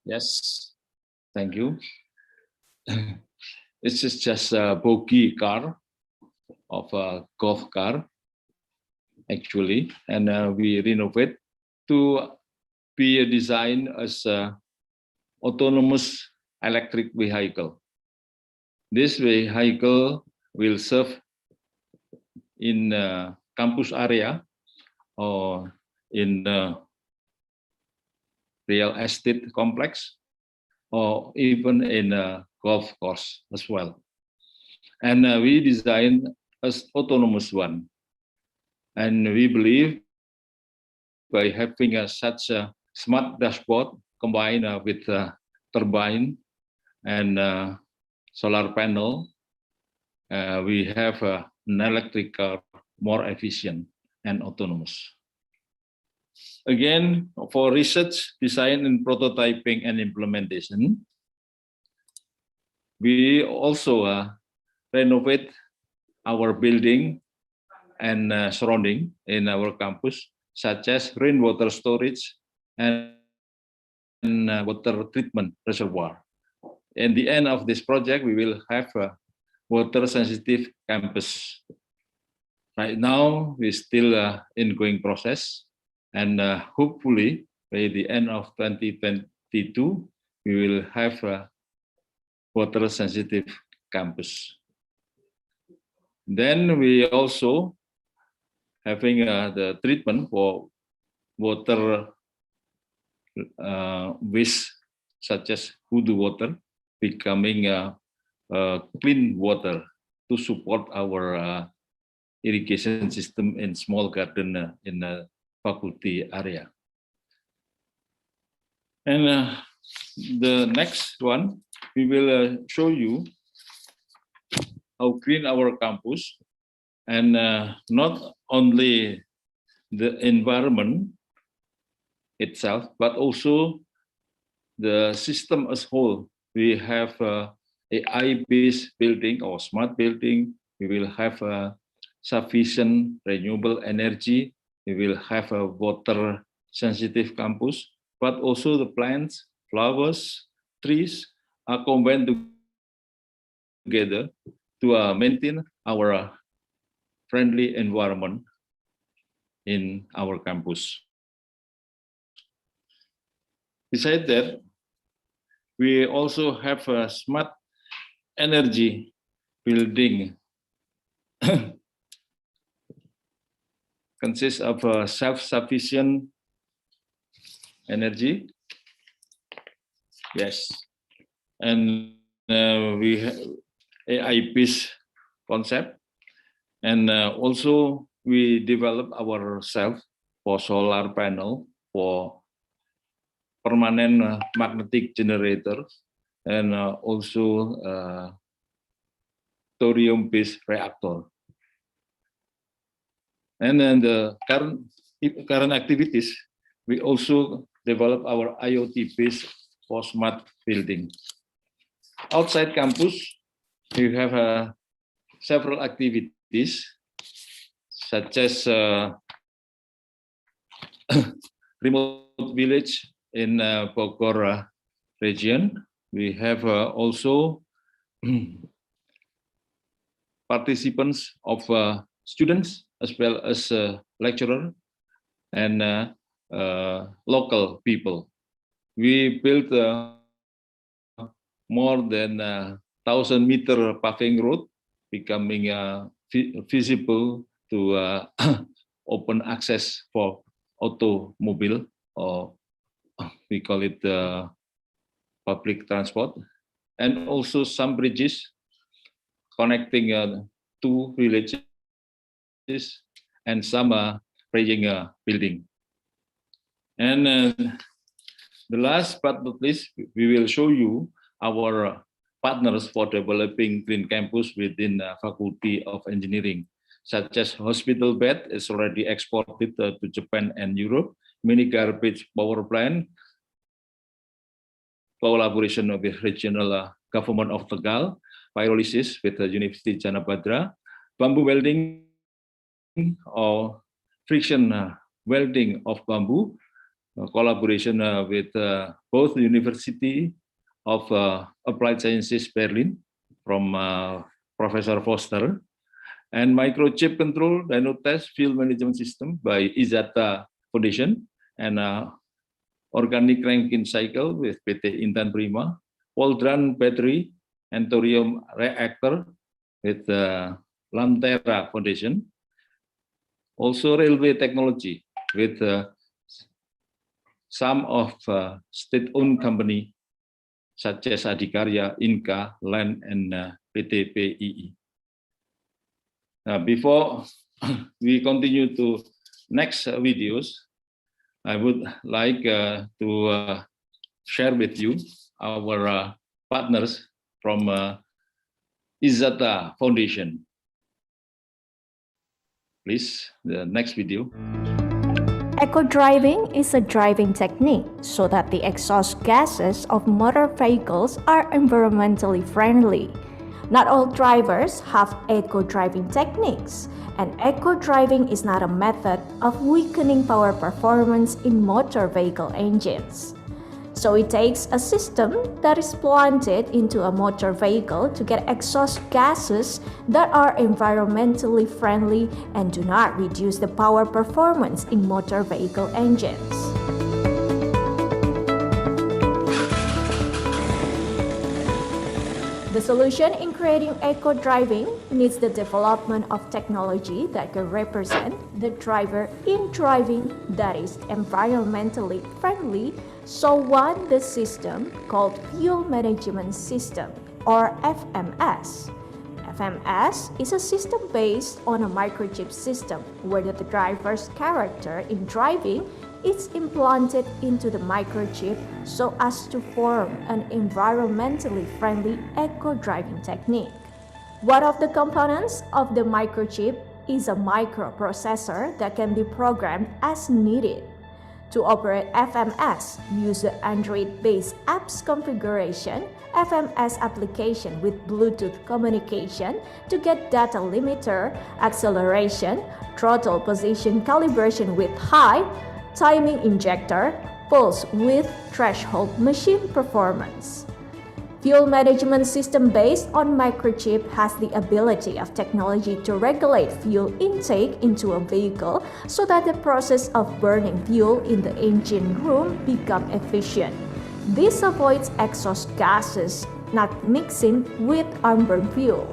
Yes, thank you. This is just a bogie car of a golf car, actually, and we renovate to be designed as a autonomous electric vehicle. This vehicle will serve in campus area or in real estate complex, or even in a golf course as well. And we design as autonomous one. And we believe by having such a smart dashboard combined with turbine and solar panel, we have an electric car more efficient and autonomous. Again, for research, design, and prototyping and implementation, we also renovate our building and surrounding in our campus, such as rainwater storage and water treatment reservoir. In the end of this project, we will have a water-sensitive campus. Right now, we're still in going process, and hopefully by the end of 2022, we will have a water-sensitive campus. Then we also having the treatment for water waste, such as wudu water, becoming clean water to support our irrigation system in small garden in the faculty area. And the next one, we will show you how green our campus, and not only the environment itself, but also the system as whole. We have AI-based building or smart building. We will have sufficient renewable energy. We will have a water-sensitive campus, but also the plants, flowers, trees are combined together to maintain our friendly environment in our campus. Besides that, we also have a smart energy building consists of a self-sufficient energy. Yes, and we have AI-based concept, and also we develop ourselves for solar panel, for permanent magnetic generator, and also thorium-based reactor. And then the current activities, we also develop our IoT-based for smart building. Outside campus, we have several activities, such as remote village in Bogor region. We have also participants of students as well as lecturer and local people. We built more than 1,000-meter paving road, becoming visible to open access for automobile, or we call it public transport, and also some bridges connecting two villages and some praying building. And the last but not least, we will show you our partners for developing green campus within the Faculty of Engineering, such as hospital bed is already exported to Japan and Europe, mini garbage power plant, collaboration with regional government of Tegal, pyrolysis with the University Janabadra, bamboo welding or friction welding of bamboo, collaboration with both the University of Applied Sciences Berlin from Professor Foster, and microchip control dyno test field management system by Izata Foundation, and organic Rankine cycle with PT Intan Prima, Poldran battery and thorium reactor with Lantera Foundation. Also railway technology with some of state-owned company such as Adikarya, Inka, Land, and PT PII. Now, before we continue to next videos, I would like to share with you our partners from Izata Foundation. Please, the next video. Eco-driving is a driving technique so that the exhaust gases of motor vehicles are environmentally friendly. Not all drivers have eco-driving techniques, and eco-driving is not a method of weakening power performance in motor vehicle engines. So it takes a system that is planted into a motor vehicle to get exhaust gases that are environmentally friendly and do not reduce the power performance in motor vehicle engines. The solution in creating eco-driving needs the development of technology that can represent the driver in driving that is environmentally friendly. So one, the system called Fuel Management System, or FMS. FMS is a system based on a microchip system where the driver's character in driving is implanted into the microchip so as to form an environmentally friendly eco-driving technique. One of the components of the microchip is a microprocessor that can be programmed as needed. To operate FMS, use the Android-based apps configuration, FMS application with Bluetooth communication to get data limiter, acceleration, throttle position calibration with high, timing injector, pulse width, threshold machine performance. Fuel management system based on microchip has the ability of technology to regulate fuel intake into a vehicle so that the process of burning fuel in the engine room become efficient. This avoids exhaust gases not mixing with unburned fuel.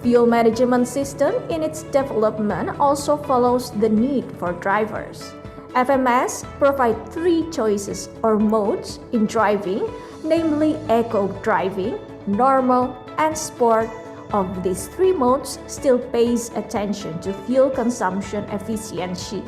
Fuel management system in its development also follows the need for drivers. FMS provide 3 choices or modes in driving, namely eco driving, normal, and sport. Of these 3 modes still pays attention to fuel consumption efficiency.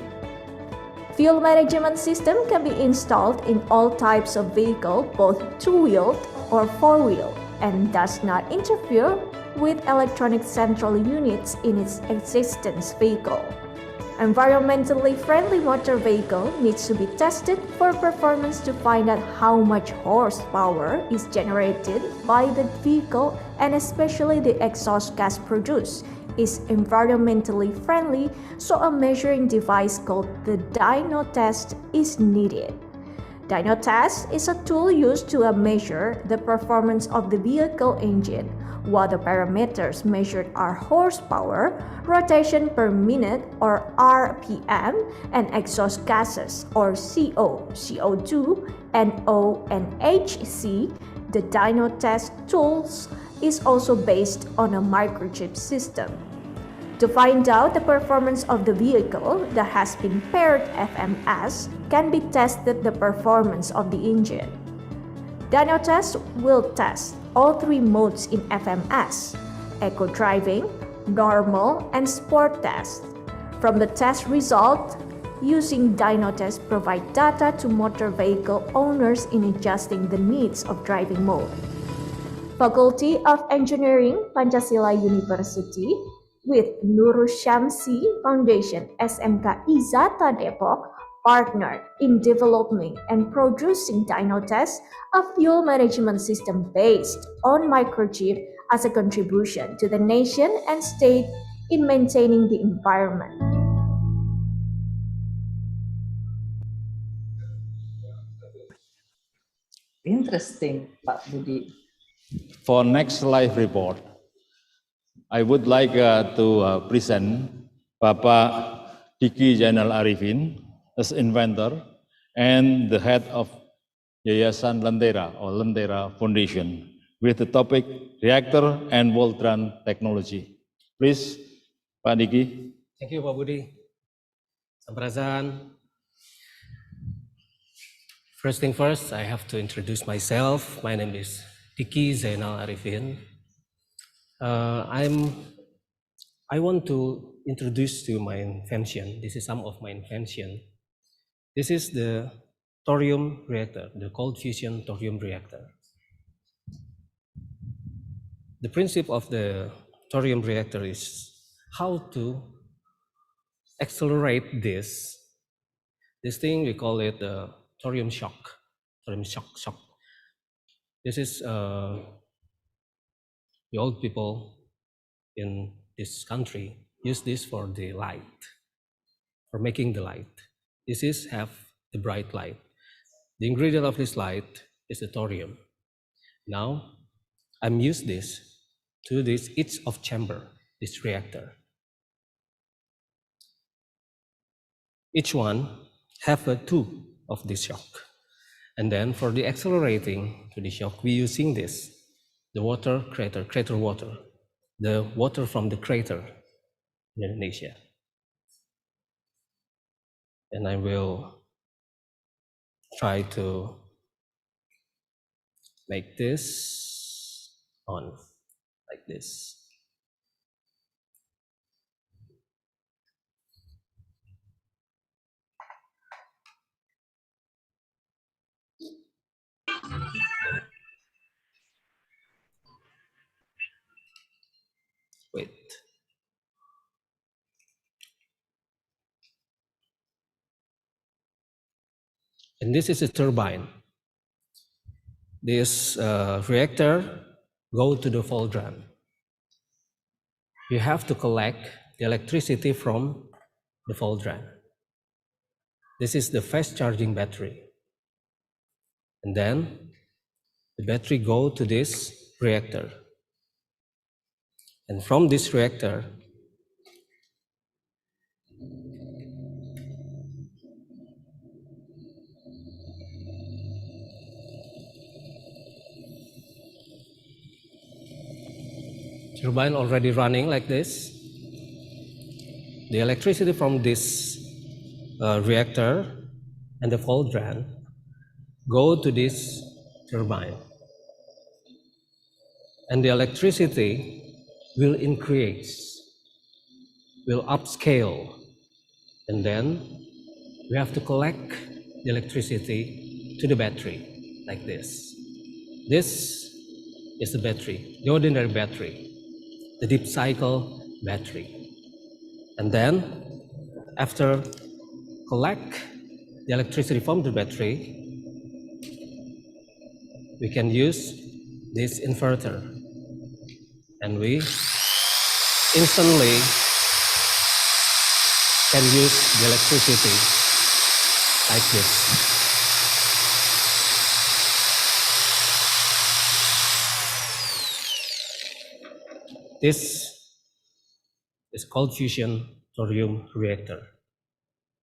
Fuel management system can be installed in all types of vehicle, both two-wheeled or four-wheeled, and does not interfere with electronic central units in its existence vehicle. Environmentally friendly motor vehicle needs to be tested for performance to find out how much horsepower is generated by the vehicle, and especially the exhaust gas produced is environmentally friendly, so a measuring device called the dyno test is needed. Dyno test is a tool used to measure the performance of the vehicle engine. What the parameters measured are horsepower, rotation per minute or RPM, and exhaust gases or CO, CO2, NO, and HC. The dyno test tools is also based on a microchip system. To find out the performance of the vehicle that has been paired FMS, can be tested the performance of the engine. Dyno test will test all 3 modes in FMS: eco driving, normal, and sport test. From the test result, using dyno test provide data to motor vehicle owners in adjusting the needs of driving mode. Faculty of Engineering, Pancasila University, with Nurul Syamsi Foundation SMK Izata Depok, partnered in developing and producing dyno test, a fuel management system based on microchip as a contribution to the nation and state in maintaining the environment. Interesting, Pak Budi. For next live report, I would like to present Bapak Diki Zainal Arifin as inventor and the head of Yayasan Lentera or Lentera Foundation with the topic Reactor and Voltran Technology. Please, Pak Diki. Thank you, Pak Budi. Sampurasun. First thing first, I have to introduce myself. My name is Diki Zainal Arifin. I want to introduce to my invention. This is some of my invention. This is the thorium reactor, the cold fusion thorium reactor. The principle of the thorium reactor is how to accelerate this thing. We call it the thorium shock. Thorium shock. This is the old people in this country use this for the light, for making the light. This is have the bright light. The ingredient of this light is the thorium. Now, I'm use this to this each of chamber, this reactor. Each one have a two of this shock. And then for the accelerating to the shock, we using this, the water crater water, the water from the crater in Indonesia. And I will try to make this on like this. Wait. And this is a turbine. This reactor go to the cauldron. You have to collect the electricity from the cauldron. This is the fast charging battery. And then the battery go to this reactor. And from this reactor, turbine already running like this. The electricity from this reactor and the cauldron go to this turbine, and the electricity will increase, will upscale, and then we have to collect the electricity to the battery like this. This is the battery, the ordinary battery, the deep cycle battery. And then after collect the electricity from the battery, we can use this inverter, and we instantly can use the electricity like this. This is called fusion thorium reactor.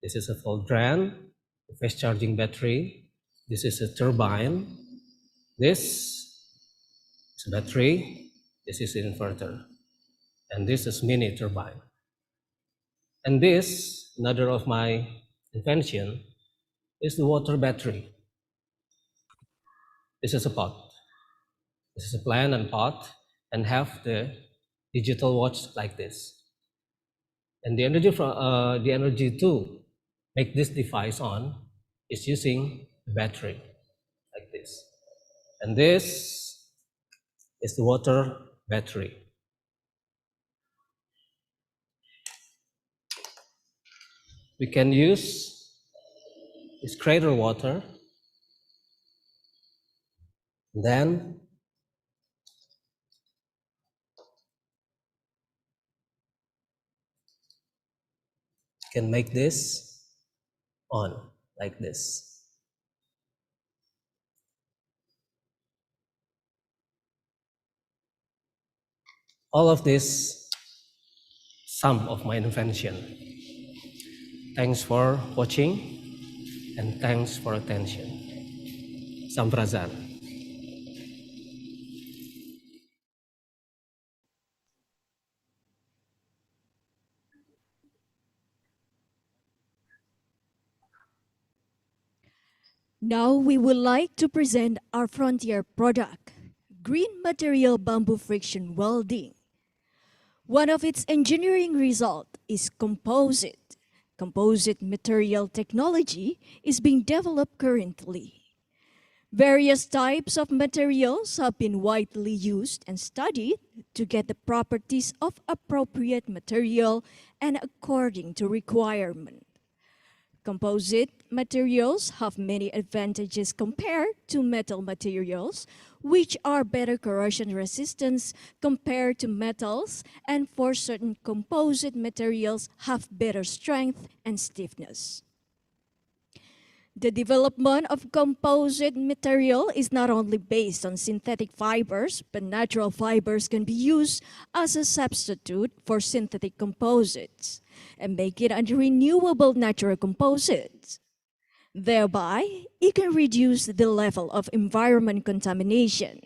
This is a cauldron, a fast charging battery. This is a turbine. This is a battery. This is an inverter. And this is mini turbine. And this, another of my invention, is the water battery. This is a pot. This is a plan and pot, and have the digital watch like this. And the energy to make this device on is using the battery like this. And this is the water battery. We can use this cradle water, then can make this on like this. All of this, some of my invention. Thanks for watching and thanks for attention. Samprazan. Now we would like to present our frontier product, green material bamboo friction welding. One of its engineering results is composite. Composite material technology is being developed currently. Various types of materials have been widely used and studied to get the properties of appropriate material and according to requirement. Composite materials have many advantages compared to metal materials, which are better corrosion resistance compared to metals, and for certain composite materials have better strength and stiffness. The development of composite material is not only based on synthetic fibers, but natural fibers can be used as a substitute for synthetic composites and make it a renewable natural composite. Thereby, it can reduce the level of environment contamination.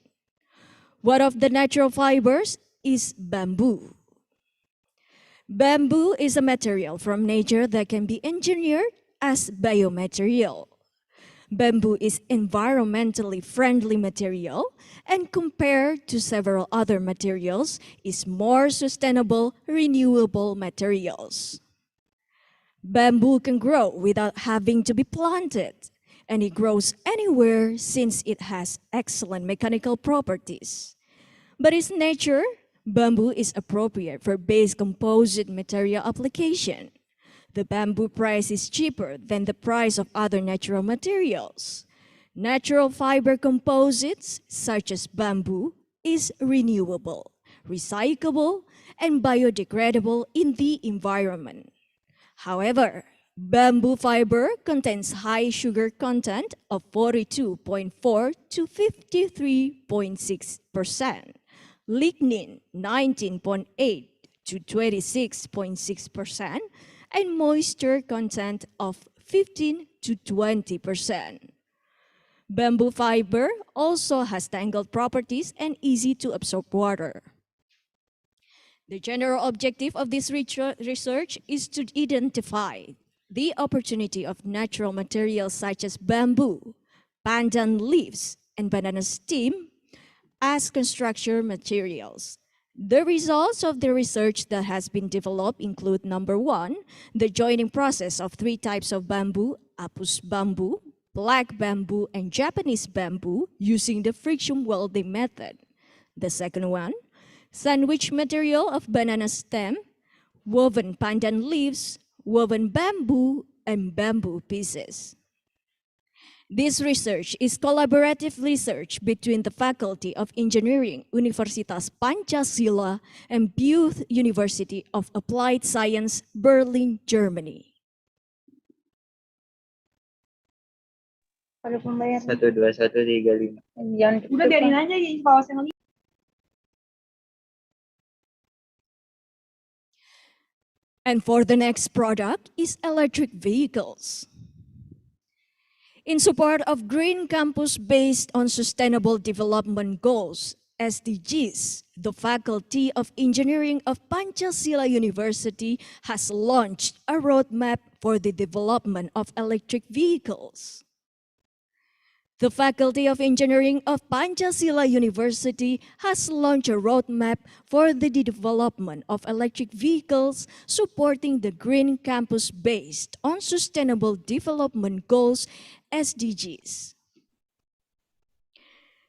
One of the natural fibers is bamboo. Bamboo is a material from nature that can be engineered as biomaterial. Bamboo is environmentally friendly material and compared to several other materials is more sustainable, renewable materials. Bamboo can grow without having to be planted, and it grows anywhere since it has excellent mechanical properties. But its nature, bamboo is appropriate for base composite material application. The bamboo price is cheaper than the price of other natural materials. Natural fiber composites, such as bamboo, is renewable, recyclable, and biodegradable in the environment. However, bamboo fiber contains high sugar content of 42.4 to 53.6%, lignin 19.8 to 26.6%, and moisture content of 15 to 20%. Bamboo fiber also has tangled properties and easy to absorb water. The general objective of this research is to identify the opportunity of natural materials such as bamboo, pandan leaves, and banana stem as construction materials. The results of the research that has been developed include number one, the joining process of three types of bamboo, apus bamboo, black bamboo, and Japanese bamboo using the friction welding method. The second one, sandwich material of banana stem, woven pandan leaves, woven bamboo, and bamboo pieces. This research is collaborative research between the Faculty of Engineering, Universitas Pancasila, and Beuth University of Applied Science, Berlin, Germany. Ada pembayaran. 12135. Udah biarin aja ya kawas yang And for the next product is electric vehicles. In support of Green Campus based on Sustainable Development Goals, SDGs, the Faculty of Engineering of Pancasila University has launched a roadmap for the development of electric vehicles. The Faculty of Engineering of Pancasila University has launched a roadmap for the development of electric vehicles supporting the Green Campus based on Sustainable Development Goals, SDGs.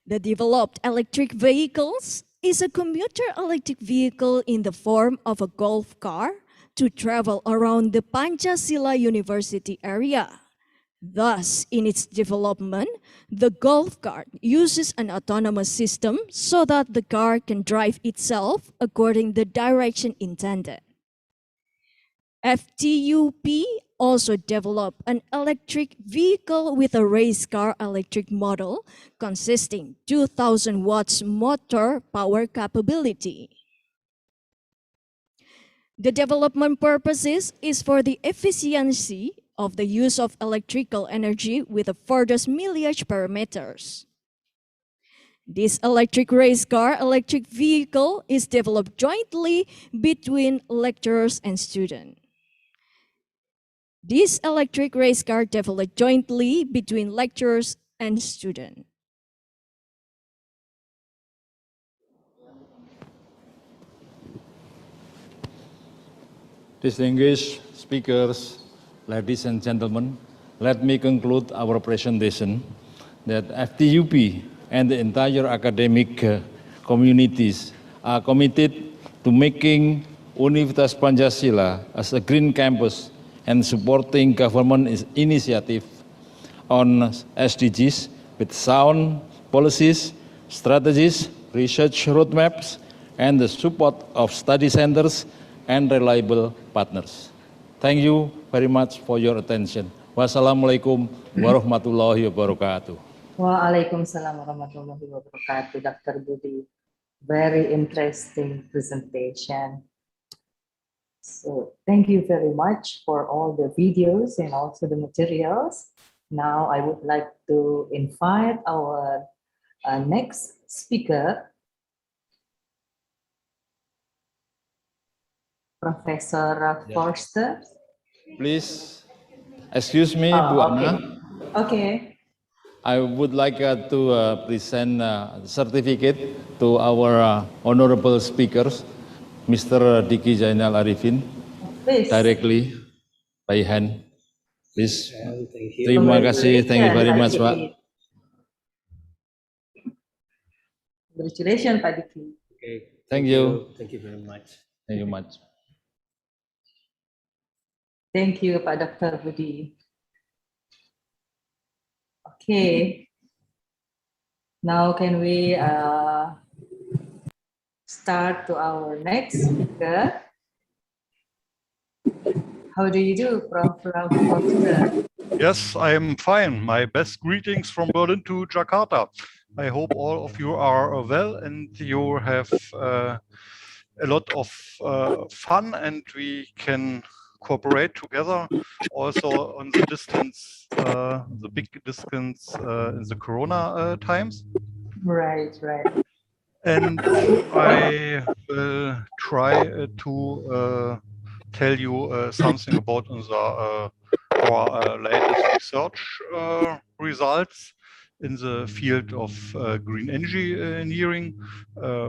The developed electric vehicles is a commuter electric vehicle in the form of a golf car to travel around the Pancasila University area. Thus, in its development, the golf cart uses an autonomous system so that the car can drive itself according to the direction intended. FTUP also developed an electric vehicle with a race car electric model consisting 2,000 watts motor power capability. The development purposes is for the efficiency of the use of electrical energy with the furthest millage parameters. This electric race car electric vehicle is developed jointly between lecturers and students. This electric race car developed jointly between lecturers and students. Distinguished speakers, ladies and gentlemen, let me conclude our presentation that FTUP and the entire academic communities are committed to making Universitas Pancasila as a green campus and supporting government initiative on SDGs with sound policies, strategies, research roadmaps, and the support of study centers and reliable partners. Thank you very much for your attention. Wassalamualaikum warahmatullahi wabarakatuh. Waalaikumsalam warahmatullahi wabarakatuh, Dr. Budi. Very interesting presentation. So thank you very much for all the videos and also the materials. Now I would like to invite our next speaker, Professor Forster. Please excuse me, Bu Anna. Okay. I would like to present a certificate to our honorable speakers, Mr. Diki Zainal Arifin, Please. directly by hand. Please. Terima kasih. Thank you very much, Pak. Congratulations, Pak Diki. Okay. Thank you. Thank you very much. Thank you much. Thank you, Pak Dr. Budi. Okay. Now can we start to our next speaker? How do you do, Prof. Forster? Yes, I am fine. My best greetings from Berlin to Jakarta. I hope all of you are well and you have a lot of fun and we can cooperate together also on the distance, the big distance in the Corona times. Right, right. And I will try to tell you something about our latest research results in the field of green engineering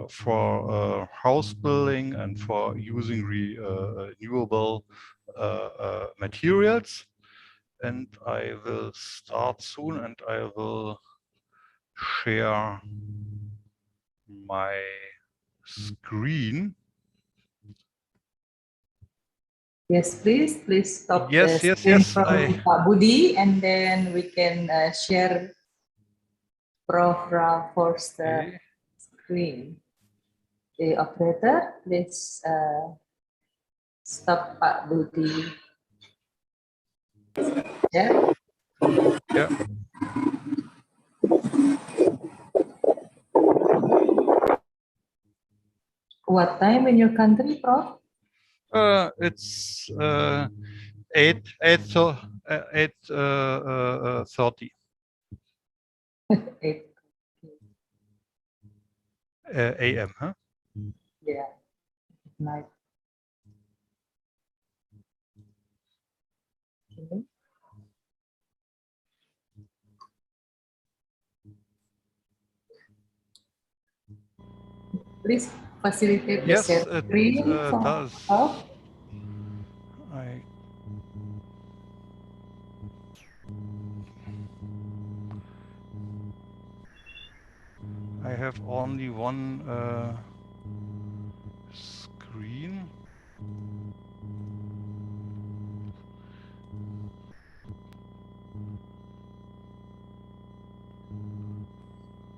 for house building and for using renewable materials. And I will start soon, and I will share my screen. Yes, please stop Yes, the yes, screen yes. from Pak Budi, and then we can share Prof. Rafor's screen. The operator, please stop Pak Budi. Yeah. Yeah. What time in your country, Prof? It's 8:30 a.m. Huh? Yeah. Night. Okay. Please facilitate the Yes, share it screen does. Prof. I have only one screen.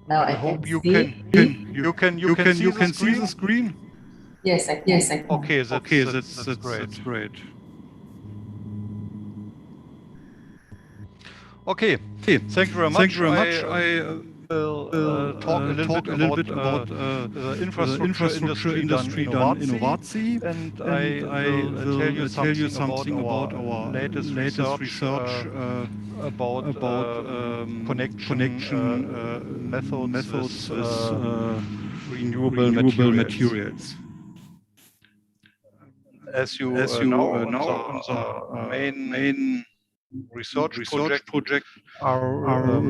Now I hope can you see. can see the screen. Yes, I can. Yes, I can. Okay, that's great. Okay, thank you very much. I will talk a little bit about the infrastructure industry done Innovatie, and I will tell you something about our latest research about connection methods with renewable materials. As you know, our main research project are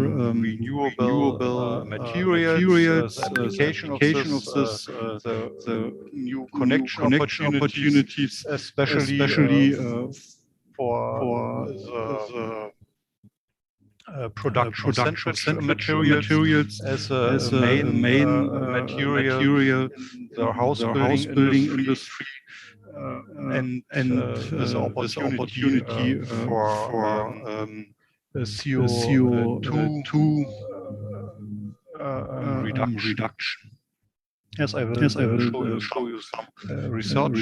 renewable materials, the application of this, the new connection opportunities, especially for the production of central materials as a main material in the house building industry. And this opportunity for CO2 reduction. Yes, I will show you some research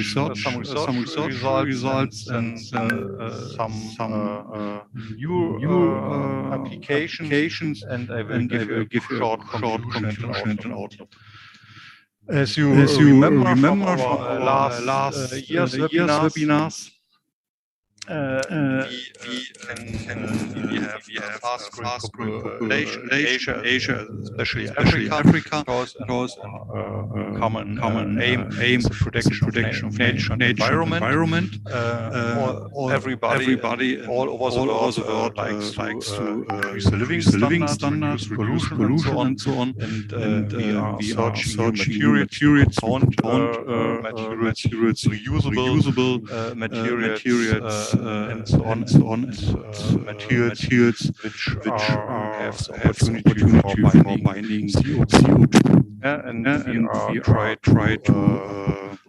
results and some new applications, and I will give you a short conclusion and an outlook. As you remember from our last year's webinars, we have a fast-growing population in Asia, especially Africa, because common aim is the protection of nature and environment. Everybody all over the world likes to increase the living standards, reduce pollution, and so on. And we are searching new materials, compound materials, reusable materials, and so on, materials which have the opportunity for binding CO2. And we try to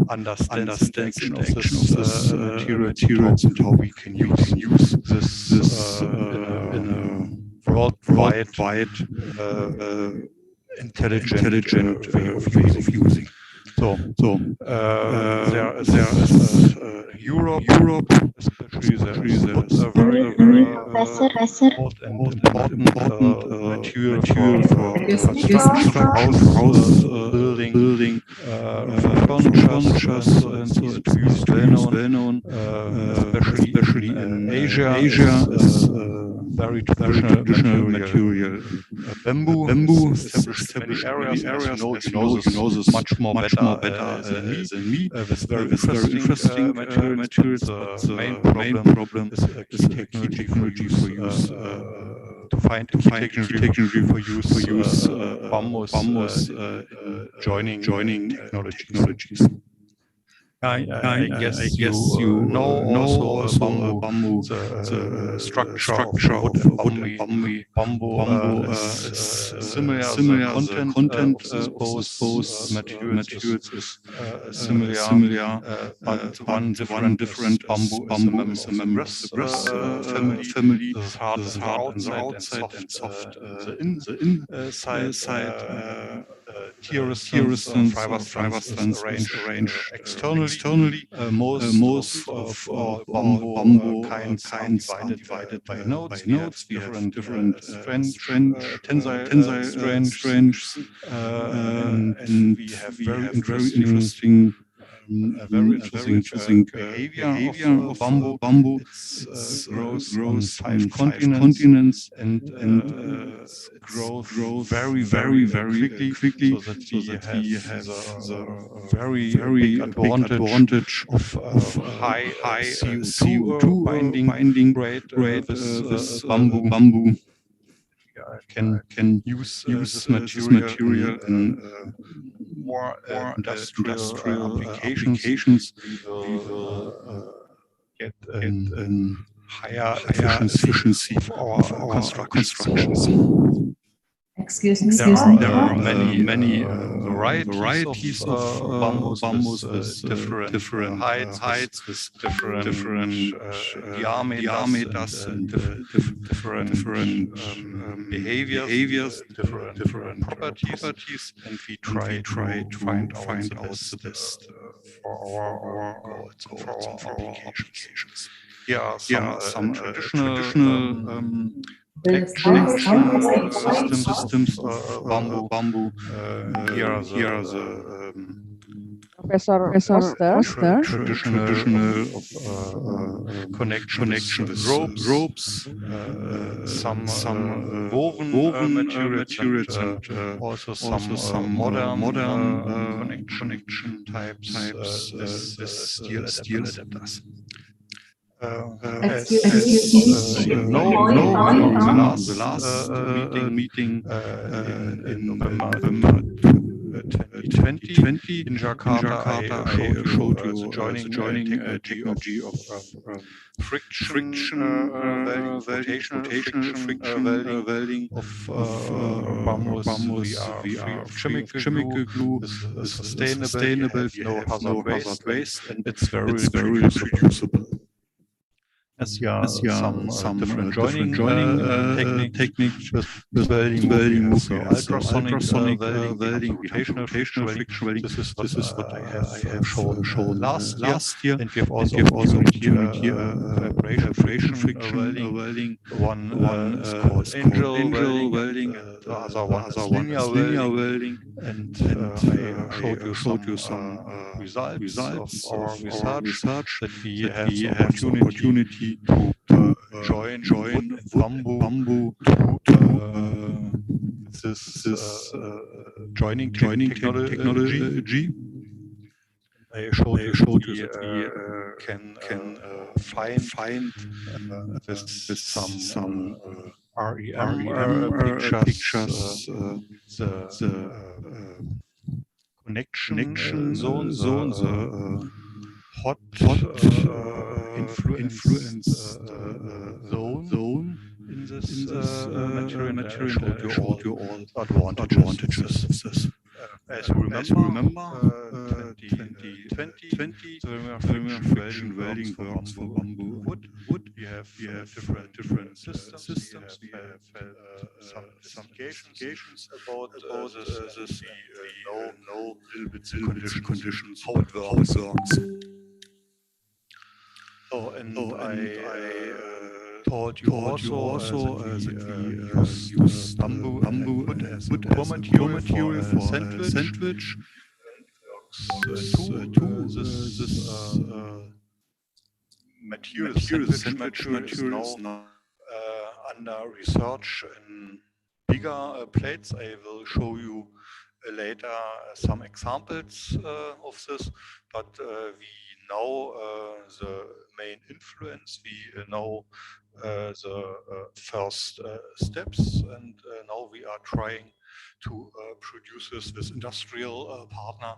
understand the action of this materials and how we can use this in a worldwide intelligent way of using. So there is Europe, especially there is a very important material for construction, house building furnitures, and easy to use, well known, especially in Asia is very traditional material. Bamboo is established in many areas, as you know this much more better than me. With very interesting materials, but the main problem is key technology for use. To find key technology for use bamboo joining technologies. I guess you know also bamboo, the structure of wood and bamboo is similar. The content of both materials is similar, but one different bamboo is a member of the family. This is hard on the outside and soft in the inside. Tier resistance, fiber strands arranged externally. Most of bamboo kinds are divided by nodes. We have different tensile strengths, and we have very interesting behavior of bamboo. It grows on 5 continents and grows very quickly, so that we have the very big advantage of high CO2 binding rate with bamboo. Can use this material in more industrial applications. We will get a higher efficiency of our constructions. Excuse me. There are many varieties of bamboos with different heights, with different diameters, and different behaviors, different properties, and we try to find out the best for our goals and for our applications. Here are some traditional systems of bamboo. Here are the Professor Foster. traditional connections with ropes, some woven materials, and also some modern connection types with steel adapters. As you know, on the last meeting in November 2020 in Jakarta, I showed you the joining technology of friction welding of bamboos. We are free of chemical glue. This is sustainable. We have no hazard waste, and it's very reproducible. As some different joining techniques with welding, so ultrasonic welding, computational friction welding. This is what I have shown last year, and we have also vibration friction welding. One is called angel welding, the other one is linear welding, and I showed you some results of our research that we have the opportunity to join wood and bamboo to this joining technology. I showed you that we can find with some REM pictures the connection zones, hot influence zone in this material. I showed you all advantages of this. As you remember, 2020, friction welding works for bamboo wood. We have different systems. We have some investigations about this. We know a little bit the conditions, how it works. I told you also that we use bamboo and wood as a core material for sandwich. This material, sandwich material is now under research in bigger plates. I will show you later some examples of this, but we know the main influence, we know the first steps, and now we are trying to produce this with industrial partner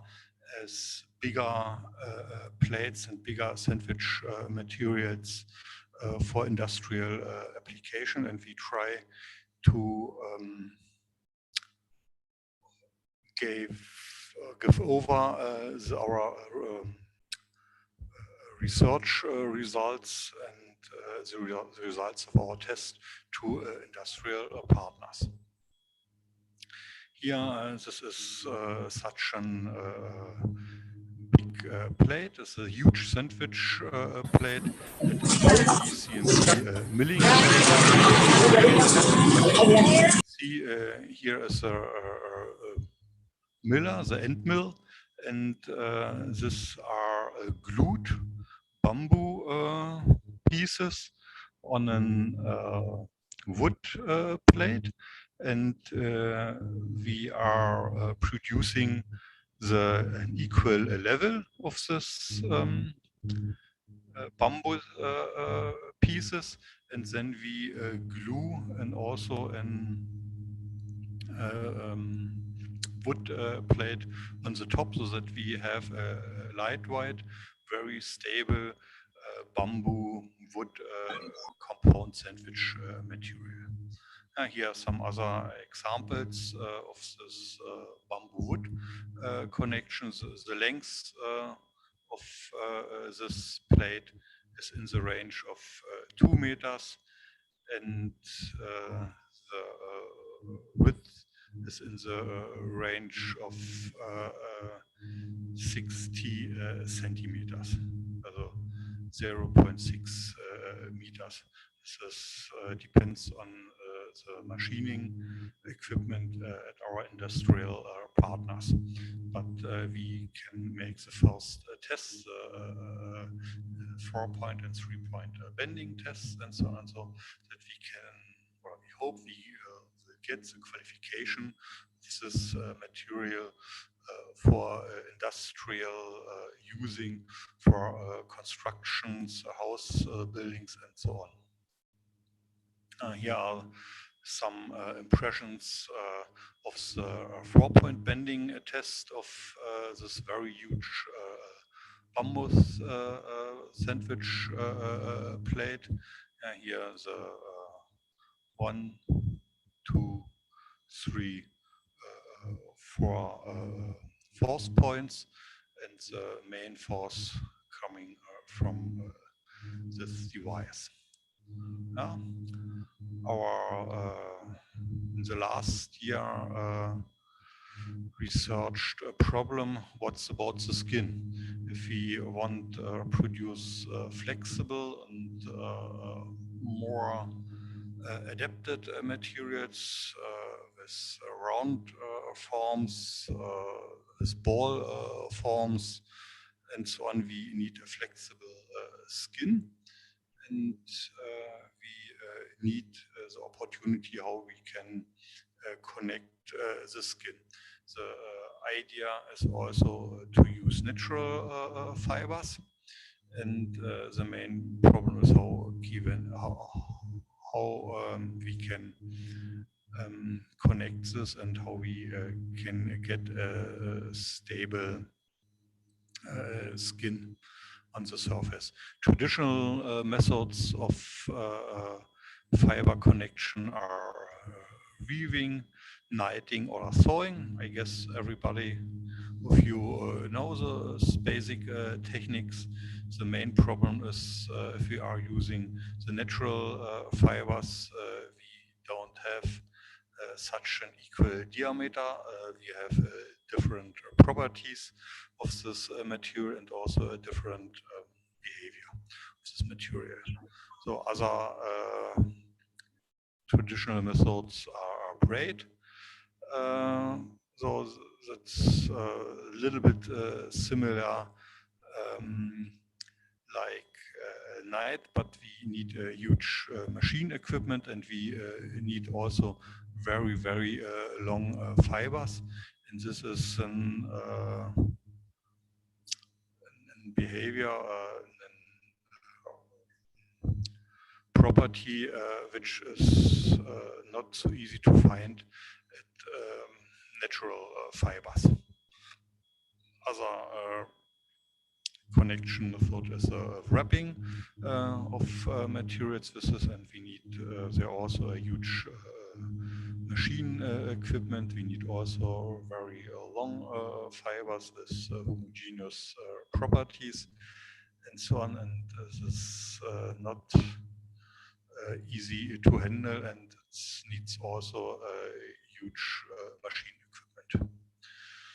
as bigger plates and bigger sandwich materials for industrial application, and we try to give over our research results and the results of our test to industrial partners. Here, this is such an big plate. It's a huge sandwich plate. It is a CNC milling. See, here is a miller, the end mill, and these are glued bamboo pieces on a wood plate, and we are producing an equal level of this bamboo pieces, and then we glue and also an wood plate on the top, so that we have a lightweight, very stable bamboo wood compound sandwich material. Here are some other examples of this bamboo wood connections. The length of this plate is in the range of 2 meters, and the width is in the range of 60 centimeters, also 0.6 meters. This depends on the machining equipment at our industrial partners. But we can make the first tests, 4-point and 3-point bending tests, and so on, so that we can, well, we hope we will get the qualification of this material for industrial using for constructions, house buildings, and so on. Here are some impressions of the 4-point bending test of this very huge bamboo sandwich plate. Here the 1, 2, 3, 4 force points, and the main force coming from this device. In the last year, researched a problem, what's about the skin? If we want to produce flexible and more adapted materials with round forms, with ball forms, and so on, we need a flexible skin, and we need the opportunity how we can connect the skin. The idea is also to use natural fibers, and the main problem is how we can connect this and how we can get a stable skin on the surface. Traditional methods of fiber connection are weaving, knitting, or sewing. I guess everybody of you know those basic techniques. The main problem is if we are using the natural fibers, we don't have such an equal diameter. We have different properties of this material, and also a different behavior of this material. So other traditional methods are braid. So that's a little bit similar like night, but we need a huge machine equipment, and we need also very, very long fibers. And this is an behavior, property which is not so easy to find at natural fibers. Other connection method is wrapping of materials. This is, and we need there also a huge machine equipment. We need also very long fibers with homogeneous properties and so on. And this is not easy to handle, and it needs also a huge machine equipment.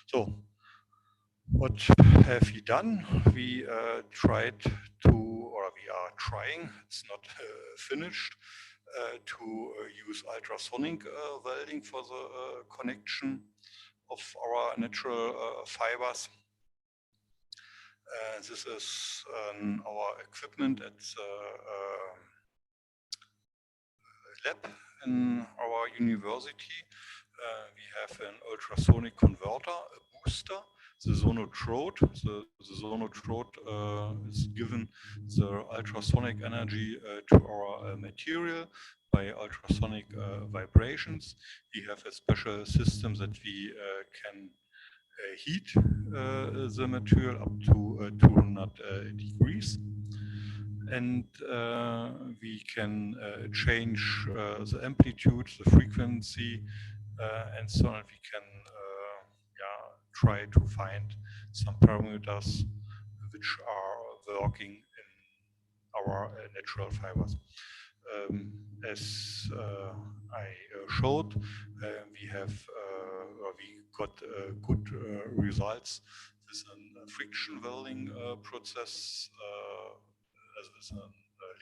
So what have we done? We tried to, or we are trying, it's not finished, to use ultrasonic welding for the connection of our natural fibers. This is our equipment at the lab in our university. We have an ultrasonic converter, a booster, the sonotrode. The sonotrode is given the ultrasonic energy to our material by ultrasonic vibrations. We have a special system that we can heat the material up to 200 degrees. And we can change the amplitude, the frequency, and so on. We can try to find some parameters which are working in our natural fibers. As I showed, we got good results with a friction welding process, as with a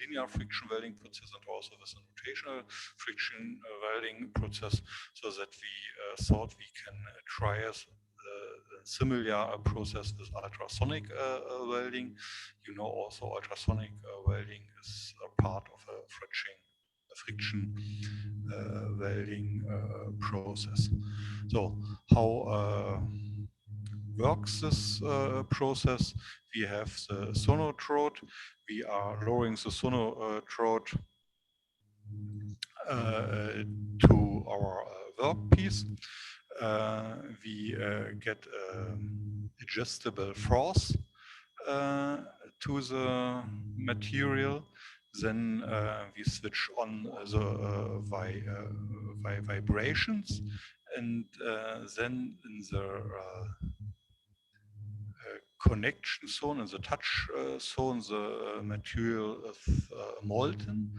linear friction welding process, and also with a rotational friction welding process, so that we thought we can try a similar process with ultrasonic welding. You know, also ultrasonic welding is a part of a friction welding process. So how works this process? We have the sonotrode. We are lowering the sonotrode to our workpiece. We get adjustable force to the material. Then we switch on the vibrations, and then in the connection zone, in the touch zone, the material is molten.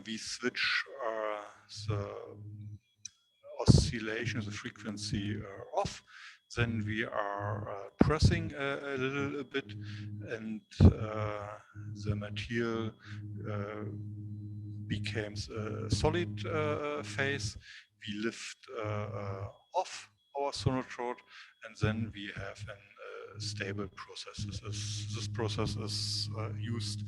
We switch the oscillation, the frequency off. Then we are pressing a little bit, and the material becomes a solid phase. We lift off our sonotrode, and then we have a stable process. This process is used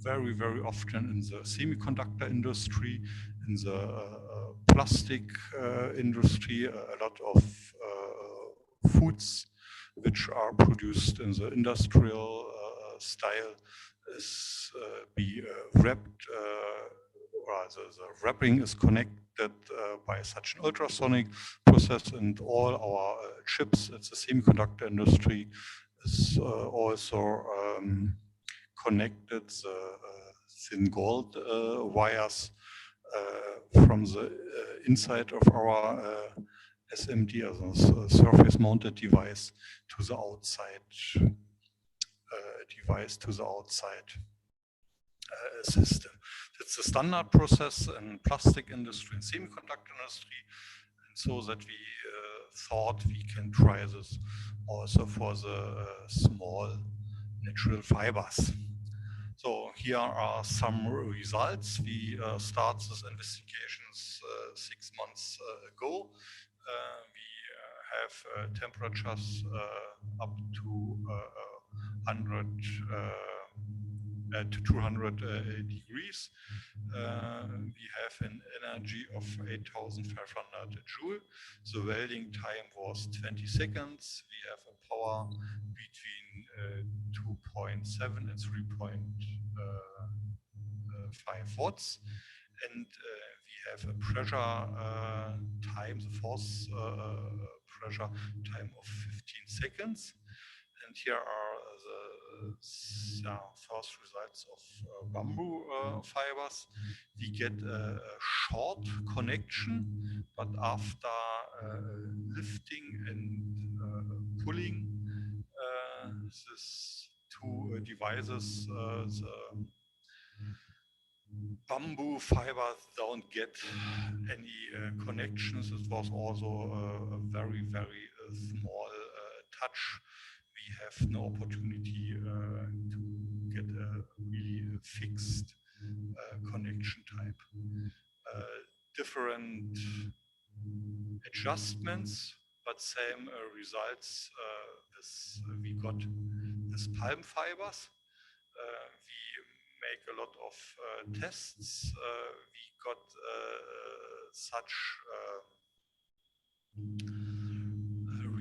very, very often in the semiconductor industry, in the plastic industry. A lot of foods which are produced in the industrial style is be wrapped, or the wrapping is connected by such an ultrasonic process, and all our chips at the semiconductor industry is also connected. The thin gold wires from the inside of our SMD, as a surface mounted device, to the outside system. It's a standard process in plastic industry and semiconductor industry, and so that we thought we can try this also for the small natural fibers. So here are some results. We started this investigations 6 months ago. We have temperatures up to 100 to 200 degrees. We have an energy of 8,500 joule. The welding time was 20 seconds. We have a power between 2.7 and 3.5 watts. And we have a pressure time, the force pressure time of 15 seconds. And here are the first results of bamboo fibers. We get a short connection, but after lifting and pulling these two devices, the bamboo fibers don't get any connections. It was also a very, very small touch. We have no opportunity to get a really fixed connection type. Different adjustments, but same results as we got with palm fibers. We make a lot of tests. We got such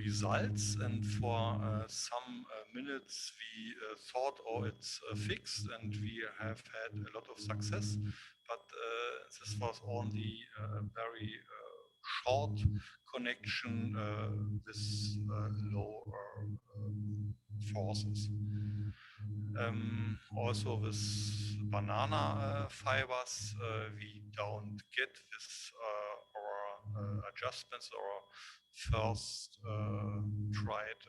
results, and for some minutes we thought, oh, it's fixed, and we have had a lot of success, but this was only a very short connection with low forces. Also with banana fibers, we don't get this our adjustments, or first tried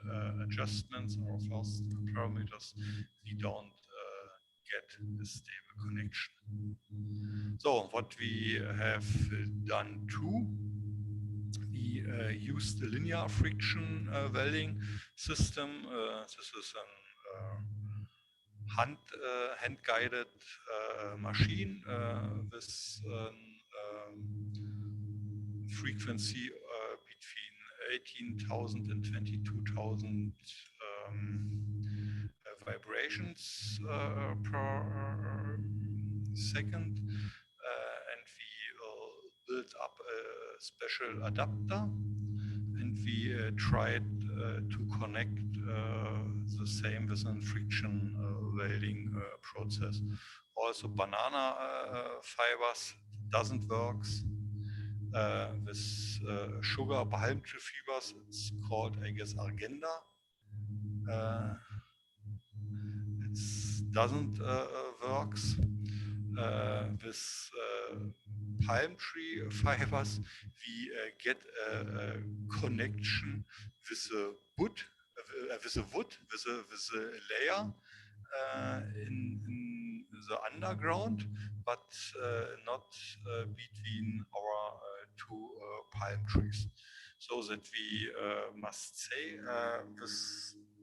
adjustments, or first parameters, we don't get a stable connection. So what we have done too, we use the linear friction welding system. This is an hand-guided machine with frequency between 18,000 and 22,000 vibrations per second, and we built up a special adapter, and we tried to connect the same with a friction welding process. Also banana fibers doesn't work. With sugar palm tree fibers, it's called, I guess, Argenda. It doesn't work. With palm tree fibers, we get a connection with a wood, with a layer in the underground, but not between our two palm trees. So that we must say with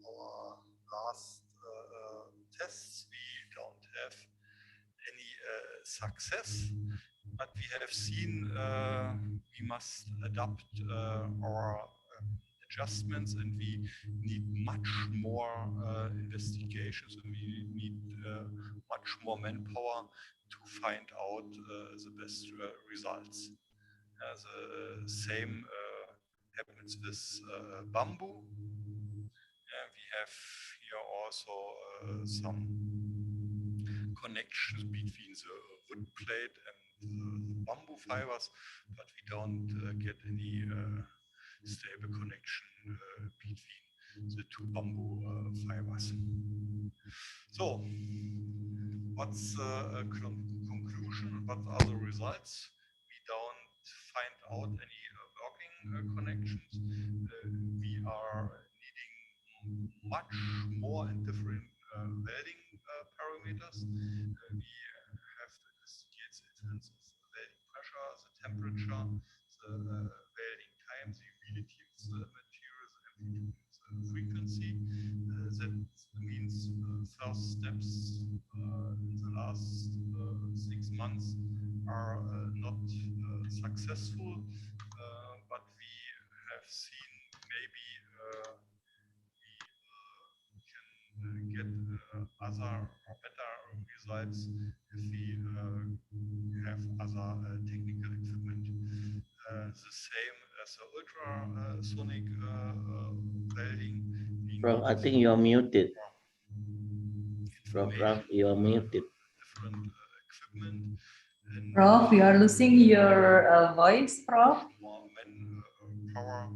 our last tests, we don't have any success, but we have seen we must adapt our adjustments, and we need much more investigations, and we need much more manpower to find out the best results. The same happens with bamboo. We have here also some connections between the wood plate and the bamboo fibers, but we don't get any stable connection between the two bamboo fibers. So, what's the conclusion? What are the results? We don't find out any working connections. We are needing much more and different welding parameters. We have to investigate the influence of the welding pressure, the temperature, the welding time, the humidity of the materials, the frequency. That means first steps successful, but we have seen maybe we can get other or better results if we have other technical equipment. The same as the ultrasonic welding. Prof, I think you are muted. Prof, you are muted. Different equipment. Prof, you are losing your voice, Prof. Power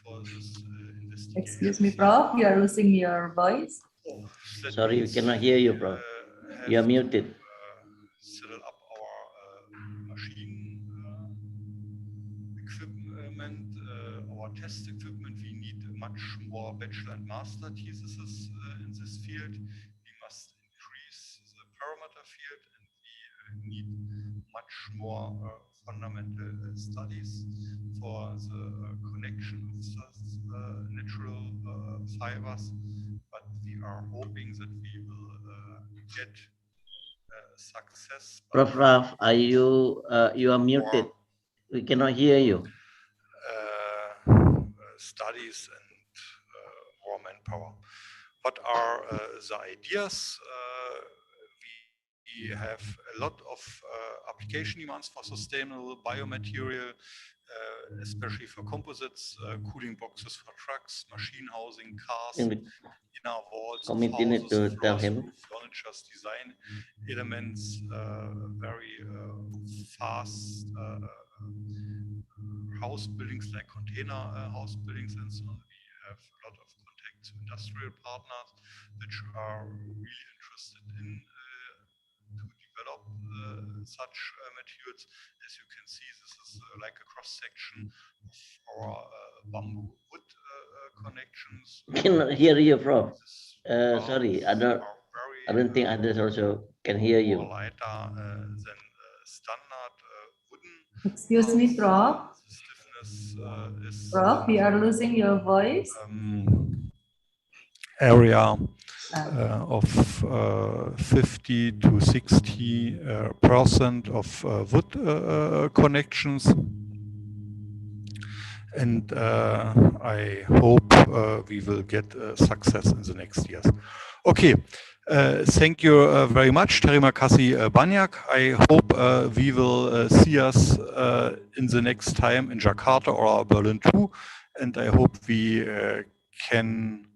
for this investigation. Excuse me, Prof, you are losing your voice. Sorry, we cannot hear you, Prof. You are muted. Set up our machine equipment, our test equipment. We need much more bachelor and master theses in this field. We must increase the parameter field, and we need much more fundamental studies for the connection of the natural fibers. But we are hoping that we will get success. Prof, Raf, are you you are muted? We cannot hear you. Studies and more manpower. What are the ideas? We have a lot of application demands for sustainable biomaterial, especially for composites, cooling boxes for trucks, machine housing, cars, inner walls of Committee to houses, tell floors, him. roof, furniture, design elements, very fast house buildings like container house buildings and so on. We have a lot of contacts to industrial partners which are really interested in to develop such materials. As you can see, this is like a cross section of our bamboo wood connections. Cannot hear you, Prof. Sorry, I don't think others also can hear you. Lighter than standard wooden. Excuse me, Prof. Prof, you are losing your voice. Area of 50 to 60% of wood connections, and I hope we will get success in the next years. Okay, thank you very much, Terima kasih banyak. I hope we will see us in the next time in Jakarta or Berlin too, and I hope we can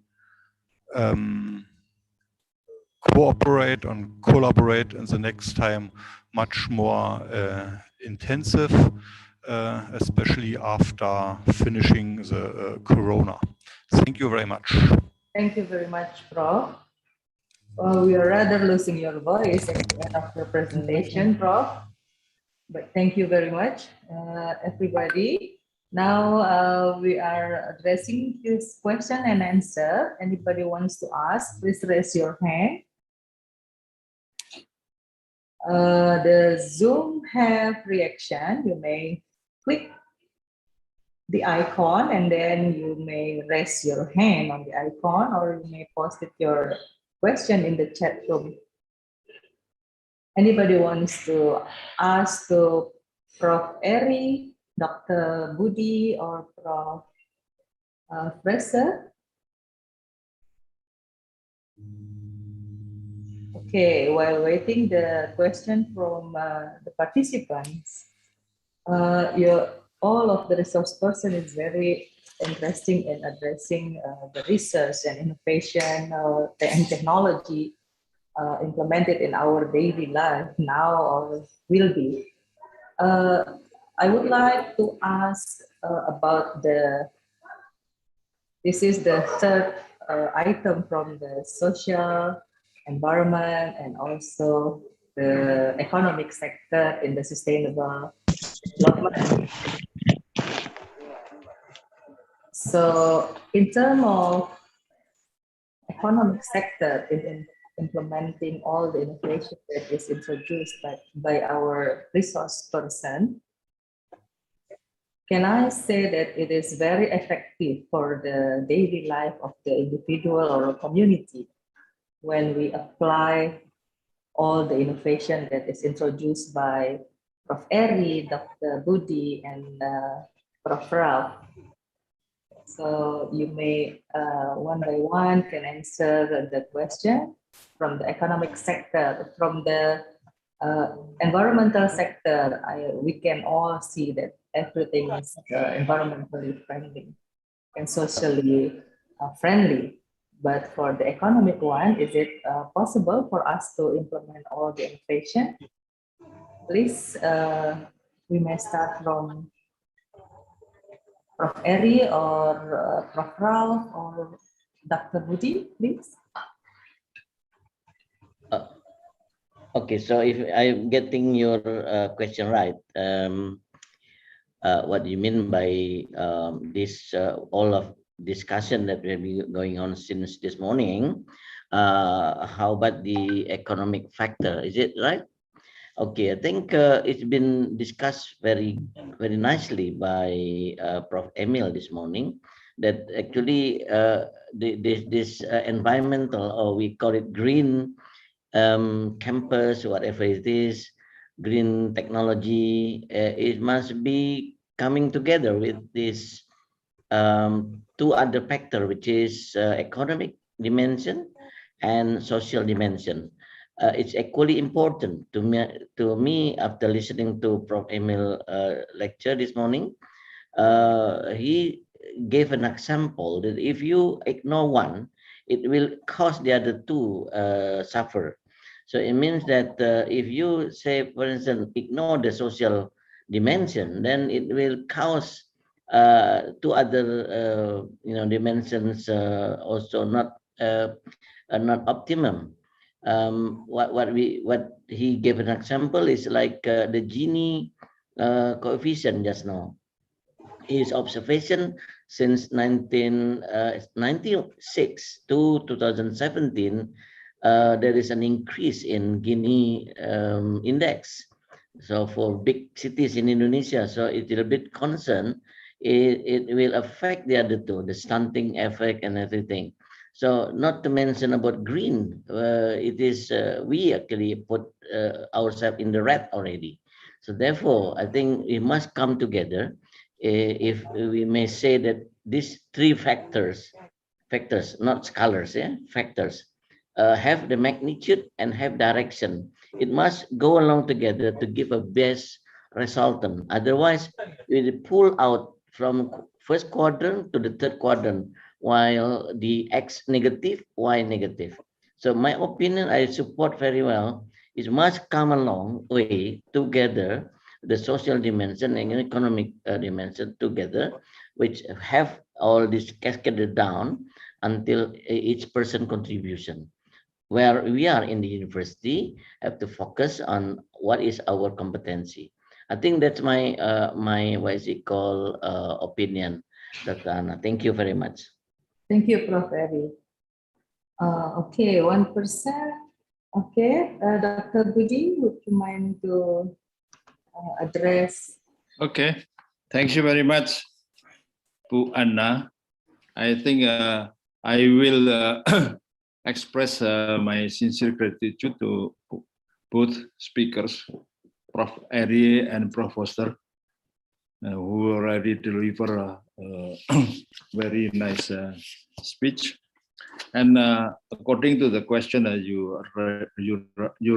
cooperate and collaborate in the next time much more intensive, especially after finishing the Corona. Thank you very much. Thank you very much, Prof. Well, we are rather losing your voice at the end of your presentation, Prof. But thank you very much, everybody. Now we are addressing this question and answer. Anybody wants to ask, please raise your hand. The Zoom have reaction. You may click the icon and then you may raise your hand on the icon, or you may post it your question in the chat room. Anybody wants to ask to Prof. Eri, Dr. Budi, or Prof. Fraser? Okay, while waiting the question from the participants, all of the resource person is very interesting in addressing the research and innovation and technology implemented in our daily life now or will be. I would like to ask about this is the third item from the social, environment, and also the economic sector in the sustainable development. So in terms of economic sector, in implementing all the innovation that is introduced by our resource person, can I say that it is very effective for the daily life of the individual or community when we apply all the innovation that is introduced by Prof. Eri, Dr. Budi, and Prof. Ralph. So you may one by one can answer the question from the economic sector, from the environmental sector. We can all see that everything is environmentally friendly and socially friendly. But for the economic one, is it possible for us to implement all the innovation? Please, we may start from Prof. Eri or Prof. Ralph or Dr. Budi, please. Okay, so if I'm getting your question right, what do you mean by this all of discussion that we've been going on since this morning? How about the economic factor? Is it right? Okay, I think it's been discussed very nicely by Prof. Emil this morning. That actually this environmental, or we call it green campus, whatever it is, green technology, it must be coming together with this two other factor, which is economic dimension and social dimension. It's equally important to me after listening to Prof. Emil lecture this morning. He gave an example that if you ignore one, it will cause the other two suffer. So it means that if you say, for instance, ignore the social dimension, then it will cause two other dimensions also not optimum. What he gave an example is like the Gini coefficient just now. His observation since 1996 to 2017, there is an increase in Gini index. So for big cities in Indonesia, so it's a little bit concerned. It will affect the other two, the stunting effect and everything. So not to mention about green, it is we actually put ourselves in the red already. So therefore, I think we must come together. If we may say that these three factors, not scholars, factors, have the magnitude and have direction. It must go along together to give a best resultant. Otherwise, we will pull out from first quadrant to the third quadrant, while the X negative, Y negative. So my opinion, I support very well, it must come along way together, the social dimension and economic dimension together, which have all this cascaded down until each person contribution. Where we are in the university, have to focus on what is our competency. I think that's my what is it called opinion, Dr. Anna. Thank you very much. Thank you, Prof. Eri. Okay, 1%. Okay, Dr. Budi, would you mind to address? Okay, thank you very much, Bu Anna. I think I will express my sincere gratitude to both speakers, Prof. Eri and Prof. Foster, who already deliver a very nice speech. And according to the question that you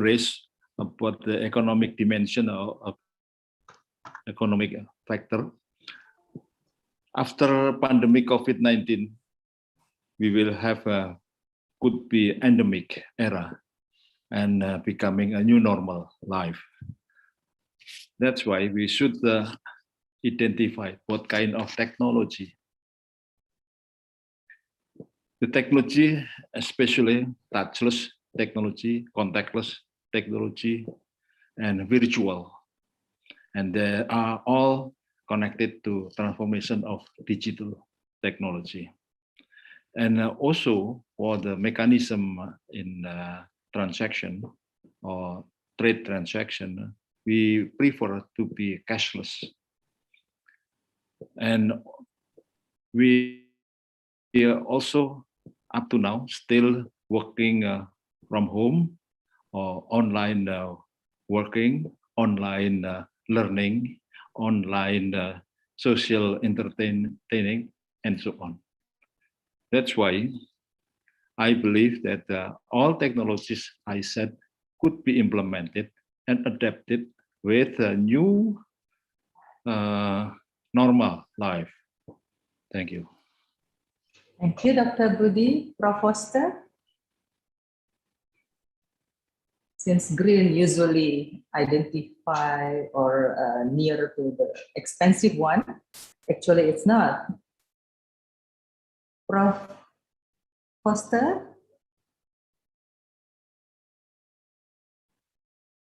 raised about the economic dimension of economic factor, after pandemic COVID-19, we will have a could be endemic era and becoming a new normal life. That's why we should identify what kind of technology. The technology, especially touchless technology, contactless technology, and virtual. And they are all connected to transformation of digital technology. And also for the mechanism in transaction or trade transaction, we prefer to be cashless. And we are also up to now still working from home or online working, online learning, online social entertaining, and so on. That's why I believe that all technologies I said could be implemented and adapted with a new normal life. Thank you. Thank you, Dr. Budi. Prof. Foster? Since green usually identify or near to the expensive one, actually it's not. Prof. Foster?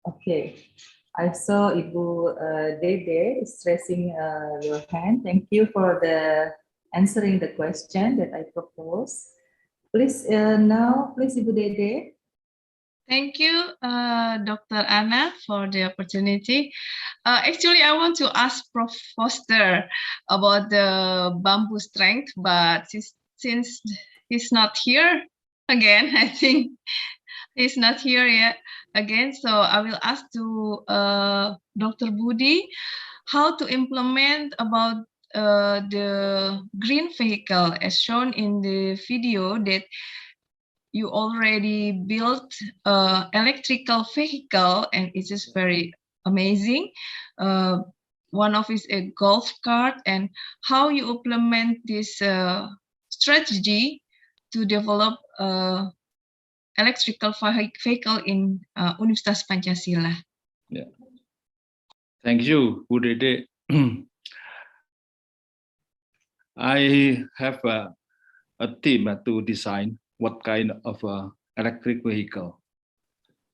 Okay, I saw Ibu Dede is raising your hand. Thank you for the answering the question that I proposed. Please now, please Ibu Dede. Thank you, Dr. Anna, for the opportunity. Actually, I want to ask Prof. Foster about the bamboo strength, but since he's not here again, I think he's not here yet again. So I will ask to Dr. Budi how to implement about the green vehicle as shown in the video that you already built electrical vehicle, and it is very amazing. One of is a golf cart, and how you implement this strategy to develop electrical vehicle in Universitas Pancasila. Yeah. Thank you, Bu Dede. I have a team to design what kind of electric vehicle,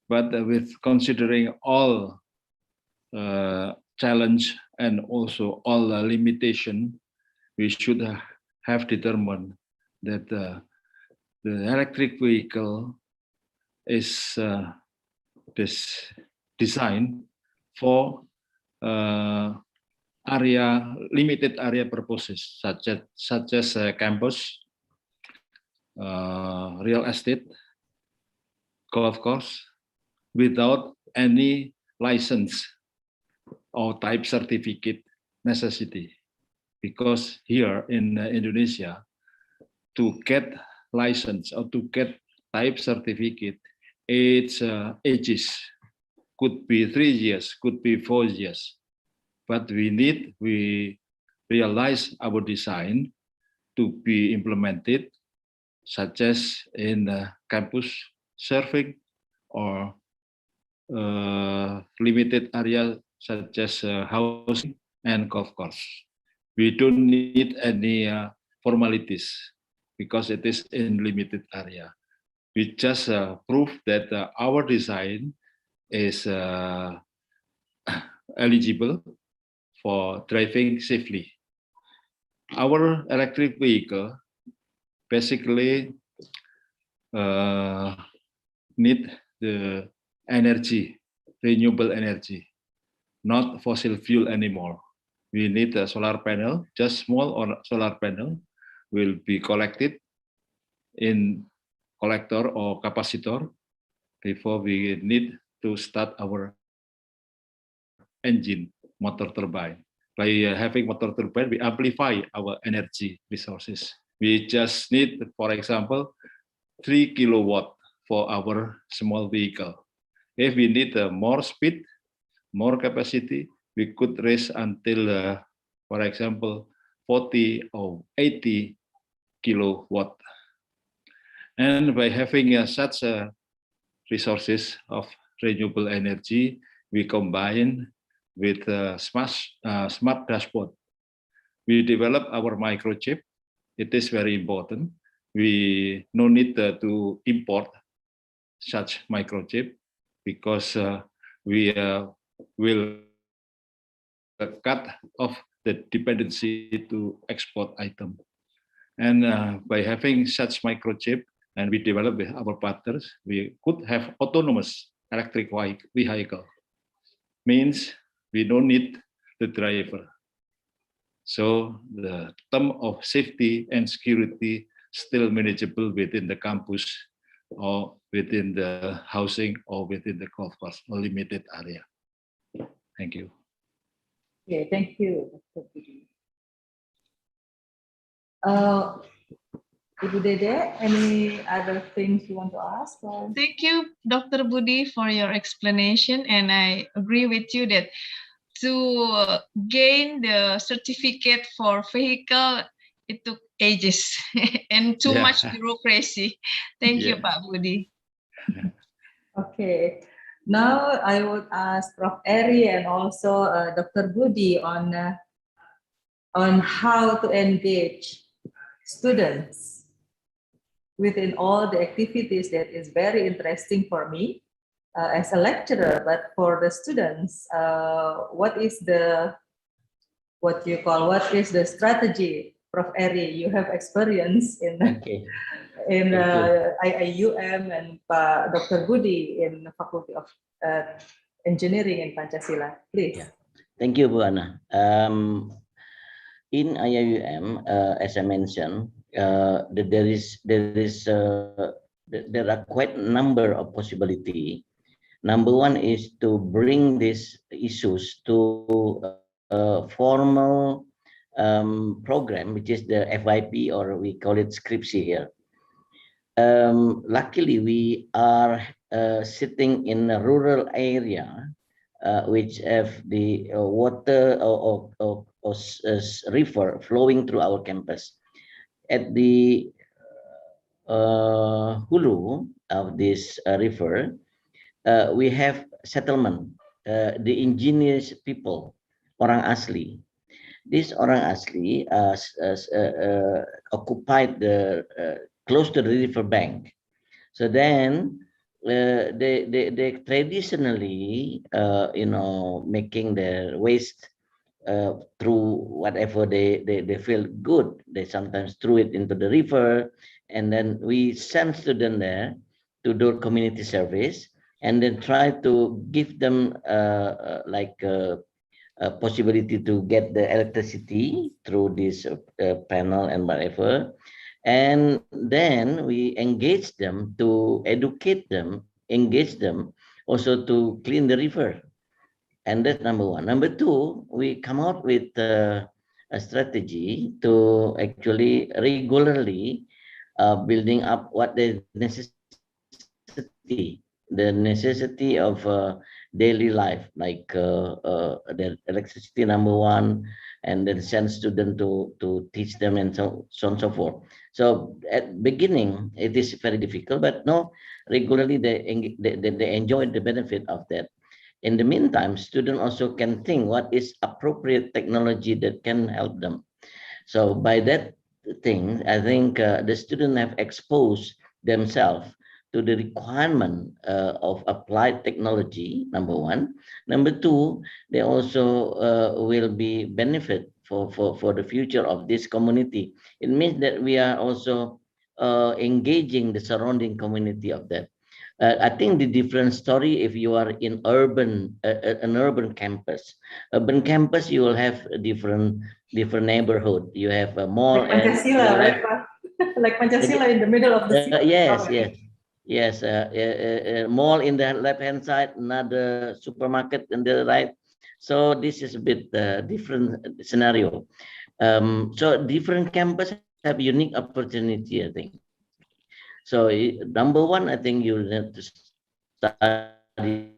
but with considering all challenge and also all limitation, we should have determined that the electric vehicle is designed for limited area purposes such as campus, real estate, golf course, without any license or type certificate necessity. Because here in Indonesia, to get license or to get type certificate, its ages could be 3 years, could be 4 years. But we realize our design to be implemented, such as in campus surfing or limited area such as housing and golf course. We don't need any formalities because it is in limited area. We just prove that our design is eligible for driving safely. Our electric vehicle basically need the energy, renewable energy, not fossil fuel anymore. We need a solar panel, just small or solar panel will be collected in collector or capacitor before we need to start our engine, motor turbine. By having motor turbine, we amplify our energy resources. We just need, for example, 3 kilowatt for our small vehicle. If we need more speed, more capacity, we could raise until, for example, 40 or 80 kilowatt. And by having such resources of renewable energy, we combine with smart dashboard. We develop our microchip. It is very important. We no need to import such microchip because we will cut off the dependency to export item. And by having such microchip, and we develop with our partners, we could have autonomous electric vehicle. Means we don't need the driver. So the term of safety and security still manageable within the campus or within the housing or within the golf course or limited area. Thank you. Okay, thank you, Dr. Budi. Ibu Dede, any other things you want to ask? Or? Thank you, Dr. Budi, for your explanation. And I agree with you that to gain the certificate for vehicle, it took ages and too much bureaucracy. Thank you, Pak Budi. Okay. Now I would ask Prof. Eri and also Dr. Budi on how to engage students within all the activities that is very interesting for me as a lecturer, but for the students, what is the strategy, Prof. Eri? You have experience in IIUM and Dr. Budi in the Faculty of Engineering in Pancasila. Please. Yeah. Thank you, Bu Ana. In IIUM, as I mentioned, there are quite a number of possibility. Number one is to bring these issues to a formal program, which is the FYP, or we call it Skripsi here. Luckily, we are sitting in a rural area, which have the water or river flowing through our campus. At the hulu of this river, we have settlement, the indigenous people, orang asli. These orang asli occupied the close to the river bank. So then they traditionally, making their waste through whatever they feel good. They sometimes threw it into the river, and then we send students there to do community service, and then try to give them a possibility to get the electricity through this panel and whatever. And then we engage them to educate them, engage them also to clean the river. And that's number one. Number two, we come out with a strategy to actually regularly building up what the necessity of daily life, like the electricity, number one, and then send students to teach them, and so on and so forth. So at beginning, it is very difficult, but no, regularly they enjoy the benefit of that. In the meantime, students also can think what is appropriate technology that can help them. So by that thing, I think the students have exposed themselves to the requirement of applied technology, number one. Number two, they also will be benefit for the future of this community. It means that we are also engaging the surrounding community of that. I think the different story if you are in an urban campus. Urban campus, you will have a different neighborhood. You have a mall, like Pancasila, right? Like Pancasila in the middle of the city. Yes. Mall in the left-hand side, another supermarket in the right. So this is a bit different scenario. So different campus have unique opportunity, I think. So number one, I think you have to study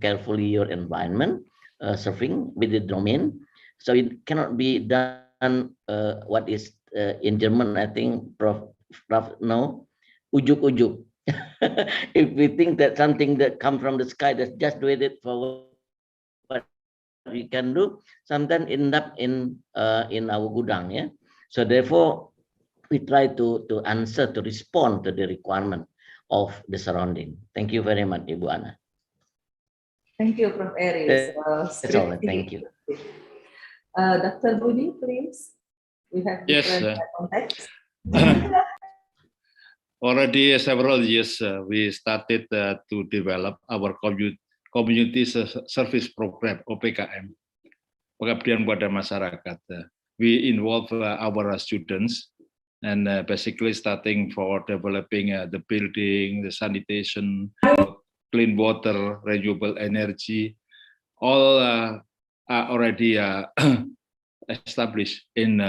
carefully your environment, surfing with the domain. So it cannot be done what is in German, I think, Prof no, ujuk-ujuk. If we think that something that comes from the sky, that's just do it for what we can do, sometimes end up in our gudang, yeah. So therefore, we try to answer, to respond to the requirement of the surrounding. Thank you very much, Ibu Ana. Thank you, Prof. Eri. That's all. Thank you. Dr. Budi, please. We have different contexts. Already several years we started to develop our community service program (OPKM), pengabdian pada masyarakat. We involve our students, and basically starting for developing the building, the sanitation, clean water, renewable energy, all are already established in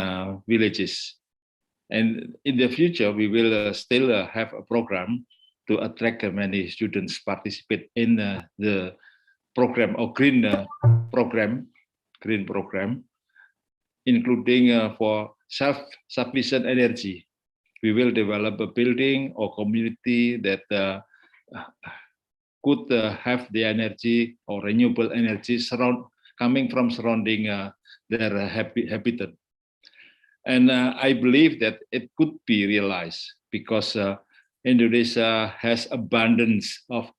villages. And in the future, we will still have a program to attract many students participate in the program or green program, including for self-sufficient energy. We will develop a building or community that could have the energy or renewable energy coming from surrounding their habitat. And I believe that it could be realized because Indonesia has abundance of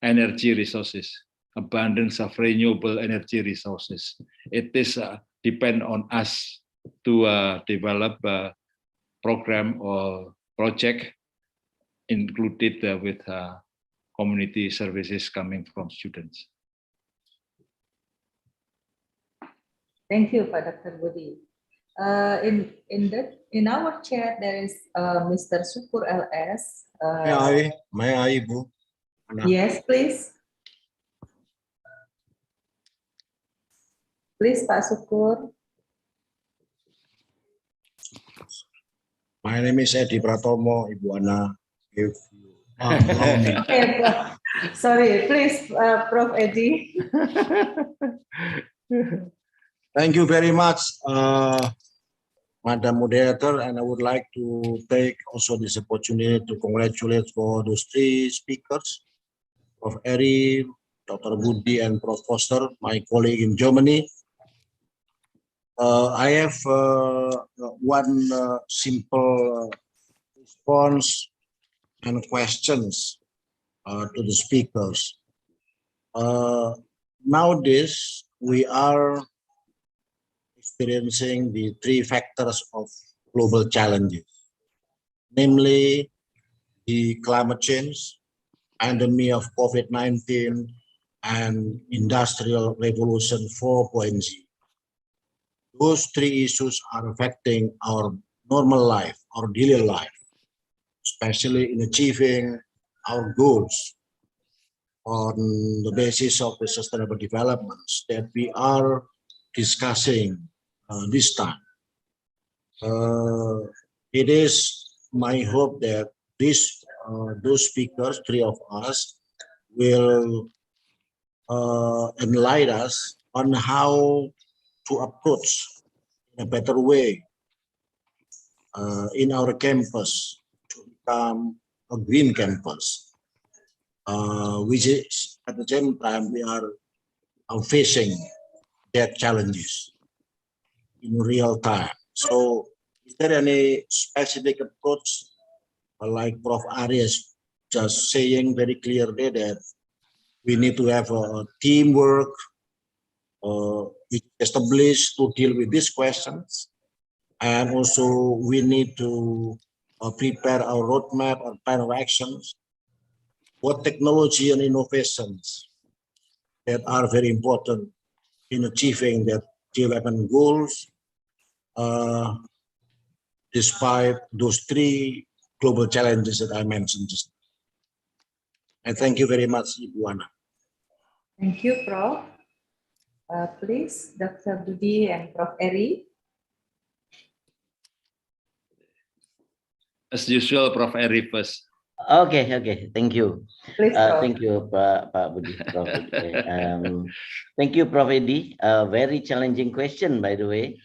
energy resources, abundance of renewable energy resources. It is depend on us to develop a program or project included with community services coming from students. Thank you, Pak Dr. Budi. In our chat there is Mr. Sukur LS. May I, Ibu? Yes, please. Please, Pak Sukur. My name is Edi Pratomo, Ibu Ana. If you allow me. Sorry, please, Prof. Edi. Thank you very much, Madam Moderator, and I would like to take also this opportunity to congratulate for those three speakers, Prof. Eri, Dr. Budi, and Prof. Foster, my colleague in Germany. I have one simple response and questions to the speakers. Nowadays, we are experiencing the three factors of global challenges, namely the climate change, pandemic of COVID-19, and Industrial Revolution 4.0. Those three issues are affecting our normal life, our daily life, especially in achieving our goals on the basis of the sustainable developments that we are discussing this time. It is my hope that those speakers, three of us, will enlighten us on how to approach in a better way in our campus to become a green campus, which is at the same time we are facing that challenges in real time. So is there any specific approach like Prof. Arias just saying very clearly that we need to have a teamwork established to deal with these questions, and also we need to prepare our roadmap or plan of actions, what technology and innovations that are very important in achieving that G11 goals, despite those three global challenges that I mentioned just now. And thank you very much, Ibu Ana. Thank you, Prof. Please, Dr. Budi and Prof. Eri. As usual, Prof. Eri first. Okay, thank you. Please, thank you, Pak Budi. Prof. Thank you, Prof. Edi. Very challenging question, by the way.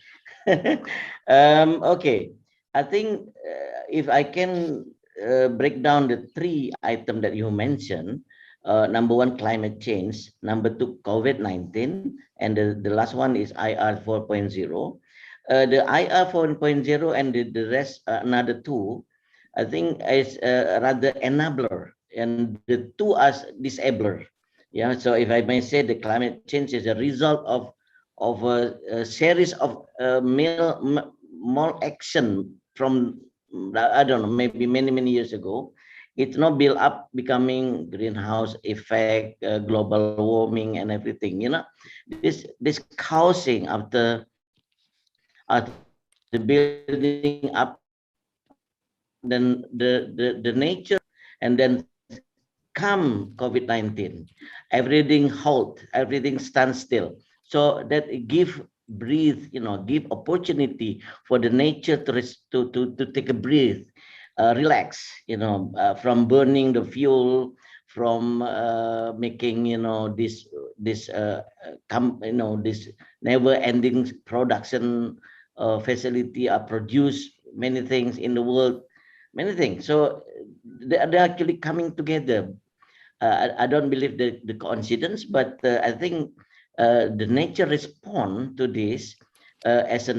Okay, I think if I can break down the three items that you mentioned, number one, climate change, number two, COVID-19, and the last one is IR 4.0. The IR 4.0 and the rest, another two, I think is rather enabler, and the two as disabler. Yeah, so if I may say, the climate change is a result of a series of more action from, I don't know, maybe many years ago. It's not built up becoming greenhouse effect, global warming and everything, you know. This causing after the building up, then the nature, and then come COVID-19, everything halt, everything stands still. so that it give breathe, give opportunity for the nature to take a breath, relax, from burning the fuel, from making this this never-ending production facility produce many things in the world, many things. So they're actually coming together. I don't believe the coincidence, but I think the nature respond to this as a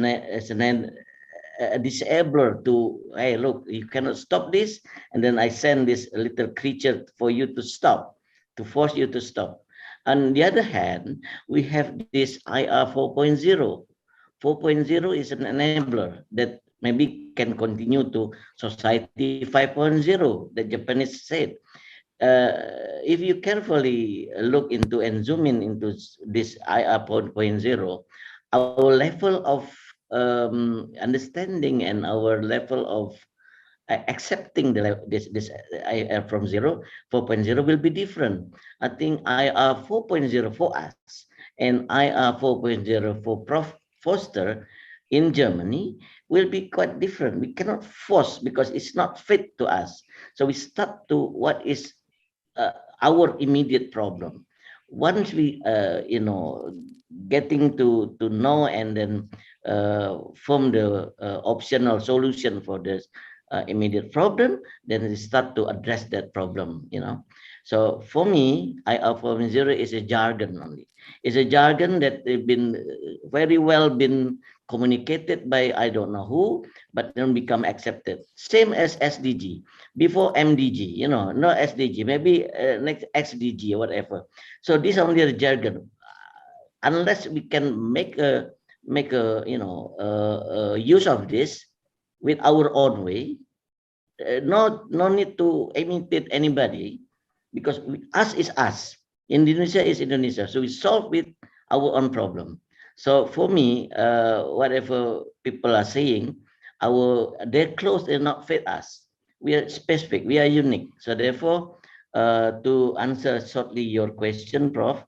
disabler to, hey, look, you cannot stop this, and then I send this little creature for you to stop, to force you to stop. On the other hand, we have this IR 4.0. 4.0 is an enabler that maybe can continue to society 5.0 that Japanese said. If you carefully look into and zoom in into this IR 4.0, our level of understanding and our level of accepting this IR from 4.0 will be different. I think IR 4.0 for us and IR 4.0 for Prof. Foster in Germany will be quite different. We cannot force because it's not fit to us. So we start to what is our immediate problem. Once we getting to know and then form the optional solution for this immediate problem, then we start to address that problem. So for me, IR 4.0 is a jargon only. It's a jargon that they've been very well been communicated by I don't know who, but then become accepted. Same as SDG. Before MDG, no SDG, maybe next XDG or whatever. So these are only the jargon. Unless we can make a use of this with our own way, no need to imitate anybody, because us is us. Indonesia is Indonesia. So we solve with our own problem. So for me, whatever people are saying, their clothes do not fit us. We are specific, we are unique. So therefore, to answer shortly your question, Prof,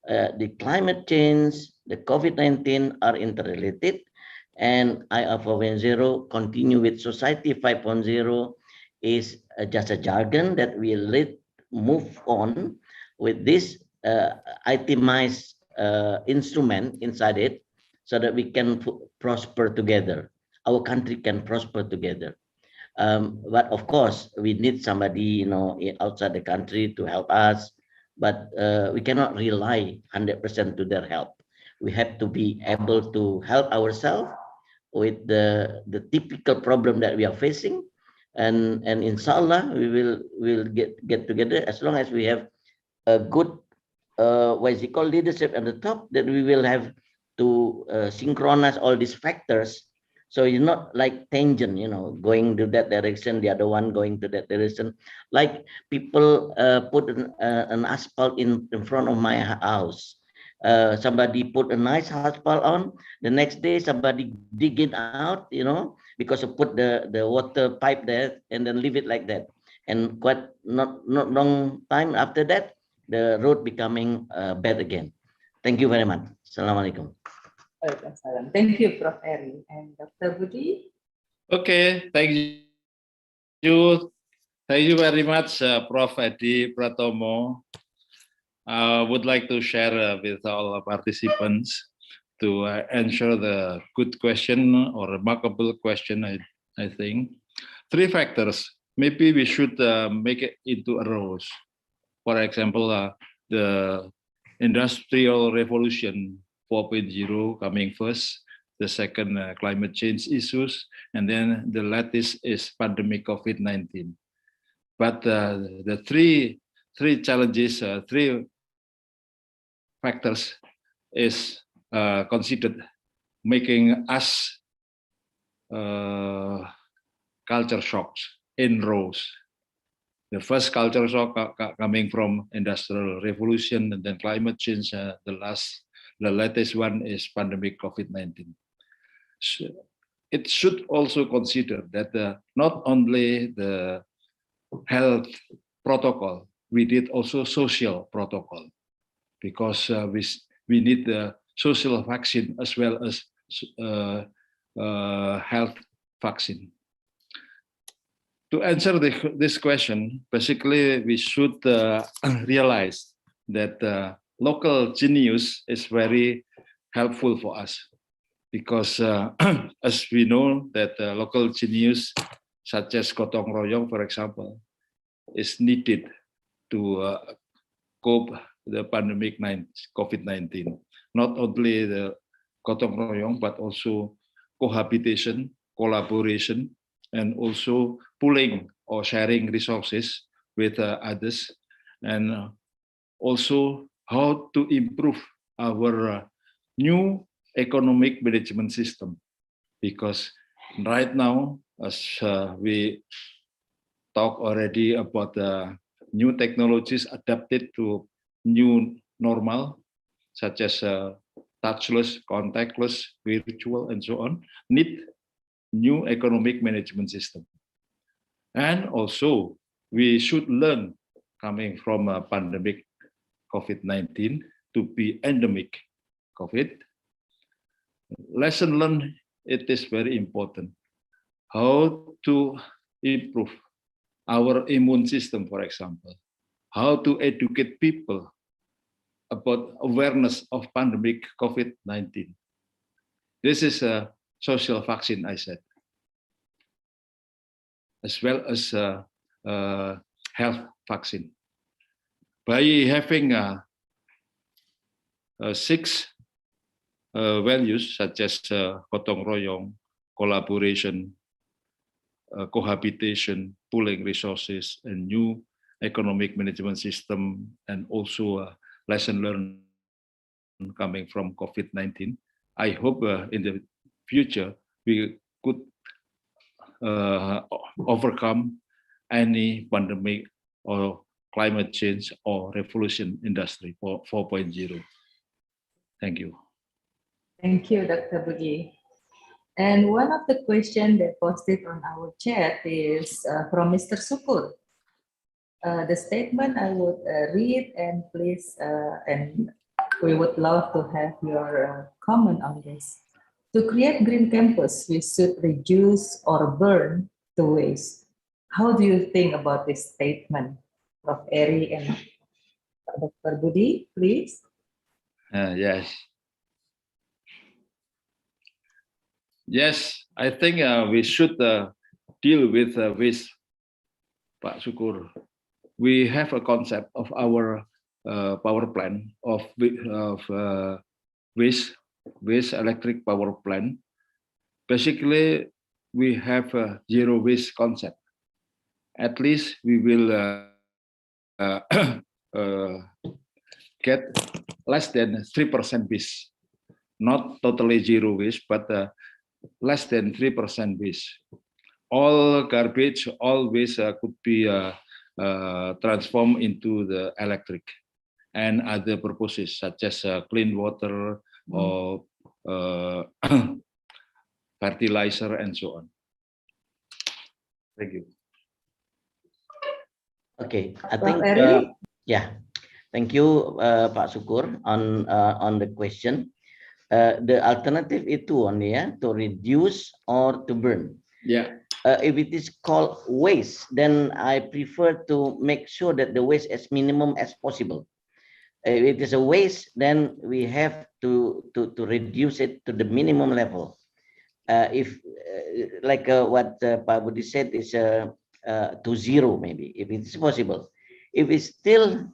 the climate change, the COVID-19 are interrelated, and IR 4.0 continue with society 5.0 is just a jargon that will move on with this itemized instrument inside it, so that we can prosper together. Our country can prosper together. But of course, we need somebody outside the country to help us. But we cannot rely 100% to their help. We have to be able to help ourselves with the typical problem that we are facing, and inshallah we will get together as long as we have a good leadership at the top, that we will have to synchronize all these factors. So you're not like tangent, going to that direction, the other one going to that direction. Like people put an asphalt in front of my house. Somebody put a nice asphalt on. The next day, somebody dig it out, because of put the water pipe there and then leave it like that. And quite not long time after that, the road becoming bad again. Thank you very much. Assalamualaikum. Thank you, Prof. Eri. And Dr. Budi? Okay, thank you. Thank you very much, Prof. Edi Pratomo. I would like to share with all participants to answer the good question or remarkable question, I think. 3 factors. Maybe we should make it into a rows. For example, the Industrial Revolution 4.0 coming first, the second climate change issues, and then the latest is pandemic COVID-19. But the three challenges, 3 factors is considered making us culture shocks in rows. The first culture shock coming from Industrial Revolution, and then climate change. The latest one is pandemic COVID-19. So it should also consider that not only the health protocol, we did also social protocol, because we need social vaccine as well as health vaccine. To answer this question, basically we should realize that local genius is very helpful for us, because as we know that local genius such as gotong royong, for example, is needed to cope the pandemic COVID-19. Not only the gotong royong, but also cohabitation, collaboration, and also pooling or sharing resources with others, and also how to improve our new economic management system. Because right now, as we talk already about the new technologies adapted to new normal, such as touchless, contactless, virtual, and so on, need new economic management system. And also, we should learn coming from a pandemic COVID-19 to be endemic COVID. Lesson learned, it is very important. How to improve our immune system, for example. How to educate people about awareness of pandemic COVID-19. This is a social vaccine, I said, as well as a health vaccine. By having 6 values such as gotong royong, collaboration, cohabitation, pooling resources, and new economic management system, and also lesson learned coming from COVID-19. I hope in the future we could overcome any pandemic or climate change or revolution industry 4.0. Thank you. Thank you, Dr. Budi. And one of the questions that posted on our chat is from Mr. Sukur. The statement I would read, and please, and we would love to have your comment on this. To create green campus, we should reduce or burn the waste. How do you think about this statement, Prof. Eri and Dr. Budi, please? Yes. Yes, I think we should deal with waste, Pak Sukur. We have a concept of our power plant of waste electric power plant. Basically, we have a zero waste concept. At least we will get less than 3% waste, not totally zero waste, but less than 3% waste. All garbage, all waste could be transformed into the electric and other purposes such as clean water or fertilizer and so on. Thank you. Okay, I think yeah. Thank you, Pak Sukur, on the question. The alternative itu only to reduce or to burn. Yeah. If it is called waste, then I prefer to make sure that the waste as minimum as possible. If it is a waste, then we have to reduce it to the minimum level. If like what Pak Budi said is to zero, maybe, if it is possible. If it's still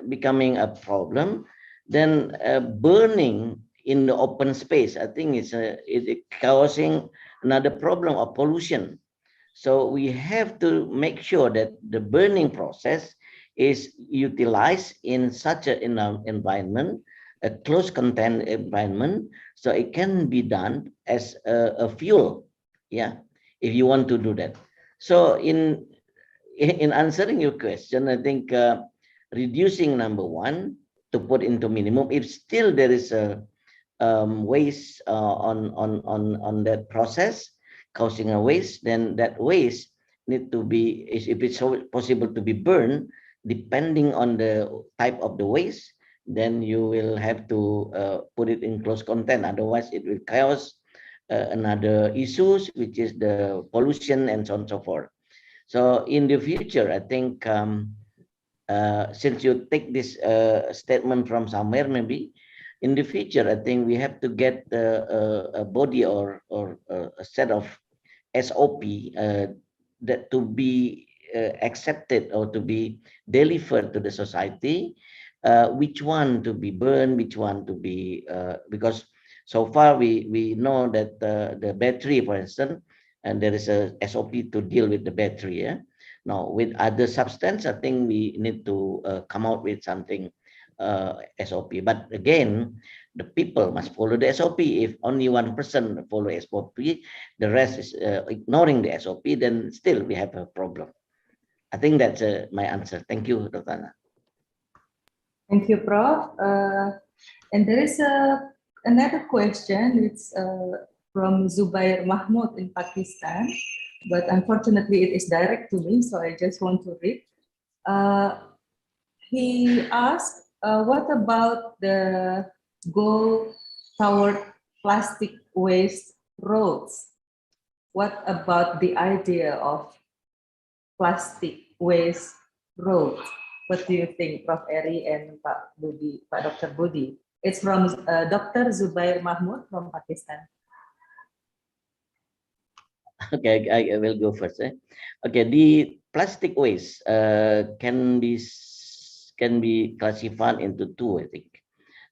becoming a problem, then burning in the open space, I think it's causing another problem of pollution. So we have to make sure that the burning process is utilized in such an environment, a close contained environment, so it can be done as a fuel. Yeah, if you want to do that. So in answering your question, I think reducing number one to put into minimum. If still there is a waste on that process causing a waste, then that waste need to be, if it's possible, to be burned. Depending on the type of the waste, then you will have to put it in closed content. Otherwise, it will cause another issues, which is the pollution and so on and so forth. So in the future, I think since you take this statement from somewhere, maybe in the future, I think we have to get a body or a set of SOP that to be accepted or to be delivered to the society, which one to be burned, which one to be, because so far we know that the battery, for instance, and there is a SOP to deal with the battery. Yeah? Now with other substance, I think we need to come out with something SOP. But again, the people must follow the SOP. If only one person follow SOP, the rest is ignoring the SOP, then still we have a problem. I think that's my answer. Thank you, Dr. Anna. Thank you, Prof. And there is another question. It's from Zubair Mahmoud in Pakistan, but unfortunately it is direct to me, so I just want to read. He asked, what about the goal toward plastic waste roads? What about the idea of plastic waste roads? What do you think, Prof. Eri and Pak Dr. Budi? It's from Dr. Zubair Mahmoud from Pakistan. Okay, I will go first. Okay, the plastic waste can be classified into two, I think.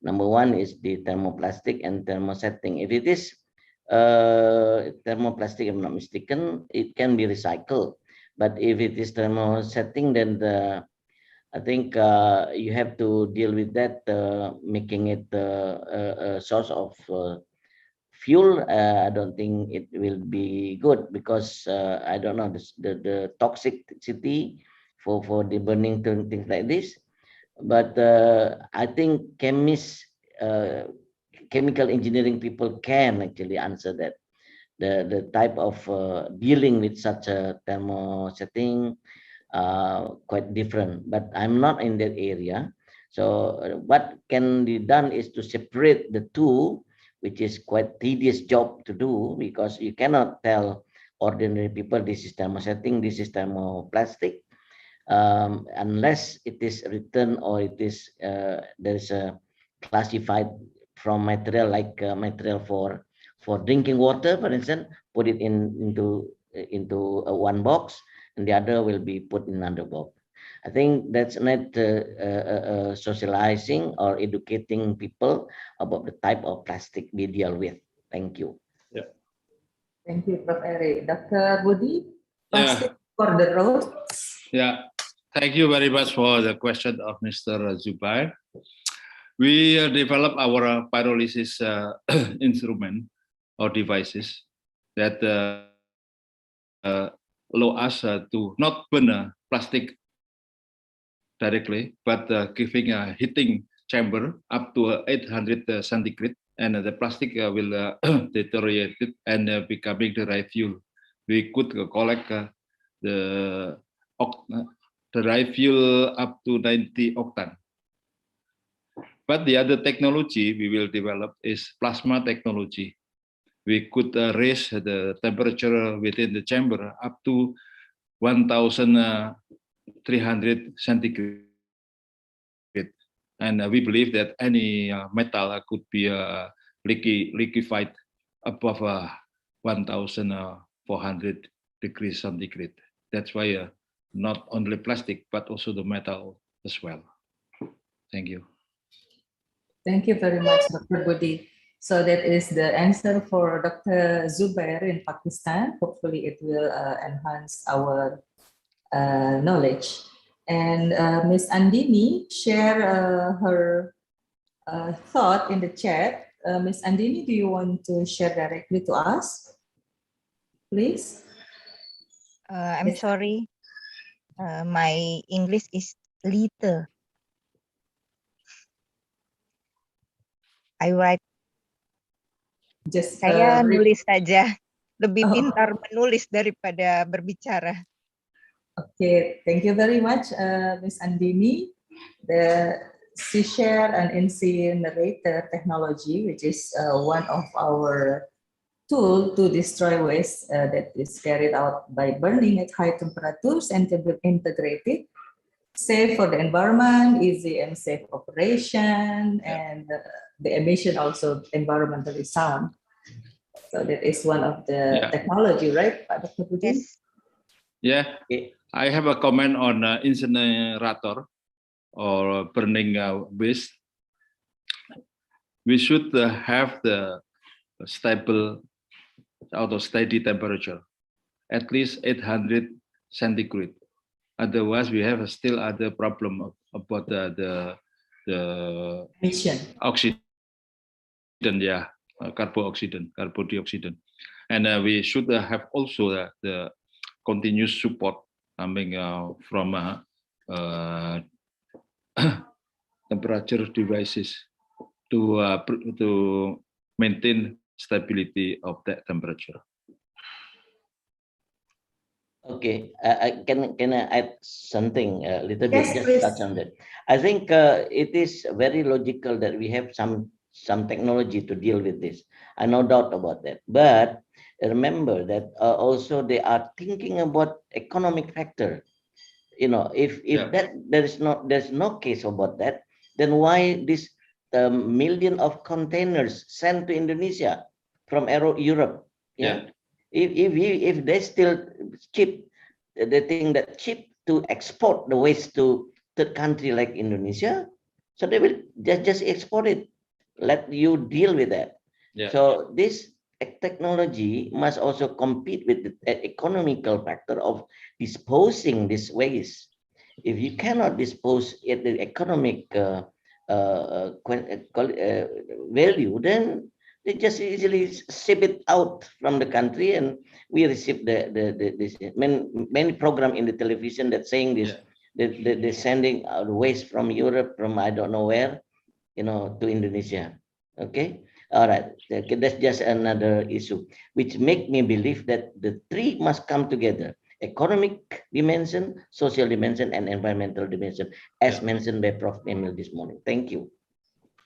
Number one is the thermoplastic and thermosetting. If it is thermoplastic, if I'm not mistaken, it can be recycled. But if it is thermosetting, then I think you have to deal with that, making it a source of fuel. I don't think it will be good because I don't know the toxicity for the burning things like this. But I think chemical engineering people can actually answer that. The type of dealing with such a thermosetting quite different, but I'm not in that area. So what can be done is to separate the two, which is quite tedious job to do, because you cannot tell ordinary people this is thermosetting, this is thermoplastic, unless it is written or it is there is a classified from material, like material for drinking water, for instance, put it into one box, and the other will be put in another box. I think that's not socializing or educating people about the type of plastic we deal with. Thank you. Yeah. Thank you, Prof. Eri. Dr. Budi, plastic for the road. Yeah. Thank you very much for the question of Mr. Zubair. We develop our pyrolysis instrument or devices that allow us to not burn plastic directly, but giving a heating chamber up to 800 centigrade, and the plastic will deteriorate and becoming dry fuel. We could collect the dry fuel up to 90 octane. But the other technology we will develop is plasma technology. We could raise the temperature within the chamber up to 1,300 centigrade. And we believe that any metal could be liquefied above 1,400 degrees centigrade. That's why not only plastic, but also the metal as well. Thank you. Thank you very much, Dr. Budi. So that is the answer for Dr. Zubair in Pakistan. Hopefully it will enhance our knowledge. And Ms. Andini share her thought in the chat. Ms. Andini, do you want to share directly to us, please? I'm sorry, my English is little. I write. Saya nulis saja, lebih pintar menulis daripada berbicara. Okay, thank you very much, Ms. Andini. share an incinerator technology, which is one of our tool to destroy waste that is carried out by burning at high temperatures and to be integrated, safe for the environment, easy and safe operation, and the emission also environmentally sound. So that is one of the technology, right, Pak Dr. Budi? Yes. Yeah, I have a comment on incinerator or burning waste. We should have the stable or steady temperature, at least 800 centigrade. Otherwise, we have still other problem about the emission, oxygen, carbon dioxide, and we should have also the continuous support coming from temperature devices to maintain stability of that temperature. Okay, can I add something a little Yes, bit, just please. touch on that. I think it is very logical that we have some technology to deal with this. I no doubt about that. But remember that also they are thinking about economic factor. You know, if there's no case about that, then why this million of containers sent to Indonesia from Europe? Yeah. If they still cheap, they think that cheap to export the waste to third country like Indonesia, so they will just export it. Let you deal with that. So this technology must also compete with the economical factor of disposing this waste. If you cannot dispose at the economic value, then they just easily ship it out from the country, and we receive this many program in the television that saying this. They're sending out waste from Europe, from I don't know where, you know, to Indonesia. Okay, all right. Okay, that's just another issue, which make me believe that the three must come together: economic dimension, social dimension, and environmental dimension, as mentioned by Prof. Emil this morning. Thank you.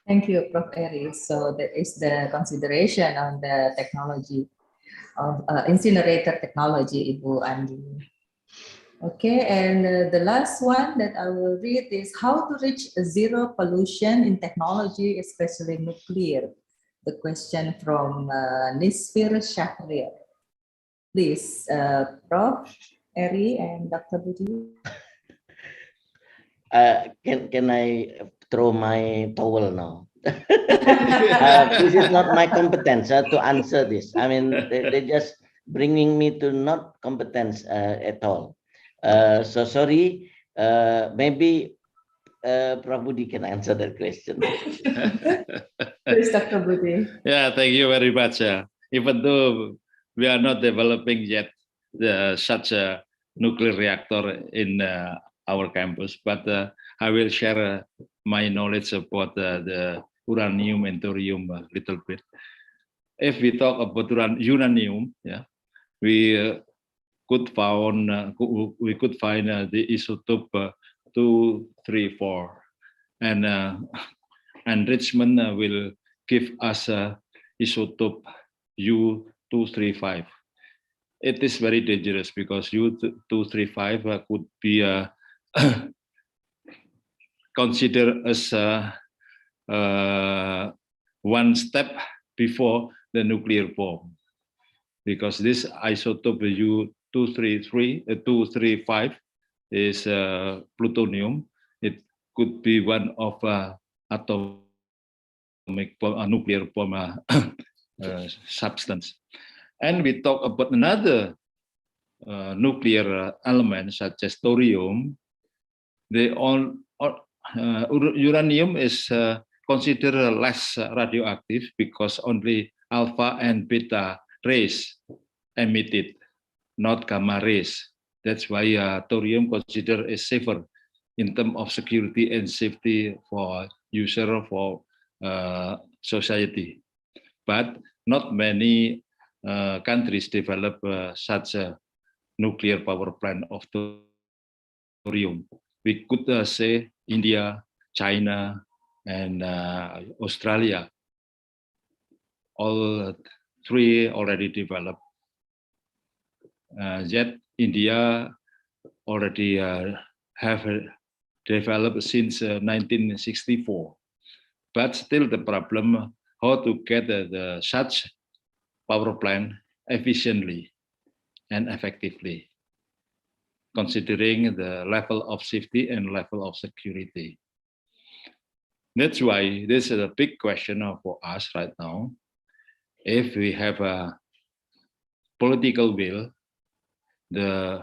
Thank you, Prof. Eri. So that is the consideration on the technology of incinerator technology, Ibu Andi. Okay, and the last one that I will read is how to reach zero pollution in technology, especially nuclear. The question from Nisfir Shahrir. Please, Prof. Eri and Dr. Budi. Can I throw my towel now? This is not my competence to answer this. I mean, they're just bringing me to not competence at all. So sorry, maybe Prof. Budi can answer that question. Please, Dr. Budi. Yeah, thank you very much. Even though we are not developing yet such a nuclear reactor in our campus, but I will share my knowledge about the uranium and thorium a little bit. If we talk about uranium, we could find the isotope 234, and enrichment will give us isotope U235. It is very dangerous because U235 could be considered as one step before the nuclear bomb, because this isotope U235 is plutonium. It could be one of atomic nuclear bomb substance. And we talk about another nuclear element such as thorium. Uranium is considered less radioactive because only alpha and beta rays emitted, not gamma rays. That's why thorium considered is safer in terms of security and safety for user, for society. But not many countries develop such a nuclear power plant of thorium. We could say India, China, and Australia. All three already developed. Yet India already have developed since 1964. But still the problem how to get such power plant efficiently and effectively, considering the level of safety and level of security. That's why this is a big question for us right now. If we have a political will, the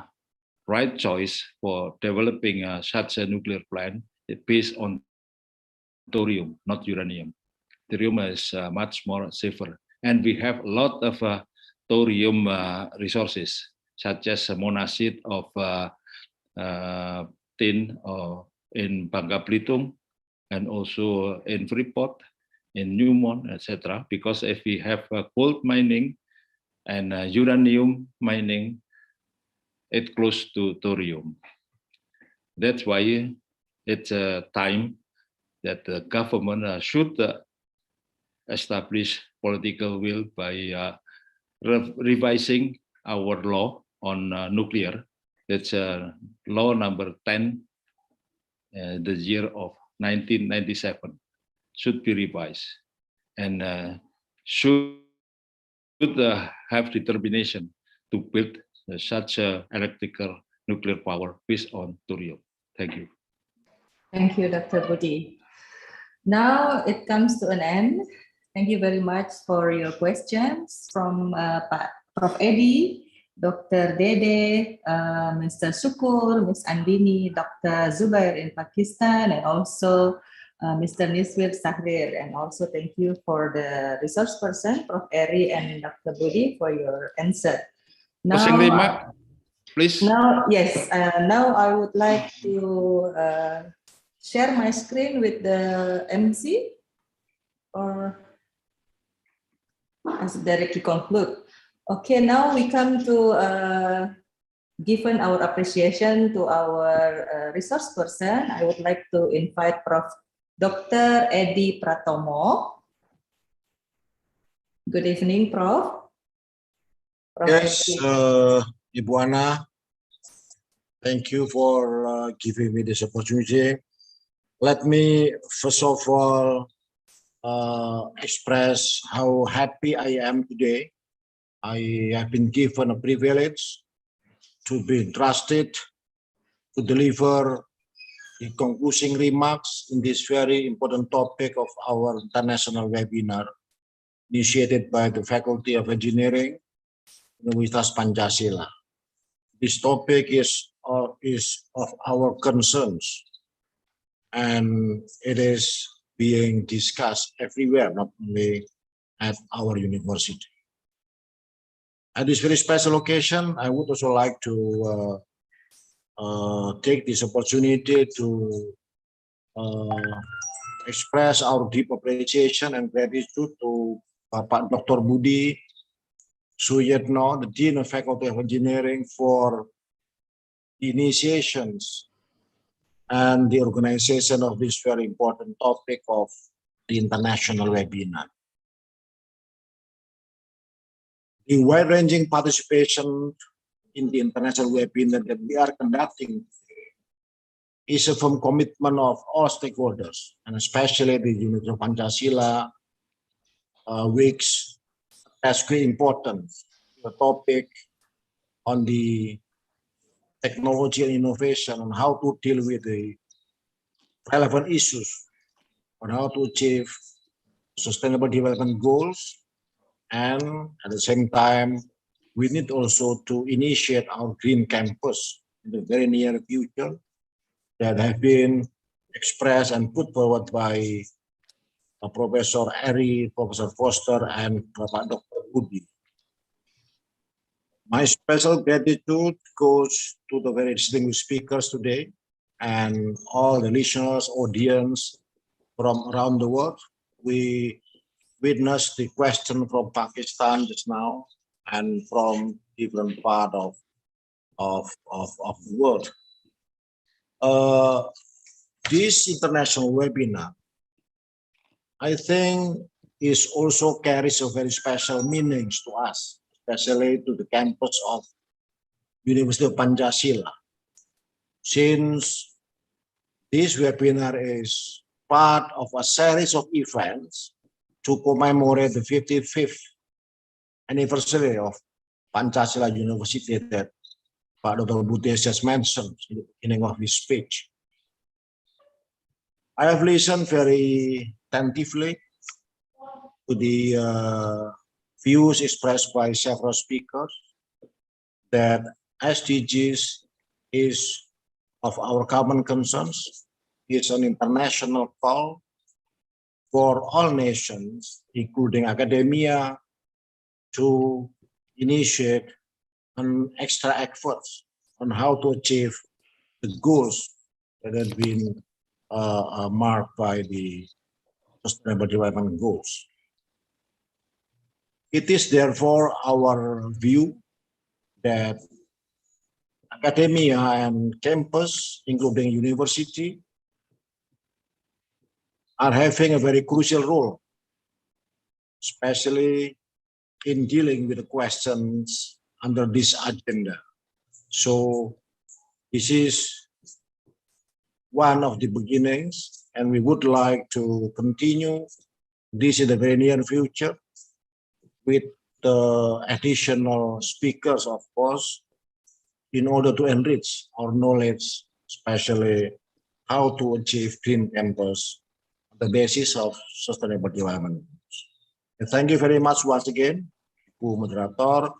right choice for developing such a nuclear plant is based on thorium, not uranium. Thorium is much more safer. And we have a lot of thorium resources, such as monazite of tin in Bangka Belitung, and also in Freeport, in Newmont, etc. Because if we have gold mining and uranium mining, it's close to thorium. That's why it's time that the government should establish political will by revising our law on nuclear. That's law number 10, the year of 1997, should be revised, and should have determination to build such electrical nuclear power based on thorium. Thank you. Thank you, Dr. Budi. Now it comes to an end. Thank you very much for your questions from Prof. Edi, Dr. Dede, Mr. Sukur, Ms. Andini, Dr. Zubair in Pakistan, and also Mr. Niswir Sahrir. And also thank you for the resource person, Prof. Eri and Dr. Budi, for your answer. Now, please. Now, yes, now I would like to share my screen with the MC, or as directly conclude. Okay, now we come to given our appreciation to our resource person, I would like to invite Prof. Dr. Edi Pratomo. Good evening, Prof. Yes, Ibu Ana, thank you for giving me this opportunity. Let me first of all express how happy I am today. I have been given a privilege to be entrusted to deliver the concluding remarks in this very important topic of our international webinar initiated by the Faculty of Engineering, Universitas Pancasila. This topic is of our concerns, and it is being discussed everywhere, not only at our university. At this very special occasion, I would also like to take this opportunity to express our deep appreciation and gratitude to Bapak Dr. Budi Suyetno, the Dean of Faculty of Engineering, for the initiations and the organization of this very important topic of the international webinar. The wide-ranging participation in the international webinar that we are conducting is a firm commitment of all stakeholders, and especially the Universitas of Pancasila, which has great importance. The topic on the technology and innovation, on how to deal with the relevant issues, on how to achieve sustainable development goals, and at the same time, we need also to initiate our green campus in the very near future that have been expressed and put forward by Professor Eri, Professor Foster, and Dr. Budi. My special gratitude goes to the very distinguished speakers today and all the listeners, audience from around the world. We witnessed the question from Pakistan just now and from different part of the world. this international webinar, I think, is also carries a very special meanings to us, especially to the campus of University of Pancasila, since this webinar is part of a series of events to commemorate the 55th anniversary of Pancasila University that Pak Dr. Budies just mentioned in the beginning of his speech. I have listened very attentively to the views expressed by several speakers that SDGs is of our common concerns. It's an international call for all nations, including academia, to initiate an extra efforts on how to achieve the goals that have been marked by the Sustainable Development Goals. It is therefore our view that academia and campus, including university, are having a very crucial role, especially in dealing with the questions under this agenda. So this is one of the beginnings, and we would like to continue this in the very near future with the additional speakers, of course, in order to enrich our knowledge, especially how to achieve green campus on the basis of sustainable development. And thank you very much once again, Bu Moderator,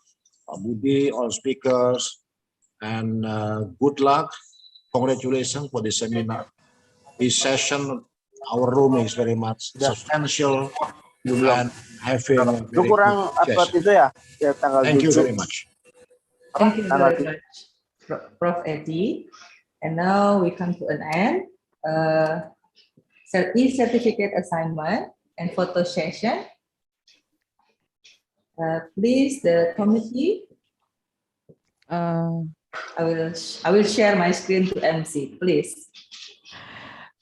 Pak Budi, all speakers, and good luck. Congratulations for the seminar. This session, our room is very much substantial and having a very kurang good upload session. itu ya, ya tanggal Thank you 7. very much. Thank you very much, Prof. Eddie. And now we come to an end. E-certificate assignment and photo session. Please, the committee. I will share my screen to MC, please.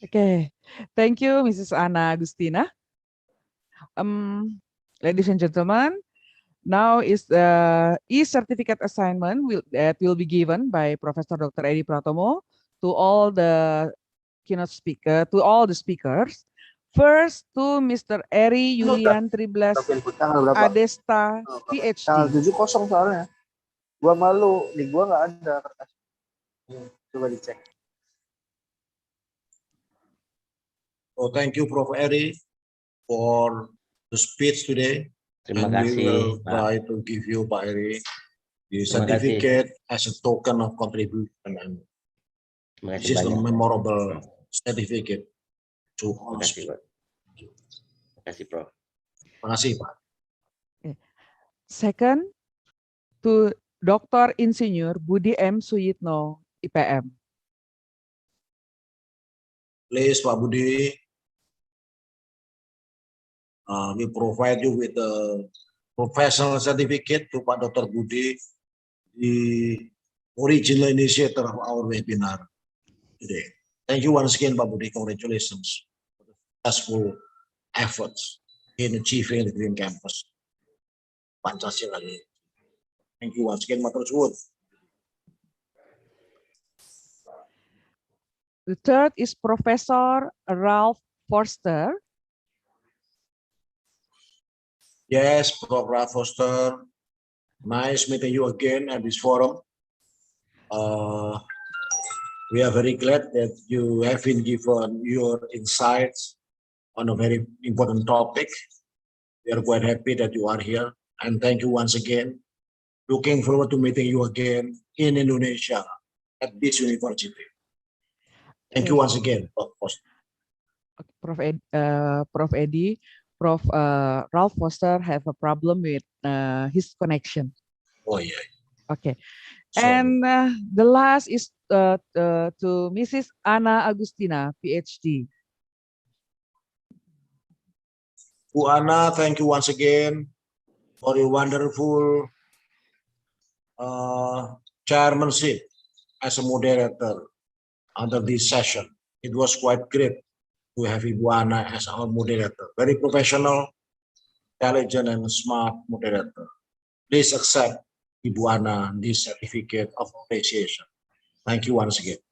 Okay, thank you, Mrs. Ana Agustina. Ladies and gentlemen, now is the e-certificate assignment that will be given by Professor Dr. Edi Pratomo to all the keynote speaker, to all the speakers. First to Mr. Eri Yulian Triblas Adesta, PhD. Tanggal 7 kosong soalnya. Gua malu, di gua nggak ada kertas. Coba dicek. So thank you, Prof. Eri, for the speech today. Terima and we will kasih, Pak. try to give you, Pak Eri, the Terima certificate as a token of contribution. And Terima this kasih is the banyak. memorable certificate to all Terima kasih, speakers. Pak. Terima kasih, Prof. Terima kasih, Pak. Second to Dr. Insinyur Budi M. Suyitno, IPM. Please, Pak Budi, we provide you with a professional certificate to Pak Dr. Budi, the original initiator of our webinar today. Thank you once again, Pak Budi. Congratulations for the successful efforts in achieving the Green Campus Pancasila. Thank you once again, Matur Suwun. The third is Professor Ralph Forster. Yes, Prof. Ralph Foster. Nice meeting you again at this forum. We are very glad that you have been given your insights on a very important topic. We are quite happy that you are here, and thank you once again. Looking forward to meeting you again in Indonesia at this university. Thank you once again, Prof. Foster. Prof. Edi, Prof. Ralph Foster have a problem with his connection. Oh yeah. Okay. Sorry. And the last is to Mrs. Ana Agustina, PhD. Bu Ana, thank you once again for your wonderful chairmanship as a moderator under this session it was quite great to have Ibu Ana as our moderator. Very professional, intelligent, and smart moderator. Please accept Ibu Ana this certificate of appreciation. Thank you once again.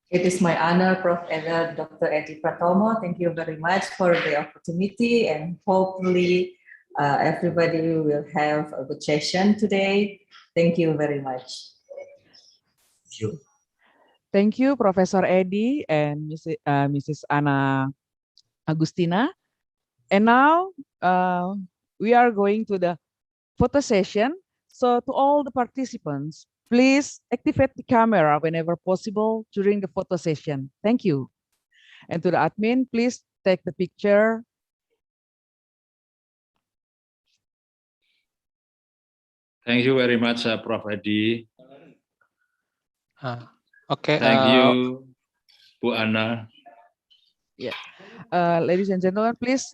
It is my honor, Prof. Dr. Edi Pratomo. Thank you very much for the opportunity, and hopefully everybody will have a good session today. Thank you very much. Thank you. Thank you, Professor Edi and Mrs. Ana Agustina. And now we are going to the photo session. So to all the participants, please activate the camera whenever possible during the photo session. Thank you. And to the admin, please take the picture. Thank you very much, Prof. Edi. Okay. Thank you, Bu Ana. Yeah. Ladies and gentlemen, please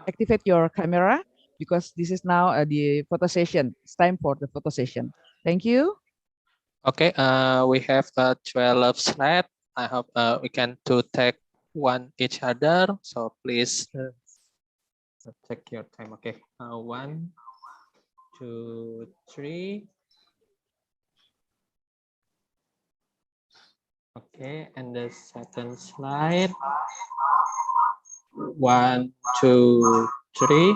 activate your camera because this is now the photo session. It's time for the photo session. Thank you. Okay. We have 12 slides. I hope we can take one each other. So please take your time. Okay. 1, 2, 3. Okay, and the second slide. 1, 2, 3.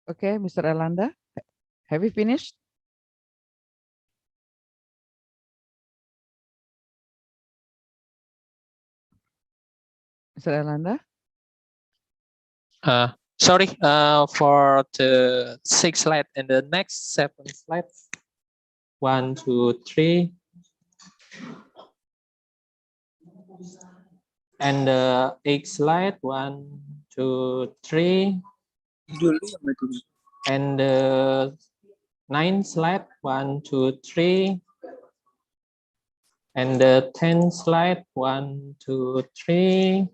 Okay, Mr. Erlanda, have you finished? Mr. Erlanda? Sorry, for the 6 slide and the next 7 slides. 1, 2, 3. And the 8 slide. 1, 2, 3. And the 9 slide. 1, 2, 3. And the 10 slide. 1, 2, 3.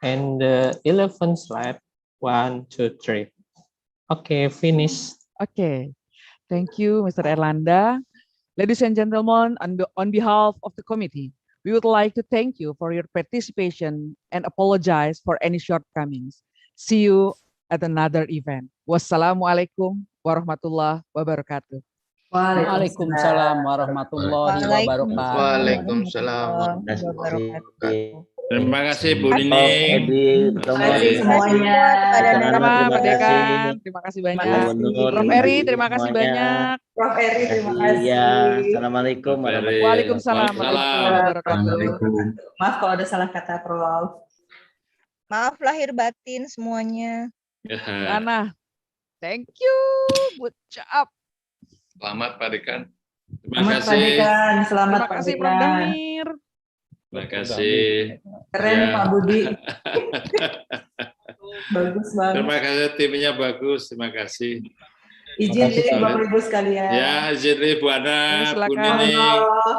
And the 11 slide. 1, 2, 3. Okay, finish. Okay, thank you, Mr. Erlanda. Ladies and gentlemen, on behalf of the committee, we would like to thank you for your participation and apologize for any shortcomings. See you at another event. Wassalamualaikum warahmatullahi wabarakatuh. Waalaikumsalam warahmatullahi wabarakatuh. Waalaikumsalam warahmatullahi wabarakatuh. Terima kasih Bu Prof. Nining. Edi, Terima kasih semuanya. Sama terima Pak kasih. Dekan, terima kasih banyak. Gubernur, Prof. terima Eri, kasih terima kasih semuanya. banyak. Prof. Eri, terima kasih. Ya, assalamualaikum warahmatullahi Waalaikumsalam wabarakatuh. warahmatullahi wabarakatuh. Maaf kalau ada salah kata, Prof. Maaf lahir batin semuanya. Bu Ana, thank you, good job. Selamat Pak Dekan. Terima Selamat Pak kasih. Dekan, selamat Terima Pak kasih Prof. Dekan. Damir. Terima kasih. Keren Ya. Pak Budi. Bagus banget. Terima kasih, timnya bagus. Terima kasih. Izin deh Bapak Ibu sekalian. Ya, izin deh Bu Ana, Bu silakan. Nining,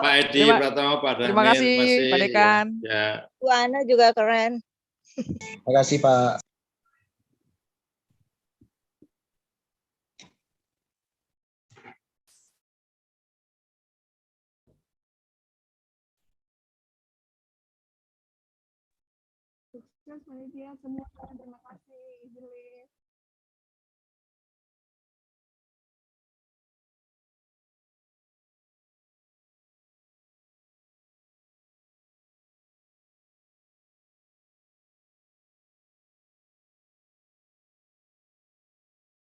Pak Edi, Terima- Pratomo, Pak Damir. Terima kasih, Pak Dekan. Ya. Bu Ana juga keren. Terima kasih Pak. Sukses media semua. Terima kasih. Izin live.